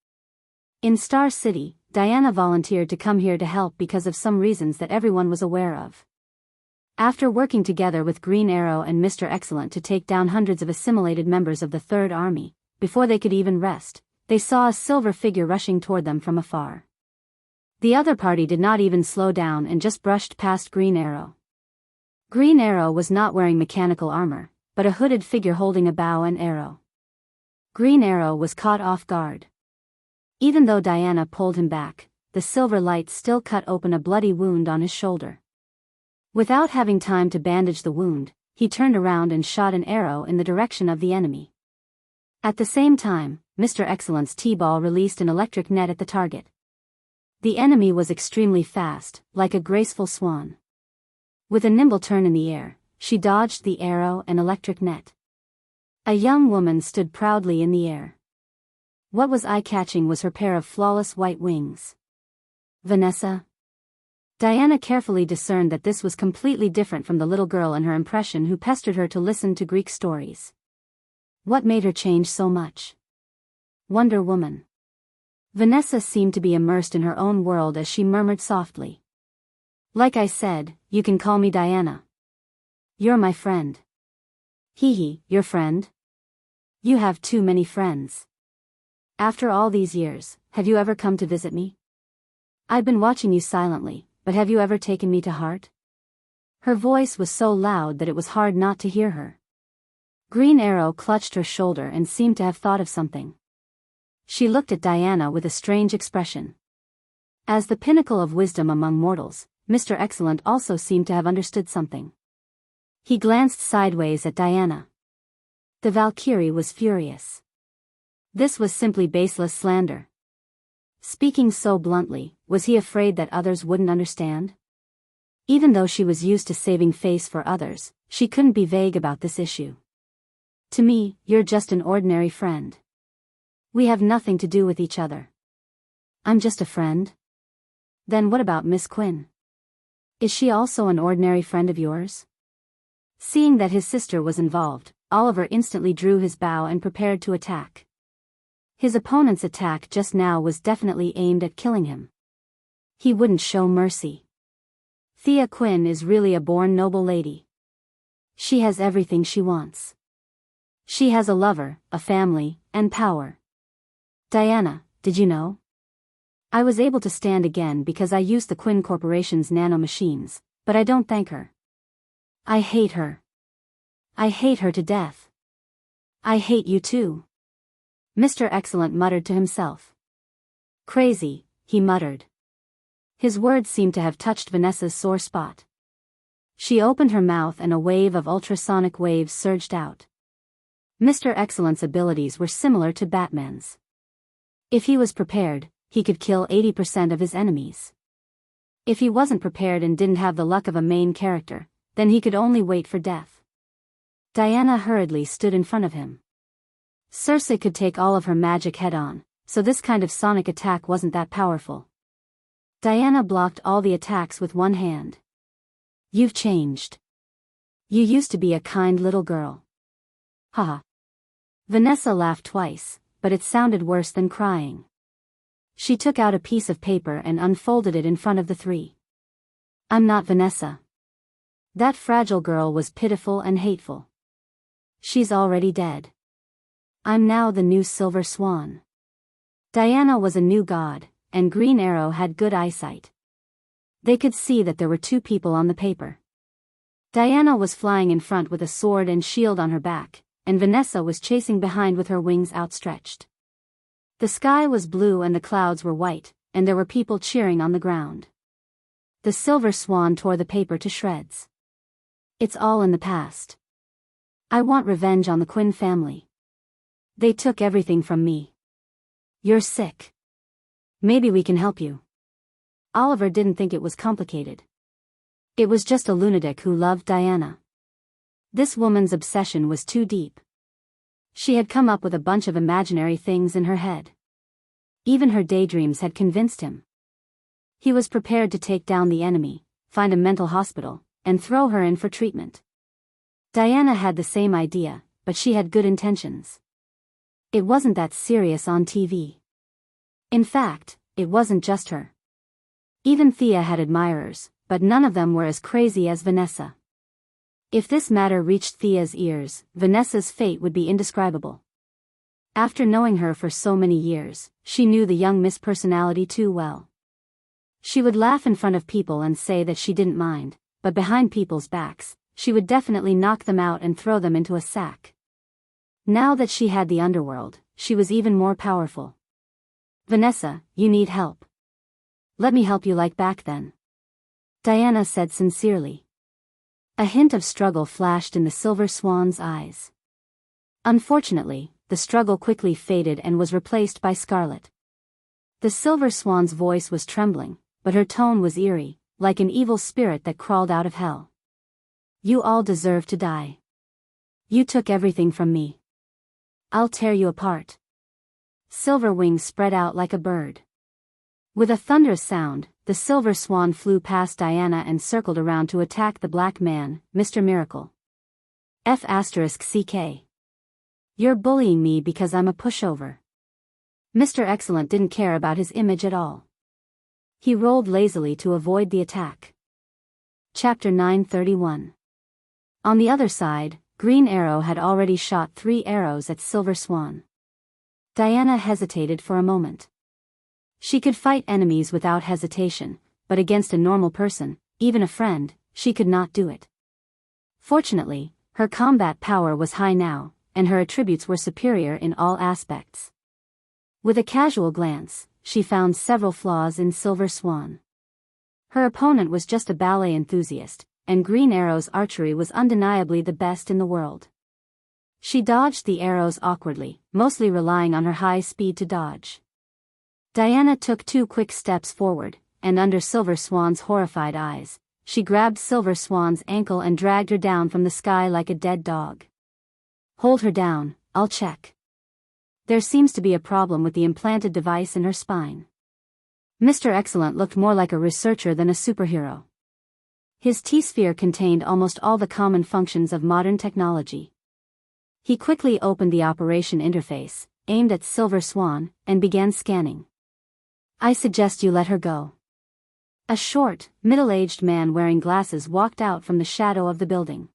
In Star City, Diana volunteered to come here to help because of some reasons that everyone was aware of. After working together with Green Arrow and Mr. Excellent to take down hundreds of assimilated members of the Third Army, before they could even rest, they saw a silver figure rushing toward them from afar. The other party did not even slow down and just brushed past Green Arrow. Green Arrow was not wearing mechanical armor, but a hooded figure holding a bow and arrow. Green Arrow was caught off guard. Even though Diana pulled him back, the silver light still cut open a bloody wound on his shoulder. Without having time to bandage the wound, he turned around and shot an arrow in the direction of the enemy. At the same time, Mr. Excellent's T-ball released an electric net at the target. The enemy was extremely fast, like a graceful swan. With a nimble turn in the air, she dodged the arrow and electric net. A young woman stood proudly in the air. What was eye-catching was her pair of flawless white wings. Vanessa? Diana carefully discerned that this was completely different from the little girl in her impression who pestered her to listen to Greek stories. What made her change so much? Wonder Woman. Vanessa seemed to be immersed in her own world as she murmured softly. Like I said, you can call me Diana. You're my friend. Hee, your friend? You have too many friends. After all these years, have you ever come to visit me? I've been watching you silently, but have you ever taken me to heart? Her voice was so loud that it was hard not to hear her. Green Arrow clutched her shoulder and seemed to have thought of something. She looked at Diana with a strange expression. As the pinnacle of wisdom among mortals, Mr. Excellent also seemed to have understood something. He glanced sideways at Diana. The Valkyrie was furious. This was simply baseless slander. Speaking so bluntly, was he afraid that others wouldn't understand? Even though she was used to saving face for others, she couldn't be vague about this issue. To me, you're just an ordinary friend. We have nothing to do with each other. I'm just a friend? Then what about Miss Quinn? Is she also an ordinary friend of yours? Seeing that his sister was involved, Oliver instantly drew his bow and prepared to attack. His opponent's attack just now was definitely aimed at killing him. He wouldn't show mercy. Thea Quinn is really a born noble lady. She has everything she wants. She has a lover, a family, and power. Diana, did you know? I was able to stand again because I used the Quinn Corporation's nanomachines, but I don't thank her. I hate her. I hate her to death. I hate you too. Mr. Excellent muttered to himself. Crazy, he muttered. His words seemed to have touched Vanessa's sore spot. She opened her mouth and a wave of ultrasonic waves surged out. Mr. Excellent's abilities were similar to Batman's. If he was prepared, he could kill 80% of his enemies. If he wasn't prepared and didn't have the luck of a main character, then he could only wait for death. Diana hurriedly stood in front of him. Circe could take all of her magic head-on, so this kind of sonic attack wasn't that powerful. Diana blocked all the attacks with one hand. You've changed. You used to be a kind little girl. Haha. Vanessa laughed twice, but it sounded worse than crying. She took out a piece of paper and unfolded it in front of the three. I'm not Vanessa. That fragile girl was pitiful and hateful. She's already dead. I'm now the new Silver Swan. Diana was a new god, and Green Arrow had good eyesight. They could see that there were two people on the paper. Diana was flying in front with a sword and shield on her back, and Vanessa was chasing behind with her wings outstretched. The sky was blue and the clouds were white, and there were people cheering on the ground. The Silver Swan tore the paper to shreds. It's all in the past. I want revenge on the Quinn family. They took everything from me. You're sick. Maybe we can help you. Oliver didn't think it was complicated. It was just a lunatic who loved Diana. This woman's obsession was too deep. She had come up with a bunch of imaginary things in her head. Even her daydreams had convinced him. He was prepared to take down the enemy, find a mental hospital, and throw her in for treatment. Diana had the same idea, but she had good intentions. It wasn't that serious on TV. In fact, it wasn't just her. Even Thea had admirers, but none of them were as crazy as Vanessa. If this matter reached Thea's ears, Vanessa's fate would be indescribable. After knowing her for so many years, she knew the young Miss Personality too well. She would laugh in front of people and say that she didn't mind, but behind people's backs, she would definitely knock them out and throw them into a sack. Now that she had the underworld, she was even more powerful. Vanessa, you need help. Let me help you like back then. Diana said sincerely. A hint of struggle flashed in the Silver Swan's eyes. Unfortunately, the struggle quickly faded and was replaced by scarlet. The Silver Swan's voice was trembling, but her tone was eerie, like an evil spirit that crawled out of hell. You all deserve to die. You took everything from me. I'll tear you apart. Silver wings spread out like a bird. With a thunderous sound, the Silver Swan flew past Diana and circled around to attack the black man, Mr. Miracle. F***CK. You're bullying me because I'm a pushover. Mr. Excellent didn't care about his image at all. He rolled lazily to avoid the attack. Chapter 931. On the other side, Green Arrow had already shot 3 arrows at Silver Swan. Diana hesitated for a moment. She could fight enemies without hesitation, but against a normal person, even a friend, she could not do it. Fortunately, her combat power was high now, and her attributes were superior in all aspects. With a casual glance, she found several flaws in Silver Swan. Her opponent was just a ballet enthusiast, and Green Arrow's archery was undeniably the best in the world. She dodged the arrows awkwardly, mostly relying on her high speed to dodge. Diana took 2 quick steps forward, and under Silver Swan's horrified eyes, she grabbed Silver Swan's ankle and dragged her down from the sky like a dead dog. Hold her down, I'll check. There seems to be a problem with the implanted device in her spine. Mr. Excellent looked more like a researcher than a superhero. His T-sphere contained almost all the common functions of modern technology. He quickly opened the operation interface, aimed at Silver Swan, and began scanning. I suggest you let her go. A short, middle-aged man wearing glasses walked out from the shadow of the building.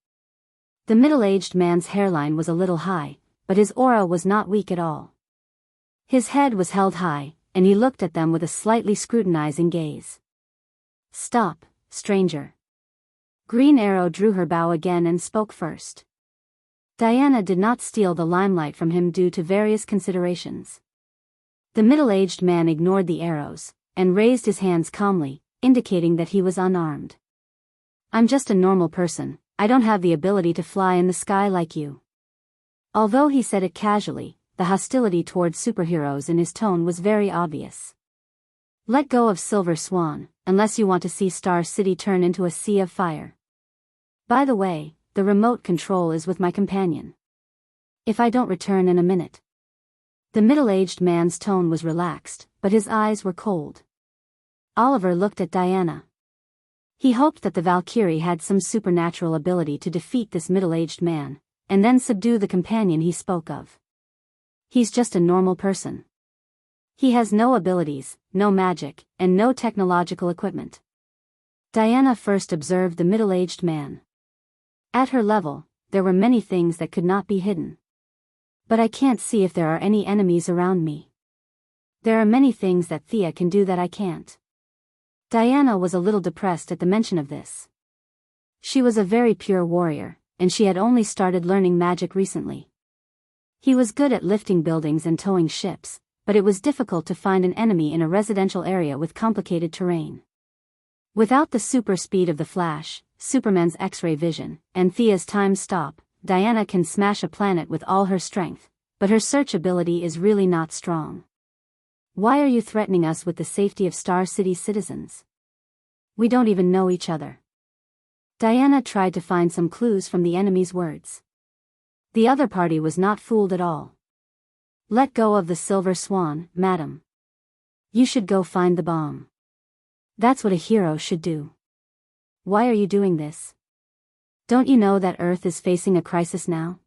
The middle-aged man's hairline was a little high, but his aura was not weak at all. His head was held high, and he looked at them with a slightly scrutinizing gaze. Stop, stranger. Green Arrow drew her bow again and spoke first. Diana did not steal the limelight from him due to various considerations. The middle-aged man ignored the arrows, and raised his hands calmly, indicating that he was unarmed. I'm just a normal person, I don't have the ability to fly in the sky like you. Although he said it casually, the hostility towards superheroes in his tone was very obvious. Let go of Silver Swan, unless you want to see Star City turn into a sea of fire. By the way, the remote control is with my companion. If I don't return in a minute. The middle-aged man's tone was relaxed, but his eyes were cold. Oliver looked at Diana. He hoped that the Valkyrie had some supernatural ability to defeat this middle-aged man, and then subdue the companion he spoke of. He's just a normal person. He has no abilities, no magic, and no technological equipment. Diana first observed the middle-aged man. At her level, there were many things that could not be hidden. But I can't see if there are any enemies around me. There are many things that Thea can do that I can't. Diana was a little depressed at the mention of this. She was a very pure warrior, and she had only started learning magic recently. He was good at lifting buildings and towing ships, but it was difficult to find an enemy in a residential area with complicated terrain. Without the super speed of the Flash, Superman's X-ray vision, and Thea's time stop, Diana can smash a planet with all her strength, but her search ability is really not strong. Why are you threatening us with the safety of Star City's citizens? We don't even know each other. Diana tried to find some clues from the enemy's words. The other party was not fooled at all. Let go of the Silver Swan, madam. You should go find the bomb. That's what a hero should do. Why are you doing this? Don't you know that Earth is facing a crisis now?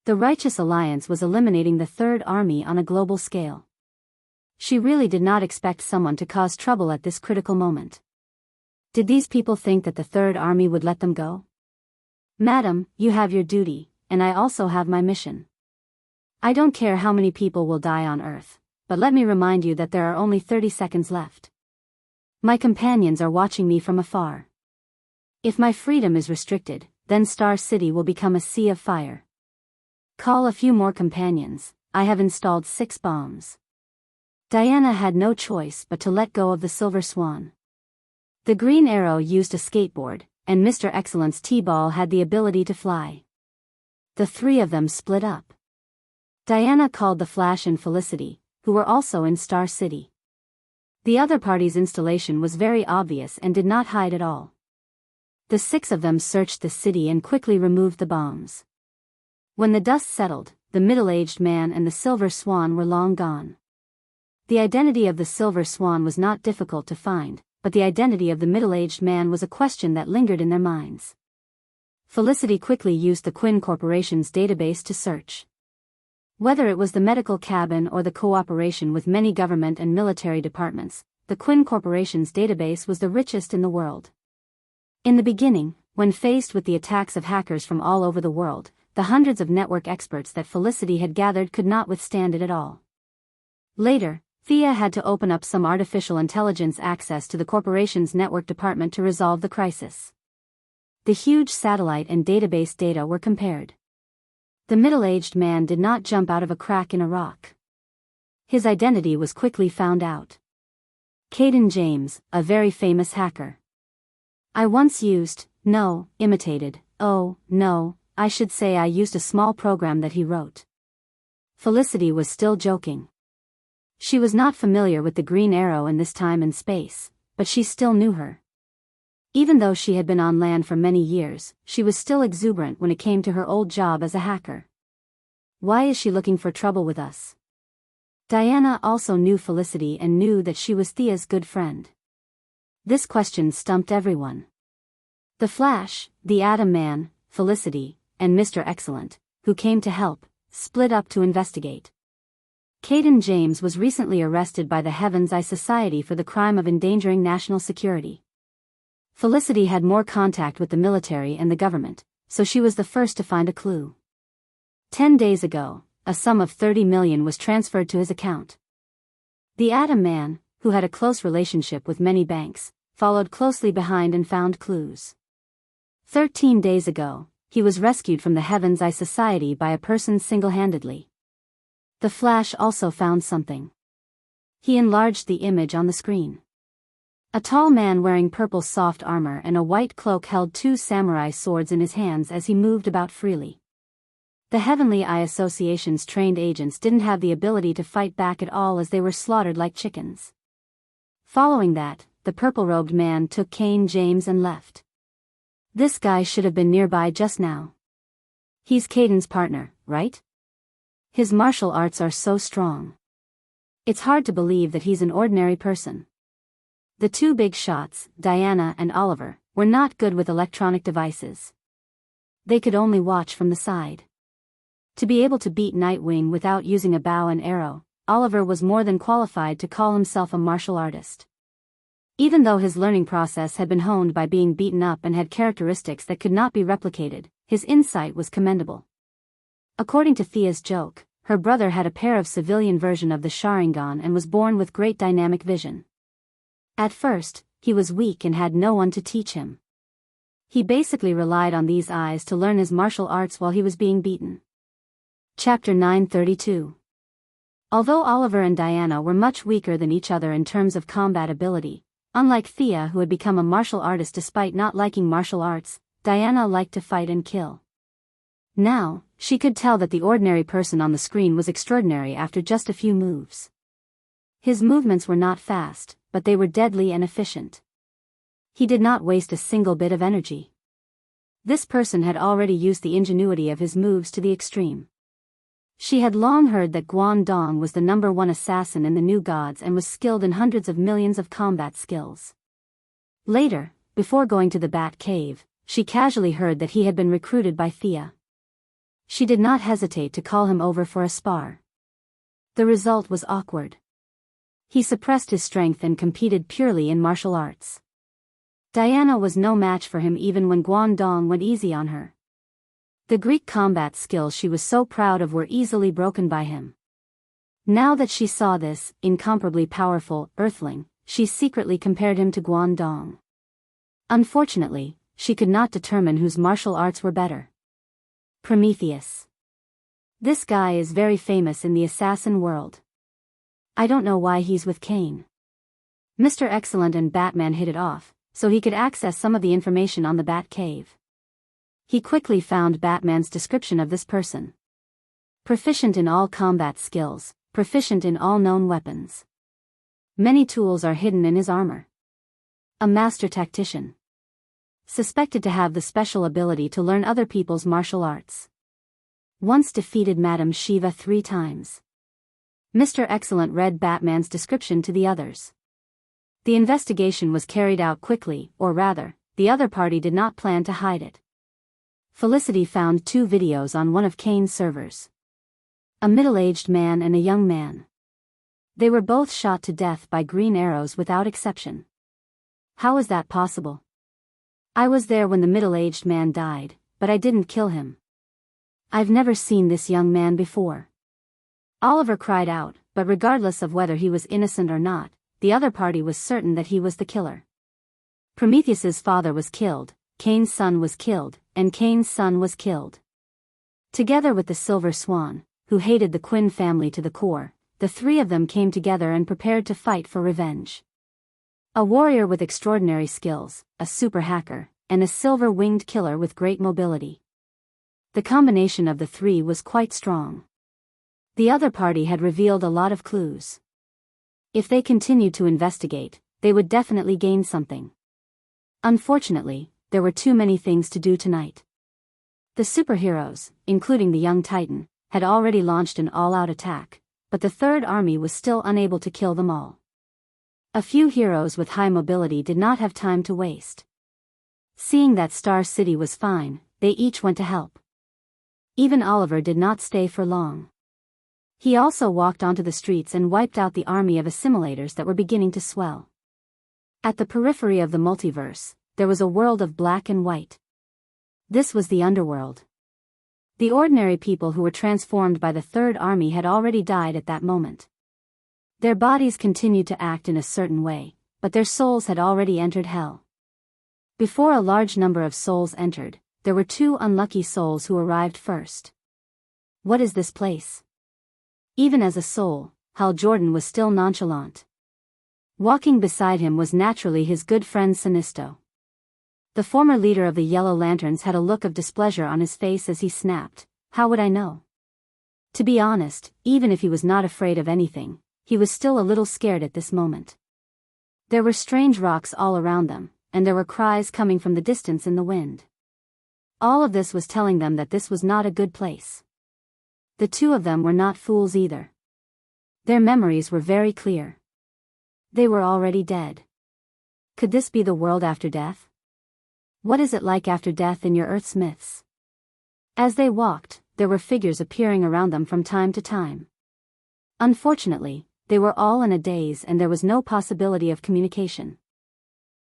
The Righteous Alliance was eliminating the Third Army on a global scale. She really did not expect someone to cause trouble at this critical moment. Did these people think that the Third Army would let them go? Madam, you have your duty, and I also have my mission. I don't care how many people will die on Earth, but let me remind you that there are only 30 seconds left. My companions are watching me from afar. If my freedom is restricted, then Star City will become a sea of fire. Call a few more companions, I have installed 6 bombs. Diana had no choice but to let go of the Silver Swan. The Green Arrow used a skateboard, and Mr. Excellent's T-ball had the ability to fly. The 3 of them split up. Diana called the Flash and Felicity, who were also in Star City. The other party's installation was very obvious and did not hide at all. The 6 of them searched the city and quickly removed the bombs. When the dust settled, the middle-aged man and the Silver Swan were long gone. The identity of the Silver Swan was not difficult to find, but the identity of the middle-aged man was a question that lingered in their minds. Felicity quickly used the Quinn Corporation's database to search. Whether it was the medical cabin or the cooperation with many government and military departments, the Quinn Corporation's database was the richest in the world. In the beginning, when faced with the attacks of hackers from all over the world, the hundreds of network experts that Felicity had gathered could not withstand it at all. Later, Thea had to open up some artificial intelligence access to the corporation's network department to resolve the crisis. The huge satellite and database data were compared. The middle-aged man did not jump out of a crack in a rock. His identity was quickly found out. Caden James, a very famous hacker. I once used, no, imitated, oh, no, I should say I used a small program that he wrote. Felicity was still joking. She was not familiar with the Green Arrow in this time and space, but she still knew her. Even though she had been on land for many years, she was still exuberant when it came to her old job as a hacker. Why is she looking for trouble with us? Diana also knew Felicity and knew that she was Thea's good friend. This question stumped everyone. The Flash, the Atom Man, Felicity, and Mr. Excellent, who came to help, split up to investigate. Caden James was recently arrested by the Heaven's Eye Society for the crime of endangering national security. Felicity had more contact with the military and the government, so she was the first to find a clue. 10 days ago, a sum of $30 million was transferred to his account. The Atom Man, who had a close relationship with many banks, followed closely behind and found clues. 13 days ago, he was rescued from the Heaven's Eye Society by a person single-handedly. The Flash also found something. He enlarged the image on the screen. A tall man wearing purple soft armor and a white cloak held 2 samurai swords in his hands as he moved about freely. The Heavenly Eye Association's trained agents didn't have the ability to fight back at all as they were slaughtered like chickens. Following that, the purple-robed man took Caden James and left. This guy should have been nearby just now. He's Caden's partner, right? His martial arts are so strong. It's hard to believe that he's an ordinary person. The 2 big shots, Diana and Oliver, were not good with electronic devices. They could only watch from the side. To be able to beat Nightwing without using a bow and arrow, Oliver was more than qualified to call himself a martial artist. Even though his learning process had been honed by being beaten up and had characteristics that could not be replicated, his insight was commendable. According to Thea's joke, her brother had a pair of civilian version of the Sharingan and was born with great dynamic vision. At first, he was weak and had no one to teach him. He basically relied on these eyes to learn his martial arts while he was being beaten. Chapter 932. Although Oliver and Diana were much weaker than each other in terms of combat ability, unlike Thea who had become a martial artist despite not liking martial arts, Diana liked to fight and kill. Now, she could tell that the ordinary person on the screen was extraordinary after just a few moves. His movements were not fast, but they were deadly and efficient. He did not waste a single bit of energy. This person had already used the ingenuity of his moves to the extreme. She had long heard that Guangdong was the #1 assassin in the New Gods and was skilled in hundreds of millions of combat skills. Later, before going to the Bat Cave, she casually heard that he had been recruited by Thea. She did not hesitate to call him over for a spar. The result was awkward. He suppressed his strength and competed purely in martial arts. Diana was no match for him even when Guangdong went easy on her. The Greek combat skills she was so proud of were easily broken by him. Now that she saw this incomparably powerful Earthling, she secretly compared him to Guangdong. Unfortunately, she could not determine whose martial arts were better. Prometheus. This guy is very famous in the assassin world. I don't know why he's with Kane. Mr. Excellent and Batman hit it off, so he could access some of the information on the Bat Cave. He quickly found Batman's description of this person. Proficient in all combat skills, proficient in all known weapons. Many tools are hidden in his armor. A master tactician. Suspected to have the special ability to learn other people's martial arts. Once defeated Madame Shiva 3 times. Mr. Excellent read Batman's description to the others. The investigation was carried out quickly, or rather, the other party did not plan to hide it. Felicity found 2 videos on one of Kane's servers. A middle-aged man and a young man. They were both shot to death by green arrows without exception. How is that possible? I was there when the middle-aged man died, but I didn't kill him. I've never seen this young man before. Oliver cried out, but regardless of whether he was innocent or not, the other party was certain that he was the killer. Prometheus's father was killed, Kane's son was killed, and Kane's son was killed. Together with the Silver Swan, who hated the Quinn family to the core, the 3 of them came together and prepared to fight for revenge. A warrior with extraordinary skills, a super hacker, and a silver-winged killer with great mobility. The combination of the 3 was quite strong. The other party had revealed a lot of clues. If they continued to investigate, they would definitely gain something. Unfortunately, there were too many things to do tonight. The superheroes, including the young Titan, had already launched an all-out attack, but the Third Army was still unable to kill them all. A few heroes with high mobility did not have time to waste. Seeing that Star City was fine, they each went to help. Even Oliver did not stay for long. He also walked onto the streets and wiped out the army of assimilators that were beginning to swell. At the periphery of the multiverse, there was a world of black and white. This was the underworld. The ordinary people who were transformed by the Third Army had already died at that moment. Their bodies continued to act in a certain way, but their souls had already entered hell. Before a large number of souls entered, there were 2 unlucky souls who arrived first. What is this place? Even as a soul, Hal Jordan was still nonchalant. Walking beside him was naturally his good friend Sinisto. The former leader of the Yellow Lanterns had a look of displeasure on his face as he snapped, "How would I know?" To be honest, even if he was not afraid of anything, he was still a little scared at this moment. There were strange rocks all around them, and there were cries coming from the distance in the wind. All of this was telling them that this was not a good place. The 2 of them were not fools either. Their memories were very clear. They were already dead. Could this be the world after death? What is it like after death in your Earth's myths? As they walked, there were figures appearing around them from time to time. Unfortunately, they were all in a daze and there was no possibility of communication.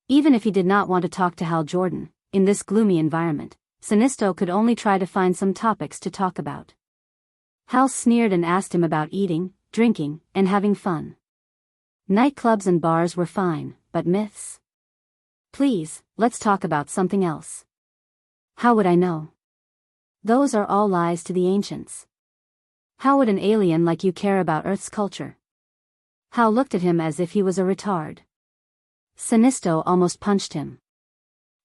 Even if he did not want to talk to Hal Jordan, in this gloomy environment, Sinisto could only try to find some topics to talk about. Hal sneered and asked him about eating, drinking, and having fun. Nightclubs and bars were fine, but myths? Please, let's talk about something else. How would I know? Those are all lies to the ancients. How would an alien like you care about Earth's culture? Hal looked at him as if he was a retard. Sinisto almost punched him.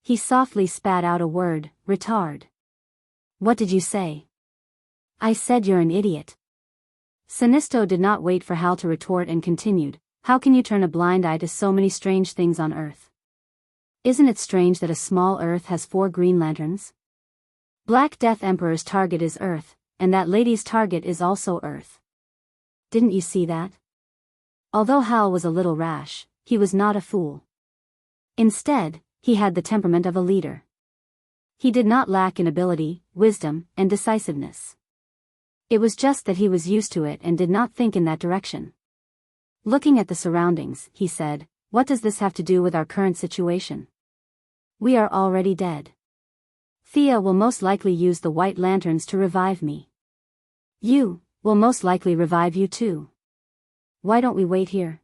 He softly spat out a word, retard. What did you say? I said you're an idiot. Sinisto did not wait for Hal to retort and continued, how can you turn a blind eye to so many strange things on Earth? Isn't it strange that a small Earth has 4 Green Lanterns? Black Death Emperor's target is Earth, and that lady's target is also Earth. Didn't you see that? Although Hal was a little rash, he was not a fool. Instead, he had the temperament of a leader. He did not lack in ability, wisdom, and decisiveness. It was just that he was used to it and did not think in that direction. Looking at the surroundings, he said, what does this have to do with our current situation? We are already dead. Thea will most likely use the White Lanterns to revive me. You will most likely revive you too. Why don't we wait here?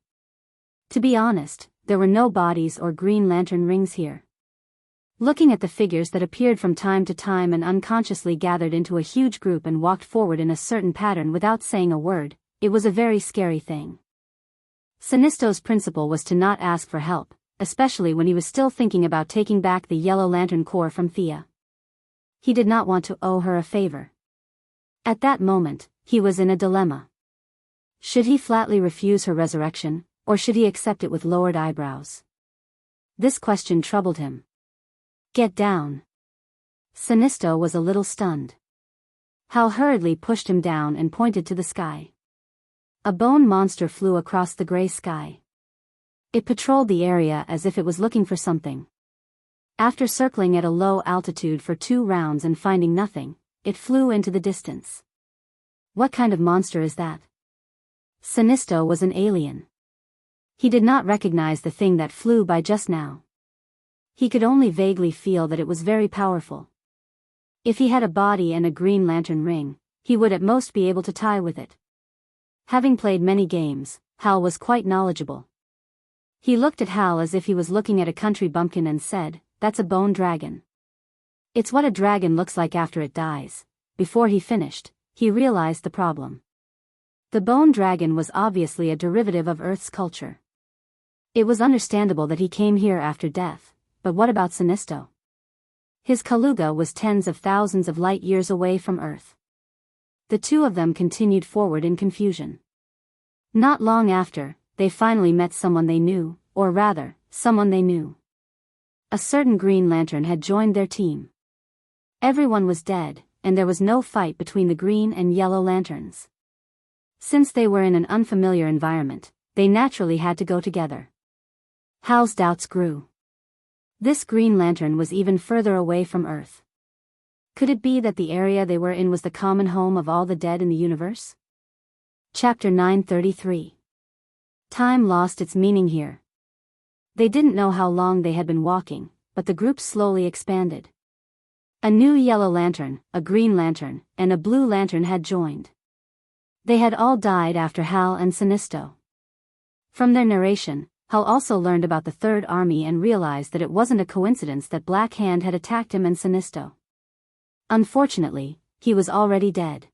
To be honest, there were no bodies or Green Lantern rings here. Looking at the figures that appeared from time to time and unconsciously gathered into a huge group and walked forward in a certain pattern without saying a word, it was a very scary thing. Sinisto's principle was to not ask for help, especially when he was still thinking about taking back the Yellow Lantern Corps from Thea. He did not want to owe her a favor. At that moment, he was in a dilemma. Should he flatly refuse her resurrection, or should he accept it with lowered eyebrows? This question troubled him. Get down. Sinisto was a little stunned. Hal hurriedly pushed him down and pointed to the sky. A bone monster flew across the gray sky. It patrolled the area as if it was looking for something. After circling at a low altitude for 2 rounds and finding nothing, it flew into the distance. What kind of monster is that? Sinisto was an alien. He did not recognize the thing that flew by just now. He could only vaguely feel that it was very powerful. If he had a body and a green lantern ring, he would at most be able to tie with it. Having played many games, Hal was quite knowledgeable. He looked at Hal as if he was looking at a country bumpkin and said, "That's a bone dragon." It's what a dragon looks like after it dies. Before he finished, he realized the problem. The bone dragon was obviously a derivative of Earth's culture. It was understandable that he came here after death, but what about Sinisto? His Kaluga was tens of thousands of light years away from Earth. The two of them continued forward in confusion. Not long after, they finally met someone they knew, or rather, someone they knew. A certain Green Lantern had joined their team. Everyone was dead, and there was no fight between the Green and Yellow Lanterns. Since they were in an unfamiliar environment, they naturally had to go together. Hal's doubts grew. This Green Lantern was even further away from Earth. Could it be that the area they were in was the common home of all the dead in the universe? Chapter 933. Time lost its meaning here. They didn't know how long they had been walking, but the group slowly expanded. A new Yellow Lantern, a Green Lantern, and a Blue Lantern had joined. They had all died after Hal and Sinisto. From their narration, Hal also learned about the Third Army and realized that it wasn't a coincidence that Black Hand had attacked him and Sinisto. Unfortunately, he was already dead.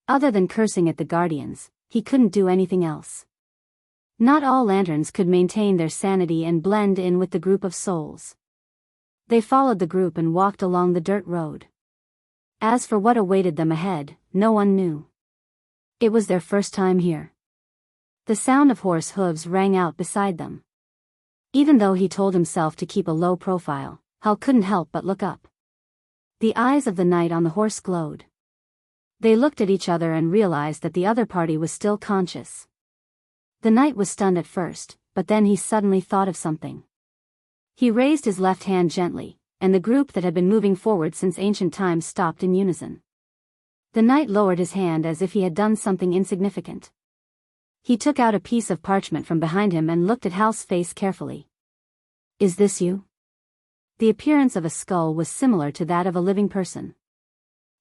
Other than cursing at the Guardians, he couldn't do anything else. Not all lanterns could maintain their sanity and blend in with the group of souls. They followed the group and walked along the dirt road. As for what awaited them ahead, no one knew. It was their first time here. The sound of horse hooves rang out beside them. Even though he told himself to keep a low profile, Hal couldn't help but look up. The eyes of the knight on the horse glowed. They looked at each other and realized that the other party was still conscious. The knight was stunned at first, but then he suddenly thought of something. He raised his left hand gently, and the group that had been moving forward since ancient times stopped in unison. The knight lowered his hand as if he had done something insignificant. He took out a piece of parchment from behind him and looked at Hal's face carefully. "Is this you?" The appearance of a skull was similar to that of a living person.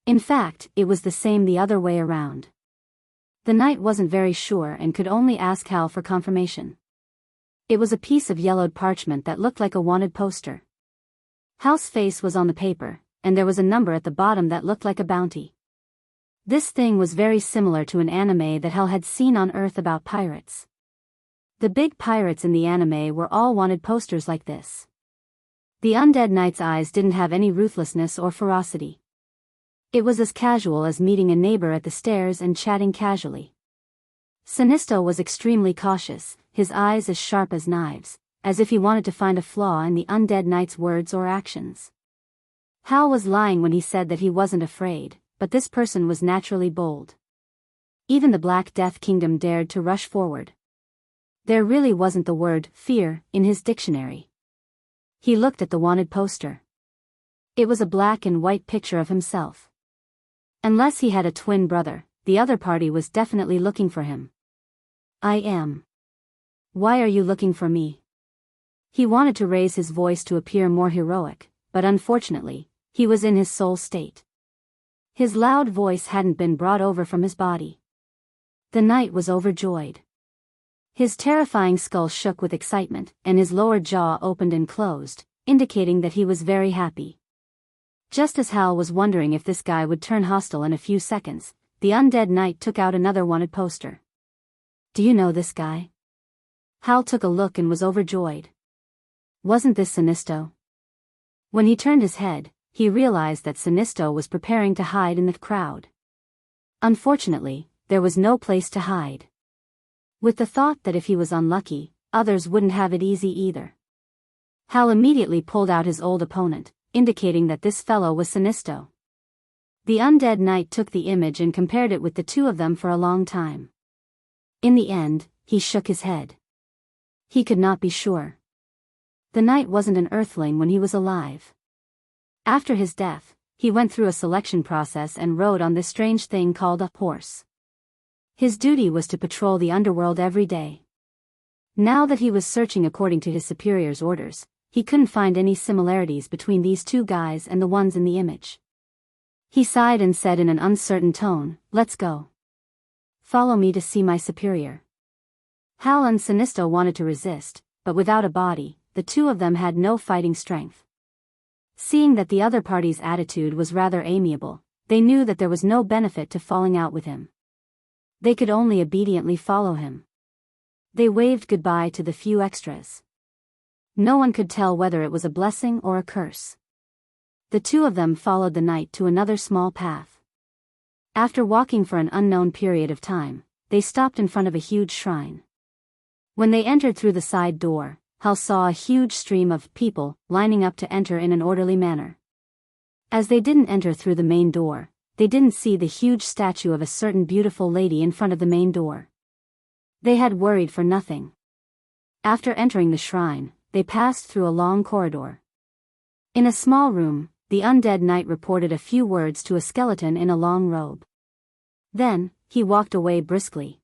In fact, it was the same the other way around. The knight wasn't very sure and could only ask Hal for confirmation. It was a piece of yellowed parchment that looked like a wanted poster. Hal's face was on the paper, and there was a number at the bottom that looked like a bounty. This thing was very similar to an anime that Hal had seen on Earth about pirates. The big pirates in the anime were all wanted posters like this. The undead knight's eyes didn't have any ruthlessness or ferocity. It was as casual as meeting a neighbor at the stairs and chatting casually. Sinisto was extremely cautious, his eyes as sharp as knives, as if he wanted to find a flaw in the undead knight's words or actions. Hal was lying when he said that he wasn't afraid, but this person was naturally bold. Even the Black Death Kingdom dared to rush forward. There really wasn't the word fear in his dictionary. He looked at the wanted poster. It was a black and white picture of himself. Unless he had a twin brother, the other party was definitely looking for him. "I am. Why are you looking for me?" He wanted to raise his voice to appear more heroic, but unfortunately, he was in his soul state. His loud voice hadn't been brought over from his body. The knight was overjoyed. His terrifying skull shook with excitement, and his lower jaw opened and closed, indicating that he was very happy. Just as Hal was wondering if this guy would turn hostile in a few seconds, the undead knight took out another wanted poster. "Do you know this guy?" Hal took a look and was overjoyed. Wasn't this Sinisto? When he turned his head, he realized that Sinisto was preparing to hide in the crowd. Unfortunately, there was no place to hide. With the thought that if he was unlucky, others wouldn't have it easy either. Hal immediately pulled out his old opponent, indicating that this fellow was Sinisto. The undead knight took the image and compared it with the two of them for a long time. In the end, he shook his head. He could not be sure. The knight wasn't an earthling when he was alive. After his death, he went through a selection process and rode on this strange thing called a horse. His duty was to patrol the underworld every day. Now that he was searching according to his superior's orders, he couldn't find any similarities between these two guys and the ones in the image. He sighed and said in an uncertain tone, "Let's go. Follow me to see my superior." Hal and Sinisto wanted to resist, but without a body, the two of them had no fighting strength. Seeing that the other party's attitude was rather amiable, they knew that there was no benefit to falling out with him. They could only obediently follow him. They waved goodbye to the few extras. No one could tell whether it was a blessing or a curse. The two of them followed the knight to another small path. After walking for an unknown period of time, they stopped in front of a huge shrine. When they entered through the side door, Hal saw a huge stream of people lining up to enter in an orderly manner. As they didn't enter through the main door, they didn't see the huge statue of a certain beautiful lady in front of the main door. They had worried for nothing. After entering the shrine, they passed through a long corridor. In a small room, the undead knight reported a few words to a skeleton in a long robe. Then, he walked away briskly.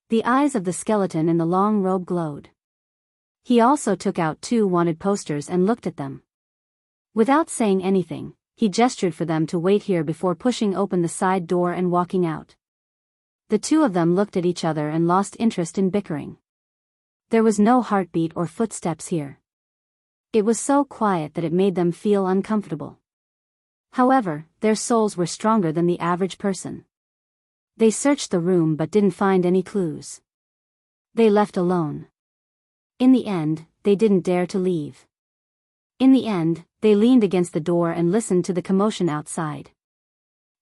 The eyes of the skeleton in the long robe glowed. He also took out 2 wanted posters and looked at them. Without saying anything, he gestured for them to wait here before pushing open the side door and walking out. The two of them looked at each other and lost interest in bickering. There was no heartbeat or footsteps here. It was so quiet that it made them feel uncomfortable. However, their souls were stronger than the average person. They searched the room but didn't find any clues. They left alone. In the end, they didn't dare to leave. In the end, they leaned against the door and listened to the commotion outside.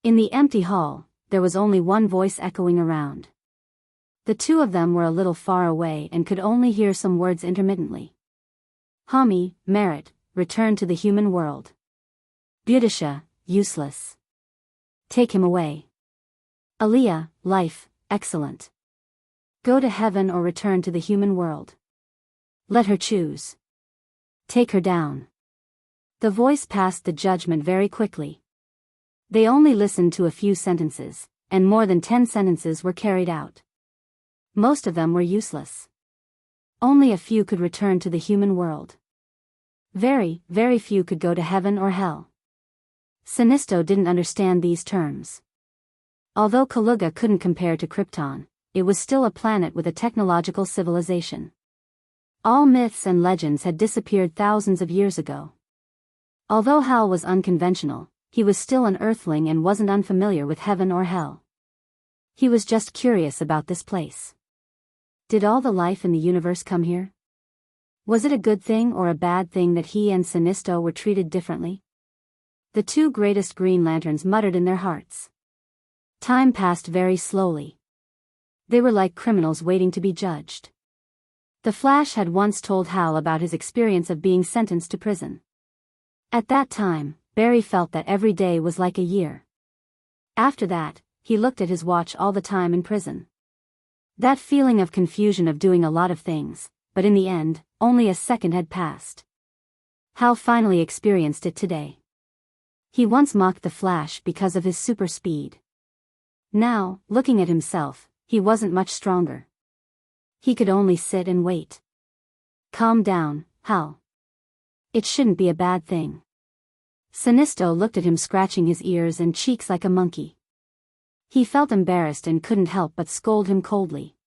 In the empty hall, there was only one voice echoing around. The two of them were a little far away and could only hear some words intermittently. Hami, merit, return to the human world. Budisha, useless. Take him away. Aliyah, life, excellent. Go to heaven or return to the human world. Let her choose. Take her down. The voice passed the judgment very quickly. They only listened to a few sentences, and more than 10 sentences were carried out. Most of them were useless. Only a few could return to the human world. Very, very few could go to heaven or hell. Sinisto didn't understand these terms. Although Kaluga couldn't compare to Krypton, it was still a planet with a technological civilization. All myths and legends had disappeared thousands of years ago. Although Hal was unconventional, he was still an earthling and wasn't unfamiliar with heaven or hell. He was just curious about this place. Did all the life in the universe come here? Was it a good thing or a bad thing that he and Sinisto were treated differently? The two greatest Green Lanterns muttered in their hearts. Time passed very slowly. They were like criminals waiting to be judged. The Flash had once told Hal about his experience of being sentenced to prison. At that time, Barry felt that every day was like a year. After that, he looked at his watch all the time in prison. That feeling of confusion of doing a lot of things, but in the end, only a second had passed. Hal finally experienced it today. He once mocked the Flash because of his super speed. Now, looking at himself, he wasn't much stronger. He could only sit and wait. Calm down, Hal. It shouldn't be a bad thing. Sinisto looked at him scratching his ears and cheeks like a monkey. He felt embarrassed and couldn't help but scold him coldly.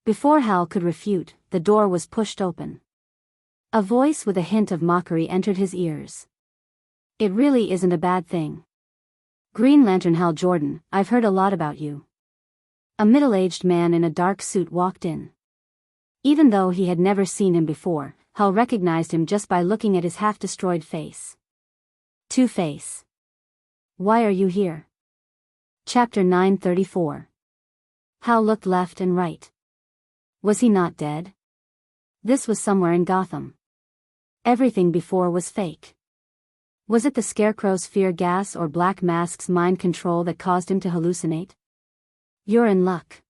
Before Hal could refute, the door was pushed open. A voice with a hint of mockery entered his ears. It really isn't a bad thing. Green Lantern Hal Jordan, I've heard a lot about you. A middle-aged man in a dark suit walked in. Even though he had never seen him before, Hal recognized him just by looking at his half-destroyed face. Two-Face. Why are you here? Chapter 934. Hal looked left and right. Was he not dead? This was somewhere in Gotham. Everything before was fake. Was it the Scarecrow's fear gas or Black Mask's mind control that caused him to hallucinate? You're in luck.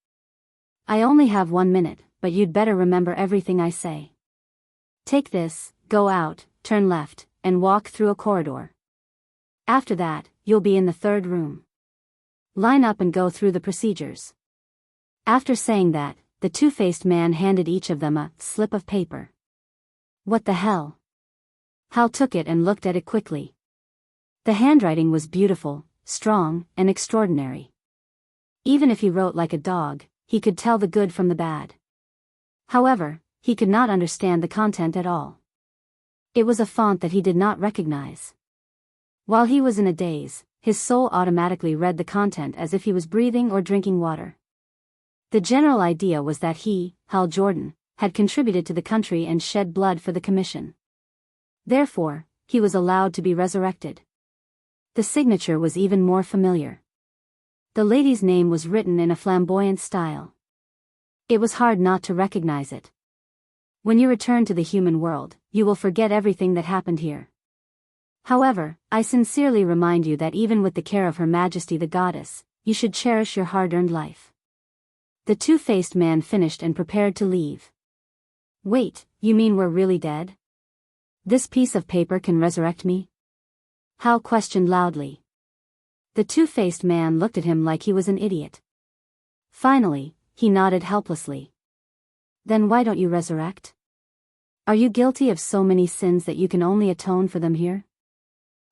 I only have 1 minute, but you'd better remember everything I say. Take this, go out, turn left, and walk through a corridor. After that, you'll be in the third room. Line up and go through the procedures." After saying that, the two-faced man handed each of them a slip of paper. What the hell? Hal took it and looked at it quickly. The handwriting was beautiful, strong, and extraordinary. Even if he wrote like a dog, he could tell the good from the bad. However, he could not understand the content at all. It was a font that he did not recognize. While he was in a daze, his soul automatically read the content as if he was breathing or drinking water. The general idea was that he, Hal Jordan, had contributed to the country and shed blood for the commission. Therefore, he was allowed to be resurrected. The signature was even more familiar. The lady's name was written in a flamboyant style. It was hard not to recognize it. When you return to the human world, you will forget everything that happened here. However, I sincerely remind you that even with the care of Her Majesty the Goddess, you should cherish your hard-earned life. The two-faced man finished and prepared to leave. Wait, you mean we're really dead? This piece of paper can resurrect me? Hal questioned loudly. The two-faced man looked at him like he was an idiot. Finally, he nodded helplessly. Then why don't you resurrect? Are you guilty of so many sins that you can only atone for them here?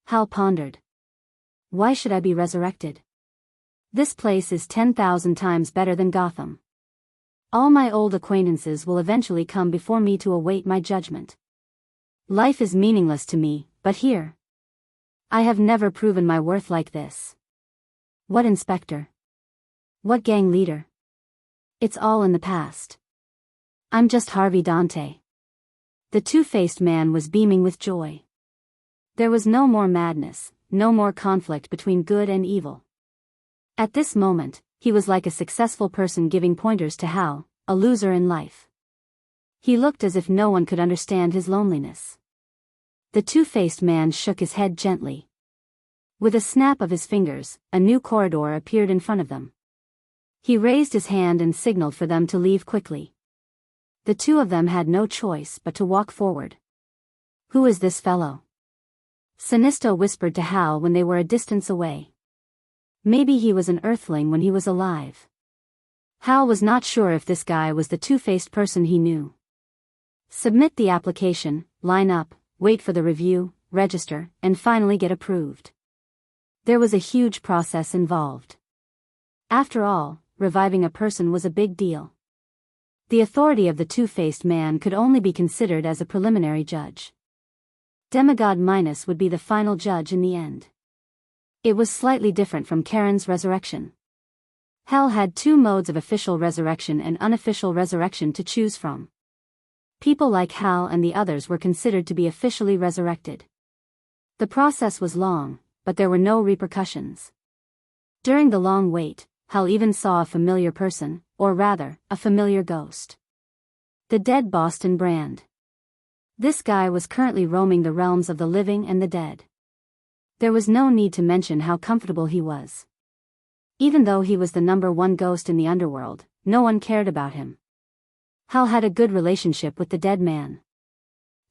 Hal pondered. Why should I be resurrected? This place is 10,000 times better than Gotham. All my old acquaintances will eventually come before me to await my judgment. Life is meaningless to me, but here, I have never proven my worth like this. What inspector? What gang leader? It's all in the past. I'm just Harvey Dante. The two-faced man was beaming with joy. There was no more madness, no more conflict between good and evil. At this moment, he was like a successful person giving pointers to Hal, a loser in life. He looked as if no one could understand his loneliness. The two-faced man shook his head gently. With a snap of his fingers, a new corridor appeared in front of them. He raised his hand and signaled for them to leave quickly. The two of them had no choice but to walk forward. Who is this fellow? Sinisto whispered to Hal when they were a distance away. Maybe he was an Earthling when he was alive. Hal was not sure if this guy was the two-faced person he knew. Submit the application, line up, wait for the review, register, and finally get approved. There was a huge process involved. After all, reviving a person was a big deal. The authority of the two-faced man could only be considered as a preliminary judge. Demigod Minos would be the final judge in the end. It was slightly different from Karen's resurrection. Hal had two modes of official resurrection and unofficial resurrection to choose from. People like Hal and the others were considered to be officially resurrected. The process was long, but there were no repercussions. During the long wait, Hal even saw a familiar person, or rather, a familiar ghost. The dead Boston Brand. This guy was currently roaming the realms of the living and the dead. There was no need to mention how comfortable he was. Even though he was the #1 ghost in the underworld, no one cared about him. Hal had a good relationship with the dead man.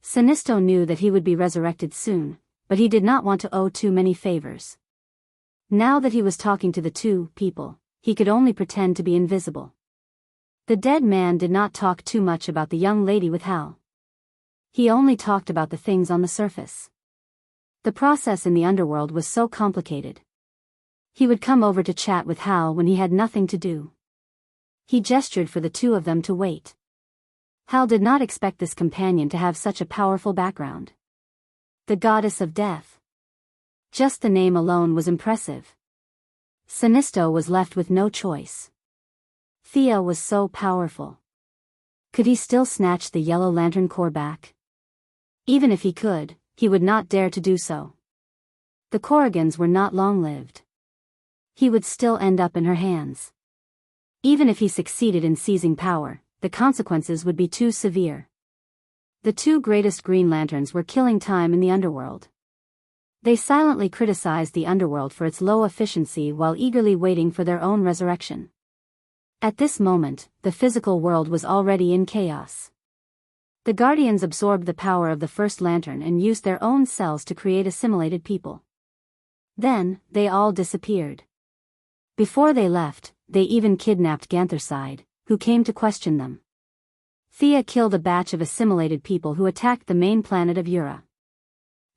Sinisto knew that he would be resurrected soon, but he did not want to owe too many favors. Now that he was talking to the two people, he could only pretend to be invisible. The dead man did not talk too much about the young lady with Hal. He only talked about the things on the surface. The process in the underworld was so complicated. He would come over to chat with Hal when he had nothing to do. He gestured for the two of them to wait. Hal did not expect this companion to have such a powerful background. The goddess of death. Just the name alone was impressive. Sinisto was left with no choice. Thea was so powerful. Could he still snatch the Yellow Lantern core back? Even if he could, he would not dare to do so. The Corrigans were not long-lived. He would still end up in her hands. Even if he succeeded in seizing power, the consequences would be too severe. The two greatest Green Lanterns were killing time in the underworld. They silently criticized the underworld for its low efficiency while eagerly waiting for their own resurrection. At this moment, the physical world was already in chaos. The Guardians absorbed the power of the first lantern and used their own cells to create assimilated people. Then, they all disappeared. Before they left, they even kidnapped Ganthercide, who came to question them. Thea killed a batch of assimilated people who attacked the main planet of Ura.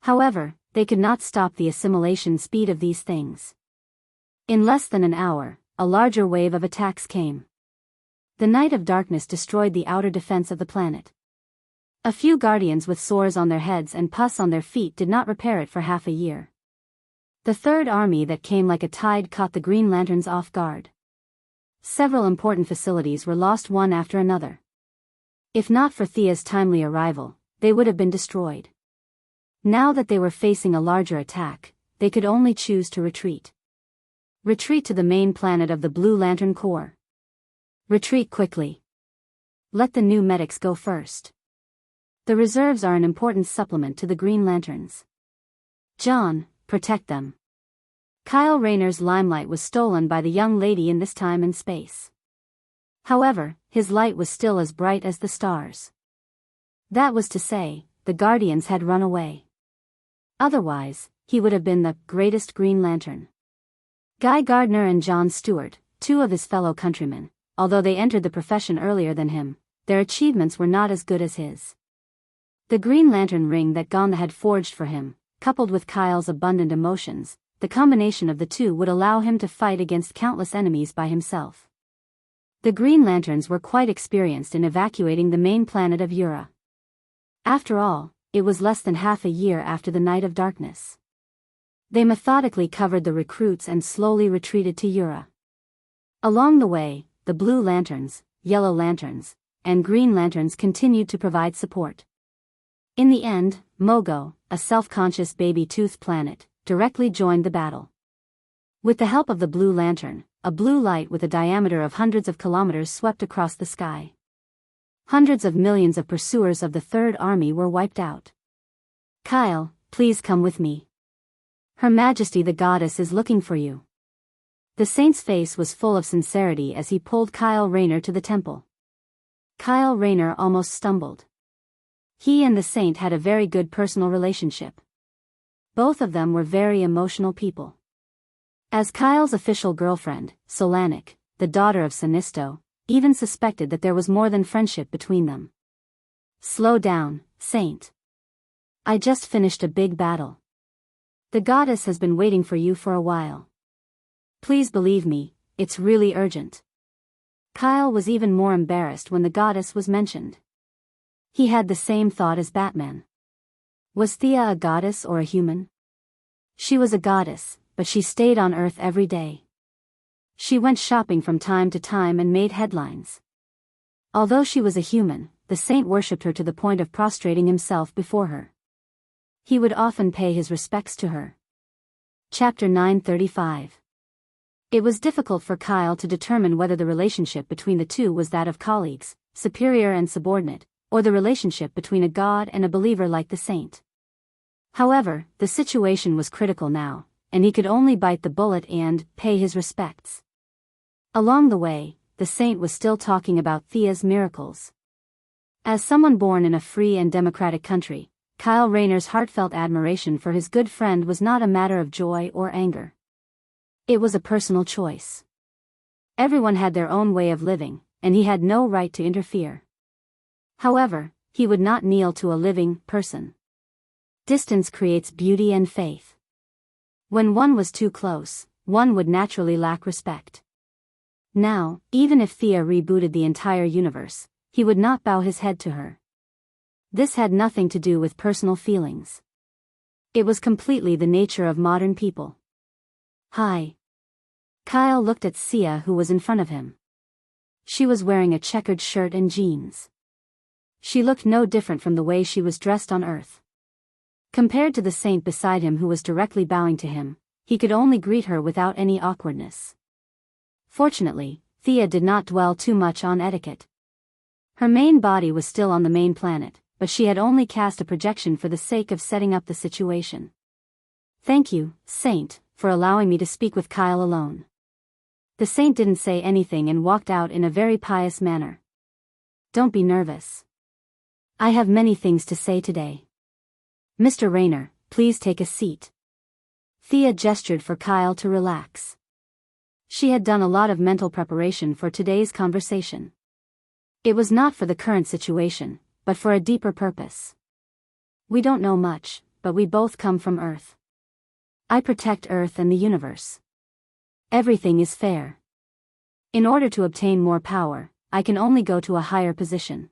However, they could not stop the assimilation speed of these things. In less than an hour, a larger wave of attacks came. The Night of Darkness destroyed the outer defense of the planet. A few Guardians with sores on their heads and pus on their feet did not repair it for half a year. The Third Army that came like a tide caught the Green Lanterns off guard. Several important facilities were lost one after another. If not for Thea's timely arrival, they would have been destroyed. Now that they were facing a larger attack, they could only choose to retreat. Retreat to the main planet of the Blue Lantern Corps. Retreat quickly. Let the new medics go first. The reserves are an important supplement to the Green Lanterns. John, protect them. Kyle Rayner's limelight was stolen by the young lady in this time and space. However, his light was still as bright as the stars. That was to say, the Guardians had run away. Otherwise, he would have been the greatest Green Lantern. Guy Gardner and John Stewart, two of his fellow countrymen, although they entered the profession earlier than him, their achievements were not as good as his. The Green Lantern ring that Ganther had forged for him, coupled with Kyle's abundant emotions, the combination of the two would allow him to fight against countless enemies by himself. The Green Lanterns were quite experienced in evacuating the main planet of Ura. After all, it was less than half a year after the Night of Darkness. They methodically covered the recruits and slowly retreated to Ura. Along the way, the Blue Lanterns, Yellow Lanterns, and Green Lanterns continued to provide support. In the end, Mogo, a self-conscious baby-tooth planet, directly joined the battle. With the help of the Blue Lantern, a blue light with a diameter of hundreds of kilometers swept across the sky. Hundreds of millions of pursuers of the Third Army were wiped out. Kyle, please come with me. Her Majesty the Goddess is looking for you. The Saint's face was full of sincerity as he pulled Kyle Rayner to the temple. Kyle Rayner almost stumbled. He and the Saint had a very good personal relationship. Both of them were very emotional people. As Kyle's official girlfriend, Solanik, the daughter of Sinisto, even suspected that there was more than friendship between them. Slow down, Saint. I just finished a big battle. The goddess has been waiting for you for a while. Please believe me, it's really urgent. Kyle was even more embarrassed when the goddess was mentioned. He had the same thought as Batman. Was Thea a goddess or a human? She was a goddess, but she stayed on Earth every day. She went shopping from time to time and made headlines. Although she was a human, the Saint worshipped her to the point of prostrating himself before her. He would often pay his respects to her. Chapter 935. It was difficult for Kyle to determine whether the relationship between the two was that of colleagues, superior and subordinate, or the relationship between a god and a believer like the Saint. However, the situation was critical now, and he could only bite the bullet and pay his respects. Along the way, the Saint was still talking about Thea's miracles. As someone born in a free and democratic country, Kyle Rayner's heartfelt admiration for his good friend was not a matter of joy or anger. It was a personal choice. Everyone had their own way of living, and he had no right to interfere. However, he would not kneel to a living person. Distance creates beauty and faith. When one was too close, one would naturally lack respect. Now, even if Thea rebooted the entire universe, he would not bow his head to her. This had nothing to do with personal feelings. It was completely the nature of modern people. Hi. Kyle looked at Sia, who was in front of him. She was wearing a checkered shirt and jeans. She looked no different from the way she was dressed on Earth. Compared to the Saint beside him who was directly bowing to him, he could only greet her without any awkwardness. Fortunately, Thea did not dwell too much on etiquette. Her main body was still on the main planet, but she had only cast a projection for the sake of setting up the situation. Thank you, Saint, for allowing me to speak with Kyle alone. The saint didn't say anything and walked out in a very pious manner. Don't be nervous. I have many things to say today. Mr. Rayner, please take a seat. Thea gestured for Kyle to relax. She had done a lot of mental preparation for today's conversation. It was not for the current situation, but for a deeper purpose. We don't know much, but we both come from Earth. I protect Earth and the universe. Everything is fair. In order to obtain more power, I can only go to a higher position.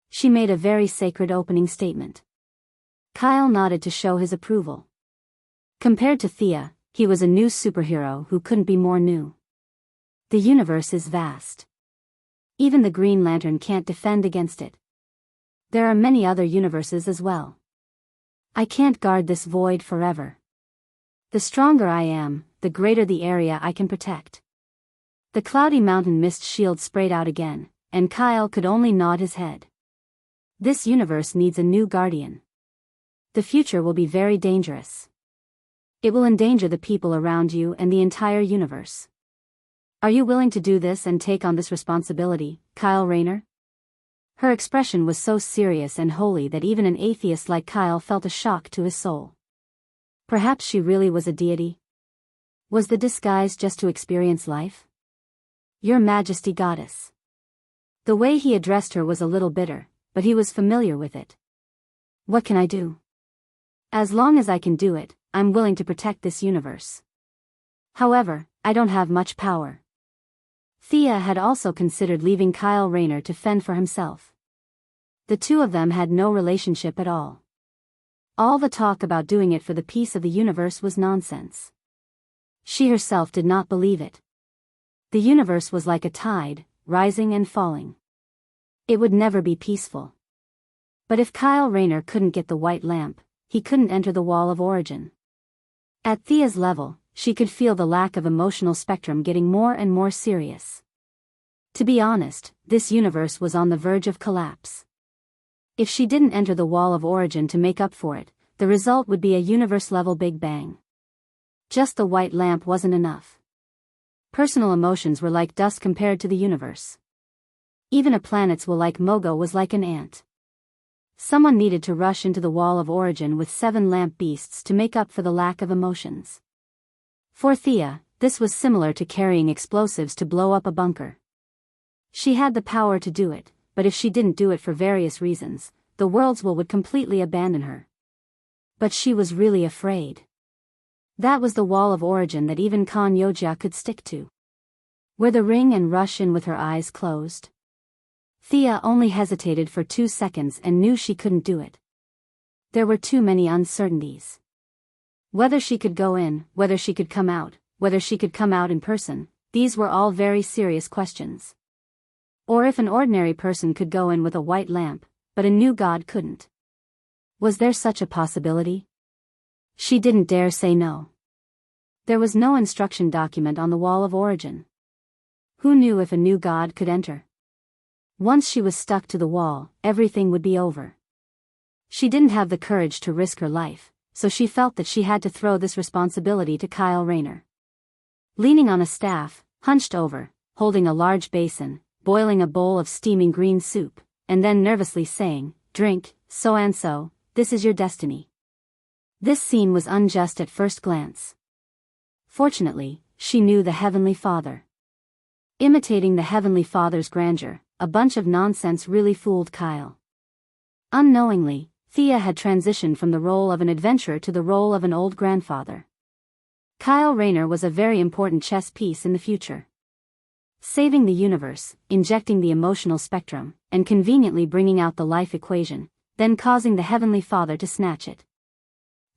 She made a very sacred opening statement. Kyle nodded to show his approval. Compared to Thea, he was a new superhero who couldn't be more new. The universe is vast. Even the Green Lantern can't defend against it. There are many other universes as well. I can't guard this void forever. The stronger I am, the greater the area I can protect. The cloudy mountain mist shield sprayed out again, and Kyle could only nod his head. This universe needs a new guardian. The future will be very dangerous. It will endanger the people around you and the entire universe. Are you willing to do this and take on this responsibility, Kyle Rayner? Her expression was so serious and holy that even an atheist like Kyle felt a shock to his soul. Perhaps she really was a deity? Was the disguise just to experience life? Your Majesty Goddess. The way he addressed her was a little bitter, but he was familiar with it. What can I do? As long as I can do it, I'm willing to protect this universe. However, I don't have much power. Thea had also considered leaving Kyle Rayner to fend for himself. The two of them had no relationship at all. All the talk about doing it for the peace of the universe was nonsense. She herself did not believe it. The universe was like a tide, rising and falling. It would never be peaceful. But if Kyle Rayner couldn't get the white lamp, he couldn't enter the wall of origin. At Thea's level, she could feel the lack of emotional spectrum getting more and more serious. To be honest, this universe was on the verge of collapse. If she didn't enter the wall of origin to make up for it, the result would be a universe-level Big Bang. Just the white lamp wasn't enough. Personal emotions were like dust compared to the universe. Even a planet's will like Mogo was like an ant. Someone needed to rush into the wall of origin with 7 lamp beasts to make up for the lack of emotions. For Thea, this was similar to carrying explosives to blow up a bunker. She had the power to do it, but if she didn't do it for various reasons, the world's will would completely abandon her. But she was really afraid. That was the wall of origin that even Kan Yojia could stick to. Were the ring and rush in with her eyes closed? Thea only hesitated for 2 seconds and knew she couldn't do it. There were too many uncertainties. Whether she could go in, whether she could come out, whether she could come out in person, these were all very serious questions. Or if an ordinary person could go in with a white lamp, but a new god couldn't. Was there such a possibility? She didn't dare say no. There was no instruction document on the wall of origin. Who knew if a new god could enter? Once she was stuck to the wall, everything would be over. She didn't have the courage to risk her life, so she felt that she had to throw this responsibility to Kyle Rayner. Leaning on a staff, hunched over, holding a large basin, boiling a bowl of steaming green soup, and then nervously saying, "Drink, so-and-so, this is your destiny." This scene was unjust at first glance. Fortunately, she knew the Heavenly Father. Imitating the Heavenly Father's grandeur, a bunch of nonsense really fooled Kyle. Unknowingly, Thea had transitioned from the role of an adventurer to the role of an old grandfather. Kyle Rayner was a very important chess piece in the future. Saving the universe, injecting the emotional spectrum, and conveniently bringing out the life equation, then causing the Heavenly Father to snatch it.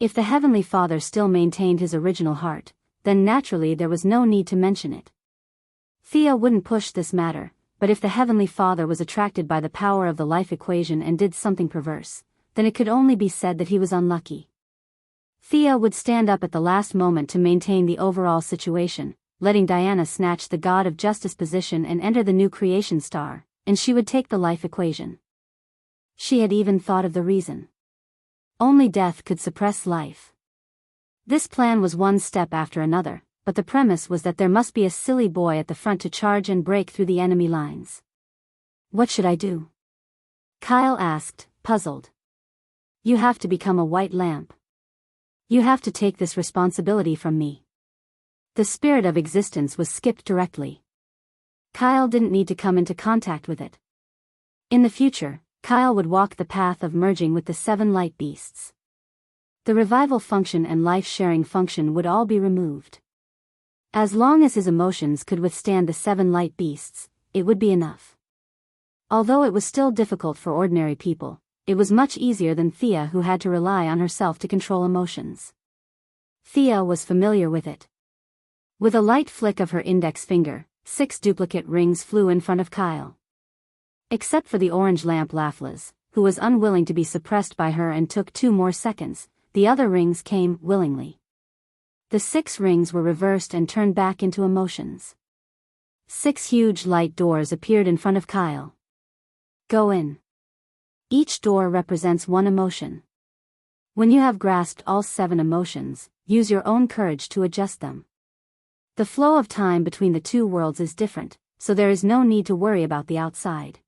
If the Heavenly Father still maintained his original heart, then naturally there was no need to mention it. Thea wouldn't push this matter, but if the Heavenly Father was attracted by the power of the life equation and did something perverse, then it could only be said that he was unlucky. Thea would stand up at the last moment to maintain the overall situation, letting Diana snatch the God of Justice position and enter the new creation star, and she would take the life equation. She had even thought of the reason. Only death could suppress life. This plan was one step after another, but the premise was that there must be a silly boy at the front to charge and break through the enemy lines. What should I do? Kyle asked, puzzled. You have to become a white lamp. You have to take this responsibility from me. The spirit of existence was skipped directly. Kyle didn't need to come into contact with it. In the future, Kyle would walk the path of merging with the 7 light beasts. The revival function and life-sharing function would all be removed. As long as his emotions could withstand the 7 light beasts, it would be enough. Although it was still difficult for ordinary people, it was much easier than Thea, who had to rely on herself to control emotions. Thea was familiar with it. With a light flick of her index finger, 6 duplicate rings flew in front of Kyle. Except for the orange lamp Laflas, who was unwilling to be suppressed by her and took 2 more seconds, the other rings came willingly. The 6 rings were reversed and turned back into emotions. 6 huge light doors appeared in front of Kyle. Go in. Each door represents 1 emotion. When you have grasped all 7 emotions, use your own courage to adjust them. The flow of time between the 2 worlds is different, so there is no need to worry about the outside.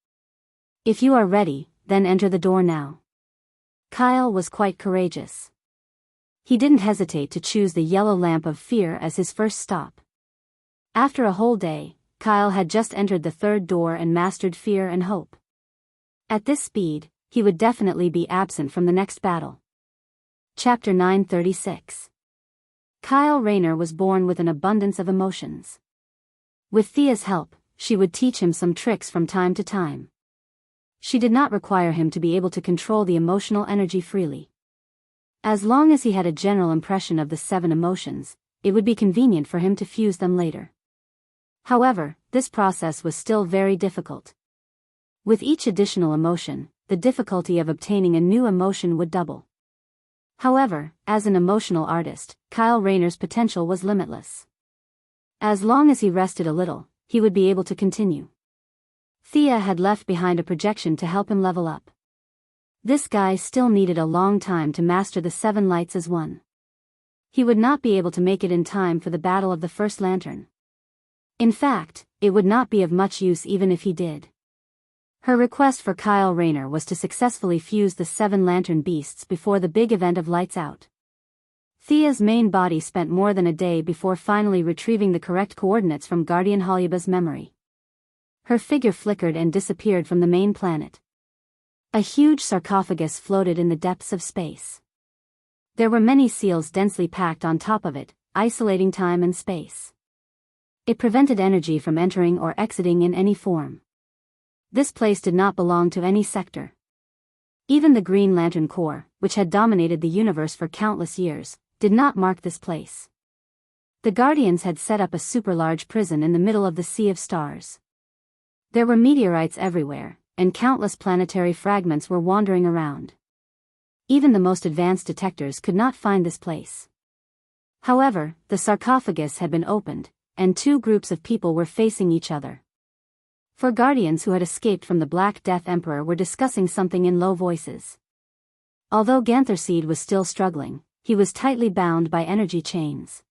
If you are ready, then enter the door now. Kyle was quite courageous. He didn't hesitate to choose the yellow lamp of fear as his first stop. After a whole day, Kyle had just entered the 3rd door and mastered fear and hope. At this speed, he would definitely be absent from the next battle. Chapter 936. Kyle Rayner was born with an abundance of emotions. With Thea's help, she would teach him some tricks from time to time. She did not require him to be able to control the emotional energy freely. As long as he had a general impression of the 7 emotions, it would be convenient for him to fuse them later. However, this process was still very difficult. With each additional emotion, the difficulty of obtaining a new emotion would double. However, as an emotional artist, Kyle Rayner's potential was limitless. As long as he rested a little, he would be able to continue. Thea had left behind a projection to help him level up. This guy still needed a long time to master the 7 lights as one. He would not be able to make it in time for the battle of the first lantern. In fact, it would not be of much use even if he did. Her request for Kyle Rayner was to successfully fuse the 7 lantern beasts before the big event of Lights Out. Thea's main body spent more than a day before finally retrieving the correct coordinates from Guardian Haluba's memory. Her figure flickered and disappeared from the main planet. A huge sarcophagus floated in the depths of space. There were many seals densely packed on top of it, isolating time and space. It prevented energy from entering or exiting in any form. This place did not belong to any sector. Even the Green Lantern Corps, which had dominated the universe for countless years, did not mark this place. The Guardians had set up a super-large prison in the middle of the Sea of Stars. There were meteorites everywhere, and countless planetary fragments were wandering around. Even the most advanced detectors could not find this place. However, the sarcophagus had been opened, and 2 groups of people were facing each other. 4 Guardians who had escaped from the Black Death Emperor were discussing something in low voices. Although Gantherseed was still struggling, he was tightly bound by energy chains.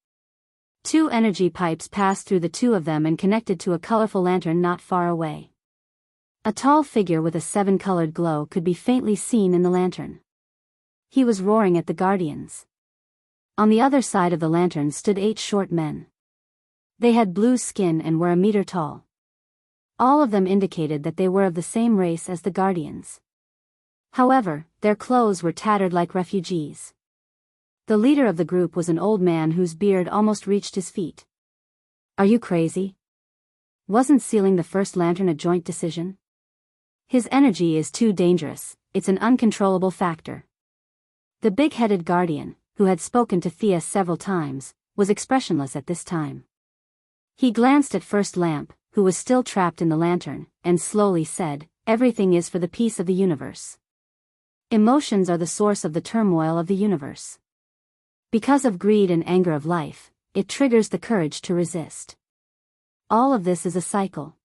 2 energy pipes passed through the 2 of them and connected to a colorful lantern not far away. A tall figure with a 7-colored glow could be faintly seen in the lantern. He was roaring at the Guardians. On the other side of the lantern stood 8 short men. They had blue skin and were a meter tall. All of them indicated that they were of the same race as the Guardians. However, their clothes were tattered like refugees. The leader of the group was an old man whose beard almost reached his feet. Are you crazy? Wasn't sealing the first lantern a joint decision? His energy is too dangerous, it's an uncontrollable factor. The big-headed Guardian, who had spoken to Thea several times, was expressionless at this time. He glanced at First Lamp, who was still trapped in the lantern, and slowly said, "Everything is for the peace of the universe. Emotions are the source of the turmoil of the universe. Because of greed and anger of life, it triggers the courage to resist. All of this is a cycle.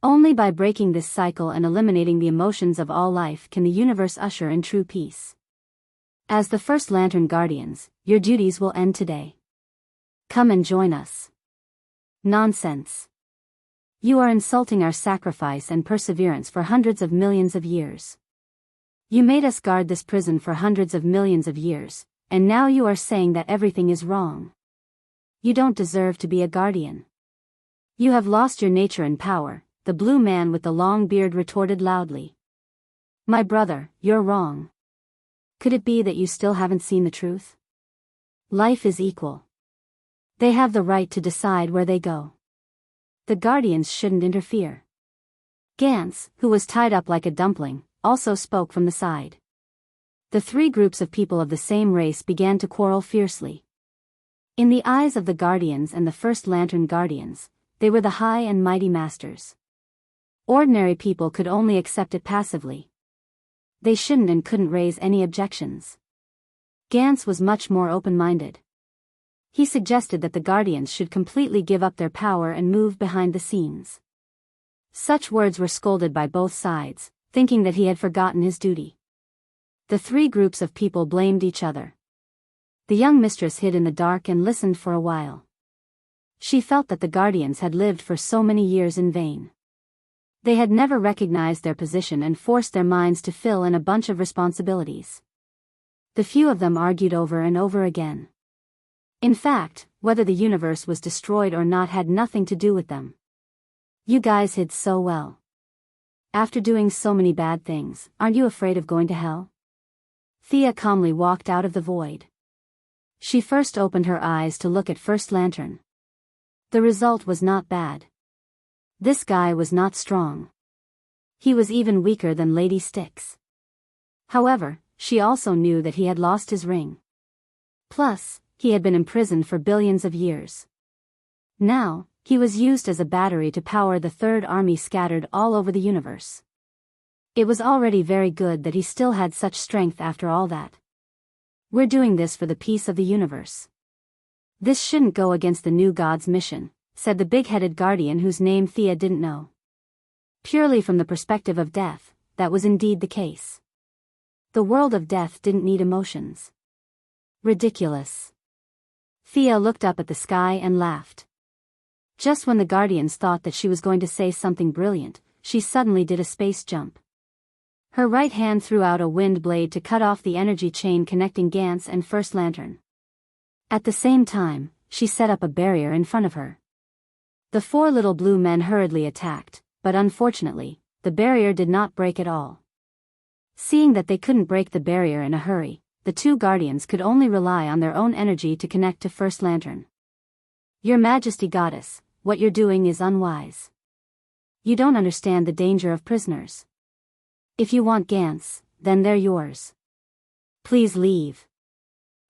Only by breaking this cycle and eliminating the emotions of all life can the universe usher in true peace. As the First Lantern Guardians, your duties will end today. Come and join us. Nonsense. You are insulting our sacrifice and perseverance for hundreds of millions of years. You made us guard this prison for hundreds of millions of years, and now you are saying that everything is wrong. You don't deserve to be a guardian. You have lost your nature and power, the blue man with the long beard retorted loudly. My brother, you're wrong. Could it be that you still haven't seen the truth? Life is equal. They have the right to decide where they go. The guardians shouldn't interfere. Gans, who was tied up like a dumpling, also spoke from the side. The three groups of people of the same race began to quarrel fiercely. In the eyes of the guardians and the first lantern guardians, they were the high and mighty masters. Ordinary people could only accept it passively. They shouldn't and couldn't raise any objections. Gans was much more open-minded. He suggested that the guardians should completely give up their power and move behind the scenes. Such words were scolded by both sides, thinking that he had forgotten his duty. The three groups of people blamed each other. The young mistress hid in the dark and listened for a while. She felt that the guardians had lived for so many years in vain. They had never recognized their position and forced their minds to fill in a bunch of responsibilities. The few of them argued over and over again. In fact, whether the universe was destroyed or not had nothing to do with them. You guys hid so well. After doing so many bad things, aren't you afraid of going to hell? Thea calmly walked out of the void. She first opened her eyes to look at First Lantern. The result was not bad. This guy was not strong. He was even weaker than Lady Styx. However, she also knew that he had lost his ring. Plus, he had been imprisoned for billions of years. Now, he was used as a battery to power the Third Army scattered all over the universe. It was already very good that he still had such strength after all that. We're doing this for the peace of the universe. This shouldn't go against the new god's mission, said the big-headed guardian whose name Thea didn't know. Purely from the perspective of death, that was indeed the case. The world of death didn't need emotions. Ridiculous. Thea looked up at the sky and laughed. Just when the guardians thought that she was going to say something brilliant, she suddenly did a space jump. Her right hand threw out a wind blade to cut off the energy chain connecting Gans and First Lantern. At the same time, she set up a barrier in front of her. The four little blue men hurriedly attacked, but unfortunately, the barrier did not break at all. Seeing that they couldn't break the barrier in a hurry, the two guardians could only rely on their own energy to connect to First Lantern. Your Majesty Goddess, what you're doing is unwise. You don't understand the danger of prisoners. If you want Gans, then they're yours. Please leave.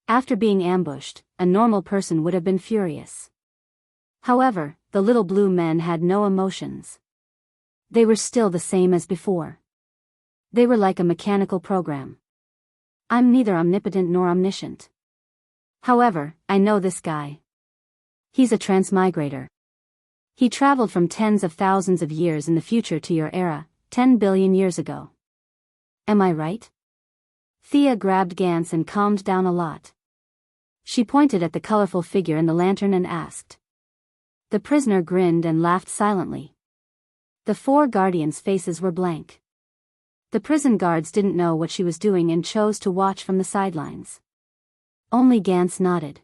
After being ambushed, a normal person would have been furious. However, the little blue men had no emotions. They were still the same as before. They were like a mechanical program. I'm neither omnipotent nor omniscient. However, I know this guy. He's a transmigrator. He traveled from tens of thousands of years in the future to your era, 10 billion years ago. Am I right? Thea grabbed Gans and calmed down a lot. She pointed at the colorful figure in the lantern and asked. The prisoner grinned and laughed silently. The four guardians' faces were blank. The prison guards didn't know what she was doing and chose to watch from the sidelines. Only Gans nodded.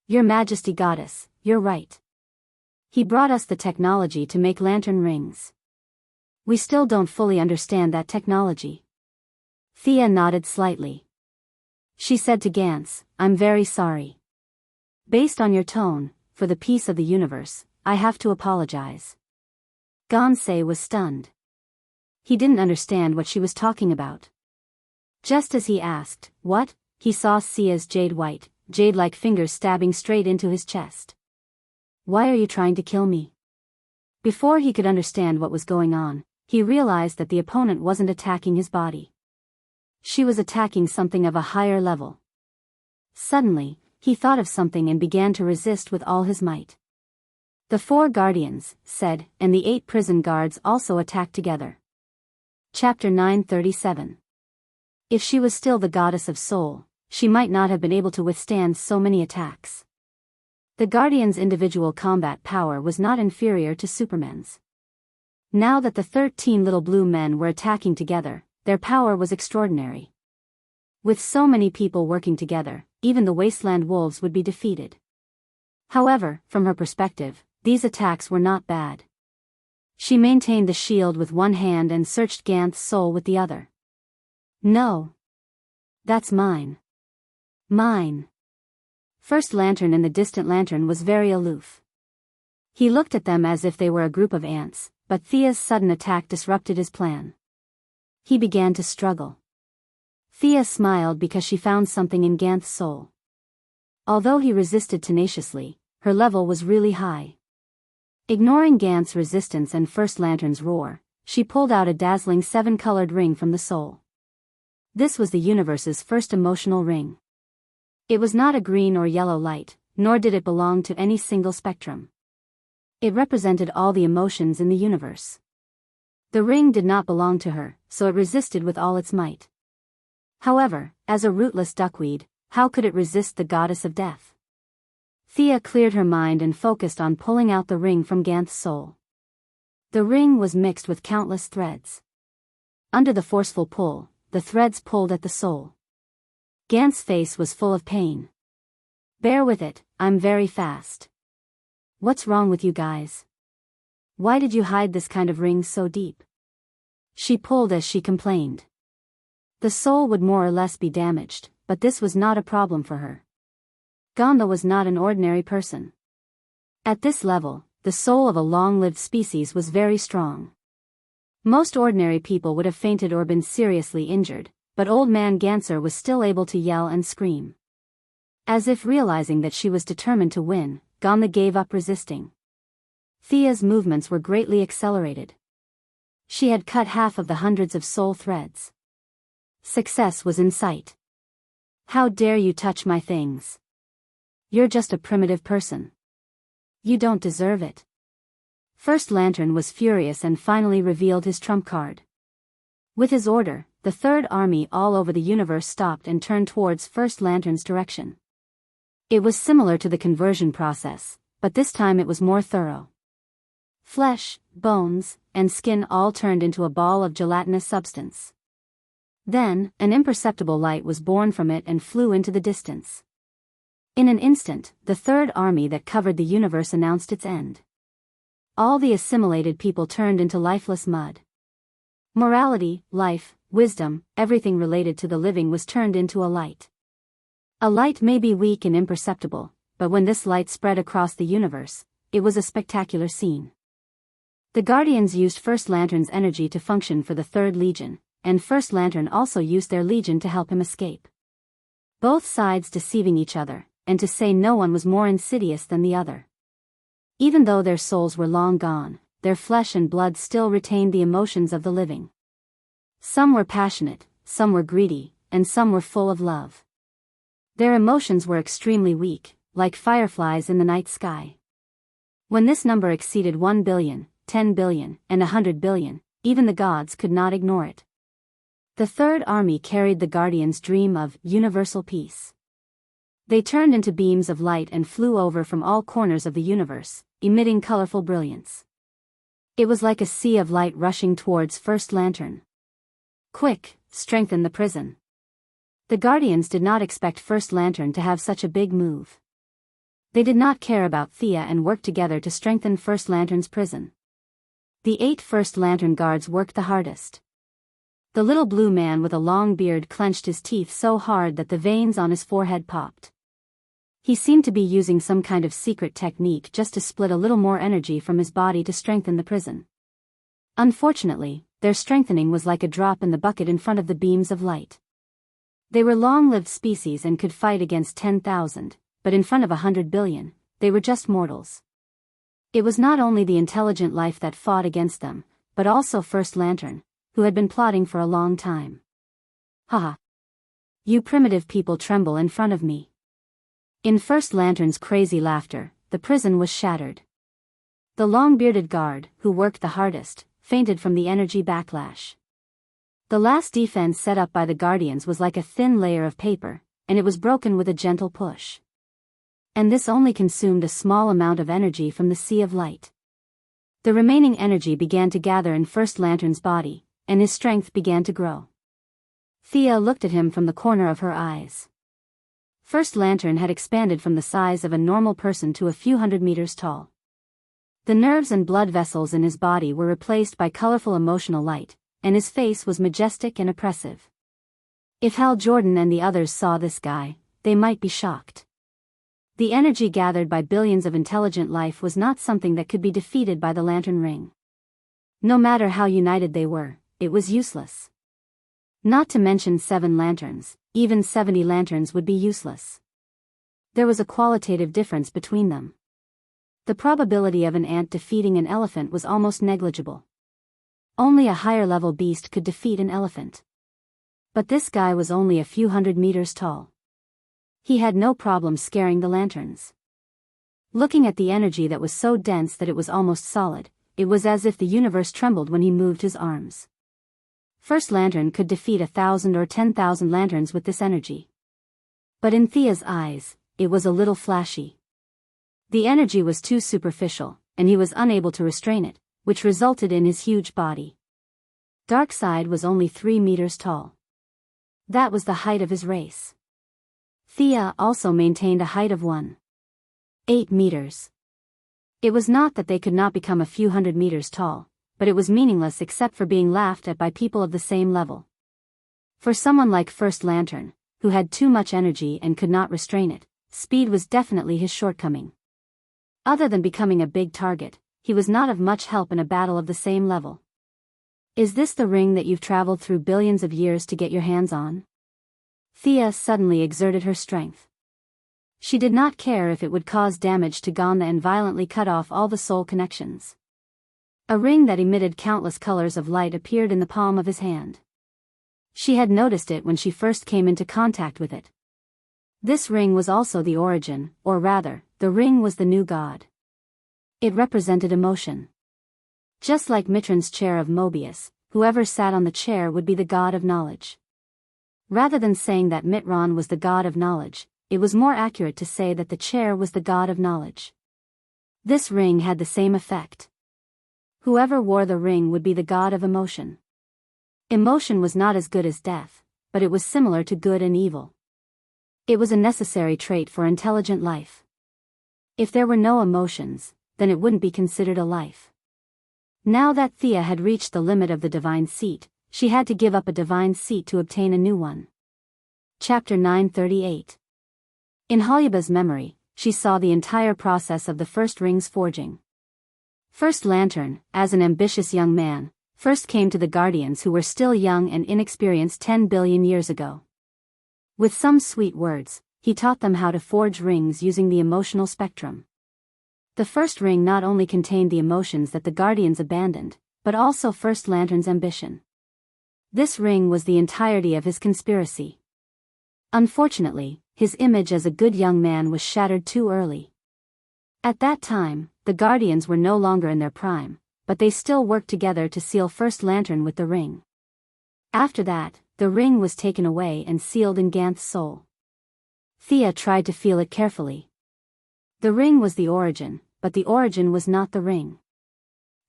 Your Majesty Goddess, you're right. He brought us the technology to make lantern rings. We still don't fully understand that technology. Thea nodded slightly. She said to Gans, I'm very sorry. Based on your tone, for the peace of the universe, I have to apologize. Gansei was stunned. He didn't understand what she was talking about. Just as he asked, what, he saw Sia's jade-like fingers stabbing straight into his chest. Why are you trying to kill me? Before he could understand what was going on, he realized that the opponent wasn't attacking his body. She was attacking something of a higher level. Suddenly, he thought of something and began to resist with all his might. The four guardians, said, and the 8 prison guards also attacked together. Chapter 937. If she was still the goddess of soul, she might not have been able to withstand so many attacks. The Guardians' individual combat power was not inferior to Superman's. Now that the 13 little blue men were attacking together, their power was extraordinary. With so many people working together, even the wasteland wolves would be defeated. However, from her perspective, these attacks were not bad. She maintained the shield with one hand and searched Ganth's soul with the other. No. That's mine. Mine. First Lantern in the distant lantern was very aloof. He looked at them as if they were a group of ants, but Thea's sudden attack disrupted his plan. He began to struggle. Thea smiled because she found something in Ganth's soul. Although he resisted tenaciously, her level was really high. Ignoring Ganth's resistance and First Lantern's roar, she pulled out a dazzling 7-colored ring from the soul. This was the universe's first emotional ring. It was not a green or yellow light, nor did it belong to any single spectrum. It represented all the emotions in the universe. The ring did not belong to her, so it resisted with all its might. However, as a rootless duckweed, how could it resist the goddess of death? Thea cleared her mind and focused on pulling out the ring from Ganth's soul. The ring was mixed with countless threads. Under the forceful pull, the threads pulled at the soul. Ganth's face was full of pain. Bear with it, I'm very fast. What's wrong with you guys? Why did you hide this kind of ring so deep? She pulled as she complained. The soul would more or less be damaged, but this was not a problem for her. Ganda was not an ordinary person. At this level, the soul of a long-lived species was very strong. Most ordinary people would have fainted or been seriously injured, but Old Man Ganser was still able to yell and scream. As if realizing that she was determined to win, Ganda gave up resisting. Thea's movements were greatly accelerated. She had cut half of the hundreds of soul threads. Success was in sight. How dare you touch my things? You're just a primitive person. You don't deserve it. First Lantern was furious and finally revealed his trump card. With his order, the Third Army all over the universe stopped and turned towards First Lantern's direction. It was similar to the conversion process, but this time it was more thorough. Flesh, bones, and skin all turned into a ball of gelatinous substance. Then, an imperceptible light was born from it and flew into the distance. In an instant, the Third Army that covered the universe announced its end. All the assimilated people turned into lifeless mud. Morality, life, wisdom, everything related to the living was turned into a light. A light may be weak and imperceptible, but when this light spread across the universe, it was a spectacular scene. The Guardians used First Lantern's energy to function for the Third Legion, and First Lantern also used their Legion to help him escape. Both sides deceiving each other, and to say no one was more insidious than the other. Even though their souls were long gone, their flesh and blood still retained the emotions of the living. Some were passionate, some were greedy, and some were full of love. Their emotions were extremely weak, like fireflies in the night sky. When this number exceeded 1 billion, 10 billion, and 100 billion, even the gods could not ignore it. The Third Army carried the Guardians' dream of universal peace. They turned into beams of light and flew over from all corners of the universe, emitting colorful brilliance. It was like a sea of light rushing towards First Lantern. Quick, strengthen the prison. The Guardians did not expect First Lantern to have such a big move. They did not care about Thea and worked together to strengthen First Lantern's prison. The 8 First Lantern guards worked the hardest. The little blue man with a long beard clenched his teeth so hard that the veins on his forehead popped. He seemed to be using some kind of secret technique just to split a little more energy from his body to strengthen the prison. Unfortunately, their strengthening was like a drop in the bucket in front of the beams of light. They were long-lived species and could fight against 10,000, but in front of 100 billion, they were just mortals. It was not only the intelligent life that fought against them, but also First Lantern, who had been plotting for a long time. Haha. You primitive people tremble in front of me. In First Lantern's crazy laughter, the prison was shattered. The long-bearded guard, who worked the hardest, fainted from the energy backlash. The last defense set up by the Guardians was like a thin layer of paper, and it was broken with a gentle push. And this only consumed a small amount of energy from the sea of light. The remaining energy began to gather in First Lantern's body, and his strength began to grow. Thea looked at him from the corner of her eyes. First Lantern had expanded from the size of a normal person to a few hundred meters tall. The nerves and blood vessels in his body were replaced by colorful emotional light, and his face was majestic and oppressive. If Hal Jordan and the others saw this guy, they might be shocked. The energy gathered by billions of intelligent life was not something that could be defeated by the Lantern Ring. No matter how united they were, it was useless. Not to mention 7 lanterns, even 70 lanterns would be useless. There was a qualitative difference between them. The probability of an ant defeating an elephant was almost negligible. Only a higher-level beast could defeat an elephant. But this guy was only a few hundred meters tall. He had no problem scaring the lanterns. Looking at the energy that was so dense that it was almost solid, it was as if the universe trembled when he moved his arms. First Lantern could defeat 1,000 or 10,000 lanterns with this energy. But in Thea's eyes, it was a little flashy. The energy was too superficial, and he was unable to restrain it, which resulted in his huge body. Darkseid was only 3 meters tall. That was the height of his race. Thea also maintained a height of 1.8 meters. It was not that they could not become a few hundred meters tall, but it was meaningless except for being laughed at by people of the same level. For someone like First Lantern, who had too much energy and could not restrain it, speed was definitely his shortcoming. Other than becoming a big target, he was not of much help in a battle of the same level. Is this the ring that you've traveled through billions of years to get your hands on? Thea suddenly exerted her strength. She did not care if it would cause damage to Ganda and violently cut off all the soul connections. A ring that emitted countless colors of light appeared in the palm of his hand. She had noticed it when she first came into contact with it. This ring was also the origin, or rather, the ring was the new god. It represented emotion. Just like Mitron's chair of Mobius, whoever sat on the chair would be the god of knowledge. Rather than saying that Mitron was the god of knowledge, it was more accurate to say that the chair was the god of knowledge. This ring had the same effect. Whoever wore the ring would be the god of emotion. Emotion was not as good as death, but it was similar to good and evil. It was a necessary trait for intelligent life. If there were no emotions, then it wouldn't be considered a life. Now that Thea had reached the limit of the divine seat, she had to give up a divine seat to obtain a new one. Chapter 938. In Holyaba's memory, she saw the entire process of the first ring's forging. First Lantern, as an ambitious young man, first came to the Guardians who were still young and inexperienced 10 billion years ago. With some sweet words, he taught them how to forge rings using the emotional spectrum. The first ring not only contained the emotions that the Guardians abandoned, but also First Lantern's ambition. This ring was the entirety of his conspiracy. Unfortunately, his image as a good young man was shattered too early. At that time, the Guardians were no longer in their prime, but they still worked together to seal First Lantern with the ring. After that, the ring was taken away and sealed in Ganth's soul. Thea tried to feel it carefully. The ring was the origin, but the origin was not the ring.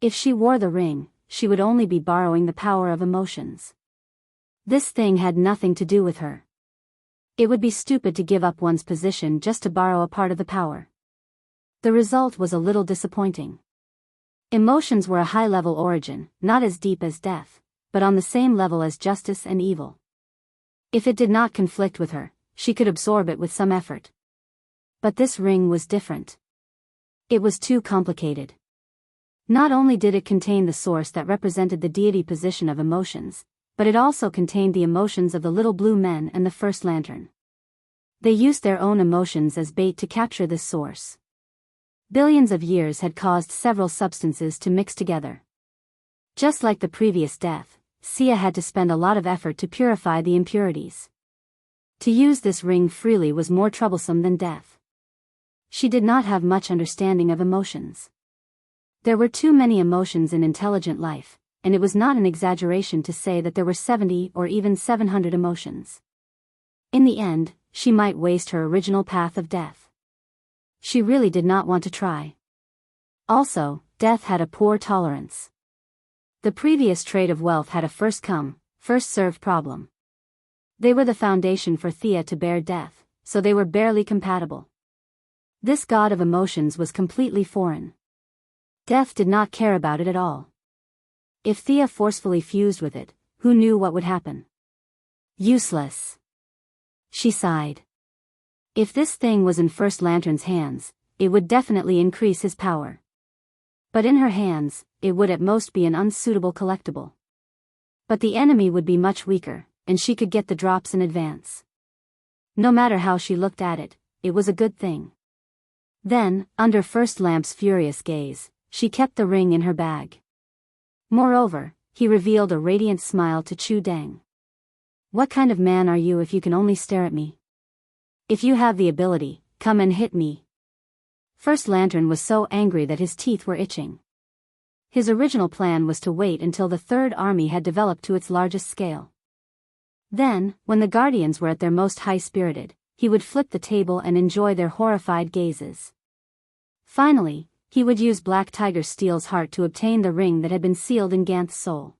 If she wore the ring, she would only be borrowing the power of emotions. This thing had nothing to do with her. It would be stupid to give up one's position just to borrow a part of the power. The result was a little disappointing. Emotions were a high-level origin, not as deep as death, but on the same level as justice and evil. If it did not conflict with her, she could absorb it with some effort. But this ring was different. It was too complicated. Not only did it contain the source that represented the deity position of emotions, but it also contained the emotions of the little blue men and the First Lantern. They used their own emotions as bait to capture this source. Billions of years had caused several substances to mix together. Just like the previous death, Sia had to spend a lot of effort to purify the impurities. To use this ring freely was more troublesome than death. She did not have much understanding of emotions. There were too many emotions in intelligent life, and it was not an exaggeration to say that there were 70 or even 700 emotions. In the end, she might waste her original path of death. She really did not want to try. Also, Death had a poor tolerance. The previous trait of wealth had a first come, first served problem. They were the foundation for Thea to bear Death, so they were barely compatible. This god of emotions was completely foreign. Death did not care about it at all. If Thea forcefully fused with it, who knew what would happen? Useless. She sighed. If this thing was in First Lantern's hands, it would definitely increase his power. But in her hands, it would at most be an unsuitable collectible. But the enemy would be much weaker, and she could get the drops in advance. No matter how she looked at it, it was a good thing. Then, under First Lamp's furious gaze, she kept the ring in her bag. Moreover, he revealed a radiant smile to Chu Deng. What kind of man are you if you can only stare at me? If you have the ability, come and hit me. First Lantern was so angry that his teeth were itching. His original plan was to wait until the Third Army had developed to its largest scale. Then, when the Guardians were at their most high-spirited, he would flip the table and enjoy their horrified gazes. Finally, he would use Black Tiger Steel's heart to obtain the ring that had been sealed in Ganth's soul.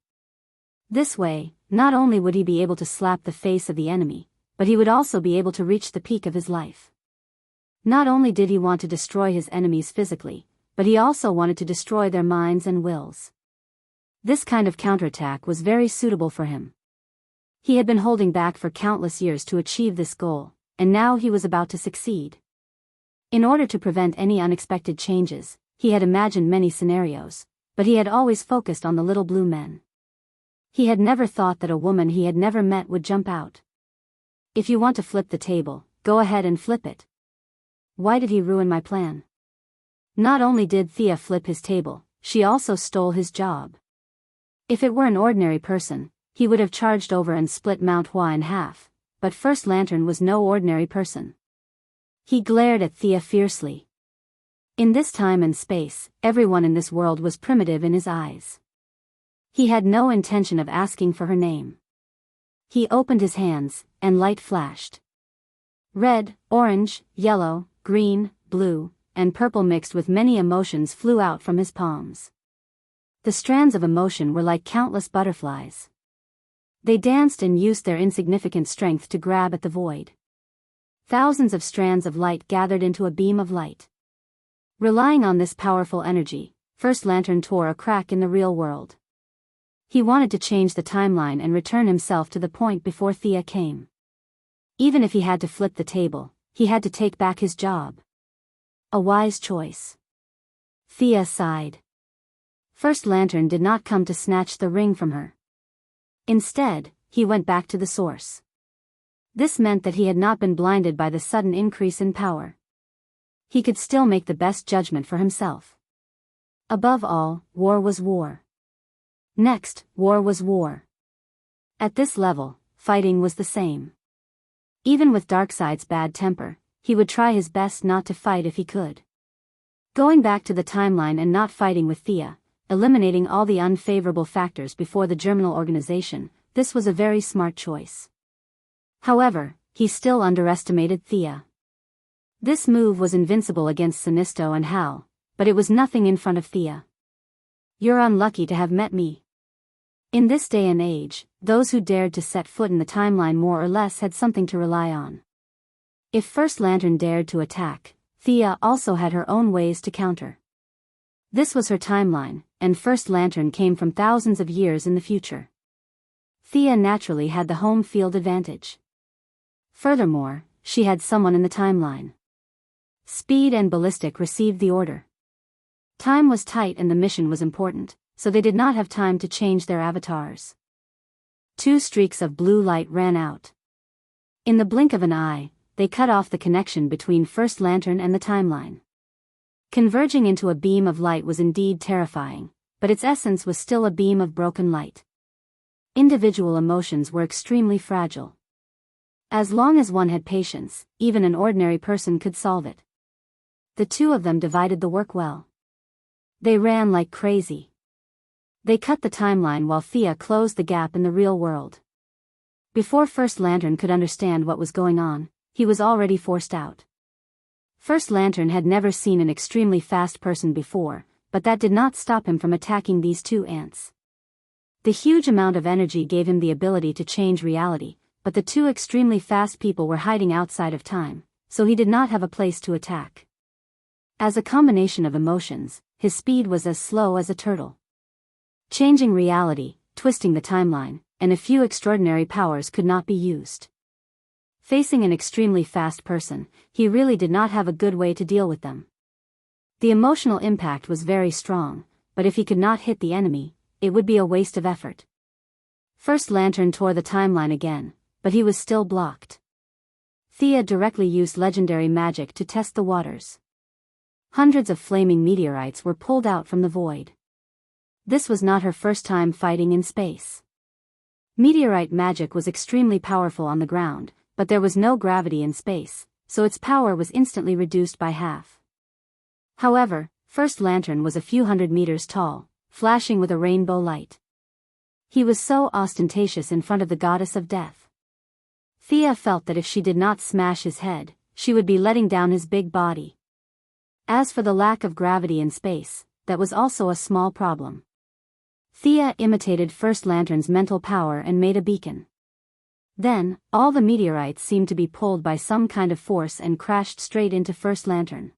This way, not only would he be able to slap the face of the enemy, but he would also be able to reach the peak of his life. Not only did he want to destroy his enemies physically, but he also wanted to destroy their minds and wills. This kind of counterattack was very suitable for him. He had been holding back for countless years to achieve this goal, and now he was about to succeed. In order to prevent any unexpected changes, he had imagined many scenarios, but he had always focused on the little blue men. He had never thought that a woman he had never met would jump out. If you want to flip the table, go ahead and flip it. Why did he ruin my plan? Not only did Thea flip his table, she also stole his job. If it were an ordinary person, he would have charged over and split Mount Hua in half, but First Lantern was no ordinary person. He glared at Thea fiercely. In this time and space, everyone in this world was primitive in his eyes. He had no intention of asking for her name. He opened his hands, and light flashed. Red, orange, yellow, green, blue, and purple mixed with many emotions flew out from his palms. The strands of emotion were like countless butterflies. They danced and used their insignificant strength to grab at the void. Thousands of strands of light gathered into a beam of light. Relying on this powerful energy, First Lantern tore a crack in the real world. He wanted to change the timeline and return himself to the point before Thea came. Even if he had to flip the table, he had to take back his job. A wise choice. Thea sighed. First Lantern did not come to snatch the ring from her. Instead, he went back to the source. This meant that he had not been blinded by the sudden increase in power. He could still make the best judgment for himself. Above all, war was war. Next, war was war. At this level, fighting was the same. Even with Darkseid's bad temper, he would try his best not to fight if he could. Going back to the timeline and not fighting with Thea, eliminating all the unfavorable factors before the Germinal organization, this was a very smart choice. However, he still underestimated Thea. This move was invincible against Sinisto and Hal, but it was nothing in front of Thea. You're unlucky to have met me. In this day and age, those who dared to set foot in the timeline more or less had something to rely on. If First Lantern dared to attack, Thea also had her own ways to counter. This was her timeline, and First Lantern came from thousands of years in the future. Thea naturally had the home field advantage. Furthermore, she had someone in the timeline. Speed and Ballistic received the order. Time was tight and the mission was important, so they did not have time to change their avatars. 2 streaks of blue light ran out. In the blink of an eye, they cut off the connection between First Lantern and the timeline. Converging into a beam of light was indeed terrifying, but its essence was still a beam of broken light. Individual emotions were extremely fragile. As long as one had patience, even an ordinary person could solve it. The two of them divided the work well. They ran like crazy. They cut the timeline while Thea closed the gap in the real world. Before First Lantern could understand what was going on, he was already forced out. First Lantern had never seen an extremely fast person before, but that did not stop him from attacking these two ants. The huge amount of energy gave him the ability to change reality, but the two extremely fast people were hiding outside of time, so he did not have a place to attack. As a combination of emotions, his speed was as slow as a turtle. Changing reality, twisting the timeline, and a few extraordinary powers could not be used. Facing an extremely fast person, he really did not have a good way to deal with them. The emotional impact was very strong, but if he could not hit the enemy, it would be a waste of effort. First Lantern tore the timeline again, but he was still blocked. Thea directly used legendary magic to test the waters. Hundreds of flaming meteorites were pulled out from the void. This was not her first time fighting in space. Meteorite magic was extremely powerful on the ground, but there was no gravity in space, so its power was instantly reduced by half. However, First Lantern was a few hundred meters tall, flashing with a rainbow light. He was so ostentatious in front of the goddess of death. Thea felt that if she did not smash his head, she would be letting down his big body. As for the lack of gravity in space, that was also a small problem. Thea imitated First Lantern's mental power and made a beacon. Then, all the meteorites seemed to be pulled by some kind of force and crashed straight into First Lantern.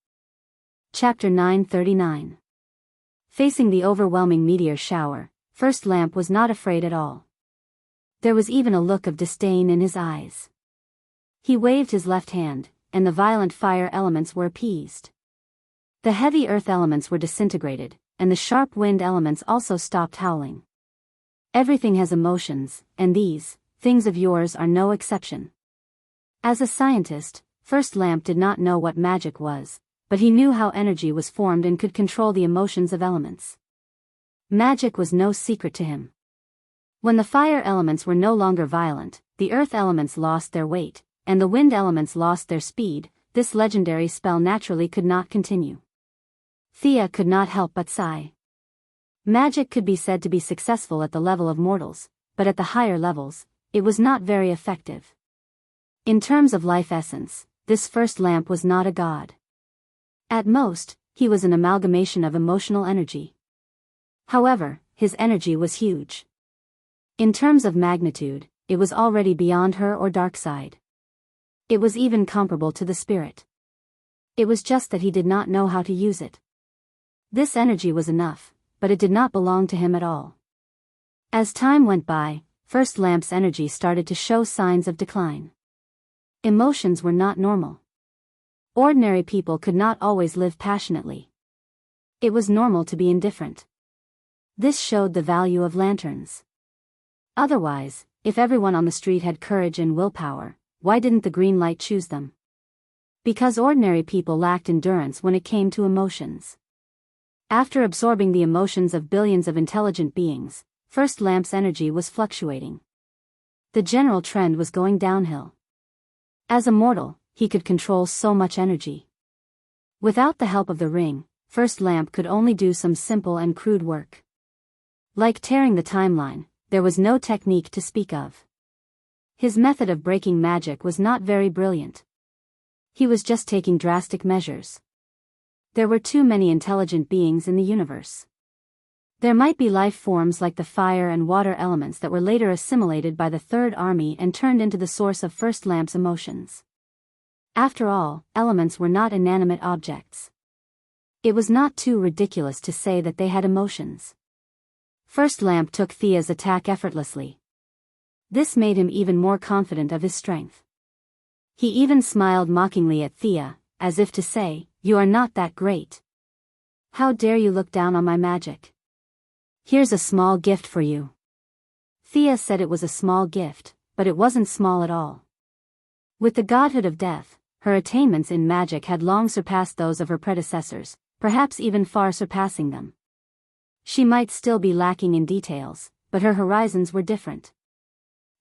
Chapter 939. Facing the overwhelming meteor shower, First Lamp was not afraid at all. There was even a look of disdain in his eyes. He waved his left hand, and the violent fire elements were appeased. The heavy earth elements were disintegrated, and the sharp wind elements also stopped howling. Everything has emotions, and these things of yours are no exception. As a scientist, First Lamp did not know what magic was, but he knew how energy was formed and could control the emotions of elements. Magic was no secret to him. When the fire elements were no longer violent, the earth elements lost their weight, and the wind elements lost their speed. This legendary spell naturally could not continue. Thea could not help but sigh. Magic could be said to be successful at the level of mortals, but at the higher levels, it was not very effective. In terms of life essence, this First Lamp was not a god. At most, he was an amalgamation of emotional energy. However, his energy was huge. In terms of magnitude, it was already beyond her or dark side. It was even comparable to the spirit. It was just that he did not know how to use it. This energy was enough, but it did not belong to him at all. As time went by, First Lamp's energy started to show signs of decline. Emotions were not normal. Ordinary people could not always live passionately. It was normal to be indifferent. This showed the value of lanterns. Otherwise, if everyone on the street had courage and willpower, why didn't the green light choose them? Because ordinary people lacked endurance when it came to emotions. After absorbing the emotions of billions of intelligent beings, First Lamp's energy was fluctuating. The general trend was going downhill. As a mortal, he could control so much energy. Without the help of the ring, First Lamp could only do some simple and crude work. Like tearing the timeline, there was no technique to speak of. His method of breaking magic was not very brilliant. He was just taking drastic measures. There were too many intelligent beings in the universe. There might be life forms like the fire and water elements that were later assimilated by the Third Army and turned into the source of First Lamp's emotions. After all, elements were not inanimate objects. It was not too ridiculous to say that they had emotions. First Lamp took Thea's attack effortlessly. This made him even more confident of his strength. He even smiled mockingly at Thea, as if to say, "You are not that great. How dare you look down on my magic? Here's a small gift for you." Thea said it was a small gift, but it wasn't small at all. With the godhood of death, her attainments in magic had long surpassed those of her predecessors, perhaps even far surpassing them. She might still be lacking in details, but her horizons were different.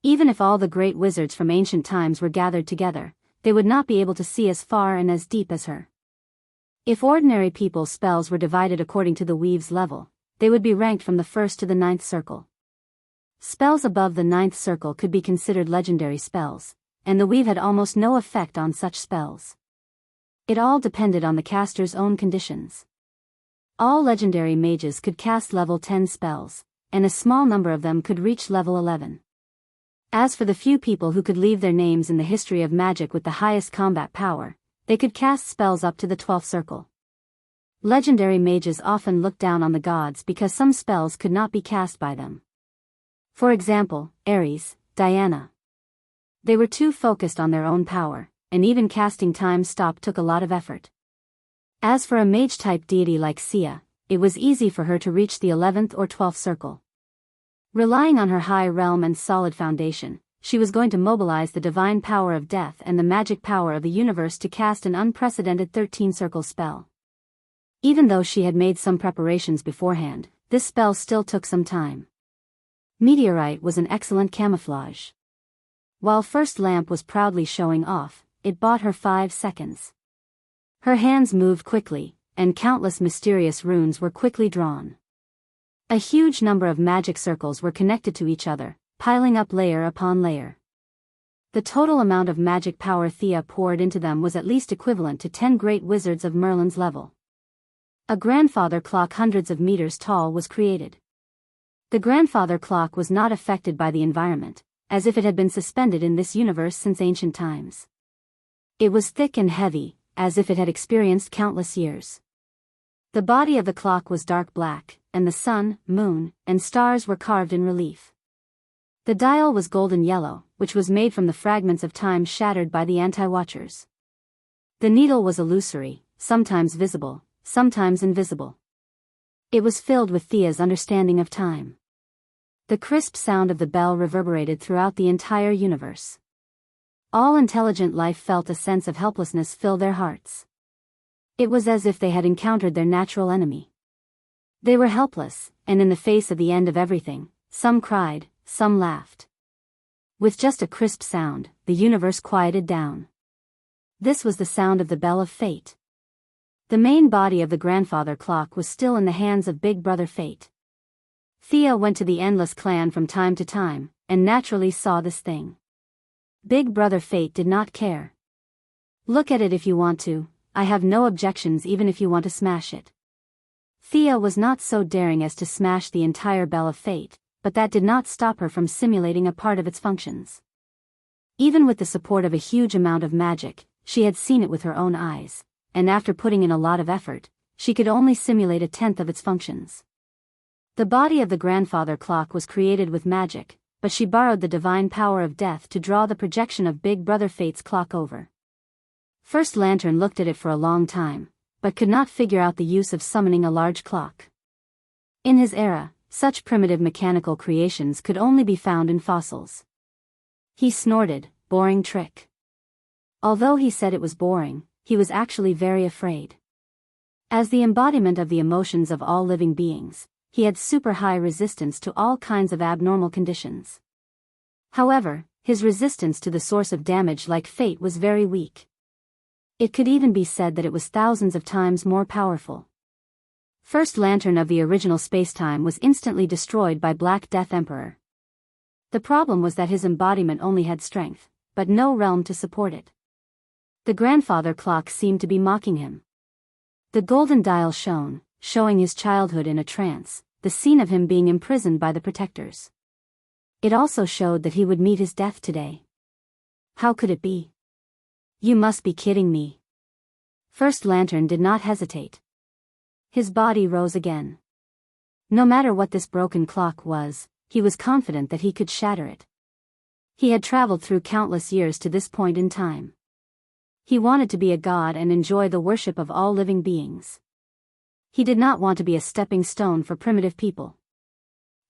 Even if all the great wizards from ancient times were gathered together, they would not be able to see as far and as deep as her. If ordinary people's spells were divided according to the weave's level, they would be ranked from the first to the 9th circle. Spells above the 9th circle could be considered legendary spells, and the weave had almost no effect on such spells. It all depended on the caster's own conditions. All legendary mages could cast level 10 spells, and a small number of them could reach level 11. As for the few people who could leave their names in the history of magic with the highest combat power, they could cast spells up to the 12th circle. Legendary mages often looked down on the gods because some spells could not be cast by them. For example, Ares, Diana. They were too focused on their own power, and even casting time stop took a lot of effort. As for a mage-type deity like Sia, it was easy for her to reach the 11th or 12th circle. Relying on her high realm and solid foundation, she was going to mobilize the divine power of death and the magic power of the universe to cast an unprecedented 13-circle spell. Even though she had made some preparations beforehand, this spell still took some time. Meteorite was an excellent camouflage. While First Lamp was proudly showing off, it bought her 5 seconds. Her hands moved quickly, and countless mysterious runes were quickly drawn. A huge number of magic circles were connected to each other, piling up layer upon layer. The total amount of magic power Thea poured into them was at least equivalent to 10 great wizards of Merlin's level. A grandfather clock hundreds of meters tall was created. The grandfather clock was not affected by the environment, as if it had been suspended in this universe since ancient times. It was thick and heavy, as if it had experienced countless years. The body of the clock was dark black, and the sun, moon, and stars were carved in relief. The dial was golden yellow, which was made from the fragments of time shattered by the anti-watchers. The needle was illusory, sometimes visible, sometimes invisible. It was filled with Thea's understanding of time. The crisp sound of the bell reverberated throughout the entire universe. All intelligent life felt a sense of helplessness fill their hearts. It was as if they had encountered their natural enemy. They were helpless, and in the face of the end of everything, some cried, some laughed. With just a crisp sound, the universe quieted down. This was the sound of the bell of fate. The main body of the grandfather clock was still in the hands of Big Brother Fate. Thea went to the Endless Clan from time to time, and naturally saw this thing. Big Brother Fate did not care. Look at it if you want to, I have no objections even if you want to smash it. Thea was not so daring as to smash the entire Bell of Fate, but that did not stop her from simulating a part of its functions. Even with the support of a huge amount of magic, she had seen it with her own eyes, and after putting in a lot of effort, she could only simulate a tenth of its functions. The body of the grandfather clock was created with magic, but she borrowed the divine power of death to draw the projection of Big Brother Fate's clock over. First Lantern looked at it for a long time, but could not figure out the use of summoning a large clock. In his era, such primitive mechanical creations could only be found in fossils. He snorted, boring trick. Although he said it was boring, he was actually very afraid. As the embodiment of the emotions of all living beings, he had super high resistance to all kinds of abnormal conditions. However, his resistance to the source of damage like fate was very weak. It could even be said that it was thousands of times more powerful. First Lantern of the original spacetime was instantly destroyed by Black Death Emperor. The problem was that his embodiment only had strength, but no realm to support it. The grandfather clock seemed to be mocking him. The golden dial shone, showing his childhood in a trance, the scene of him being imprisoned by the protectors. It also showed that he would meet his death today. How could it be? You must be kidding me. First Lantern did not hesitate. His body rose again. No matter what this broken clock was, he was confident that he could shatter it. He had traveled through countless years to this point in time. He wanted to be a god and enjoy the worship of all living beings. He did not want to be a stepping stone for primitive people.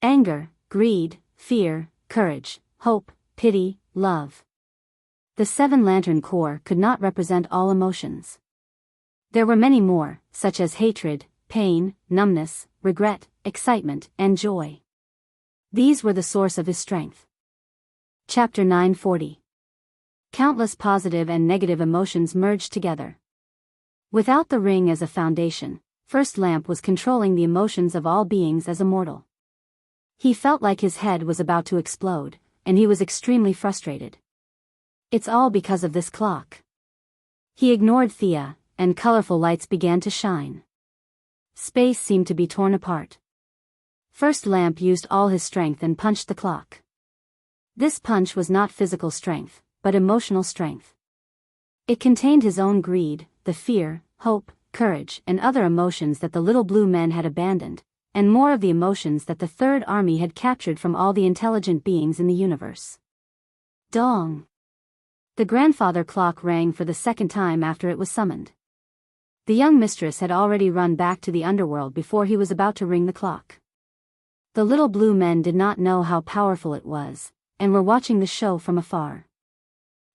Anger, greed, fear, courage, hope, pity, love. The 7-lantern core could not represent all emotions. There were many more, such as hatred, pain, numbness, regret, excitement, and joy. These were the source of his strength. Chapter 940. Countless positive and negative emotions merged together. Without the ring as a foundation, First Lamp was controlling the emotions of all beings as a mortal. He felt like his head was about to explode, and he was extremely frustrated. It's all because of this clock. He ignored Thea, and colorful lights began to shine. Space seemed to be torn apart. First Lamp used all his strength and punched the clock. This punch was not physical strength, but emotional strength. It contained his own greed, the fear, hope, courage, and other emotions that the little blue men had abandoned, and more of the emotions that the Third Army had captured from all the intelligent beings in the universe. Dong! The grandfather clock rang for the second time after it was summoned. The young mistress had already run back to the underworld before he was about to ring the clock. The little blue men did not know how powerful it was, and were watching the show from afar.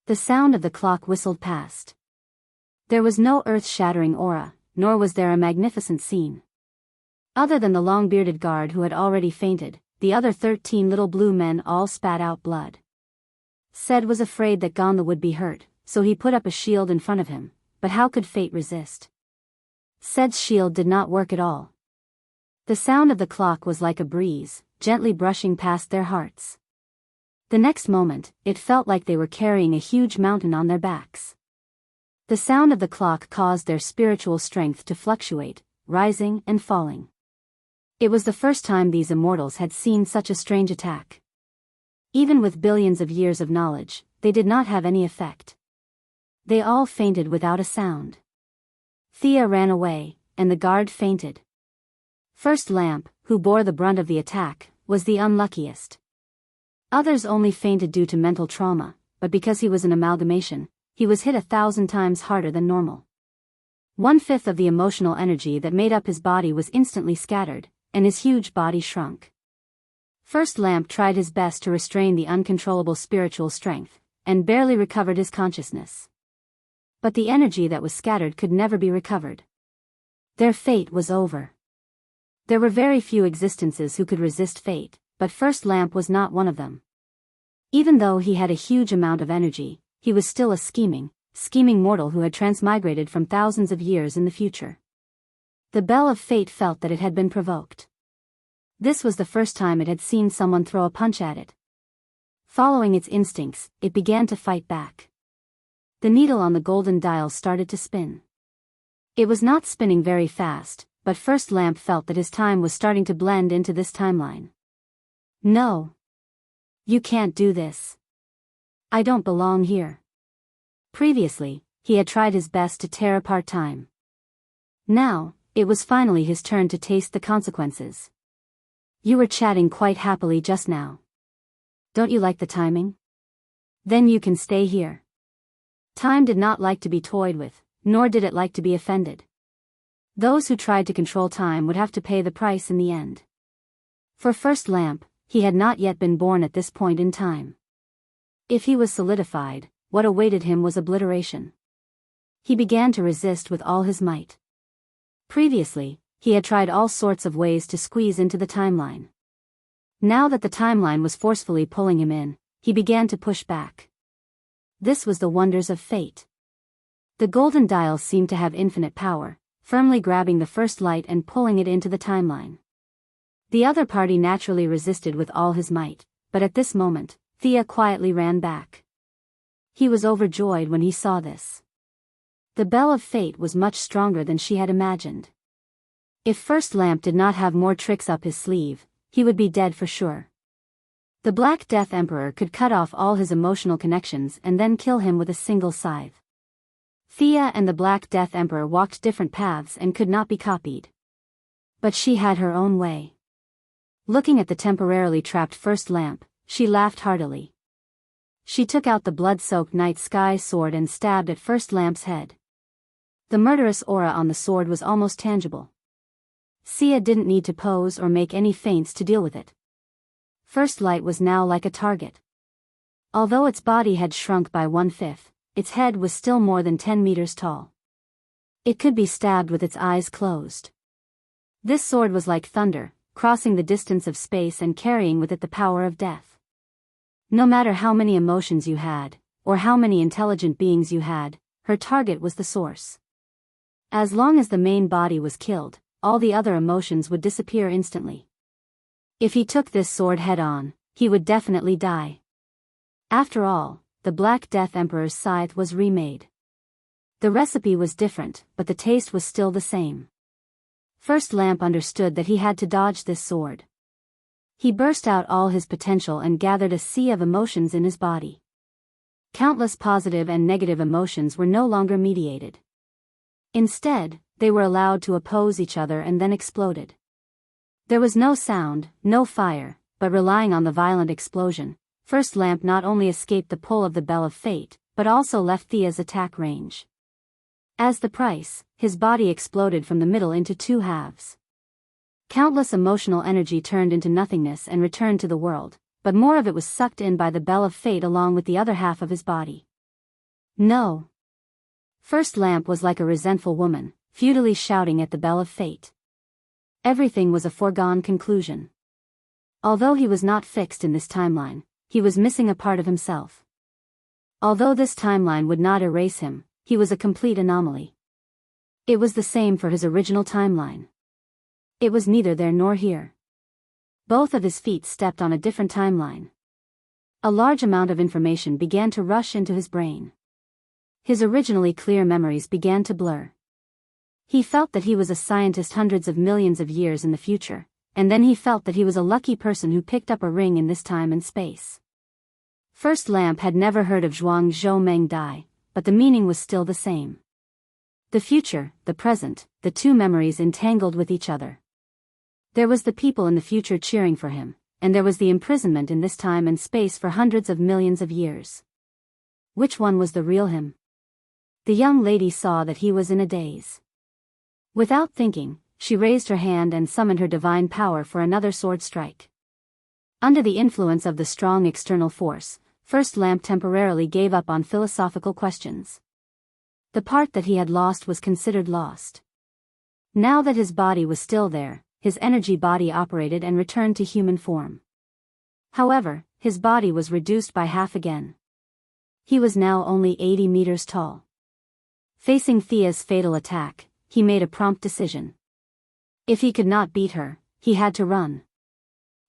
The sound of the clock whistled past. There was no earth-shattering aura, nor was there a magnificent scene. Other than the long-bearded guard who had already fainted, the other 13 little blue men all spat out blood. Ced was afraid that Gonla would be hurt, so he put up a shield in front of him, but how could fate resist? Ced's shield did not work at all. The sound of the clock was like a breeze, gently brushing past their hearts. The next moment, it felt like they were carrying a huge mountain on their backs. The sound of the clock caused their spiritual strength to fluctuate, rising and falling. It was the first time these immortals had seen such a strange attack. Even with billions of years of knowledge, they did not have any effect. They all fainted without a sound. Thea ran away, and the guard fainted. First Lamp, who bore the brunt of the attack, was the unluckiest. Others only fainted due to mental trauma, but because he was an amalgamation, he was hit 1,000 times harder than normal. 1/5 of the emotional energy that made up his body was instantly scattered, and his huge body shrunk. First Lamp tried his best to restrain the uncontrollable spiritual strength, and barely recovered his consciousness. But the energy that was scattered could never be recovered. Their fate was over. There were very few existences who could resist fate, but First Lamp was not one of them. Even though he had a huge amount of energy, he was still a scheming mortal who had transmigrated from thousands of years in the future. The Bell of Fate felt that it had been provoked. This was the first time it had seen someone throw a punch at it. Following its instincts, it began to fight back. The needle on the golden dial started to spin. It was not spinning very fast, but First Lamp felt that his time was starting to blend into this timeline. No. You can't do this. I don't belong here. Previously, he had tried his best to tear apart time. Now, it was finally his turn to taste the consequences. You were chatting quite happily just now. Don't you like the timing? Then you can stay here. Time did not like to be toyed with, nor did it like to be offended. Those who tried to control time would have to pay the price in the end. For First Lamp, he had not yet been born at this point in time. If he was solidified, what awaited him was obliteration. He began to resist with all his might. Previously, he had tried all sorts of ways to squeeze into the timeline. Now that the timeline was forcefully pulling him in, he began to push back. This was the wonders of fate. The golden dial seemed to have infinite power, firmly grabbing the first light and pulling it into the timeline. The other party naturally resisted with all his might, but at this moment, Thea quietly ran back. He was overjoyed when he saw this. The Bell of Fate was much stronger than she had imagined. If First Lamp did not have more tricks up his sleeve, he would be dead for sure. The Black Death Emperor could cut off all his emotional connections and then kill him with a single scythe. Thea and the Black Death Emperor walked different paths and could not be copied. But she had her own way. Looking at the temporarily trapped First Lamp, she laughed heartily. She took out the blood-soaked night sky sword and stabbed at First Lamp's head. The murderous aura on the sword was almost tangible. Sia didn't need to pose or make any feints to deal with it. First Light was now like a target. Although its body had shrunk by 1/5, its head was still more than 10 meters tall. It could be stabbed with its eyes closed. This sword was like thunder, crossing the distance of space and carrying with it the power of death. No matter how many emotions you had, or how many intelligent beings you had, her target was the source. As long as the main body was killed, all the other emotions would disappear instantly. If he took this sword head-on, he would definitely die. After all, the Black Death Emperor's scythe was remade. The recipe was different, but the taste was still the same. First Lamp understood that he had to dodge this sword. He burst out all his potential and gathered a sea of emotions in his body. Countless positive and negative emotions were no longer mediated. Instead, they were allowed to oppose each other and then exploded. There was no sound, no fire, but relying on the violent explosion, First Lamp not only escaped the pull of the Bell of Fate, but also left Thea's attack range. As the price, his body exploded from the middle into two halves. Countless emotional energy turned into nothingness and returned to the world, but more of it was sucked in by the Bell of Fate along with the other half of his body. No. First Lamp was like a resentful woman, futilely shouting at the Bell of Fate. Everything was a foregone conclusion. Although he was not fixed in this timeline, he was missing a part of himself. Although this timeline would not erase him, he was a complete anomaly. It was the same for his original timeline. It was neither there nor here. Both of his feet stepped on a different timeline. A large amount of information began to rush into his brain. His originally clear memories began to blur. He felt that he was a scientist hundreds of millions of years in the future, and then he felt that he was a lucky person who picked up a ring in this time and space. First Lamp had never heard of Zhuang Zhou Meng Dai, but the meaning was still the same. The future, the present, the two memories entangled with each other. There was the people in the future cheering for him, and there was the imprisonment in this time and space for hundreds of millions of years. Which one was the real him? The young lady saw that he was in a daze. Without thinking, she raised her hand and summoned her divine power for another sword strike. Under the influence of the strong external force, First Lamp temporarily gave up on philosophical questions. The part that he had lost was considered lost. Now that his body was still there, his energy body operated and returned to human form. However, his body was reduced by half again. He was now only 80 meters tall. Facing Thea's fatal attack, he made a prompt decision. If he could not beat her, he had to run.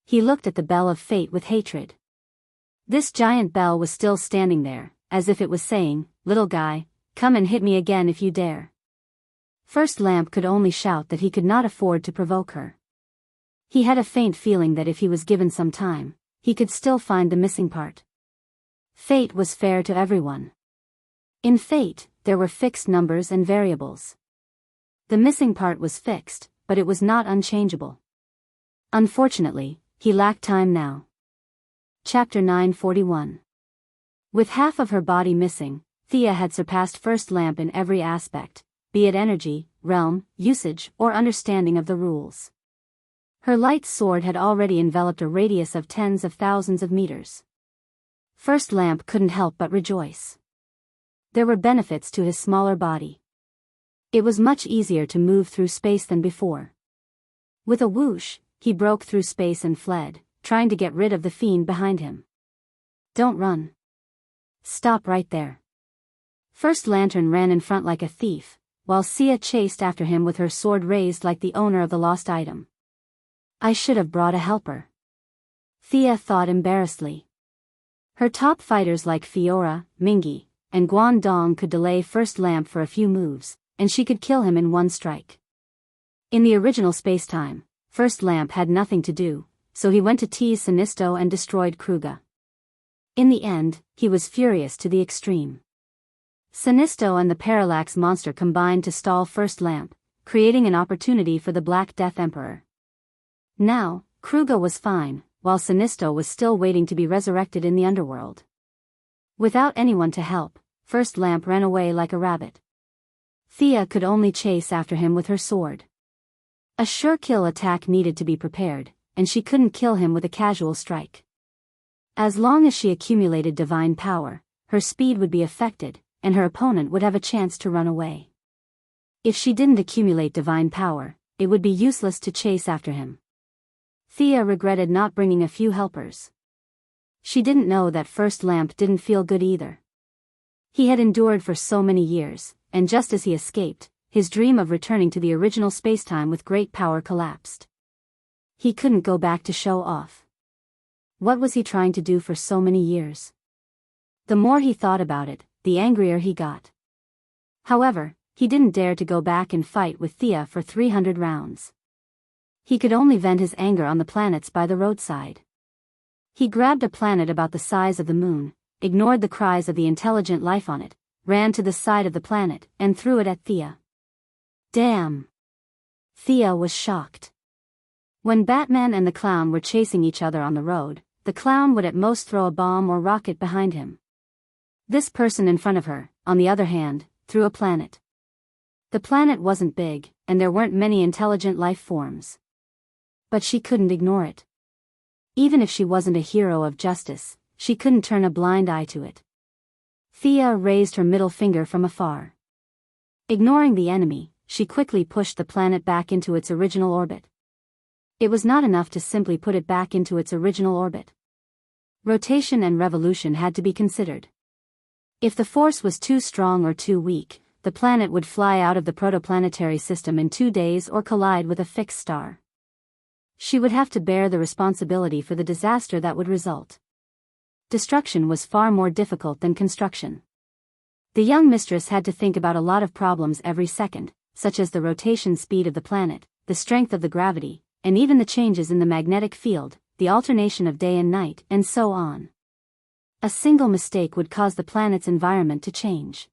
He looked at the Bell of Fate with hatred. This giant bell was still standing there, as if it was saying, "Little guy, come and hit me again if you dare." First Lamp could only shout that he could not afford to provoke her. He had a faint feeling that if he was given some time, he could still find the missing part. Fate was fair to everyone. In fate, there were fixed numbers and variables. The missing part was fixed, but it was not unchangeable. Unfortunately, he lacked time now. Chapter 941. With half of her body missing, Thea had surpassed First Lamp in every aspect, be it energy, realm, usage, or understanding of the rules. Her light sword had already enveloped a radius of tens of thousands of meters. First Lamp couldn't help but rejoice. There were benefits to his smaller body. It was much easier to move through space than before. With a whoosh, he broke through space and fled, trying to get rid of the fiend behind him. "Don't run. Stop right there." First Lantern ran in front like a thief, while Sia chased after him with her sword raised like the owner of the lost item. "I should have brought a helper," Thea thought embarrassedly. Her top fighters like Fiora, Mingy, and Guangdong could delay First Lamp for a few moves, and she could kill him in one strike. In the original space-time, First Lamp had nothing to do, so he went to tease Sinisto and destroyed Kruga. In the end, he was furious to the extreme. Sinisto and the Parallax monster combined to stall First Lamp, creating an opportunity for the Black Death Emperor. Now, Kruga was fine, while Sinisto was still waiting to be resurrected in the underworld. Without anyone to help, First Lamp ran away like a rabbit. Thea could only chase after him with her sword. A sure kill attack needed to be prepared, and she couldn't kill him with a casual strike. As long as she accumulated divine power, her speed would be affected, and her opponent would have a chance to run away. If she didn't accumulate divine power, it would be useless to chase after him. Thea regretted not bringing a few helpers. She didn't know that First Lamp didn't feel good either. He had endured for so many years, and just as he escaped, his dream of returning to the original spacetime with great power collapsed. He couldn't go back to show off. What was he trying to do for so many years? The more he thought about it, the angrier he got. However, he didn't dare to go back and fight with Thea for 300 rounds. He could only vent his anger on the planets by the roadside. He grabbed a planet about the size of the moon, ignored the cries of the intelligent life on it, ran to the side of the planet, and threw it at Thea. Damn! Thea was shocked. When Batman and the clown were chasing each other on the road, the clown would at most throw a bomb or rocket behind him. This person in front of her, on the other hand, threw a planet. The planet wasn't big, and there weren't many intelligent life forms. But she couldn't ignore it. Even if she wasn't a hero of justice, she couldn't turn a blind eye to it. Thea raised her middle finger from afar. Ignoring the enemy, she quickly pushed the planet back into its original orbit. It was not enough to simply put it back into its original orbit. Rotation and revolution had to be considered. If the force was too strong or too weak, the planet would fly out of the protoplanetary system in 2 days or collide with a fixed star. She would have to bear the responsibility for the disaster that would result. Destruction was far more difficult than construction. The young mistress had to think about a lot of problems every second, such as the rotation speed of the planet, the strength of the gravity, and even the changes in the magnetic field, the alternation of day and night, and so on. A single mistake would cause the planet's environment to change.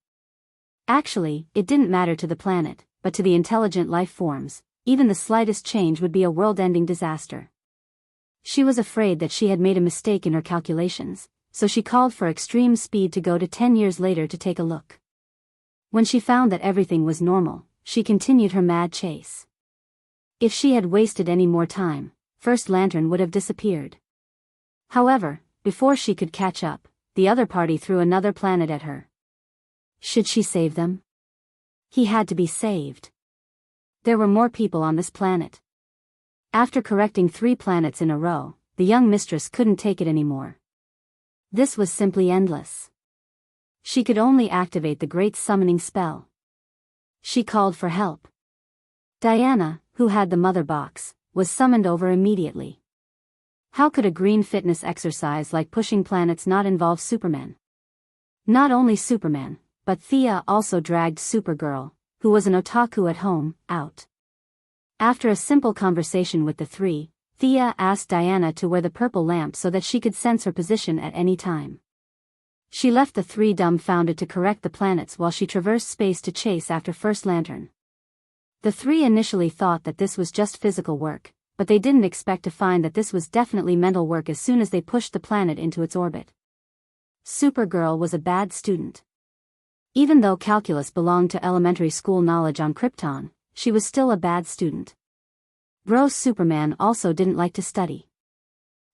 Actually, it didn't matter to the planet, but to the intelligent life forms, even the slightest change would be a world-ending disaster. She was afraid that she had made a mistake in her calculations, so she called for extreme speed to go to 10 years later to take a look. When she found that everything was normal, she continued her mad chase. If she had wasted any more time, First Lantern would have disappeared. However, before she could catch up, the other party threw another planet at her. Should she save them? He had to be saved. There were more people on this planet. After correcting 3 planets in a row, the young mistress couldn't take it anymore. This was simply endless. She could only activate the great summoning spell. She called for help. Diana, who had the mother box, was summoned over immediately. How could a green fitness exercise like pushing planets not involve Superman? Not only Superman, but Thea also dragged Supergirl, who was an otaku at home, out. After a simple conversation with the 3, Thea asked Diana to wear the purple lamp so that she could sense her position at any time. She left the 3 dumbfounded to correct the planets while she traversed space to chase after First Lantern. The 3 initially thought that this was just physical work, but they didn't expect to find that this was definitely mental work as soon as they pushed the planet into its orbit. Supergirl was a bad student. Even though calculus belonged to elementary school knowledge on Krypton, she was still a bad student. Bro Superman also didn't like to study.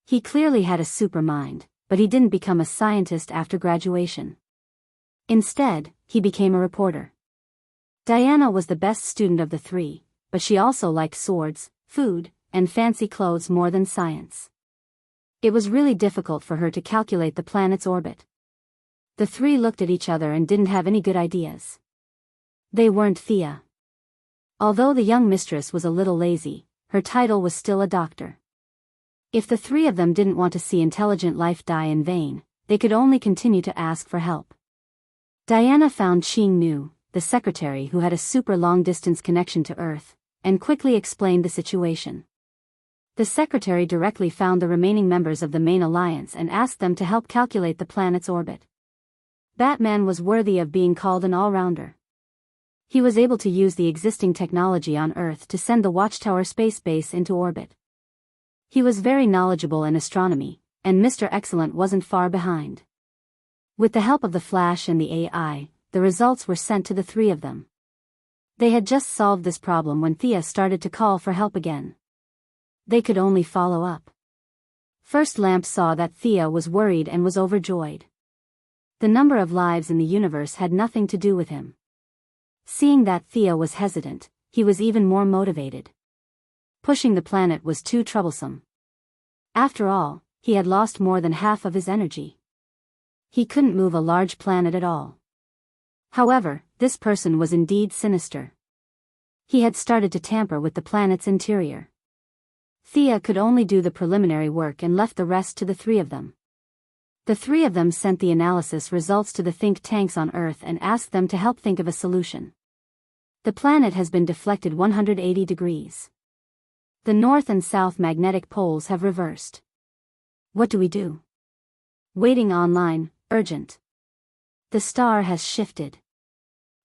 He clearly had a super mind, but he didn't become a scientist after graduation. Instead, he became a reporter. Diana was the best student of the 3, but she also liked swords, food, and fancy clothes more than science. It was really difficult for her to calculate the planet's orbit. The 3 looked at each other and didn't have any good ideas. They weren't Thea. Although the young mistress was a little lazy, her title was still a doctor. If the 3 of them didn't want to see intelligent life die in vain, they could only continue to ask for help. Diana found Ching Nu, the secretary who had a super long-distance connection to Earth, and quickly explained the situation. The secretary directly found the remaining members of the main alliance and asked them to help calculate the planet's orbit. Batman was worthy of being called an all-rounder. He was able to use the existing technology on Earth to send the Watchtower space base into orbit. He was very knowledgeable in astronomy, and Mr. Excellent wasn't far behind. With the help of the Flash and the AI, the results were sent to the 3 of them. They had just solved this problem when Thea started to call for help again. They could only follow up. First Lamp saw that Thea was worried and was overjoyed. The number of lives in the universe had nothing to do with him. Seeing that Thea was hesitant, he was even more motivated. Pushing the planet was too troublesome. After all, he had lost more than half of his energy. He couldn't move a large planet at all. However, this person was indeed sinister. He had started to tamper with the planet's interior. Thea could only do the preliminary work and left the rest to the 3 of them. The three of them sent the analysis results to the think tanks on Earth and asked them to help think of a solution. The planet has been deflected 180 degrees. The north and south magnetic poles have reversed. What do we do? Waiting online, urgent. The star has shifted.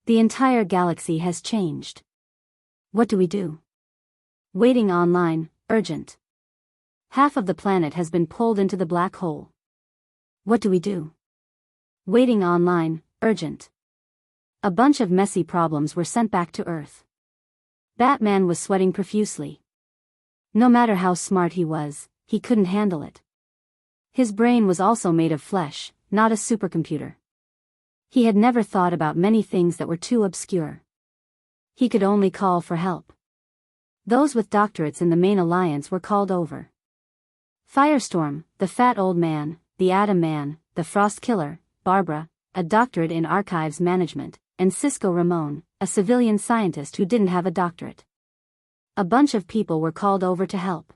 The entire galaxy has changed. What do we do? Waiting online, urgent. Half of the planet has been pulled into the black hole. What do we do? Waiting online, urgent. A bunch of messy problems were sent back to Earth. Batman was sweating profusely. No matter how smart he was, he couldn't handle it. His brain was also made of flesh, not a supercomputer. He had never thought about many things that were too obscure. He could only call for help. Those with doctorates in the main alliance were called over. Firestorm, the fat old man, the Atom Man, the Frost Killer, Barbara, a doctorate in archives management, and Cisco Ramon, a civilian scientist who didn't have a doctorate. A bunch of people were called over to help.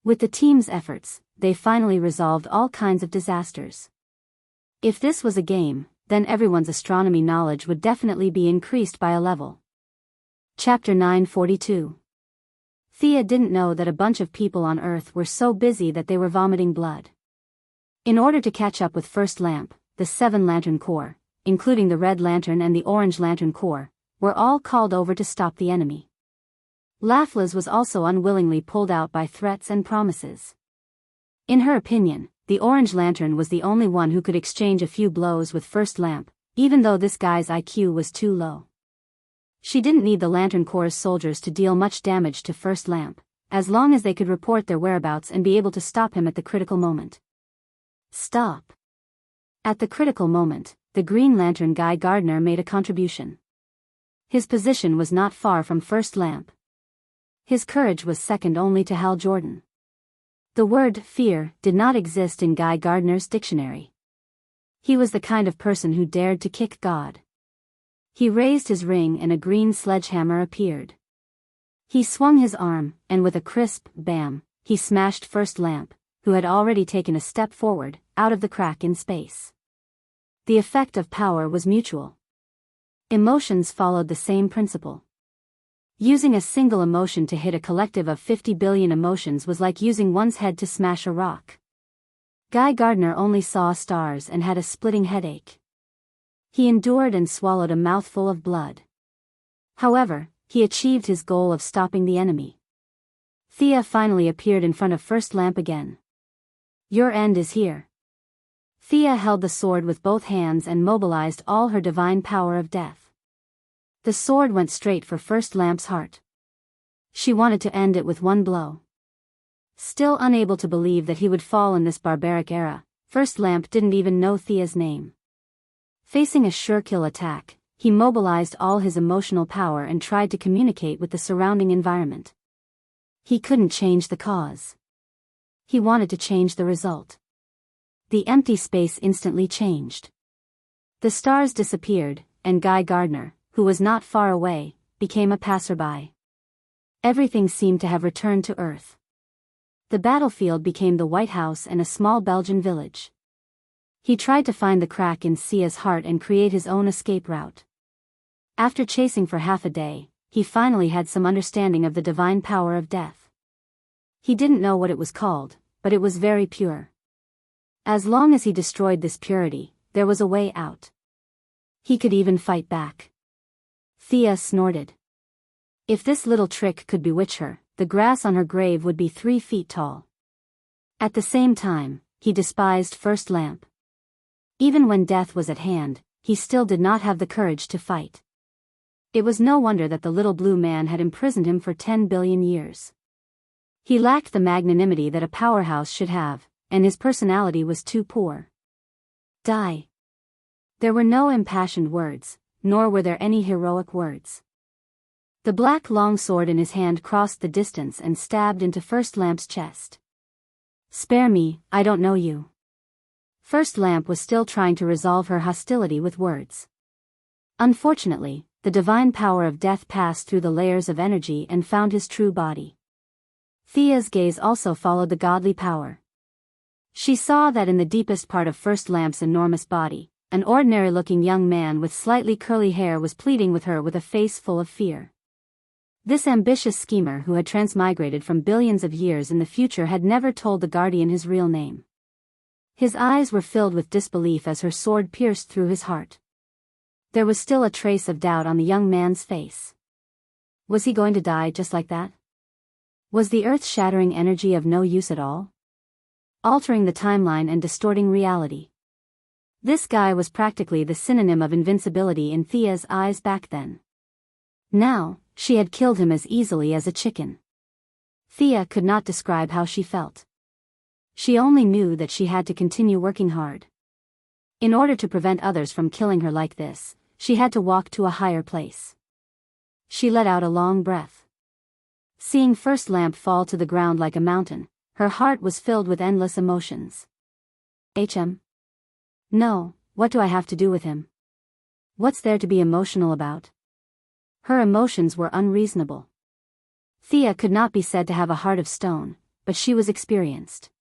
With the team's efforts, they finally resolved all kinds of disasters. If this was a game, then everyone's astronomy knowledge would definitely be increased by a level. Chapter 942. Thea didn't know that a bunch of people on Earth were so busy that they were vomiting blood. In order to catch up with First Lamp, the 7 Lantern Corps, including the Red Lantern and the Orange Lantern Corps, were all called over to stop the enemy. Laughless was also unwillingly pulled out by threats and promises. In her opinion, the Orange Lantern was the only one who could exchange a few blows with First Lamp, even though this guy's IQ was too low. She didn't need the Lantern Corps' soldiers to deal much damage to First Lamp, as long as they could report their whereabouts and be able to stop him at the critical moment. Stop. At the critical moment, the Green Lantern Guy Gardner made a contribution. His position was not far from First Lamp. His courage was second only to Hal Jordan. The word fear did not exist in Guy Gardner's dictionary. He was the kind of person who dared to kick God. He raised his ring and a green sledgehammer appeared. He swung his arm, and with a crisp bam, he smashed First Lamp, who had already taken a step forward, out of the crack in space. The effect of power was mutual. Emotions followed the same principle. Using a single emotion to hit a collective of 50 billion emotions was like using one's head to smash a rock. Guy Gardner only saw stars and had a splitting headache. He endured and swallowed a mouthful of blood. However, he achieved his goal of stopping the enemy. Thea finally appeared in front of First Lamp again. Your end is here. Thea held the sword with both hands and mobilized all her divine power of death. The sword went straight for First Lamp's heart. She wanted to end it with one blow. Still unable to believe that he would fall in this barbaric era, First Lamp didn't even know Thea's name. Facing a sure-kill attack, he mobilized all his emotional power and tried to communicate with the surrounding environment. He couldn't change the cause. He wanted to change the result. The empty space instantly changed. The stars disappeared, and Guy Gardner, who was not far away, became a passerby. Everything seemed to have returned to Earth. The battlefield became the White House and a small Belgian village. He tried to find the crack in Sia's heart and create his own escape route. After chasing for half a day, he finally had some understanding of the divine power of death. He didn't know what it was called, but it was very pure. As long as he destroyed this purity, there was a way out. He could even fight back. Thea snorted. If this little trick could bewitch her, the grass on her grave would be 3 feet tall. At the same time, he despised First Lamp. Even when death was at hand, he still did not have the courage to fight. It was no wonder that the little blue man had imprisoned him for 10 billion years. He lacked the magnanimity that a powerhouse should have, and his personality was too poor. Die. There were no impassioned words, nor were there any heroic words. The black longsword in his hand crossed the distance and stabbed into First Lamp's chest. Spare me, I don't know you. First Lamp was still trying to resolve her hostility with words. Unfortunately, the divine power of death passed through the layers of energy and found his true body. Thea's gaze also followed the godly power. She saw that in the deepest part of First Lamp's enormous body, an ordinary-looking young man with slightly curly hair was pleading with her with a face full of fear. This ambitious schemer who had transmigrated from billions of years in the future had never told the Guardian his real name. His eyes were filled with disbelief as her sword pierced through his heart. There was still a trace of doubt on the young man's face. Was he going to die just like that? Was the earth-shattering energy of no use at all? Altering the timeline and distorting reality. This guy was practically the synonym of invincibility in Thea's eyes back then. Now, she had killed him as easily as a chicken. Thea could not describe how she felt. She only knew that she had to continue working hard. In order to prevent others from killing her like this, she had to walk to a higher place. She let out a long breath. Seeing First Lamp fall to the ground like a mountain, her heart was filled with endless emotions. No, what do I have to do with him? What's there to be emotional about? Her emotions were unreasonable. Thea could not be said to have a heart of stone, but she was experienced.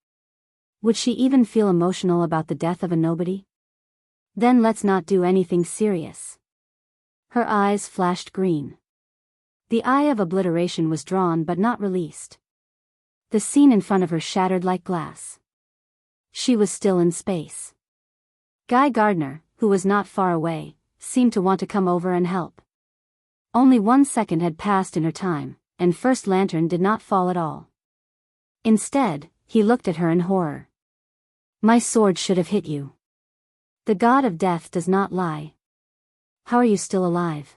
Would she even feel emotional about the death of a nobody? Then let's not do anything serious. Her eyes flashed green. The eye of obliteration was drawn but not released. The scene in front of her shattered like glass. She was still in space. Guy Gardner, who was not far away, seemed to want to come over and help. Only 1 second had passed in her time, and First Lantern did not fall at all. Instead, he looked at her in horror. My sword should have hit you. The god of death does not lie. How are you still alive?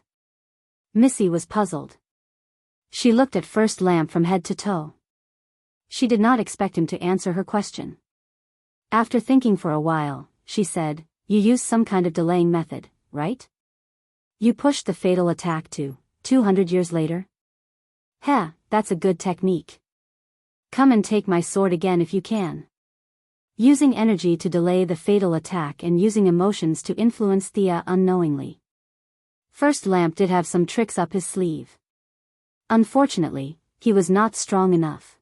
Missy was puzzled. She looked at First Lamp from head to toe. She did not expect him to answer her question. After thinking for a while, she said, you used some kind of delaying method, right? You pushed the fatal attack to 200 years later? Heh, that's a good technique. Come and take my sword again if you can. Using energy to delay the fatal attack and using emotions to influence Thea unknowingly. First Lamp did have some tricks up his sleeve. Unfortunately, he was not strong enough.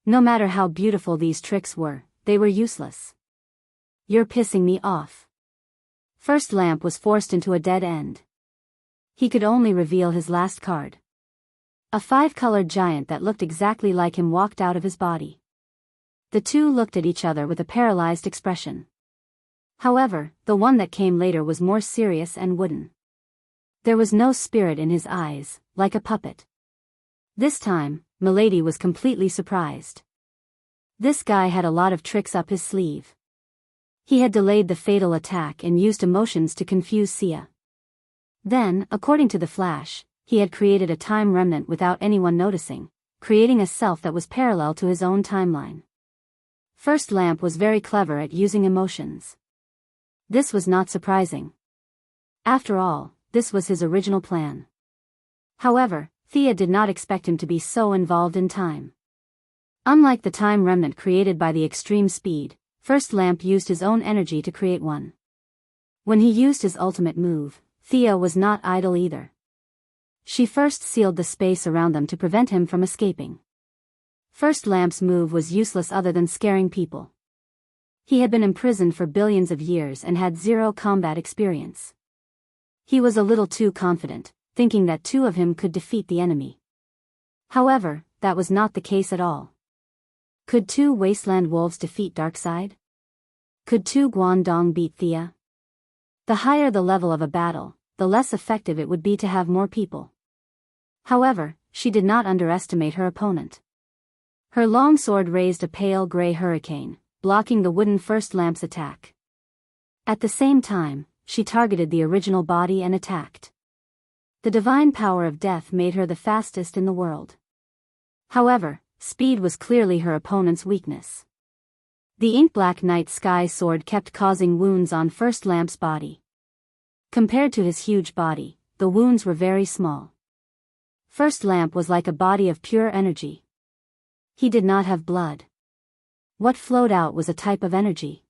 No matter how beautiful these tricks were, they were useless. You're pissing me off. First Lamp was forced into a dead end. He could only reveal his last card. A 5-colored giant that looked exactly like him walked out of his body. The two looked at each other with a paralyzed expression. However, the one that came later was more serious and wooden. There was no spirit in his eyes, like a puppet. This time, Milady was completely surprised. This guy had a lot of tricks up his sleeve. He had delayed the fatal attack and used emotions to confuse Thea. Then, according to the Flash, he had created a time remnant without anyone noticing, creating a self that was parallel to his own timeline. First Lamp was very clever at using emotions. This was not surprising. After all, this was his original plan. However, Thea did not expect him to be so involved in time. Unlike the time remnant created by the extreme speed, First Lamp used his own energy to create one. When he used his ultimate move, Thea was not idle either. She first sealed the space around them to prevent him from escaping. First Lamp's move was useless other than scaring people. He had been imprisoned for billions of years and had zero combat experience. He was a little too confident, thinking that two of him could defeat the enemy. However, that was not the case at all. Could 2 Wasteland Wolves defeat Darkseid? Could 2 Guangdong beat Thea? The higher the level of a battle, the less effective it would be to have more people. However, she did not underestimate her opponent. Her long sword raised a pale gray hurricane, blocking the wooden First Lamp's attack. At the same time, she targeted the original body and attacked. The divine power of death made her the fastest in the world. However, speed was clearly her opponent's weakness. The ink-black night sky sword kept causing wounds on First Lamp's body. Compared to his huge body, the wounds were very small. First Lamp was like a body of pure energy. He did not have blood. What flowed out was a type of energy.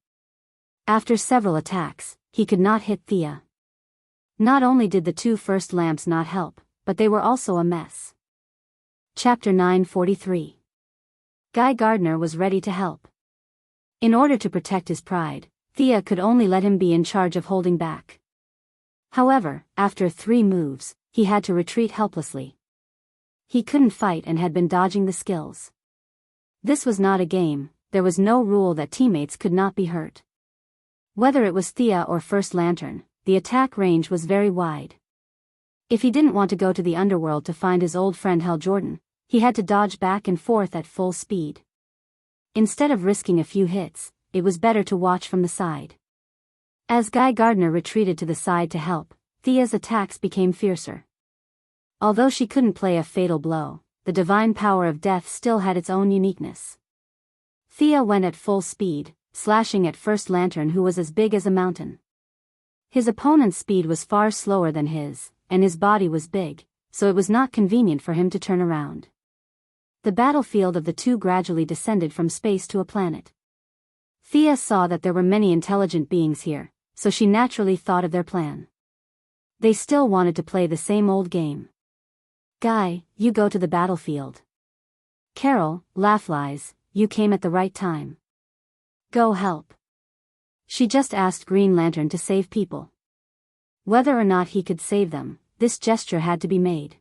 After several attacks, he could not hit Thea. Not only did the 2 First Lamps not help, but they were also a mess. Chapter 943. Guy Gardner was ready to help. In order to protect his pride, Thea could only let him be in charge of holding back. However, after 3 moves, he had to retreat helplessly. He couldn't fight and had been dodging the skills. This was not a game, there was no rule that teammates could not be hurt. Whether it was Thea or First Lantern, the attack range was very wide. If he didn't want to go to the underworld to find his old friend Hal Jordan, he had to dodge back and forth at full speed. Instead of risking a few hits, it was better to watch from the side. As Guy Gardner retreated to the side to help, Thea's attacks became fiercer. Although she couldn't play a fatal blow, the divine power of death still had its own uniqueness. Thea went at full speed, slashing at First Lantern, who was as big as a mountain. His opponent's speed was far slower than his, and his body was big, so it was not convenient for him to turn around. The battlefield of the two gradually descended from space to a planet. Thea saw that there were many intelligent beings here, so she naturally thought of their plan. They still wanted to play the same old game. Guy, you go to the battlefield. Carol, Laughlise, you came at the right time. Go help. She just asked Green Lantern to save people. Whether or not he could save them, this gesture had to be made.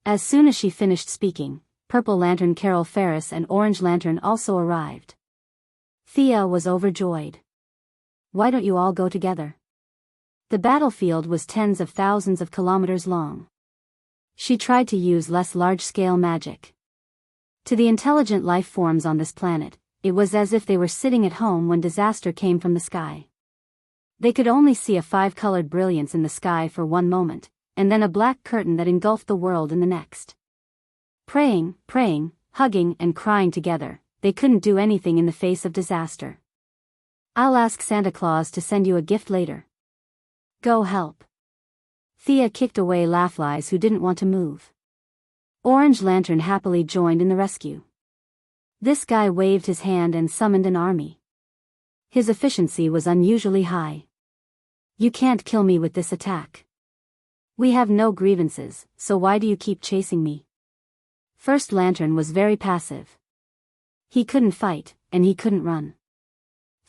As soon as she finished speaking, Purple Lantern Carol Ferris and Orange Lantern also arrived. Thea was overjoyed. Why don't you all go together? The battlefield was tens of thousands of kilometers long. She tried to use less large-scale magic. To the intelligent life forms on this planet, it was as if they were sitting at home when disaster came from the sky. They could only see a 5-colored brilliance in the sky for one moment, and then a black curtain that engulfed the world in the next. Praying, hugging and crying together, they couldn't do anything in the face of disaster. I'll ask Santa Claus to send you a gift later. Go help. Thea kicked away Laughlise, who didn't want to move. Orange Lantern happily joined in the rescue. This guy waved his hand and summoned an army. His efficiency was unusually high. You can't kill me with this attack. We have no grievances, so why do you keep chasing me? First Lantern was very passive. He couldn't fight, and he couldn't run.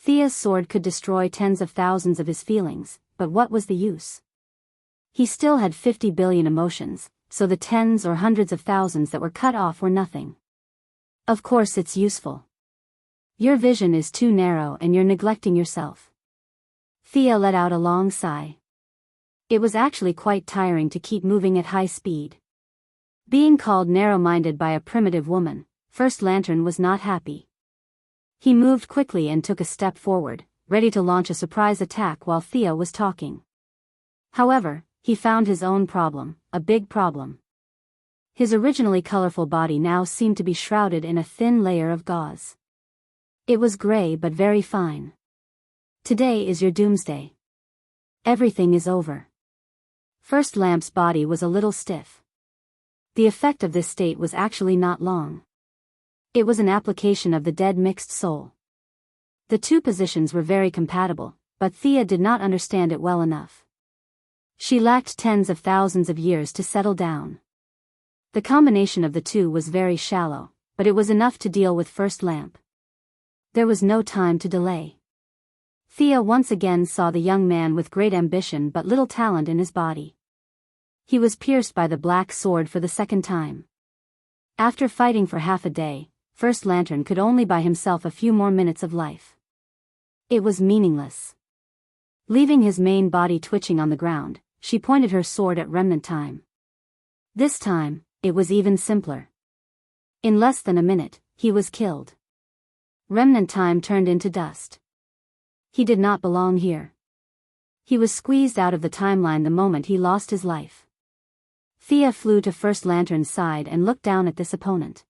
Thea's sword could destroy tens of thousands of his feelings, but what was the use? He still had 50 billion emotions, so the tens or hundreds of thousands that were cut off were nothing. Of course it's useful. Your vision is too narrow and you're neglecting yourself. Thea let out a long sigh. It was actually quite tiring to keep moving at high speed. Being called narrow-minded by a primitive woman, First Lantern was not happy. He moved quickly and took a step forward, ready to launch a surprise attack while Thea was talking. However, he found his own problem, a big problem. His originally colorful body now seemed to be shrouded in a thin layer of gauze. It was gray but very fine. Today is your doomsday. Everything is over. First Lamp's body was a little stiff. The effect of this state was actually not long. It was an application of the dead mixed soul. The two positions were very compatible, but Thea did not understand it well enough. She lacked tens of thousands of years to settle down. The combination of the two was very shallow, but it was enough to deal with First Lamp. There was no time to delay. Thea once again saw the young man with great ambition but little talent in his body. He was pierced by the black sword for the second time. After fighting for half a day, First Lantern could only buy himself a few more minutes of life. It was meaningless. Leaving his main body twitching on the ground, she pointed her sword at Remnant Time. This time, it was even simpler. In less than a minute, he was killed. Remnant Time turned into dust. He did not belong here. He was squeezed out of the timeline the moment he lost his life. Thea flew to First Lantern's side and looked down at this opponent.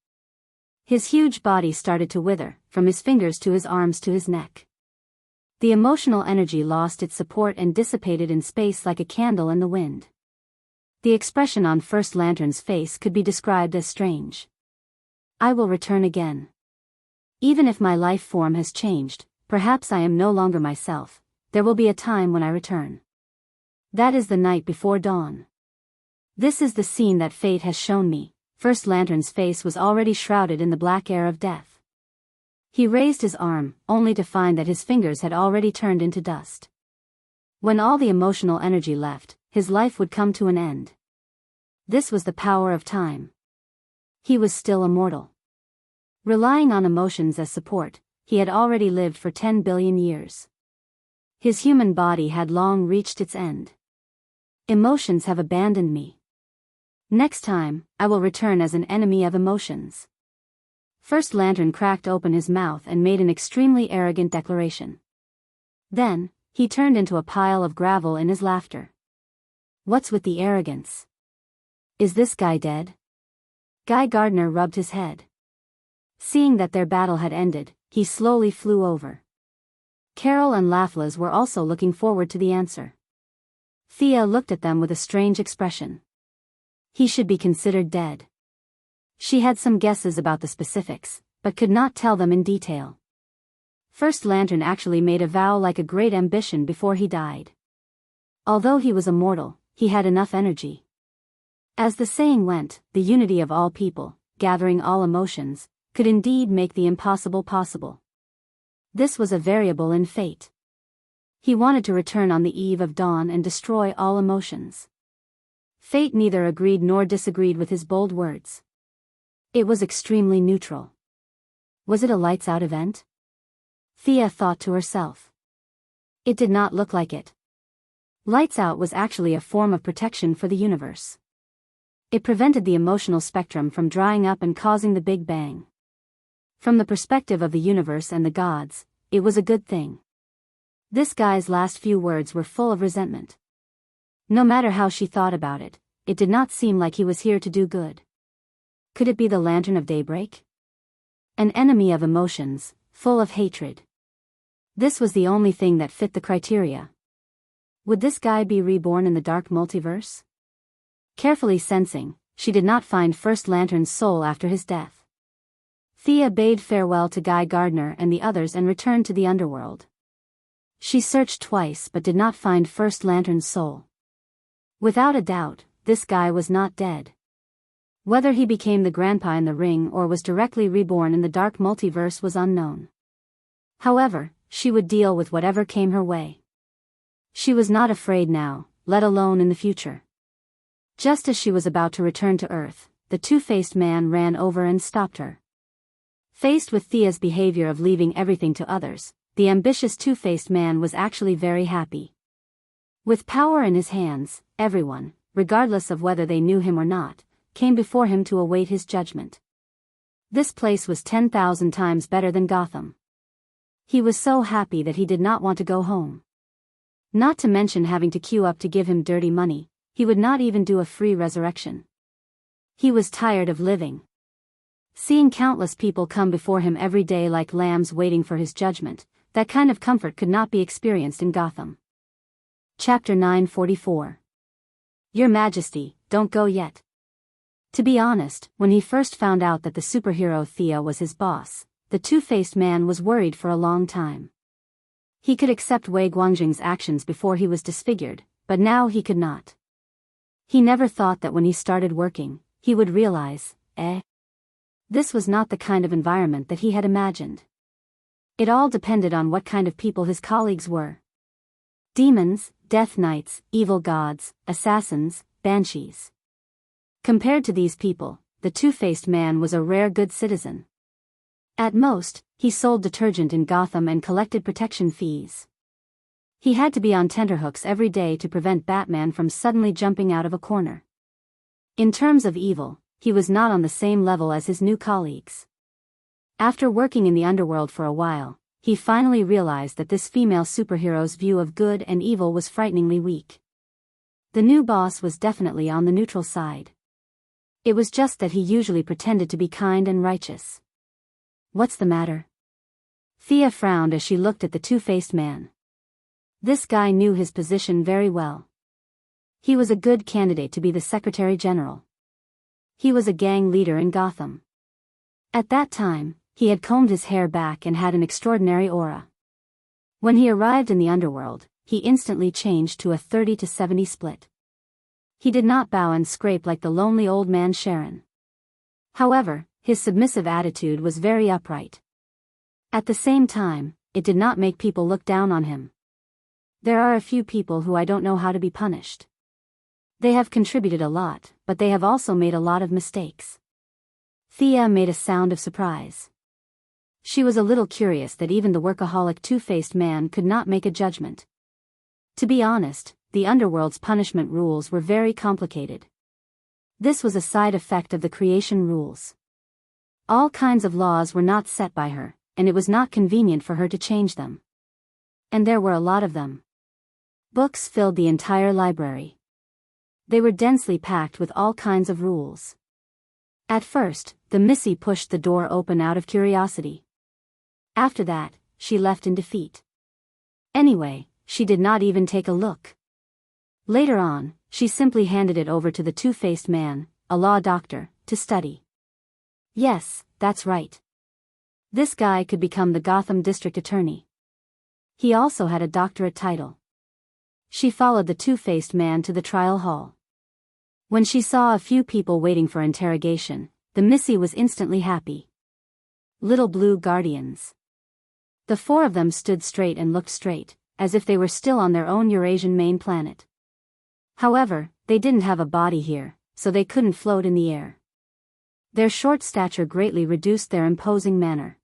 His huge body started to wither, from his fingers to his arms to his neck. The emotional energy lost its support and dissipated in space like a candle in the wind. The expression on First Lantern's face could be described as strange. I will return again. Even if my life form has changed, perhaps I am no longer myself, there will be a time when I return. That is the night before dawn. This is the scene that fate has shown me. First Lantern's face was already shrouded in the black air of death. He raised his arm, only to find that his fingers had already turned into dust. When all the emotional energy left, his life would come to an end. This was the power of time. He was still immortal. Relying on emotions as support, he had already lived for 10 billion years. His human body had long reached its end. Emotions have abandoned me. Next time, I will return as an enemy of emotions. First Lantern cracked open his mouth and made an extremely arrogant declaration. Then, he turned into a pile of gravel in his laughter. What's with the arrogance? Is this guy dead? Guy Gardner rubbed his head. Seeing that their battle had ended, he slowly flew over. Carol and Laffles were also looking forward to the answer. Thea looked at them with a strange expression. He should be considered dead. She had some guesses about the specifics, but could not tell them in detail. First Lantern actually made a vow like a great ambition before he died. Although he was immortal, he had enough energy. As the saying went, the unity of all people, gathering all emotions, could indeed make the impossible possible. This was a variable in fate. He wanted to return on the eve of dawn and destroy all emotions. Fate neither agreed nor disagreed with his bold words. It was extremely neutral. Was it a lights-out event? Thea thought to herself. It did not look like it. Lights out was actually a form of protection for the universe. It prevented the emotional spectrum from drying up and causing the Big Bang. From the perspective of the universe and the gods, it was a good thing. This guy's last few words were full of resentment. No matter how she thought about it, it did not seem like he was here to do good. Could it be the Lantern of Daybreak? An enemy of emotions, full of hatred. This was the only thing that fit the criteria. Would this guy be reborn in the dark multiverse? Carefully sensing, she did not find First Lantern's soul after his death. Thea bade farewell to Guy Gardner and the others and returned to the underworld. She searched twice but did not find First Lantern's soul. Without a doubt, this guy was not dead. Whether he became the grandpa in the ring or was directly reborn in the dark multiverse was unknown. However, she would deal with whatever came her way. She was not afraid now, let alone in the future. Just as she was about to return to Earth, the two-faced man ran over and stopped her. Faced with Thea's behavior of leaving everything to others, the ambitious two-faced man was actually very happy. With power in his hands, everyone, regardless of whether they knew him or not, came before him to await his judgment. This place was 10,000 times better than Gotham. He was so happy that he did not want to go home. Not to mention having to queue up to give him dirty money, he would not even do a free resurrection. He was tired of living. Seeing countless people come before him every day like lambs waiting for his judgment, that kind of comfort could not be experienced in Gotham. Chapter 944. Your Majesty, don't go yet. To be honest, when he first found out that the superhero Thea was his boss, the two-faced man was worried for a long time. He could accept Wei Guangjing's actions before he was disfigured, but now he could not. He never thought that when he started working, he would realize, this was not the kind of environment that he had imagined. It all depended on what kind of people his colleagues were. Demons, death knights, evil gods, assassins, banshees. Compared to these people, the two-faced man was a rare good citizen. At most, he sold detergent in Gotham and collected protection fees. He had to be on tenterhooks every day to prevent Batman from suddenly jumping out of a corner. In terms of evil, he was not on the same level as his new colleagues. After working in the underworld for a while, he finally realized that this female superhero's view of good and evil was frighteningly weak. The new boss was definitely on the neutral side. It was just that he usually pretended to be kind and righteous. What's the matter? Thea frowned as she looked at the two-faced man. This guy knew his position very well. He was a good candidate to be the Secretary General. He was a gang leader in Gotham. At that time, he had combed his hair back and had an extraordinary aura. When he arrived in the underworld, he instantly changed to a 30-70 split. He did not bow and scrape like the lonely old man Sharon. However, his submissive attitude was very upright. At the same time, it did not make people look down on him. There are a few people who I don't know how to be punished. They have contributed a lot, but they have also made a lot of mistakes. Thea made a sound of surprise. She was a little curious that even the workaholic two-faced man could not make a judgment. To be honest, the underworld's punishment rules were very complicated. This was a side effect of the creation rules. All kinds of laws were not set by her, and it was not convenient for her to change them. And there were a lot of them. Books filled the entire library. They were densely packed with all kinds of rules. At first, the Missy pushed the door open out of curiosity. After that, she left in defeat. Anyway, she did not even take a look. Later on, she simply handed it over to the two-faced man, a law doctor, to study. Yes, that's right. This guy could become the Gotham District Attorney. He also had a doctorate title. She followed the two-faced man to the trial hall. When she saw a few people waiting for interrogation, the Missy was instantly happy. Little blue guardians. The four of them stood straight and looked straight, as if they were still on their own Eurasian main planet. However, they didn't have a body here, so they couldn't float in the air. Their short stature greatly reduced their imposing manner.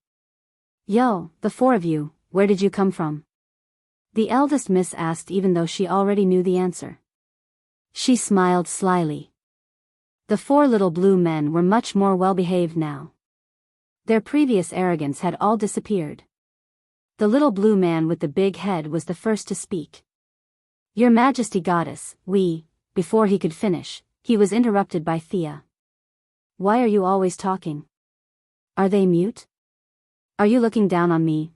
Yo, the four of you, where did you come from? The eldest miss asked even though she already knew the answer. She smiled slyly. The four little blue men were much more well-behaved now. Their previous arrogance had all disappeared. The little blue man with the big head was the first to speak. Your Majesty Goddess, before he could finish, he was interrupted by Thea. Why are you always talking? Are they mute? Are you looking down on me,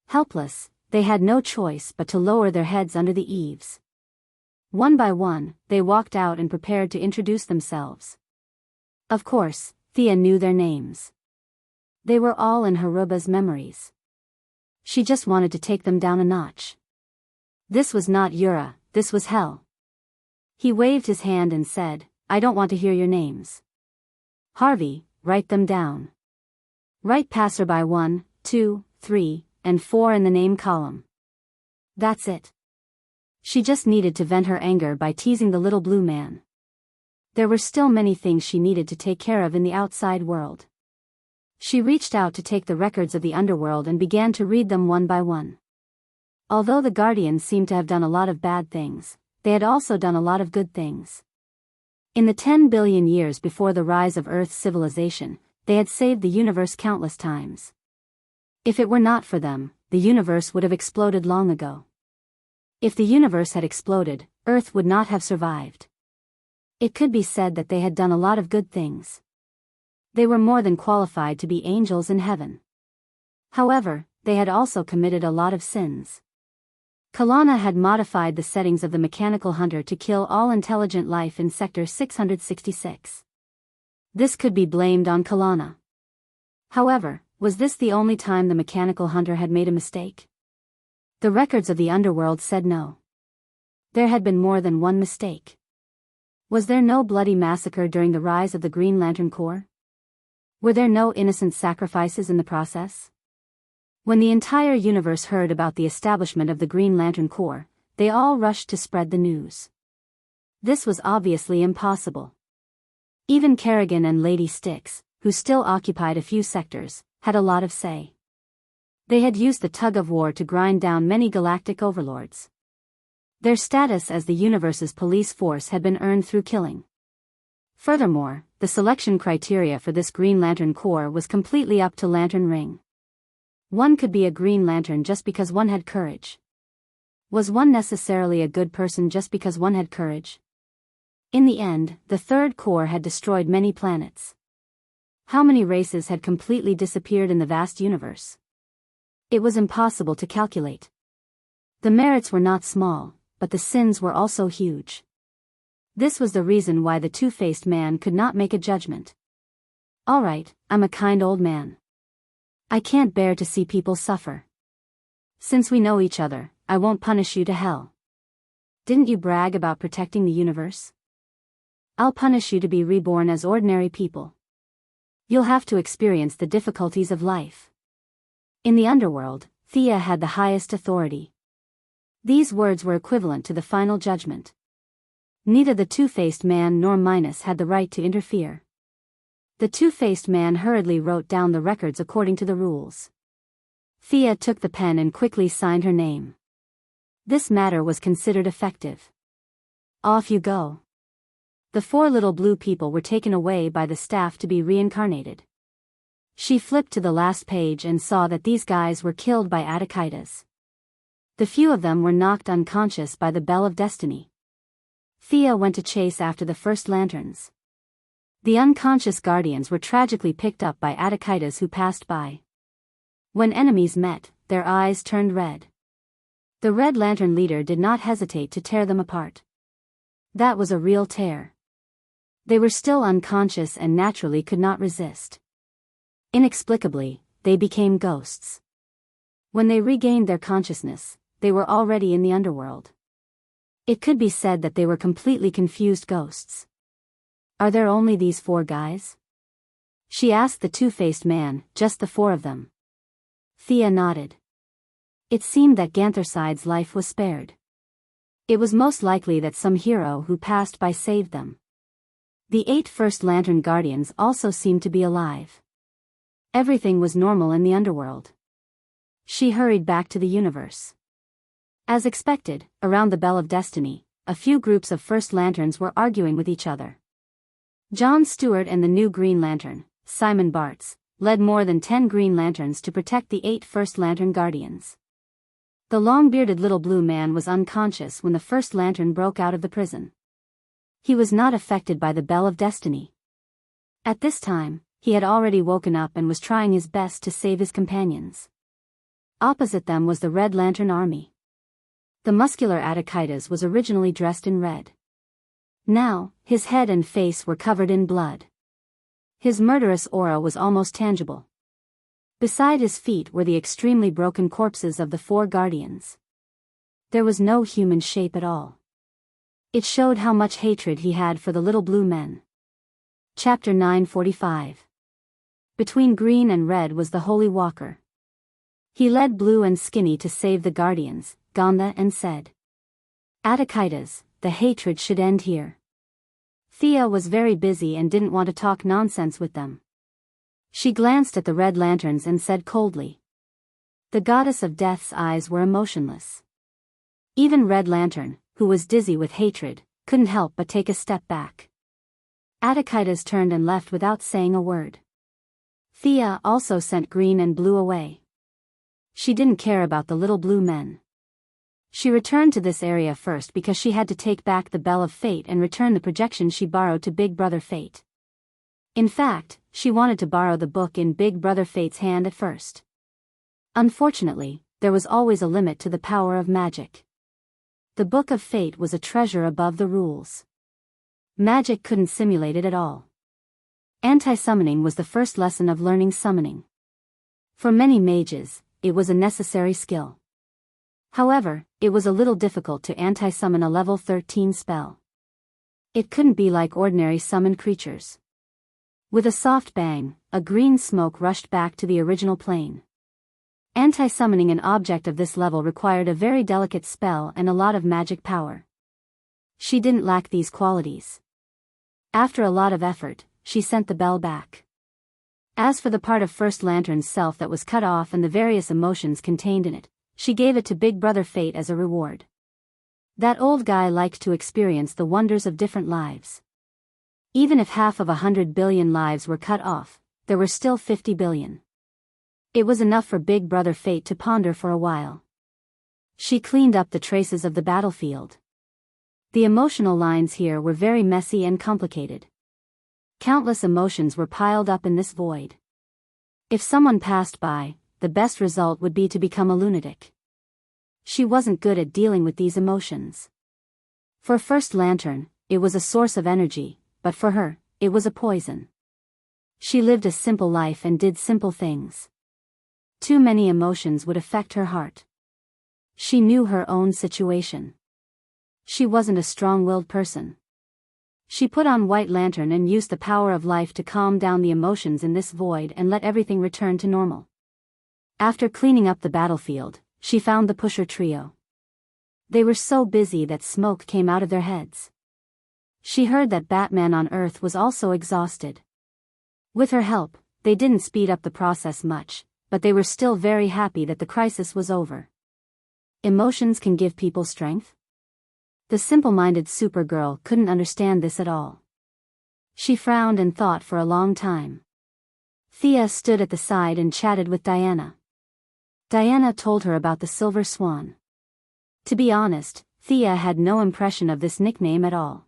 Helpless, they had no choice but to lower their heads under the eaves. One by one, they walked out and prepared to introduce themselves. Of course, Thea knew their names. They were all in Haruba's memories. She just wanted to take them down a notch. This was not Yura, this was hell. He waved his hand and said, I don't want to hear your names. Harvey, write them down. Write passerby 1, 2, 3, and 4 in the name column. That's it. She just needed to vent her anger by teasing the little blue man. There were still many things she needed to take care of in the outside world. She reached out to take the records of the underworld and began to read them one by one. Although the Guardians seemed to have done a lot of bad things, they had also done a lot of good things. In the 10 billion years before the rise of Earth's civilization, they had saved the universe countless times. If it were not for them, the universe would have exploded long ago. If the universe had exploded, Earth would not have survived. It could be said that they had done a lot of good things. They were more than qualified to be angels in heaven. However, they had also committed a lot of sins. Kalana had modified the settings of the mechanical hunter to kill all intelligent life in Sector 666. This could be blamed on Kalana. However, was this the only time the mechanical hunter had made a mistake? The records of the underworld said no. There had been more than one mistake. Was there no bloody massacre during the rise of the Green Lantern Corps? Were there no innocent sacrifices in the process? When the entire universe heard about the establishment of the Green Lantern Corps, they all rushed to spread the news. This was obviously impossible. Even Kerrigan and Lady Styx, who still occupied a few sectors, had a lot of say. They had used the tug-of-war to grind down many galactic overlords. Their status as the universe's police force had been earned through killing. Furthermore, the selection criteria for this Green Lantern Corps was completely up to Lantern Ring. One could be a Green Lantern just because one had courage. Was one necessarily a good person just because one had courage? In the end, the Third Corps had destroyed many planets. How many races had completely disappeared in the vast universe? It was impossible to calculate. The merits were not small, but the sins were also huge. This was the reason why the two-faced man could not make a judgment. All right, I'm a kind old man. I can't bear to see people suffer. Since we know each other, I won't punish you to hell. Didn't you brag about protecting the universe? I'll punish you to be reborn as ordinary people. You'll have to experience the difficulties of life. In the underworld, Thea had the highest authority. These words were equivalent to the final judgment. Neither the two-faced man nor Minos had the right to interfere. The two-faced man hurriedly wrote down the records according to the rules. Thea took the pen and quickly signed her name. This matter was considered effective. Off you go. The 4 little blue people were taken away by the staff to be reincarnated. She flipped to the last page and saw that these guys were killed by Attikitas. The few of them were knocked unconscious by the Bell of Destiny. Thea went to chase after the first lanterns. The unconscious guardians were tragically picked up by Attikitas who passed by. When enemies met, their eyes turned red. The Red Lantern leader did not hesitate to tear them apart. That was a real tear. They were still unconscious and naturally could not resist. Inexplicably, they became ghosts. When they regained their consciousness, they were already in the underworld. It could be said that they were completely confused ghosts. Are there only these 4 guys? She asked the two-faced man, just the 4 of them. Thea nodded. It seemed that Gantherside's life was spared. It was most likely that some hero who passed by saved them. The 8 First Lantern Guardians also seemed to be alive. Everything was normal in the underworld. She hurried back to the universe. As expected, around the Bell of Destiny, a few groups of First Lanterns were arguing with each other. John Stewart and the new Green Lantern, Simon Bartz, led more than 10 Green Lanterns to protect the 8 First Lantern Guardians. The long-bearded little blue man was unconscious when the First Lantern broke out of the prison. He was not affected by the Bell of Destiny. At this time, he had already woken up and was trying his best to save his companions. Opposite them was the Red Lantern Army. The muscular Attikitas was originally dressed in red. Now, his head and face were covered in blood. His murderous aura was almost tangible. Beside his feet were the extremely broken corpses of the 4 guardians. There was no human shape at all. It showed how much hatred he had for the little blue men. Chapter 945. Between green and red was the Holy Walker. He led Blue and Skinny to save the guardians, Gandha, and said, "Attikitas, the hatred should end here." Thea was very busy and didn't want to talk nonsense with them. She glanced at the Red Lanterns and said coldly. The goddess of death's eyes were emotionless. Even Red Lantern, who was dizzy with hatred, couldn't help but take a step back. Attikitas turned and left without saying a word. Thea also sent Green and Blue away. She didn't care about the little blue men. She returned to this area first because she had to take back the Bell of Fate and return the projection she borrowed to Big Brother Fate. In fact, she wanted to borrow the book in Big Brother Fate's hand at first. Unfortunately, there was always a limit to the power of magic. The Book of Fate was a treasure above the rules. Magic couldn't simulate it at all. Anti-summoning was the first lesson of learning summoning. For many mages, it was a necessary skill. However, it was a little difficult to anti-summon a level 13 spell. It couldn't be like ordinary summoned creatures. With a soft bang, a green smoke rushed back to the original plane. Anti-summoning an object of this level required a very delicate spell and a lot of magic power. She didn't lack these qualities. After a lot of effort, she sent the bell back. As for the part of First Lantern's self that was cut off and the various emotions contained in it, she gave it to Big Brother Fate as a reward. That old guy liked to experience the wonders of different lives. Even if half of 100 billion lives were cut off, there were still 50 billion. It was enough for Big Brother Fate to ponder for a while. She cleaned up the traces of the battlefield. The emotional lines here were very messy and complicated. Countless emotions were piled up in this void. If someone passed by, the best result would be to become a lunatic. She wasn't good at dealing with these emotions. For First Lantern, it was a source of energy, but for her, it was a poison. She lived a simple life and did simple things. Too many emotions would affect her heart. She knew her own situation. She wasn't a strong-willed person. She put on White Lantern and used the power of life to calm down the emotions in this void and let everything return to normal. After cleaning up the battlefield, she found the pusher trio. They were so busy that smoke came out of their heads. She heard that Batman on Earth was also exhausted. With her help, they didn't speed up the process much, but they were still very happy that the crisis was over. Emotions can give people strength? The simple-minded Supergirl couldn't understand this at all. She frowned and thought for a long time. Thea stood at the side and chatted with Diana. Diana told her about the Silver Swan. To be honest, Thea had no impression of this nickname at all.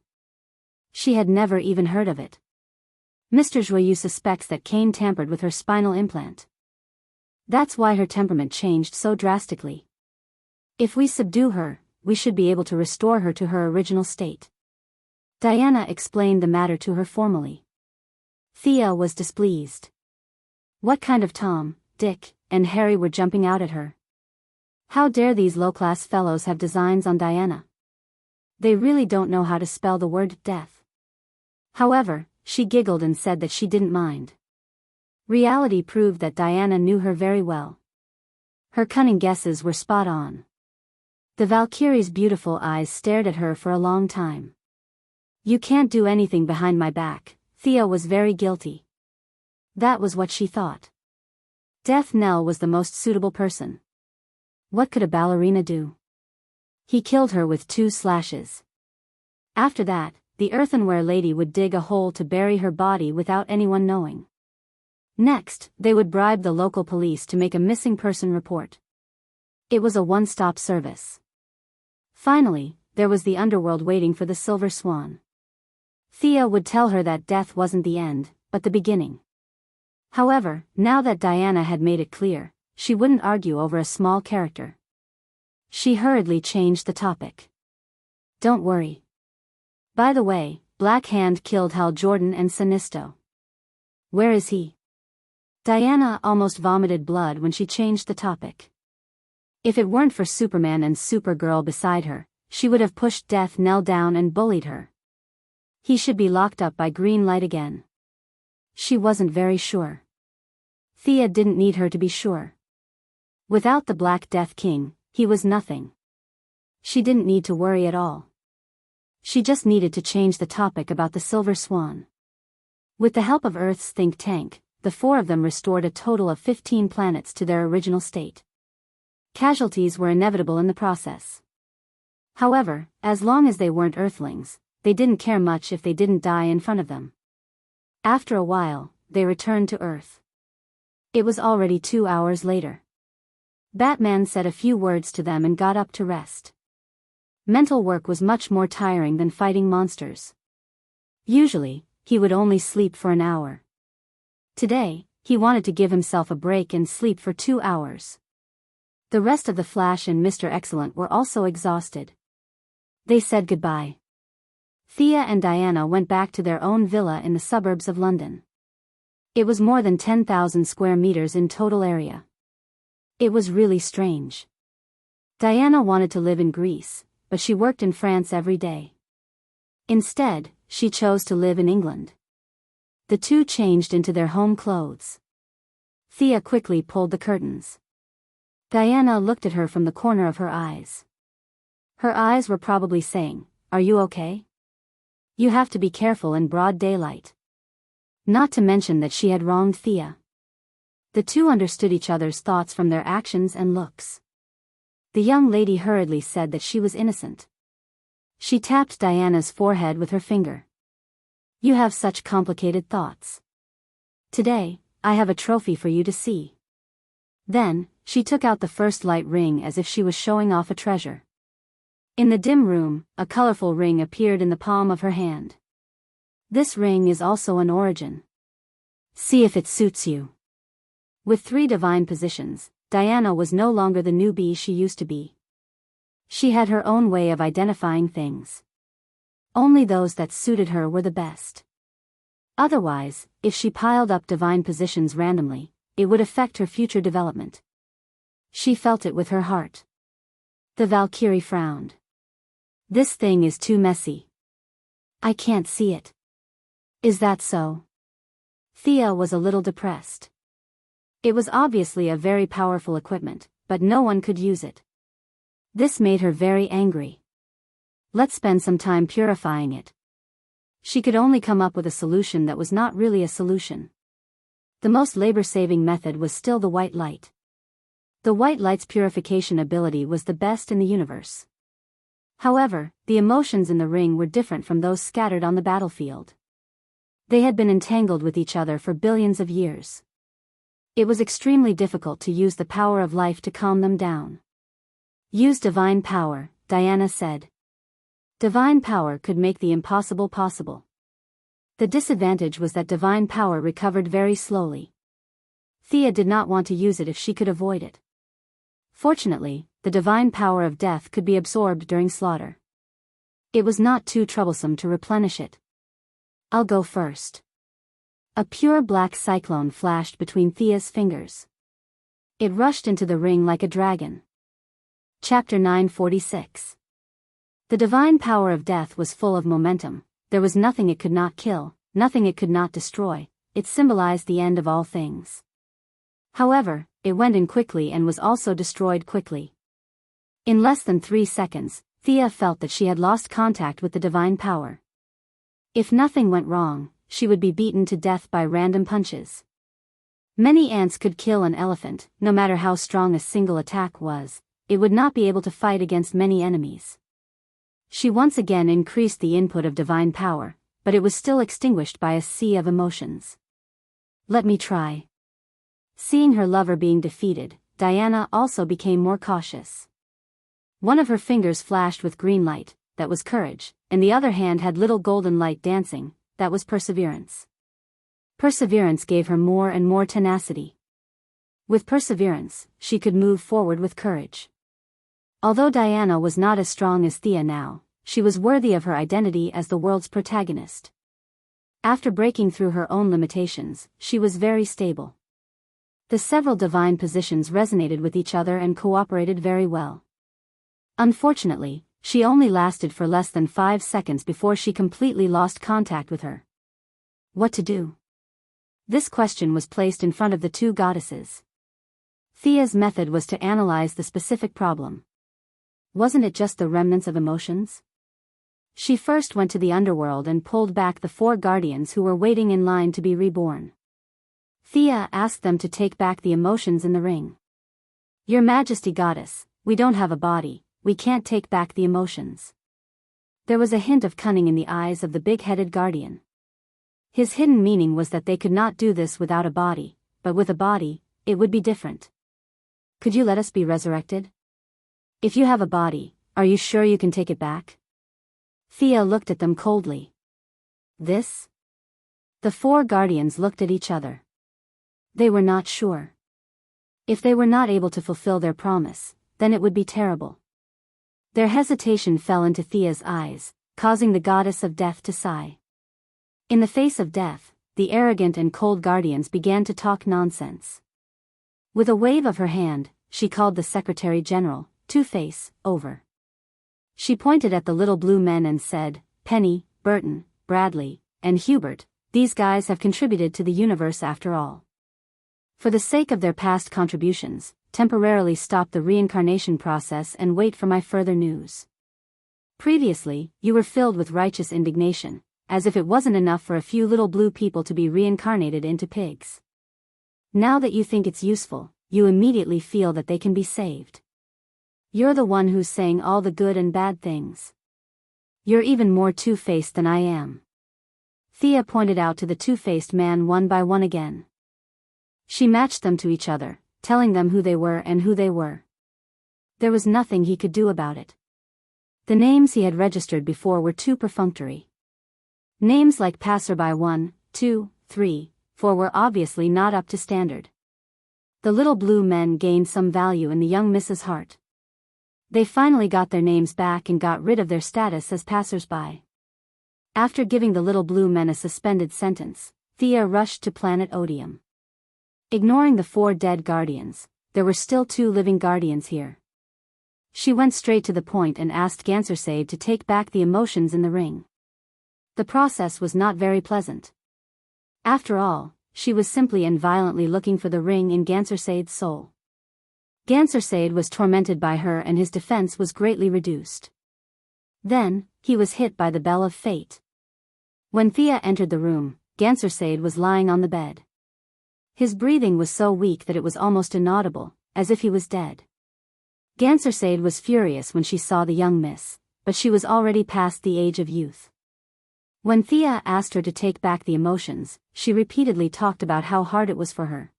She had never even heard of it. Mr. Joyeux suspects that Kane tampered with her spinal implant. That's why her temperament changed so drastically. If we subdue her, we should be able to restore her to her original state. Diana explained the matter to her formally. Thea was displeased. What kind of Tom, Dick, and Harry were jumping out at her? How dare these low-class fellows have designs on Diana? They really don't know how to spell the word death. However, she giggled and said that she didn't mind. Reality proved that Diana knew her very well. Her cunning guesses were spot on. The Valkyrie's beautiful eyes stared at her for a long time. You can't do anything behind my back. Thea was very guilty. That was what she thought. Death Knell was the most suitable person. What could a ballerina do? He killed her with 2 slashes. After that, the earthenware lady would dig a hole to bury her body without anyone knowing. Next, they would bribe the local police to make a missing person report. It was a one-stop service. Finally, there was the underworld waiting for the Silver Swan. Thea would tell her that death wasn't the end, but the beginning. However, now that Diana had made it clear, she wouldn't argue over a small character. She hurriedly changed the topic. Don't worry. By the way, Black Hand killed Hal Jordan and Sinisto. Where is he? Diana almost vomited blood when she changed the topic. If it weren't for Superman and Supergirl beside her, she would have pushed Death Knell down and bullied her. He should be locked up by green light again. She wasn't very sure. Thea didn't need her to be sure. Without the Black Death King, he was nothing. She didn't need to worry at all. She just needed to change the topic about the Silver Swan. With the help of Earth's think tank, the 4 of them restored a total of 15 planets to their original state. Casualties were inevitable in the process. However, as long as they weren't Earthlings, they didn't care much if they didn't die in front of them. After a while, they returned to Earth. It was already 2 hours later. Batman said a few words to them and got up to rest. Mental work was much more tiring than fighting monsters. Usually, he would only sleep for an hour. Today, he wanted to give himself a break and sleep for 2 hours. The rest of the Flash and Mr. Excellent were also exhausted. They said goodbye. Thea and Diana went back to their own villa in the suburbs of London. It was more than 10,000 square meters in total area. It was really strange. Diana wanted to live in Greece, but she worked in France every day. Instead, she chose to live in England. The two changed into their home clothes. Thea quickly pulled the curtains. Diana looked at her from the corner of her eyes. Her eyes were probably saying, "Are you okay? You have to be careful in broad daylight." Not to mention that she had wronged Thea. The two understood each other's thoughts from their actions and looks. The young lady hurriedly said that she was innocent. She tapped Diana's forehead with her finger. "You have such complicated thoughts. Today, I have a trophy for you to see." Then, she took out the first light ring as if she was showing off a treasure. In the dim room, a colorful ring appeared in the palm of her hand. "This ring is also an origin. See if it suits you." With 3 divine positions, Diana was no longer the newbie she used to be. She had her own way of identifying things. Only those that suited her were the best. Otherwise, if she piled up divine positions randomly, it would affect her future development. She felt it with her heart. The Valkyrie frowned. "This thing is too messy. I can't see it." "Is that so?" Thea was a little depressed. It was obviously a very powerful equipment, but no one could use it. This made her very angry. Let's spend some time purifying it. She could only come up with a solution that was not really a solution. The most labor-saving method was still the white light. The white light's purification ability was the best in the universe. However, the emotions in the ring were different from those scattered on the battlefield. They had been entangled with each other for billions of years. It was extremely difficult to use the power of life to calm them down. Use divine power, Diana said. Divine power could make the impossible possible. The disadvantage was that divine power recovered very slowly. Thea did not want to use it if she could avoid it. Fortunately, the divine power of death could be absorbed during slaughter. It was not too troublesome to replenish it. I'll go first. A pure black cyclone flashed between Thea's fingers. It rushed into the ring like a dragon. Chapter 946. The divine power of death was full of momentum. There was nothing it could not kill, nothing it could not destroy. It symbolized the end of all things. However, it went in quickly and was also destroyed quickly. In less than 3 seconds, Thea felt that she had lost contact with the divine power. If nothing went wrong, she would be beaten to death by random punches. Many ants could kill an elephant, no matter how strong a single attack was. It would not be able to fight against many enemies. She once again increased the input of divine power, but it was still extinguished by a sea of emotions. Let me try. Seeing her lover being defeated, Diana also became more cautious. One of her fingers flashed with green light, that was courage, and the other hand had little golden light dancing, that was perseverance. Perseverance gave her more and more tenacity. With perseverance, she could move forward with courage. Although Diana was not as strong as Thea now, she was worthy of her identity as the world's protagonist. After breaking through her own limitations, she was very stable. The several divine positions resonated with each other and cooperated very well. Unfortunately, she only lasted for less than 5 seconds before she completely lost contact with her. What to do? This question was placed in front of the two goddesses. Thea's method was to analyze the specific problem. Wasn't it just the remnants of emotions? She first went to the underworld and pulled back the 4 guardians who were waiting in line to be reborn. Thea asked them to take back the emotions in the ring. Your Majesty Goddess, we don't have a body, we can't take back the emotions. There was a hint of cunning in the eyes of the big-headed guardian. His hidden meaning was that they could not do this without a body, but with a body, it would be different. Could you let us be resurrected? If you have a body, are you sure you can take it back? Thea looked at them coldly. This? The 4 guardians looked at each other. They were not sure. If they were not able to fulfill their promise, then it would be terrible. Their hesitation fell into Thea's eyes, causing the goddess of death to sigh. In the face of death, the arrogant and cold guardians began to talk nonsense. With a wave of her hand, she called the Secretary General, Two-Face, over. She pointed at the little blue men and said, Penny, Burton, Bradley, and Hubert, these guys have contributed to the universe after all. For the sake of their past contributions, temporarily stop the reincarnation process and wait for my further news. Previously, you were filled with righteous indignation, as if it wasn't enough for a few little blue people to be reincarnated into pigs. Now that you think it's useful, you immediately feel that they can be saved. You're the one who's saying all the good and bad things. You're even more two-faced than I am. Thea pointed out to the two-faced man one by one again. She matched them to each other, telling them who they were and who they were. There was nothing he could do about it. The names he had registered before were too perfunctory. Names like Passerby 1, 2, 3, 4 were obviously not up to standard. The little blue men gained some value in the young Mrs. Hart. They finally got their names back and got rid of their status as passersby. After giving the little blue men a suspended sentence, Thea rushed to planet Odium. Ignoring the 4 dead guardians, there were still 2 living guardians here. She went straight to the point and asked Gansersade to take back the emotions in the ring. The process was not very pleasant. After all, she was simply and violently looking for the ring in Gansersaid's soul. Gansersaid was tormented by her and his defense was greatly reduced. Then, he was hit by the bell of fate. When Thea entered the room, Gansersaid was lying on the bed. His breathing was so weak that it was almost inaudible, as if he was dead. Gansersaid was furious when she saw the young miss, but she was already past the age of youth. When Thea asked her to take back the emotions, she repeatedly talked about how hard it was for her.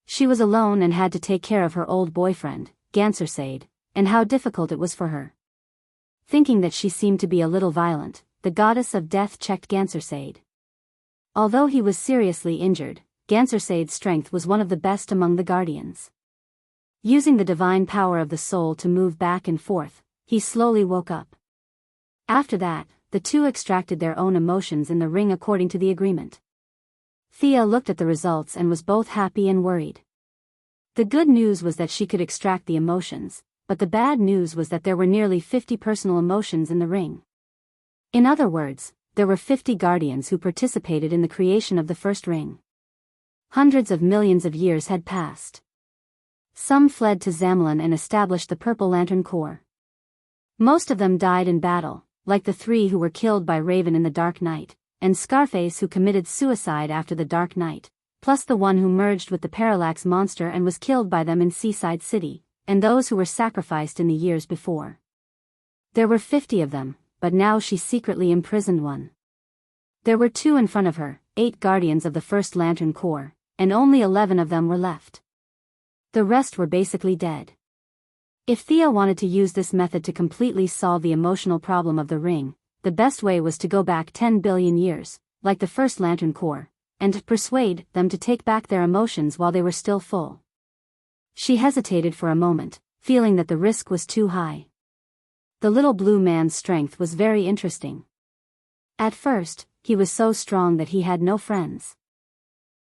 She was alone and had to take care of her old boyfriend, Gansersaid, and how difficult it was for her. Thinking that she seemed to be a little violent, the goddess of death checked Gansersaid. Although he was seriously injured, Gansersaid's strength was one of the best among the guardians. Using the divine power of the soul to move back and forth, he slowly woke up. After that, the two extracted their own emotions in the ring according to the agreement. Thea looked at the results and was both happy and worried. The good news was that she could extract the emotions, but the bad news was that there were nearly 50 personal emotions in the ring. In other words, there were 50 guardians who participated in the creation of the first ring. Hundreds of millions of years had passed. Some fled to Zamlin and established the Purple Lantern Corps. Most of them died in battle, like the 3 who were killed by Raven in the Dark Knight, and Scarface who committed suicide after the Dark Knight, plus the one who merged with the Parallax monster and was killed by them in Seaside City, and those who were sacrificed in the years before. There were 50 of them, but now she secretly imprisoned one. There were 2 in front of her, 8 guardians of the First Lantern Corps, and only 11 of them were left. The rest were basically dead. If Thea wanted to use this method to completely solve the emotional problem of the ring, the best way was to go back 10 billion years, like the First Lantern Corps, and persuade them to take back their emotions while they were still full. She hesitated for a moment, feeling that the risk was too high. The little blue man's strength was very interesting. At first, he was so strong that he had no friends.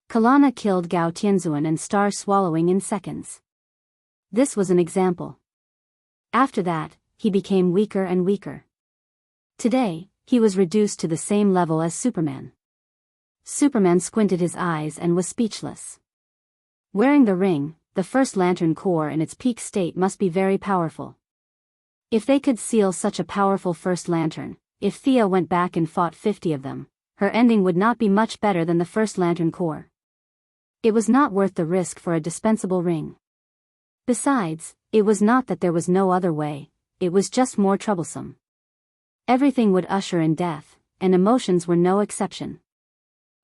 Kalana killed Gao Tianzuan and Star Swallowing in seconds. This was an example. After that, he became weaker and weaker. Today, he was reduced to the same level as Superman. Superman squinted his eyes and was speechless. Wearing the ring, the First Lantern Corps in its peak state must be very powerful. If they could seal such a powerful First Lantern, if Thea went back and fought 50 of them, her ending would not be much better than the First Lantern Corps. It was not worth the risk for a dispensable ring. Besides, it was not that there was no other way, it was just more troublesome. Everything would usher in death, and emotions were no exception.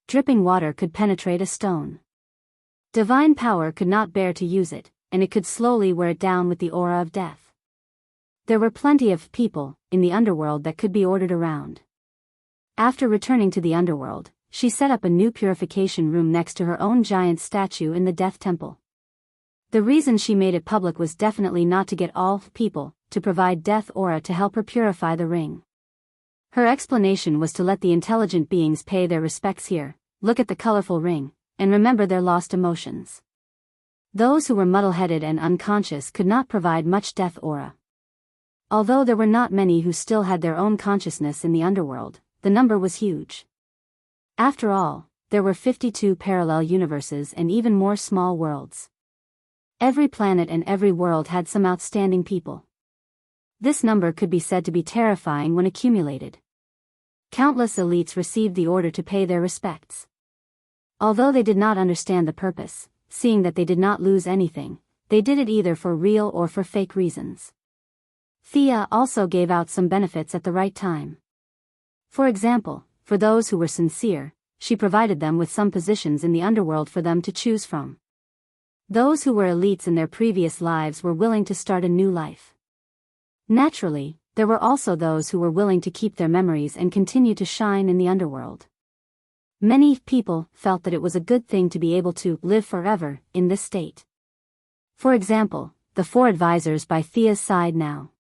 Dripping water could penetrate a stone. Divine power could not bear to use it, and it could slowly wear it down with the aura of death. There were plenty of people in the underworld that could be ordered around. After returning to the underworld, she set up a new purification room next to her own giant statue in the Death Temple. The reason she made it public was definitely not to get all people to provide death aura to help her purify the ring. Her explanation was to let the intelligent beings pay their respects here, look at the colorful ring, and remember their lost emotions. Those who were muddle-headed and unconscious could not provide much death aura. Although there were not many who still had their own consciousness in the underworld, the number was huge. After all, there were 52 parallel universes and even more small worlds. Every planet and every world had some outstanding people. This number could be said to be terrifying when accumulated. Countless elites received the order to pay their respects. Although they did not understand the purpose, seeing that they did not lose anything, they did it either for real or for fake reasons. Thea also gave out some benefits at the right time. For example, for those who were sincere, she provided them with some positions in the underworld for them to choose from. Those who were elites in their previous lives were willing to start a new life. Naturally, there were also those who were willing to keep their memories and continue to shine in the underworld. Many people felt that it was a good thing to be able to live forever in this state. For example, the 4 advisors by Thea's side now.